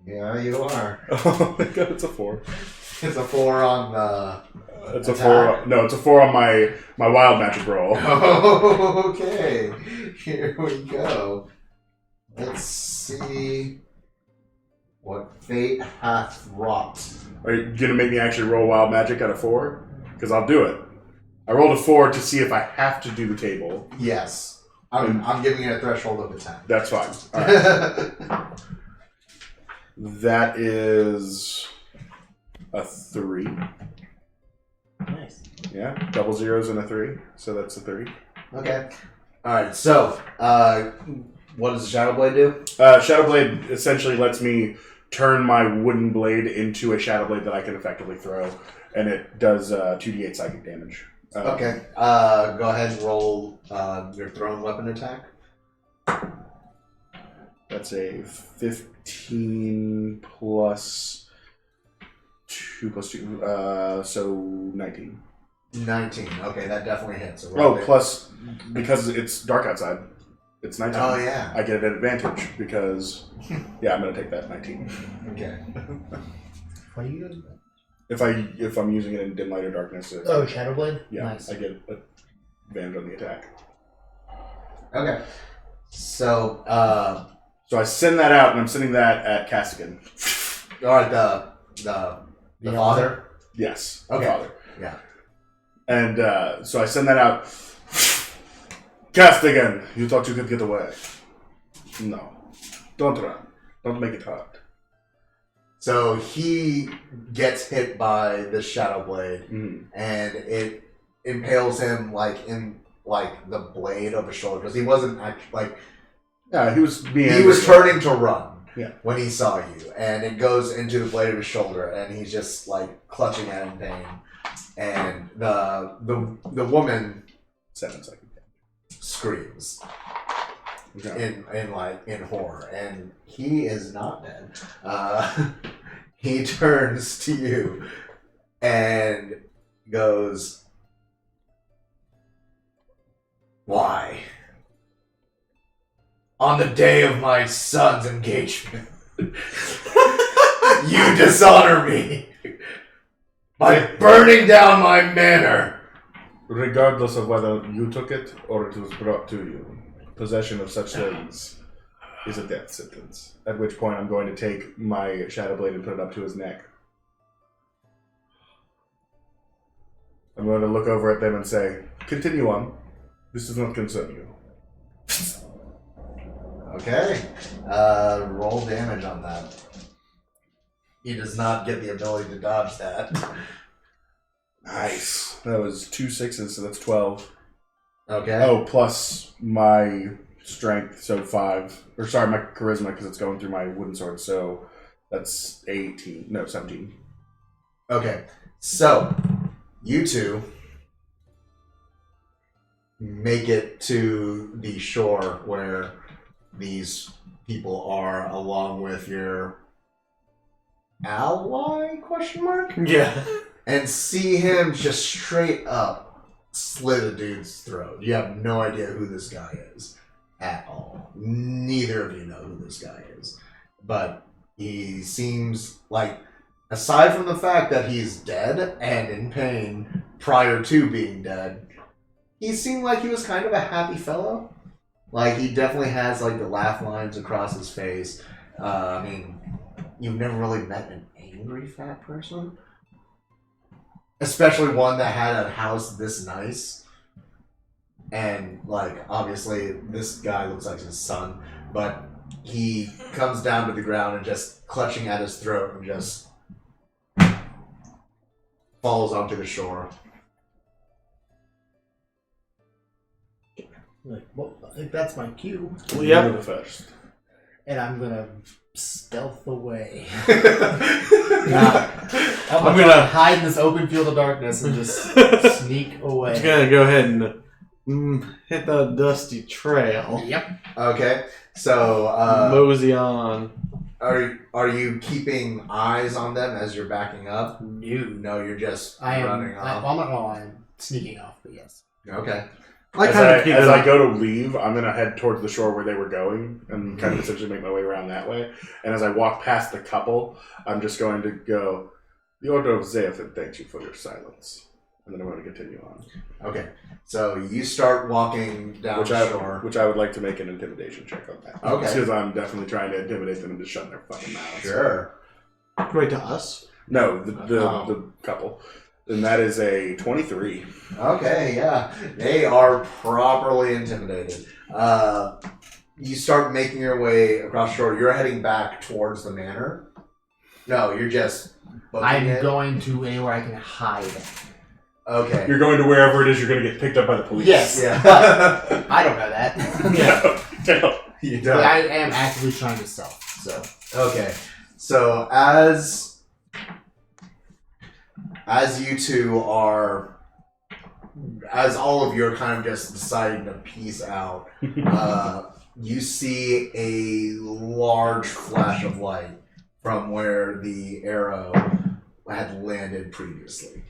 Speaker 2: Yeah, you are.
Speaker 1: Oh my god, it's a 4.
Speaker 2: It's a 4 on the.
Speaker 1: It's a
Speaker 2: Attack?
Speaker 1: 4. No, it's a 4 on my wild magic roll.
Speaker 2: Okay, here we go. Let's see what fate hath wrought.
Speaker 1: Are you gonna make me actually roll wild magic at a 4? Because I'll do it. I rolled a 4 to see if I have to do the table.
Speaker 2: Yes, I'm giving it a threshold of a 10.
Speaker 1: That's fine. All right. That is a 3.
Speaker 4: Nice.
Speaker 1: Yeah, double zeros and a 3. So that's a 3.
Speaker 2: Okay. All right. So, what does the Shadow Blade do?
Speaker 1: Shadow Blade essentially lets me turn my wooden blade into a shadow blade that I can effectively throw, and it does 2d8 psychic damage.
Speaker 2: Okay. Go ahead and roll your thrown weapon attack.
Speaker 1: That's a 15 plus 2 plus 2, so 19.
Speaker 2: 19. Okay, that definitely hits. So roll it.
Speaker 1: Plus, because it's dark outside, it's nighttime.
Speaker 2: Oh, yeah.
Speaker 1: I get an advantage because, yeah, I'm going to take that 19.
Speaker 2: Okay.
Speaker 4: What are you doing?
Speaker 1: If I'm using it in dim light or darkness,
Speaker 4: Oh, Shadow Blade?
Speaker 1: yeah,
Speaker 4: Nice.
Speaker 1: I get advantage on the attack.
Speaker 2: Okay. So,
Speaker 1: So I send that out, and I'm sending that at Castigan.
Speaker 2: alright, the father?
Speaker 1: Yes.
Speaker 2: Okay.
Speaker 1: Father.
Speaker 2: Yeah.
Speaker 1: And so I send that out. Castigan, you thought you could get away. No. Don't run. Don't make it hard.
Speaker 2: So he gets hit by the shadow blade, and it impales him in the blade of his shoulder, because he wasn't actually
Speaker 1: Yeah, he was
Speaker 2: turning to run.
Speaker 1: Yeah.
Speaker 2: When he saw you, and it goes into the blade of his shoulder, and he's just clutching at it in pain. And the woman
Speaker 1: 7 seconds.
Speaker 2: screams
Speaker 1: Okay.
Speaker 2: in horror, and he is not dead. He turns to you and goes, "Why? On the day of my son's engagement, you dishonor me by burning down my manor."
Speaker 1: Regardless of whether you took it or it was brought to you, possession of such things is a death sentence. At which point I'm going to take my shadow blade and put it up to his neck. I'm going to look over at them and say, continue on. This does not concern you.
Speaker 2: Okay. Roll damage on that. He does not get the ability to dodge that.
Speaker 1: Nice. That was 2 6s, so that's 12.
Speaker 2: Okay.
Speaker 1: Oh, plus my strength, so 5. Or sorry, my charisma, because it's going through my wooden sword, so that's 18. No, 17.
Speaker 2: Okay. So, you two make it to the shore where these people are, along with your ally, question mark?
Speaker 3: Yeah.
Speaker 2: And see him just straight up slit a dude's throat. You have no idea who this guy is at all. Neither of you know who this guy is. But he seems like, aside from the fact that he's dead and in pain prior to being dead, he seemed like he was kind of a happy fellow. Like, he definitely has the laugh lines across his face. I mean, you've never really met an angry fat person. Especially one that had a house this nice. And, obviously, this guy looks like his son. But he comes down to the ground and just clutching at his throat and just falls onto the shore.
Speaker 4: Well, I think that's my cue.
Speaker 3: Well,
Speaker 1: You're
Speaker 3: yeah.
Speaker 1: the first.
Speaker 4: And I'm gonna stealth away.
Speaker 2: Yeah.
Speaker 4: I'm
Speaker 3: I'm
Speaker 4: gonna
Speaker 3: gonna-
Speaker 4: hide in this open field of darkness and just sneak away.
Speaker 3: I'm just gonna go ahead and hit the dusty trail.
Speaker 4: Yep.
Speaker 2: Okay, so
Speaker 3: Mosey on.
Speaker 2: are you keeping eyes on them as you're backing up?
Speaker 4: No.
Speaker 2: No, you're just
Speaker 4: I am.
Speaker 2: running off.
Speaker 4: I'm not gonna lie. I'm sneaking off, but yes.
Speaker 2: Okay.
Speaker 3: I
Speaker 1: As,
Speaker 3: kind
Speaker 1: I,
Speaker 3: of keep
Speaker 1: as
Speaker 3: it
Speaker 1: I
Speaker 3: on.
Speaker 1: go to leave, I'm going to head towards the shore where they were going and kind of essentially make my way around that way. And as I walk past the couple, I'm just going to go, the Order of Zephid thanks you for your silence. And then I'm going to continue on.
Speaker 2: Okay. So you start walking down the shore.
Speaker 1: Which I would like to make an intimidation check on that.
Speaker 2: Okay.
Speaker 1: Because I'm definitely trying to intimidate them into shutting their fucking mouths.
Speaker 2: Sure.
Speaker 3: Wait, to us?
Speaker 1: No, the couple. And that is a 23.
Speaker 2: Okay, yeah. They are properly intimidated. You start making your way across shore. You're heading back towards the manor. No, you're just booking
Speaker 4: I'm
Speaker 2: it.
Speaker 4: going to anywhere I can hide.
Speaker 2: Okay.
Speaker 1: You're going to wherever it is you're going to get picked up by the police.
Speaker 4: Yes.
Speaker 2: Yeah.
Speaker 4: But I don't know that.
Speaker 1: No.
Speaker 2: You
Speaker 4: But
Speaker 2: don't.
Speaker 4: I am actively trying to stealth. So
Speaker 2: Okay. So as you two are, as all of you are kind of just deciding to peace out, you see a large flash of light from where the arrow had landed previously.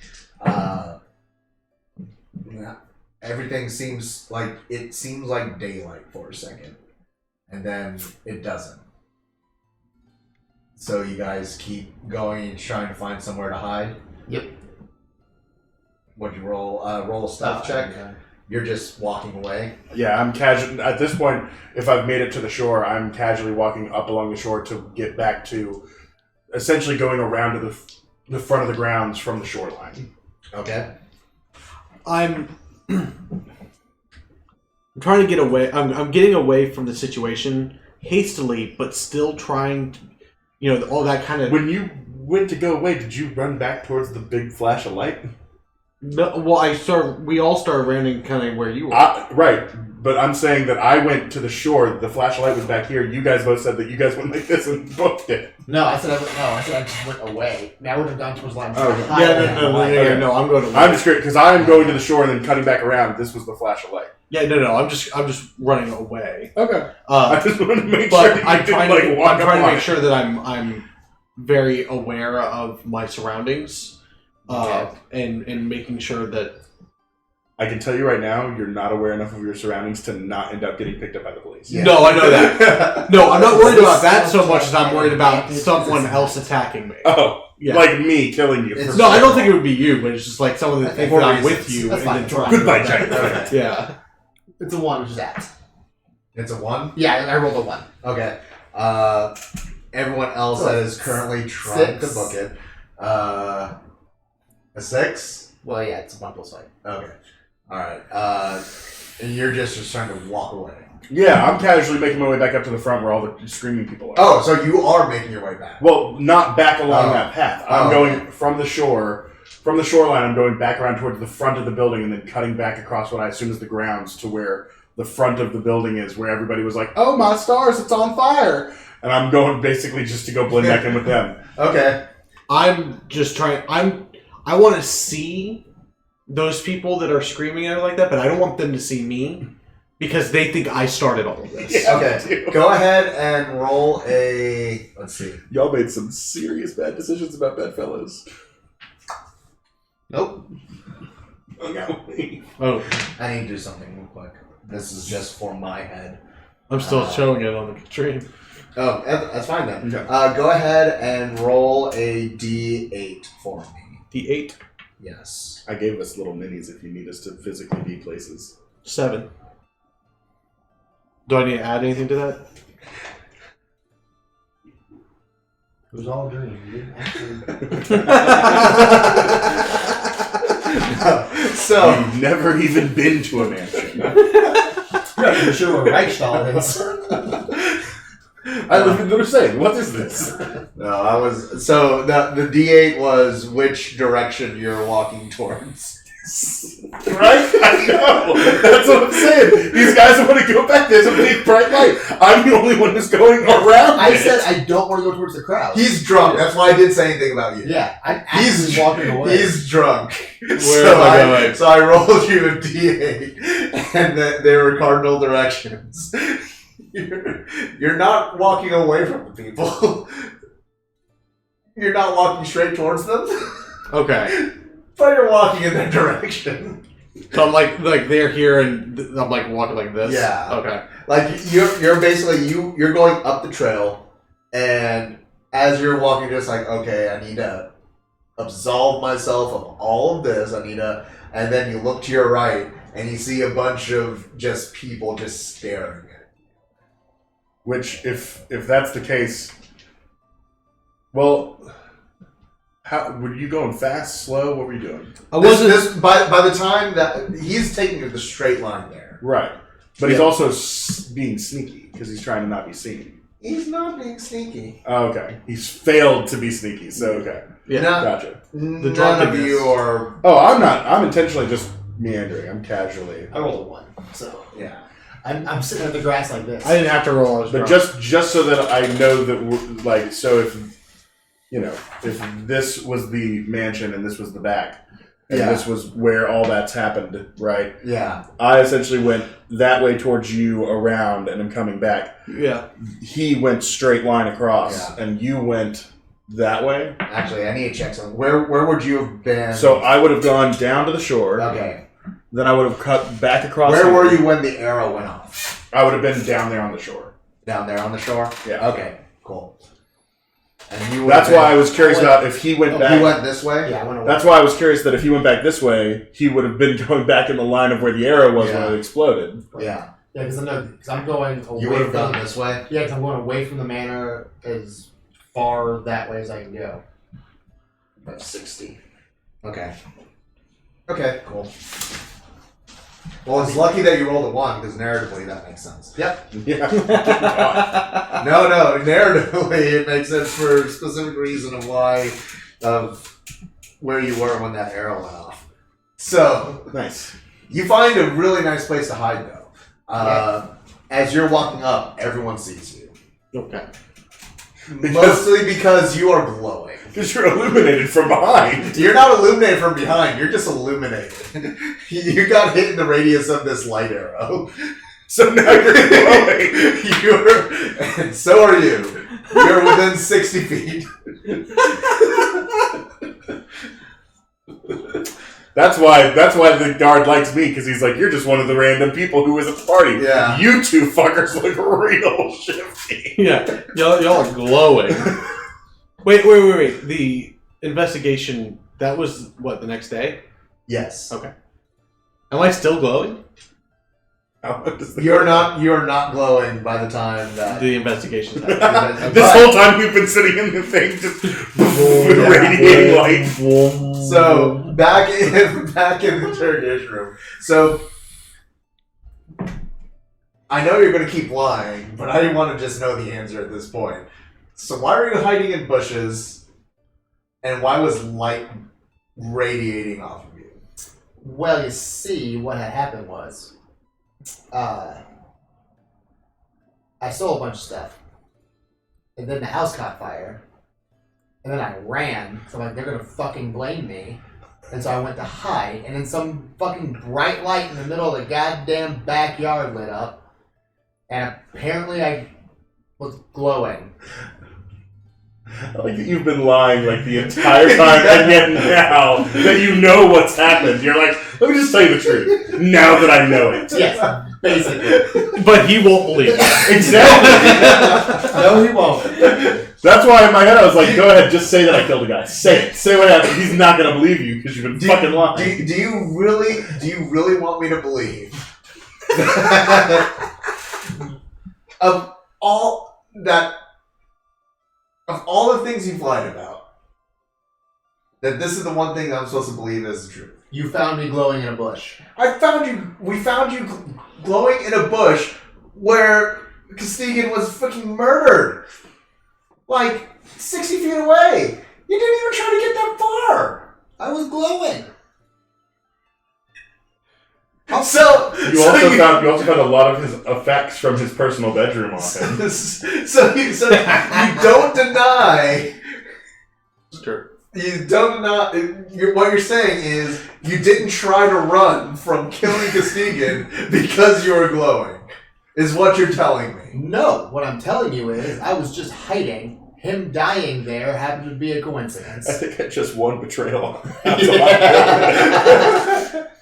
Speaker 2: Everything seems like daylight for a second, and then it doesn't. So you guys keep going and trying to find somewhere to hide.
Speaker 4: Yep.
Speaker 2: Would you roll a stealth check?
Speaker 4: Okay.
Speaker 2: You're just walking away.
Speaker 1: Yeah, I'm casual at this point. If I've made it to the shore, I'm casually walking up along the shore to get back to, essentially going around to the front of the grounds from the shoreline.
Speaker 2: Okay.
Speaker 3: I'm trying to get away. I'm getting away from the situation hastily, but still trying to, all that kind of.
Speaker 1: When you went to go away, did you run back towards the big flash of light?
Speaker 3: No, well, we all started running kind of where you were.
Speaker 1: Right, but I'm saying that I went to the shore. The flashlight was back here. You guys both said that you guys went like this and booked it.
Speaker 4: No, I said I just went away. Now I would have gone towards line.
Speaker 1: Oh,
Speaker 3: No, I'm going away.
Speaker 1: I'm just because I'm going to the shore and then cutting back around. This was the flash of light.
Speaker 3: Yeah, no, I'm just running away.
Speaker 1: Okay. I just wanted to make sure.
Speaker 3: But
Speaker 1: That
Speaker 3: I'm trying to make
Speaker 1: it.
Speaker 3: sure that I'm very aware of my surroundings, and making sure that.
Speaker 1: I can tell you right now, you're not aware enough of your surroundings to not end up getting picked up by the police.
Speaker 2: Yeah.
Speaker 3: No, I know that. No, I'm not worried about that so much as I'm worried about someone else attacking me.
Speaker 1: Oh,
Speaker 3: yeah.
Speaker 1: like me killing you.
Speaker 2: It's-
Speaker 3: No, I don't think it would be you, but it's just like some of the things
Speaker 2: For
Speaker 3: that I'm
Speaker 2: reasons.
Speaker 3: with you.
Speaker 4: That's
Speaker 3: and
Speaker 4: fine.
Speaker 3: then trying
Speaker 1: Goodbye,
Speaker 3: to-
Speaker 1: Jack.
Speaker 2: Okay.
Speaker 3: Yeah.
Speaker 4: It's a 1, which is that.
Speaker 2: It's a 1?
Speaker 4: Yeah, I rolled a 1.
Speaker 2: Okay. Everyone else
Speaker 4: So
Speaker 2: that is currently trying
Speaker 4: 6.
Speaker 2: to book it. A 6?
Speaker 4: Well, yeah, it's a 1 plus 5.
Speaker 2: Okay. Alright. And you're just trying to walk away.
Speaker 1: Yeah, I'm casually making my way back up to the front where all the screaming people are.
Speaker 2: Oh, so you are making your way back.
Speaker 1: Well, not back along that path. I'm going
Speaker 2: okay.
Speaker 1: from the shoreline, I'm going back around towards the front of the building and then cutting back across what I assume is the grounds to where the front of the building is, where everybody was like, oh my stars, it's on fire! And I'm going basically just to go blend back in with them.
Speaker 2: Okay.
Speaker 3: I'm just trying. I want to see those people that are screaming at it like that, but I don't want them to see me because they think I started all of this.
Speaker 1: Yeah,
Speaker 2: Okay. Go ahead and roll a. Let's see.
Speaker 1: Y'all made some serious bad decisions about bedfellows.
Speaker 2: Nope.
Speaker 1: Okay.
Speaker 3: Oh,
Speaker 2: I need to do something real quick. This is just for my head.
Speaker 3: I'm still showing it on the stream.
Speaker 2: Oh, that's fine then.
Speaker 1: Okay.
Speaker 2: Go ahead and roll a D8 for me.
Speaker 3: D8,
Speaker 2: Yes.
Speaker 1: I gave us little minis if you need us to physically be places.
Speaker 3: 7. Do I need to add anything to that?
Speaker 4: It was all a dream. You didn't actually.
Speaker 2: So
Speaker 1: You've never even been to a mansion.
Speaker 4: You're not even sure where Reichstall is.
Speaker 1: I live in the saying, what is this?
Speaker 2: no, I was so the D8 was which direction you're walking towards.
Speaker 1: Right? I know. That's what I'm saying. These guys want to go back. There's a big bright light. I'm the only one who's going around.
Speaker 4: I
Speaker 1: it.
Speaker 4: said I don't want to go towards the crowd.
Speaker 2: He's drunk. That's why I didn't say anything about you.
Speaker 4: Yeah, I'm actually walking away.
Speaker 2: He's drunk.
Speaker 3: Where
Speaker 2: so,
Speaker 3: am I going?
Speaker 2: so I rolled you a D8, and they were cardinal directions. You're not walking away from the people. You're not walking straight towards them,
Speaker 3: Okay.
Speaker 2: but you're walking in their direction.
Speaker 3: So I'm like they're here and I'm like walking like this?
Speaker 2: Yeah.
Speaker 3: Okay.
Speaker 2: Like you're basically you're going up the trail, and as you're walking, just like, okay, I need to absolve myself of all of this. I need to, and then you look to your right and you see a bunch of just people just staring.
Speaker 1: Which, if that's the case, well, how were you going fast, slow? What were you doing?
Speaker 3: I wasn't.
Speaker 2: By the time that he's taking the straight line there.
Speaker 1: Right, but he's also being sneaky because he's trying to not be seen.
Speaker 2: He's not being sneaky.
Speaker 1: Oh, okay, he's failed to be sneaky. So okay,
Speaker 3: Yeah.
Speaker 1: gotcha.
Speaker 2: None of
Speaker 3: drunkenness.
Speaker 2: you are.
Speaker 1: Oh, I'm not. I'm intentionally just meandering. I'm casually.
Speaker 4: I rolled a 1, so
Speaker 2: Yeah.
Speaker 4: I'm sitting on the grass like this.
Speaker 3: I didn't have to roll. I was
Speaker 1: But
Speaker 3: drunk.
Speaker 1: just so that I know that we're, like, so if if this was the mansion and this was the back, and
Speaker 2: Yeah.
Speaker 1: this was where all that's happened, right?
Speaker 2: Yeah.
Speaker 1: I essentially went that way towards you around and I'm coming back.
Speaker 3: Yeah.
Speaker 1: He went straight line across
Speaker 2: Yeah.
Speaker 1: and you went that way.
Speaker 2: Actually, I need to check something. Where would you have been?
Speaker 1: So I would have gone down to the shore.
Speaker 2: Okay.
Speaker 1: Then I would have cut back across.
Speaker 2: Where were you when the arrow went off?
Speaker 1: I would have been down there on the shore.
Speaker 2: Down there on the shore?
Speaker 1: Yeah.
Speaker 2: Okay, cool. And you
Speaker 1: That's why I was curious about if he went back.
Speaker 2: He went this way?
Speaker 4: Yeah, I went away.
Speaker 1: That's why I was curious that if he went back this way, he would have been going back in the line of where the arrow was when
Speaker 2: Yeah.
Speaker 1: it exploded.
Speaker 2: Yeah.
Speaker 4: Yeah, because I'm going away
Speaker 2: You would have
Speaker 4: from
Speaker 2: gone this way?
Speaker 4: Yeah, because I'm going away from the manor as far that way as I can go.
Speaker 2: About 60. Okay. Okay, cool. Well, it's lucky that you rolled a 1, because narratively that makes sense. Yep.
Speaker 1: Yeah.
Speaker 2: No, narratively it makes sense for a specific reason of where you were when that arrow went off. So,
Speaker 1: Nice.
Speaker 2: you find a really nice place to hide, though. As you're walking up, everyone sees you.
Speaker 3: Okay.
Speaker 2: Mostly because you are glowing.
Speaker 1: Because you're illuminated from behind.
Speaker 2: You're not illuminated from behind, you're just illuminated. You got hit in the radius of this light arrow.
Speaker 1: So now you're glowing.
Speaker 2: And so are you. You're within 60 feet.
Speaker 1: That's why the guard likes me, because he's like, you're just one of the random people who was at the party.
Speaker 2: Yeah.
Speaker 1: You two fuckers look real shifty.
Speaker 3: Yeah. Y'all are glowing. Wait. The investigation, that was, what, the next day?
Speaker 2: Yes.
Speaker 3: Okay. Am I still glowing?
Speaker 2: You're not glowing by the time that
Speaker 3: The investigation's happening.
Speaker 1: This whole time we've been sitting in the thing, just radiating light.
Speaker 2: So back in the interrogation room. So I know you're going to keep lying, but I want to just know the answer at this point. So why were you hiding in bushes, and why was light radiating off of you?
Speaker 4: Well, you see, what had happened was, I stole a bunch of stuff, and then the house caught fire, and then I ran, so I'm like, they're gonna fucking blame me, and so I went to hide, and then some fucking bright light in the middle of the goddamn backyard lit up, and apparently I was glowing.
Speaker 1: I like that you've been lying like the entire time, and yet now that you know what's happened, you're like, let me just tell you the truth. Now that I know it.
Speaker 4: Yes, basically.
Speaker 3: But he won't believe it.
Speaker 1: Exactly.
Speaker 4: No, he won't.
Speaker 1: That's why in my head I was like, go ahead, just say that I killed a guy. Say it. Say what happened. He's not going to believe you because you've been fucking lying.
Speaker 2: Do you really want me to believe of all the things you've lied about, that this is the one thing that I'm supposed to believe is the truth?
Speaker 4: You found me glowing in a bush.
Speaker 2: We found you glowing in a bush where Castigan was fucking murdered. Like, 60 feet away. You didn't even try to get that far.
Speaker 4: I was glowing.
Speaker 2: So
Speaker 1: You also found a lot of his effects from his personal bedroom on him.
Speaker 2: So you don't deny.
Speaker 3: Sure.
Speaker 2: You don't deny. What you're saying is you didn't try to run from killing Castigan because you were glowing. Is what you're telling me.
Speaker 4: No, what I'm telling you is I was just hiding. Him dying there happened to be a coincidence.
Speaker 1: I think I just won betrayal.
Speaker 3: Yeah.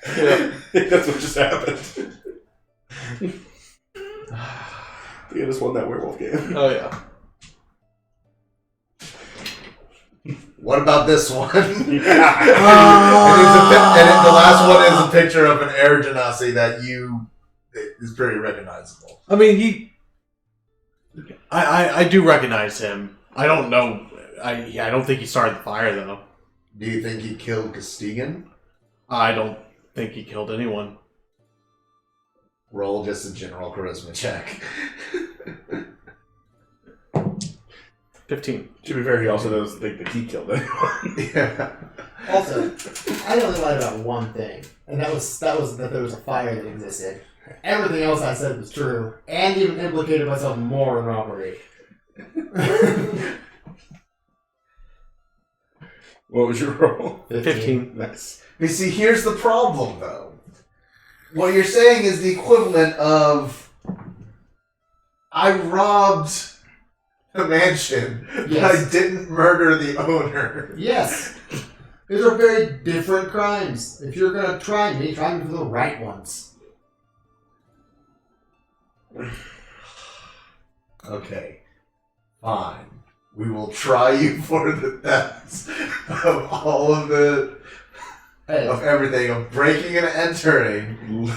Speaker 1: I think that's what just happened. I just won that werewolf game.
Speaker 3: Oh, yeah.
Speaker 2: What about this one? and the
Speaker 1: Yeah.
Speaker 2: last one is a picture of an air genasi that is pretty recognizable.
Speaker 3: I mean, I do recognize him. I don't know. I don't think he started the fire, though.
Speaker 2: Do you think he killed Castigan?
Speaker 3: I don't think he killed anyone.
Speaker 2: Roll just a general charisma check.
Speaker 3: 15.
Speaker 1: To be fair, he also doesn't think that he killed anyone.
Speaker 2: Yeah.
Speaker 4: Also, I only lied about one thing, and that was that there was a fire that existed. Everything else I said was true, and even implicated myself more in robbery.
Speaker 1: What was your roll?
Speaker 3: 15.
Speaker 1: Nice.
Speaker 2: You see, here's the problem, though. What you're saying is the equivalent of I robbed the mansion, but
Speaker 4: Yes.
Speaker 2: I didn't murder the owner.
Speaker 4: Yes. These are very different crimes. If you're going to try me for the right ones.
Speaker 2: Okay. Fine. We will try you for the thefts of all of of everything, of breaking and entering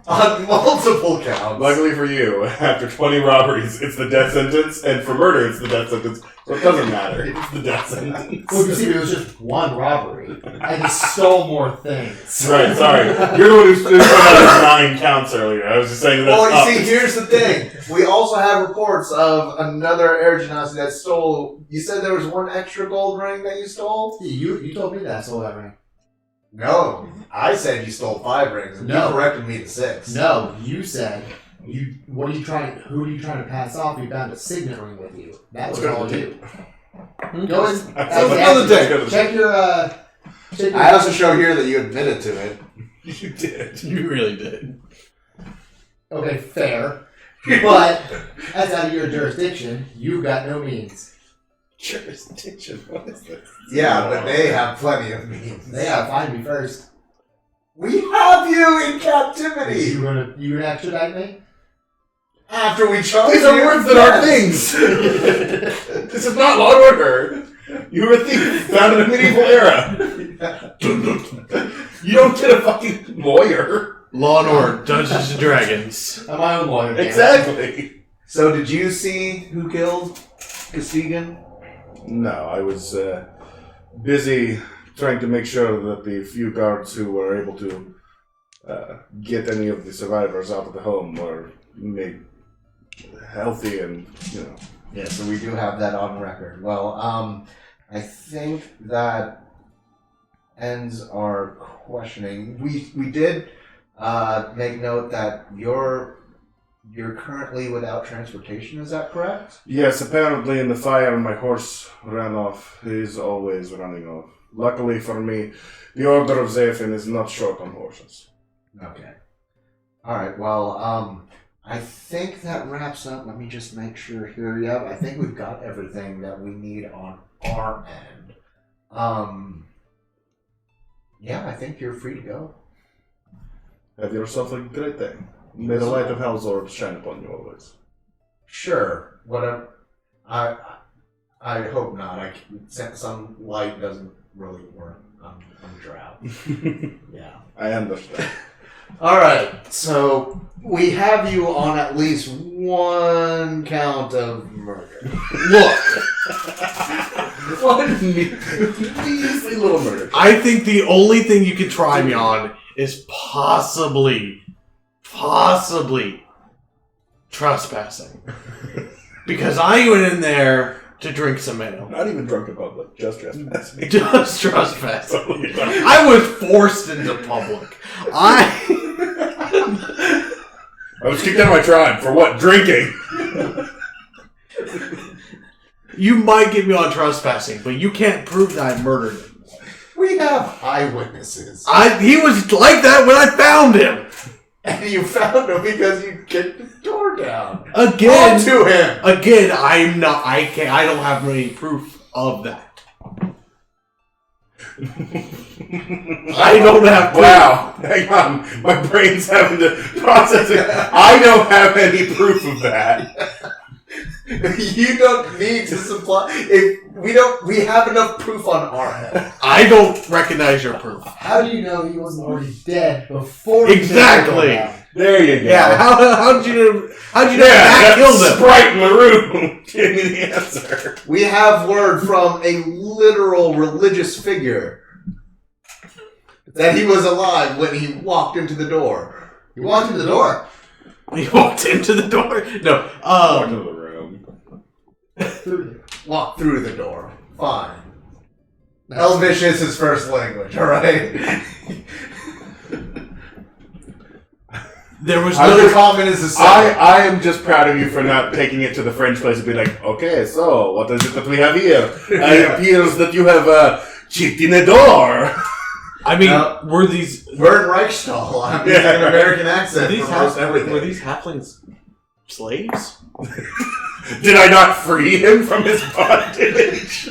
Speaker 2: on multiple counts.
Speaker 1: Luckily for you, after 20 robberies, it's the death sentence, and for murder, it's the death sentence. So it doesn't matter. It's the death sentence.
Speaker 4: Well, you see, it was just one robbery. I just stole more things.
Speaker 1: Right, sorry. You're the one who put out 9 counts earlier. I was just saying that.
Speaker 2: Well, you see, here's the thing. We also have reports of another air genasi that stole. You said there was one extra gold ring that you stole?
Speaker 4: You told me that I stole that ring.
Speaker 2: No. I said you stole 5 rings, and
Speaker 4: No.
Speaker 2: you corrected me to 6.
Speaker 4: No, you said who are you trying to pass off? You found a signet ring with you. That was all you. Go in.
Speaker 3: another day.
Speaker 4: Check your
Speaker 2: I also show here that you admitted to it.
Speaker 1: You did.
Speaker 3: You really did.
Speaker 4: Okay, fair. But that's out of your jurisdiction. You've got no means.
Speaker 1: Jurisdiction. What is this?
Speaker 2: Yeah, but they have plenty of means.
Speaker 4: They gotta find me first.
Speaker 2: We have you in captivity!
Speaker 4: You gonna extradite me?
Speaker 2: After we charge
Speaker 1: These are
Speaker 2: you,
Speaker 1: words that aren't
Speaker 2: yes.
Speaker 1: things. This is not Law and Order. You were a thief found in a medieval era. You don't get a fucking lawyer.
Speaker 3: Law and Order, Dungeons and Dragons.
Speaker 4: I'm my own lawyer. Dan.
Speaker 1: Exactly.
Speaker 2: So did you see who killed Castigan?
Speaker 1: No, I was busy trying to make sure that the few guards who were able to get any of the survivors out of the home were made healthy and,
Speaker 2: Yeah, so we do have that on record. Well, I think that ends our questioning. We did make note that you're currently without transportation, is that correct?
Speaker 1: Yes, apparently in the fire my horse ran off. He's always running off. Luckily for me, the Order of Zephin is not short on horses.
Speaker 2: Okay. Alright, well, I think that wraps up. Let me just make sure here. Yep, I think we've got everything that we need on our end. Yeah, I think you're free to go.
Speaker 1: Have yourself a great day. May the light of Hell's Orb shine upon you always.
Speaker 2: Sure, whatever. I hope not. Some light doesn't really work. I'm drow. Yeah.
Speaker 1: I understand.
Speaker 2: Alright, so we have you on at least one count of murder.
Speaker 3: Look,
Speaker 1: One measly little murder.
Speaker 3: I think the only thing you can try me on is possibly trespassing. Because I went in there to drink some ale.
Speaker 1: Not even drunk in public, just trespassing.
Speaker 3: Just trespassing. I was forced into public. I
Speaker 1: was kicked out of my tribe for what? Drinking.
Speaker 3: You might get me on trespassing, but you can't prove that I murdered him.
Speaker 2: We have eyewitnesses.
Speaker 3: He was like that when I found him.
Speaker 2: And you found him because you kicked the door down.
Speaker 3: Again,
Speaker 2: Onto him.
Speaker 3: I don't have any proof of that. I don't have proof.
Speaker 1: Wow. Hang on. My brain's having to process it. I don't have any proof of that.
Speaker 2: You don't need to supply. We have enough proof on our end.
Speaker 3: I don't recognize your proof.
Speaker 4: How do you know he wasn't already dead before? he
Speaker 3: Exactly.
Speaker 4: took the
Speaker 1: There you go.
Speaker 3: Yeah, how did you know that killed him?
Speaker 1: Sprite in the room. Give me the answer.
Speaker 2: We have word from a literal religious figure that he was alive when he walked into the door.
Speaker 4: He walked into the door.
Speaker 3: He walked into the door. No.
Speaker 1: Walk into the room.
Speaker 2: Walked through the door. Fine. Elvish is his first language, alright?
Speaker 3: There was
Speaker 2: Other
Speaker 3: no.
Speaker 2: common is the second.
Speaker 1: I am just proud of you for not taking it to the French place and be like, okay, so what is it that we have here? It appears that you have Kicked in the door.
Speaker 3: I mean,
Speaker 2: No.
Speaker 3: were these
Speaker 2: We're in Reichstall. I'm using an American accent for most everything.
Speaker 3: were these halflings slaves?
Speaker 1: Did I not free him from his bondage?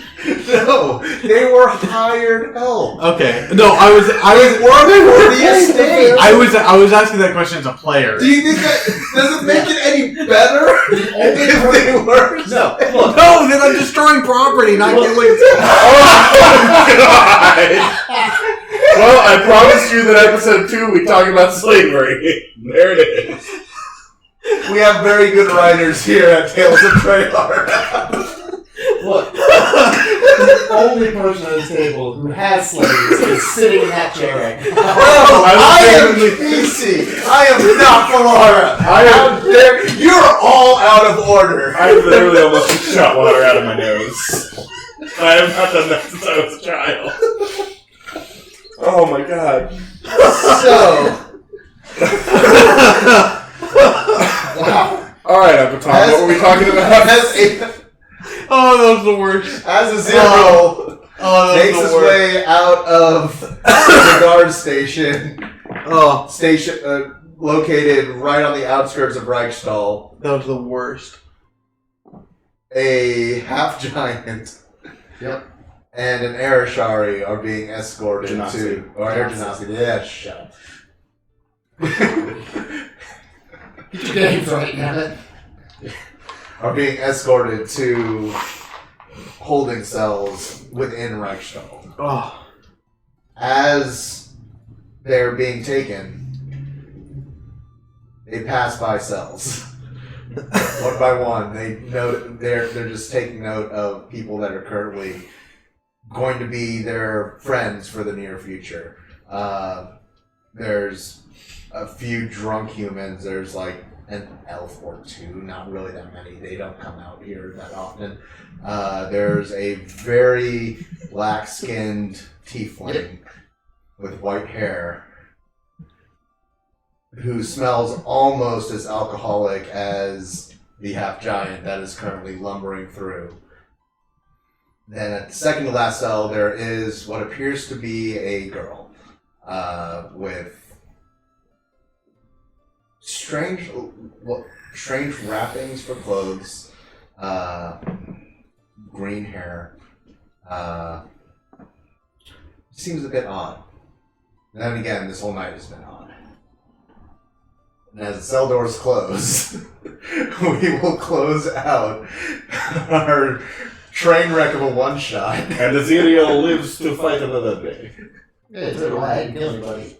Speaker 2: No, they were hired help.
Speaker 3: Okay, no, I was
Speaker 2: Working for the estate.
Speaker 3: I was asking that question as a player.
Speaker 2: Do you think that does it make it any better if they were?
Speaker 4: No, look.
Speaker 3: No, then I'm destroying property, not killing.
Speaker 1: Oh God! Well, I promised you that episode 2 we talk about slavery. There it is.
Speaker 2: We have very good writers here at Tales of Tre'Yara.
Speaker 4: Look, the only person at the table who has slaves is sitting in that chair right now.
Speaker 2: I am PC. I am not Falara. How dare you're all out of order.
Speaker 1: I literally almost just shot water out of my nose. I have not done that since I was a child. Oh my God.
Speaker 2: So.
Speaker 4: Wow.
Speaker 1: Alright, Uncle Tom, what were we talking about?
Speaker 3: Oh, that was the worst.
Speaker 2: As a zero makes
Speaker 3: was
Speaker 2: his
Speaker 3: the worst.
Speaker 2: way out of the guard station,
Speaker 3: Oh,
Speaker 2: located right on the outskirts of Reichstall,
Speaker 3: that was the worst.
Speaker 2: a half giant
Speaker 4: Yep.
Speaker 2: and an Arashari are being escorted
Speaker 1: Genasi.
Speaker 2: to. Or Air Genasi. Yeah, shut up.
Speaker 4: Get your names right, damn it.
Speaker 2: Are being escorted to holding cells within Reichstall.
Speaker 3: Oh,
Speaker 2: As they're being taken, they pass by cells. One by one, they're just taking note of people that are currently going to be their friends for the near future. There's a few drunk humans. There's like an elf or two, not really that many. They don't come out here that often. There's a very black-skinned tiefling with white hair who smells almost as alcoholic as the half-giant that is currently lumbering through. Then at the second to last cell, there is what appears to be a girl with strange wrappings for clothes, green hair. Seems a bit odd. And then again, this whole night has been odd. And as the cell doors close, we will close out our train wreck of a one-shot.
Speaker 1: And Aziriel lives to fight another day.
Speaker 4: Hey, so do I. I didn't kill anybody.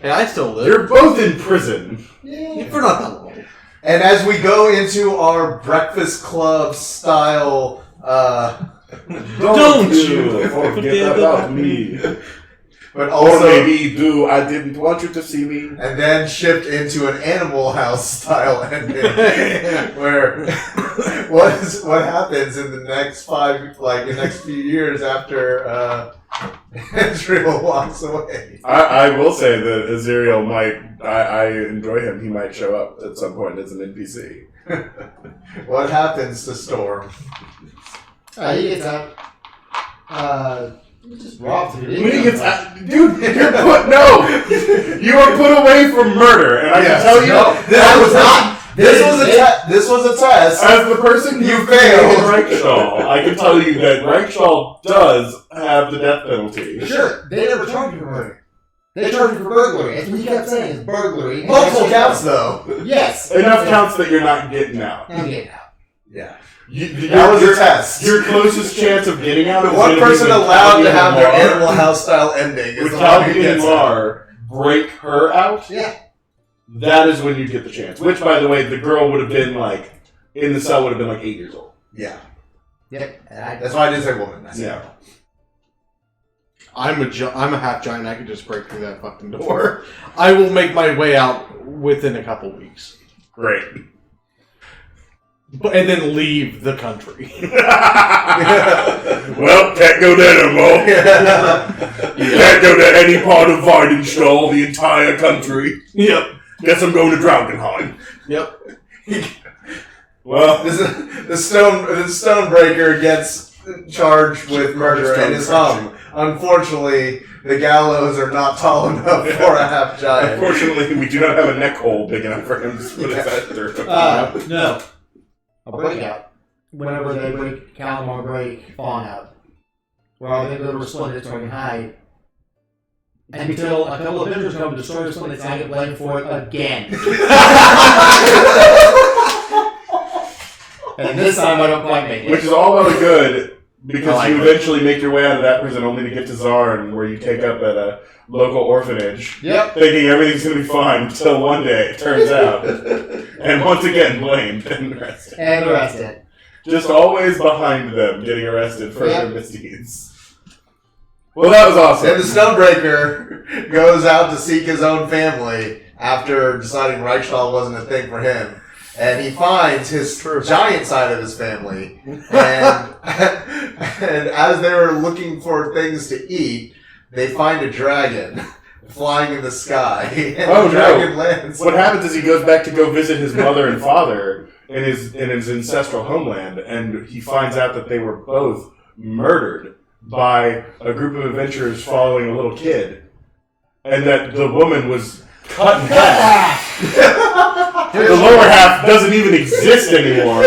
Speaker 3: hey, I still live.
Speaker 1: You're both in prison.
Speaker 4: Yeah.
Speaker 3: For not that long.
Speaker 2: And as we go into our Breakfast Club style,
Speaker 3: Don't you
Speaker 1: forget about me.
Speaker 2: but
Speaker 1: Or
Speaker 2: also,
Speaker 1: maybe do I didn't want you to see me.
Speaker 2: and then shift into an Animal House style ending, where what happens in the next next few years after Israel walks away.
Speaker 1: I will say that Aziriel might, I enjoy him, he might show up at some point as an NPC.
Speaker 2: What happens to Storm?
Speaker 4: He gets out. Just robbed him.
Speaker 1: When he gets out, dude, you're put, no! You are put away from murder, and I can tell you,
Speaker 2: That was not. This was a test.
Speaker 1: as the person
Speaker 2: You
Speaker 1: who
Speaker 2: failed.
Speaker 1: created Reichstall, I can tell you that Reichstall does have the death penalty.
Speaker 4: Sure, they never charged you for murder. They charged you for burglary. That's what he kept saying, is burglary.
Speaker 2: Multiple counts, though.
Speaker 4: Yes.
Speaker 1: Enough counts that you're not getting out.
Speaker 4: I'm getting out.
Speaker 2: Yeah.
Speaker 1: That
Speaker 2: was a test.
Speaker 1: Your closest chance of getting out
Speaker 2: The
Speaker 1: is
Speaker 2: one
Speaker 1: gonna be
Speaker 2: person
Speaker 1: when
Speaker 2: allowed to
Speaker 1: Calvin
Speaker 2: have their
Speaker 1: and
Speaker 2: Animal House style ending is
Speaker 1: With
Speaker 2: the one who
Speaker 1: Calvin and
Speaker 2: gets out.
Speaker 1: Lar break her out,
Speaker 4: Yeah.
Speaker 1: that is when you get the chance. Which, by the way, the girl would have been like, in the cell would have been like 8 years old.
Speaker 2: Yeah.
Speaker 4: Yep.
Speaker 2: That's why I didn't say woman. I said
Speaker 1: Yeah.
Speaker 2: girl.
Speaker 3: I'm a half giant. I could just break through that fucking door. I will make my way out within a couple weeks,
Speaker 1: Great.
Speaker 3: and then leave the country.
Speaker 1: Well, can't go there no more. Can't go to any part of Vardenstall, the entire country.
Speaker 3: Yep.
Speaker 1: Guess I'm going to Dragonheim.
Speaker 3: Yep.
Speaker 1: Well,
Speaker 2: The Stonebreaker gets charged with murder and is hung unfortunately, the gallows are not tall enough for a half giant.
Speaker 1: Unfortunately, we do not have a neck hole big enough for him to put his head through.
Speaker 4: No. A breakout. Whenever they break Calamar break Fawn out. Well, they go to Resplendent so I can hide. Until a couple of Avengers come to destroy Resplendent, I get blamed for it again. And this time I don't quite make it.
Speaker 1: Which is all well and good, because
Speaker 3: I like
Speaker 1: you eventually make your way out of that prison only to get to Zarn, where you take up at a local orphanage,
Speaker 4: Yep.
Speaker 1: thinking everything's going to be fine, until one day it turns out. And once again, blamed and arrested.
Speaker 4: And arrested.
Speaker 1: Just always behind them, getting arrested for
Speaker 4: Yep.
Speaker 1: their misdeeds. Well, that was awesome.
Speaker 2: And the Stonebreaker goes out to seek his own family after deciding Reichstall wasn't a thing for him. And he finds his giant side of his family. And, and as they were looking for things to eat, they find a dragon flying in the sky. And
Speaker 1: Oh,
Speaker 2: the
Speaker 1: no.
Speaker 2: dragon lands.
Speaker 1: What happens is he goes back to go visit his mother and father in his ancestral homeland, and he finds out that they were both murdered by a group of adventurers following a little kid, and that the woman was cut in half. The lower half doesn't even exist anymore.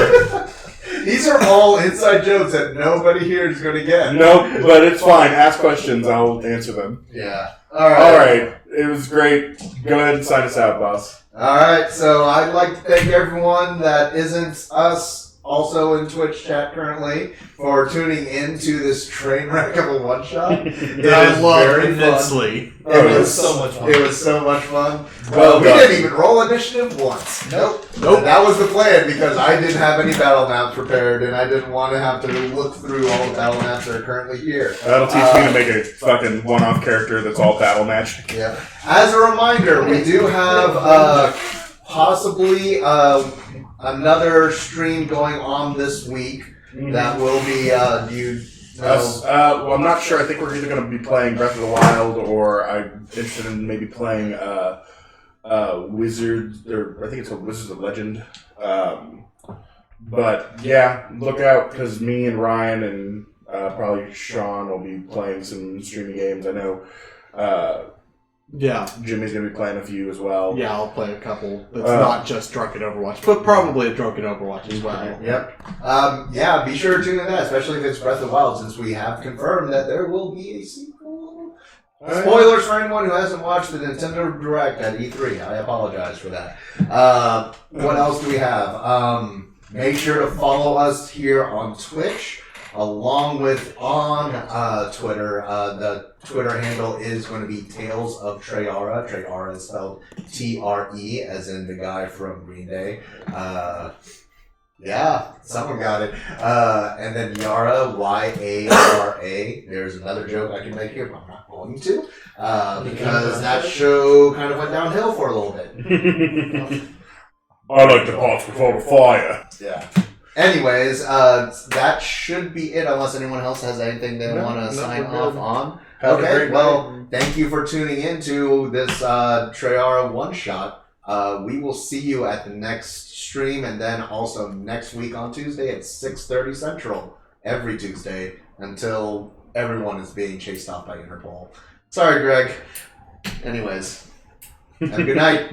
Speaker 2: These are all inside jokes that nobody here is going to get.
Speaker 1: Nope, but it's fine. Ask questions. I'll answer them.
Speaker 2: Yeah. All right.
Speaker 1: All right. It was great. Go ahead and sign us out, boss.
Speaker 2: All right, so I'd like to thank everyone that isn't us, also in Twitch chat currently, for tuning in to this train wreck of a one-shot. It
Speaker 3: I
Speaker 2: was
Speaker 3: love
Speaker 2: very fun.
Speaker 3: immensely.
Speaker 2: It was
Speaker 4: so much fun.
Speaker 2: It was so much fun.
Speaker 1: Well
Speaker 2: We
Speaker 1: done.
Speaker 2: didn't even roll initiative once. Nope. And that was the plan because I didn't have any battle maps prepared and I didn't want to have to look through all the battle maps that are currently here.
Speaker 1: That'll teach me to make a fucking one-off character that's all battle matched.
Speaker 2: Yeah. As a reminder, we do have possibly another stream going on this week that will be
Speaker 1: Well, I'm not sure. I think we're either going to be playing Breath of the Wild, or I'm interested in maybe playing Wizards, or I think it's called Wizards of Legend. But yeah, look out, because me and Ryan and probably Sean will be playing some streaming games. I know
Speaker 3: Yeah.
Speaker 1: Jimmy's going to be playing a few as well.
Speaker 3: Yeah, I'll play a couple. That's not just Drunken Overwatch, but probably a Drunken Overwatch as well.
Speaker 2: Yep. Yeah, be sure to tune in that, especially if it's Breath of the Wild, since we have confirmed that there will be a sequel. Spoilers for anyone who hasn't watched the Nintendo Direct at E3. I apologize for that. What else do we have? Make sure to follow us here on Twitch, along with on Twitter. The Twitter handle is going to be Tales of Tre'Yara. Tre'Yara is spelled T-R-E, as in the guy from Green Day. Yeah, someone got it. And then Yara, Y-A-R-A. There's another joke I can make here, but I'm not going to, because that show kind of went downhill for a little bit.
Speaker 1: I like the pots before the fire.
Speaker 2: Yeah. Anyways, that should be it, unless anyone else has anything they want to sign off on.
Speaker 1: Have a
Speaker 2: Okay,
Speaker 1: great
Speaker 2: well, thank you for tuning in to this Tre'Yara one-shot. We will see you at the next stream, and then also next week on Tuesday at 6:30 Central, every Tuesday, until everyone is being chased off by Interpol. Sorry, Greg. Anyways, have a good night.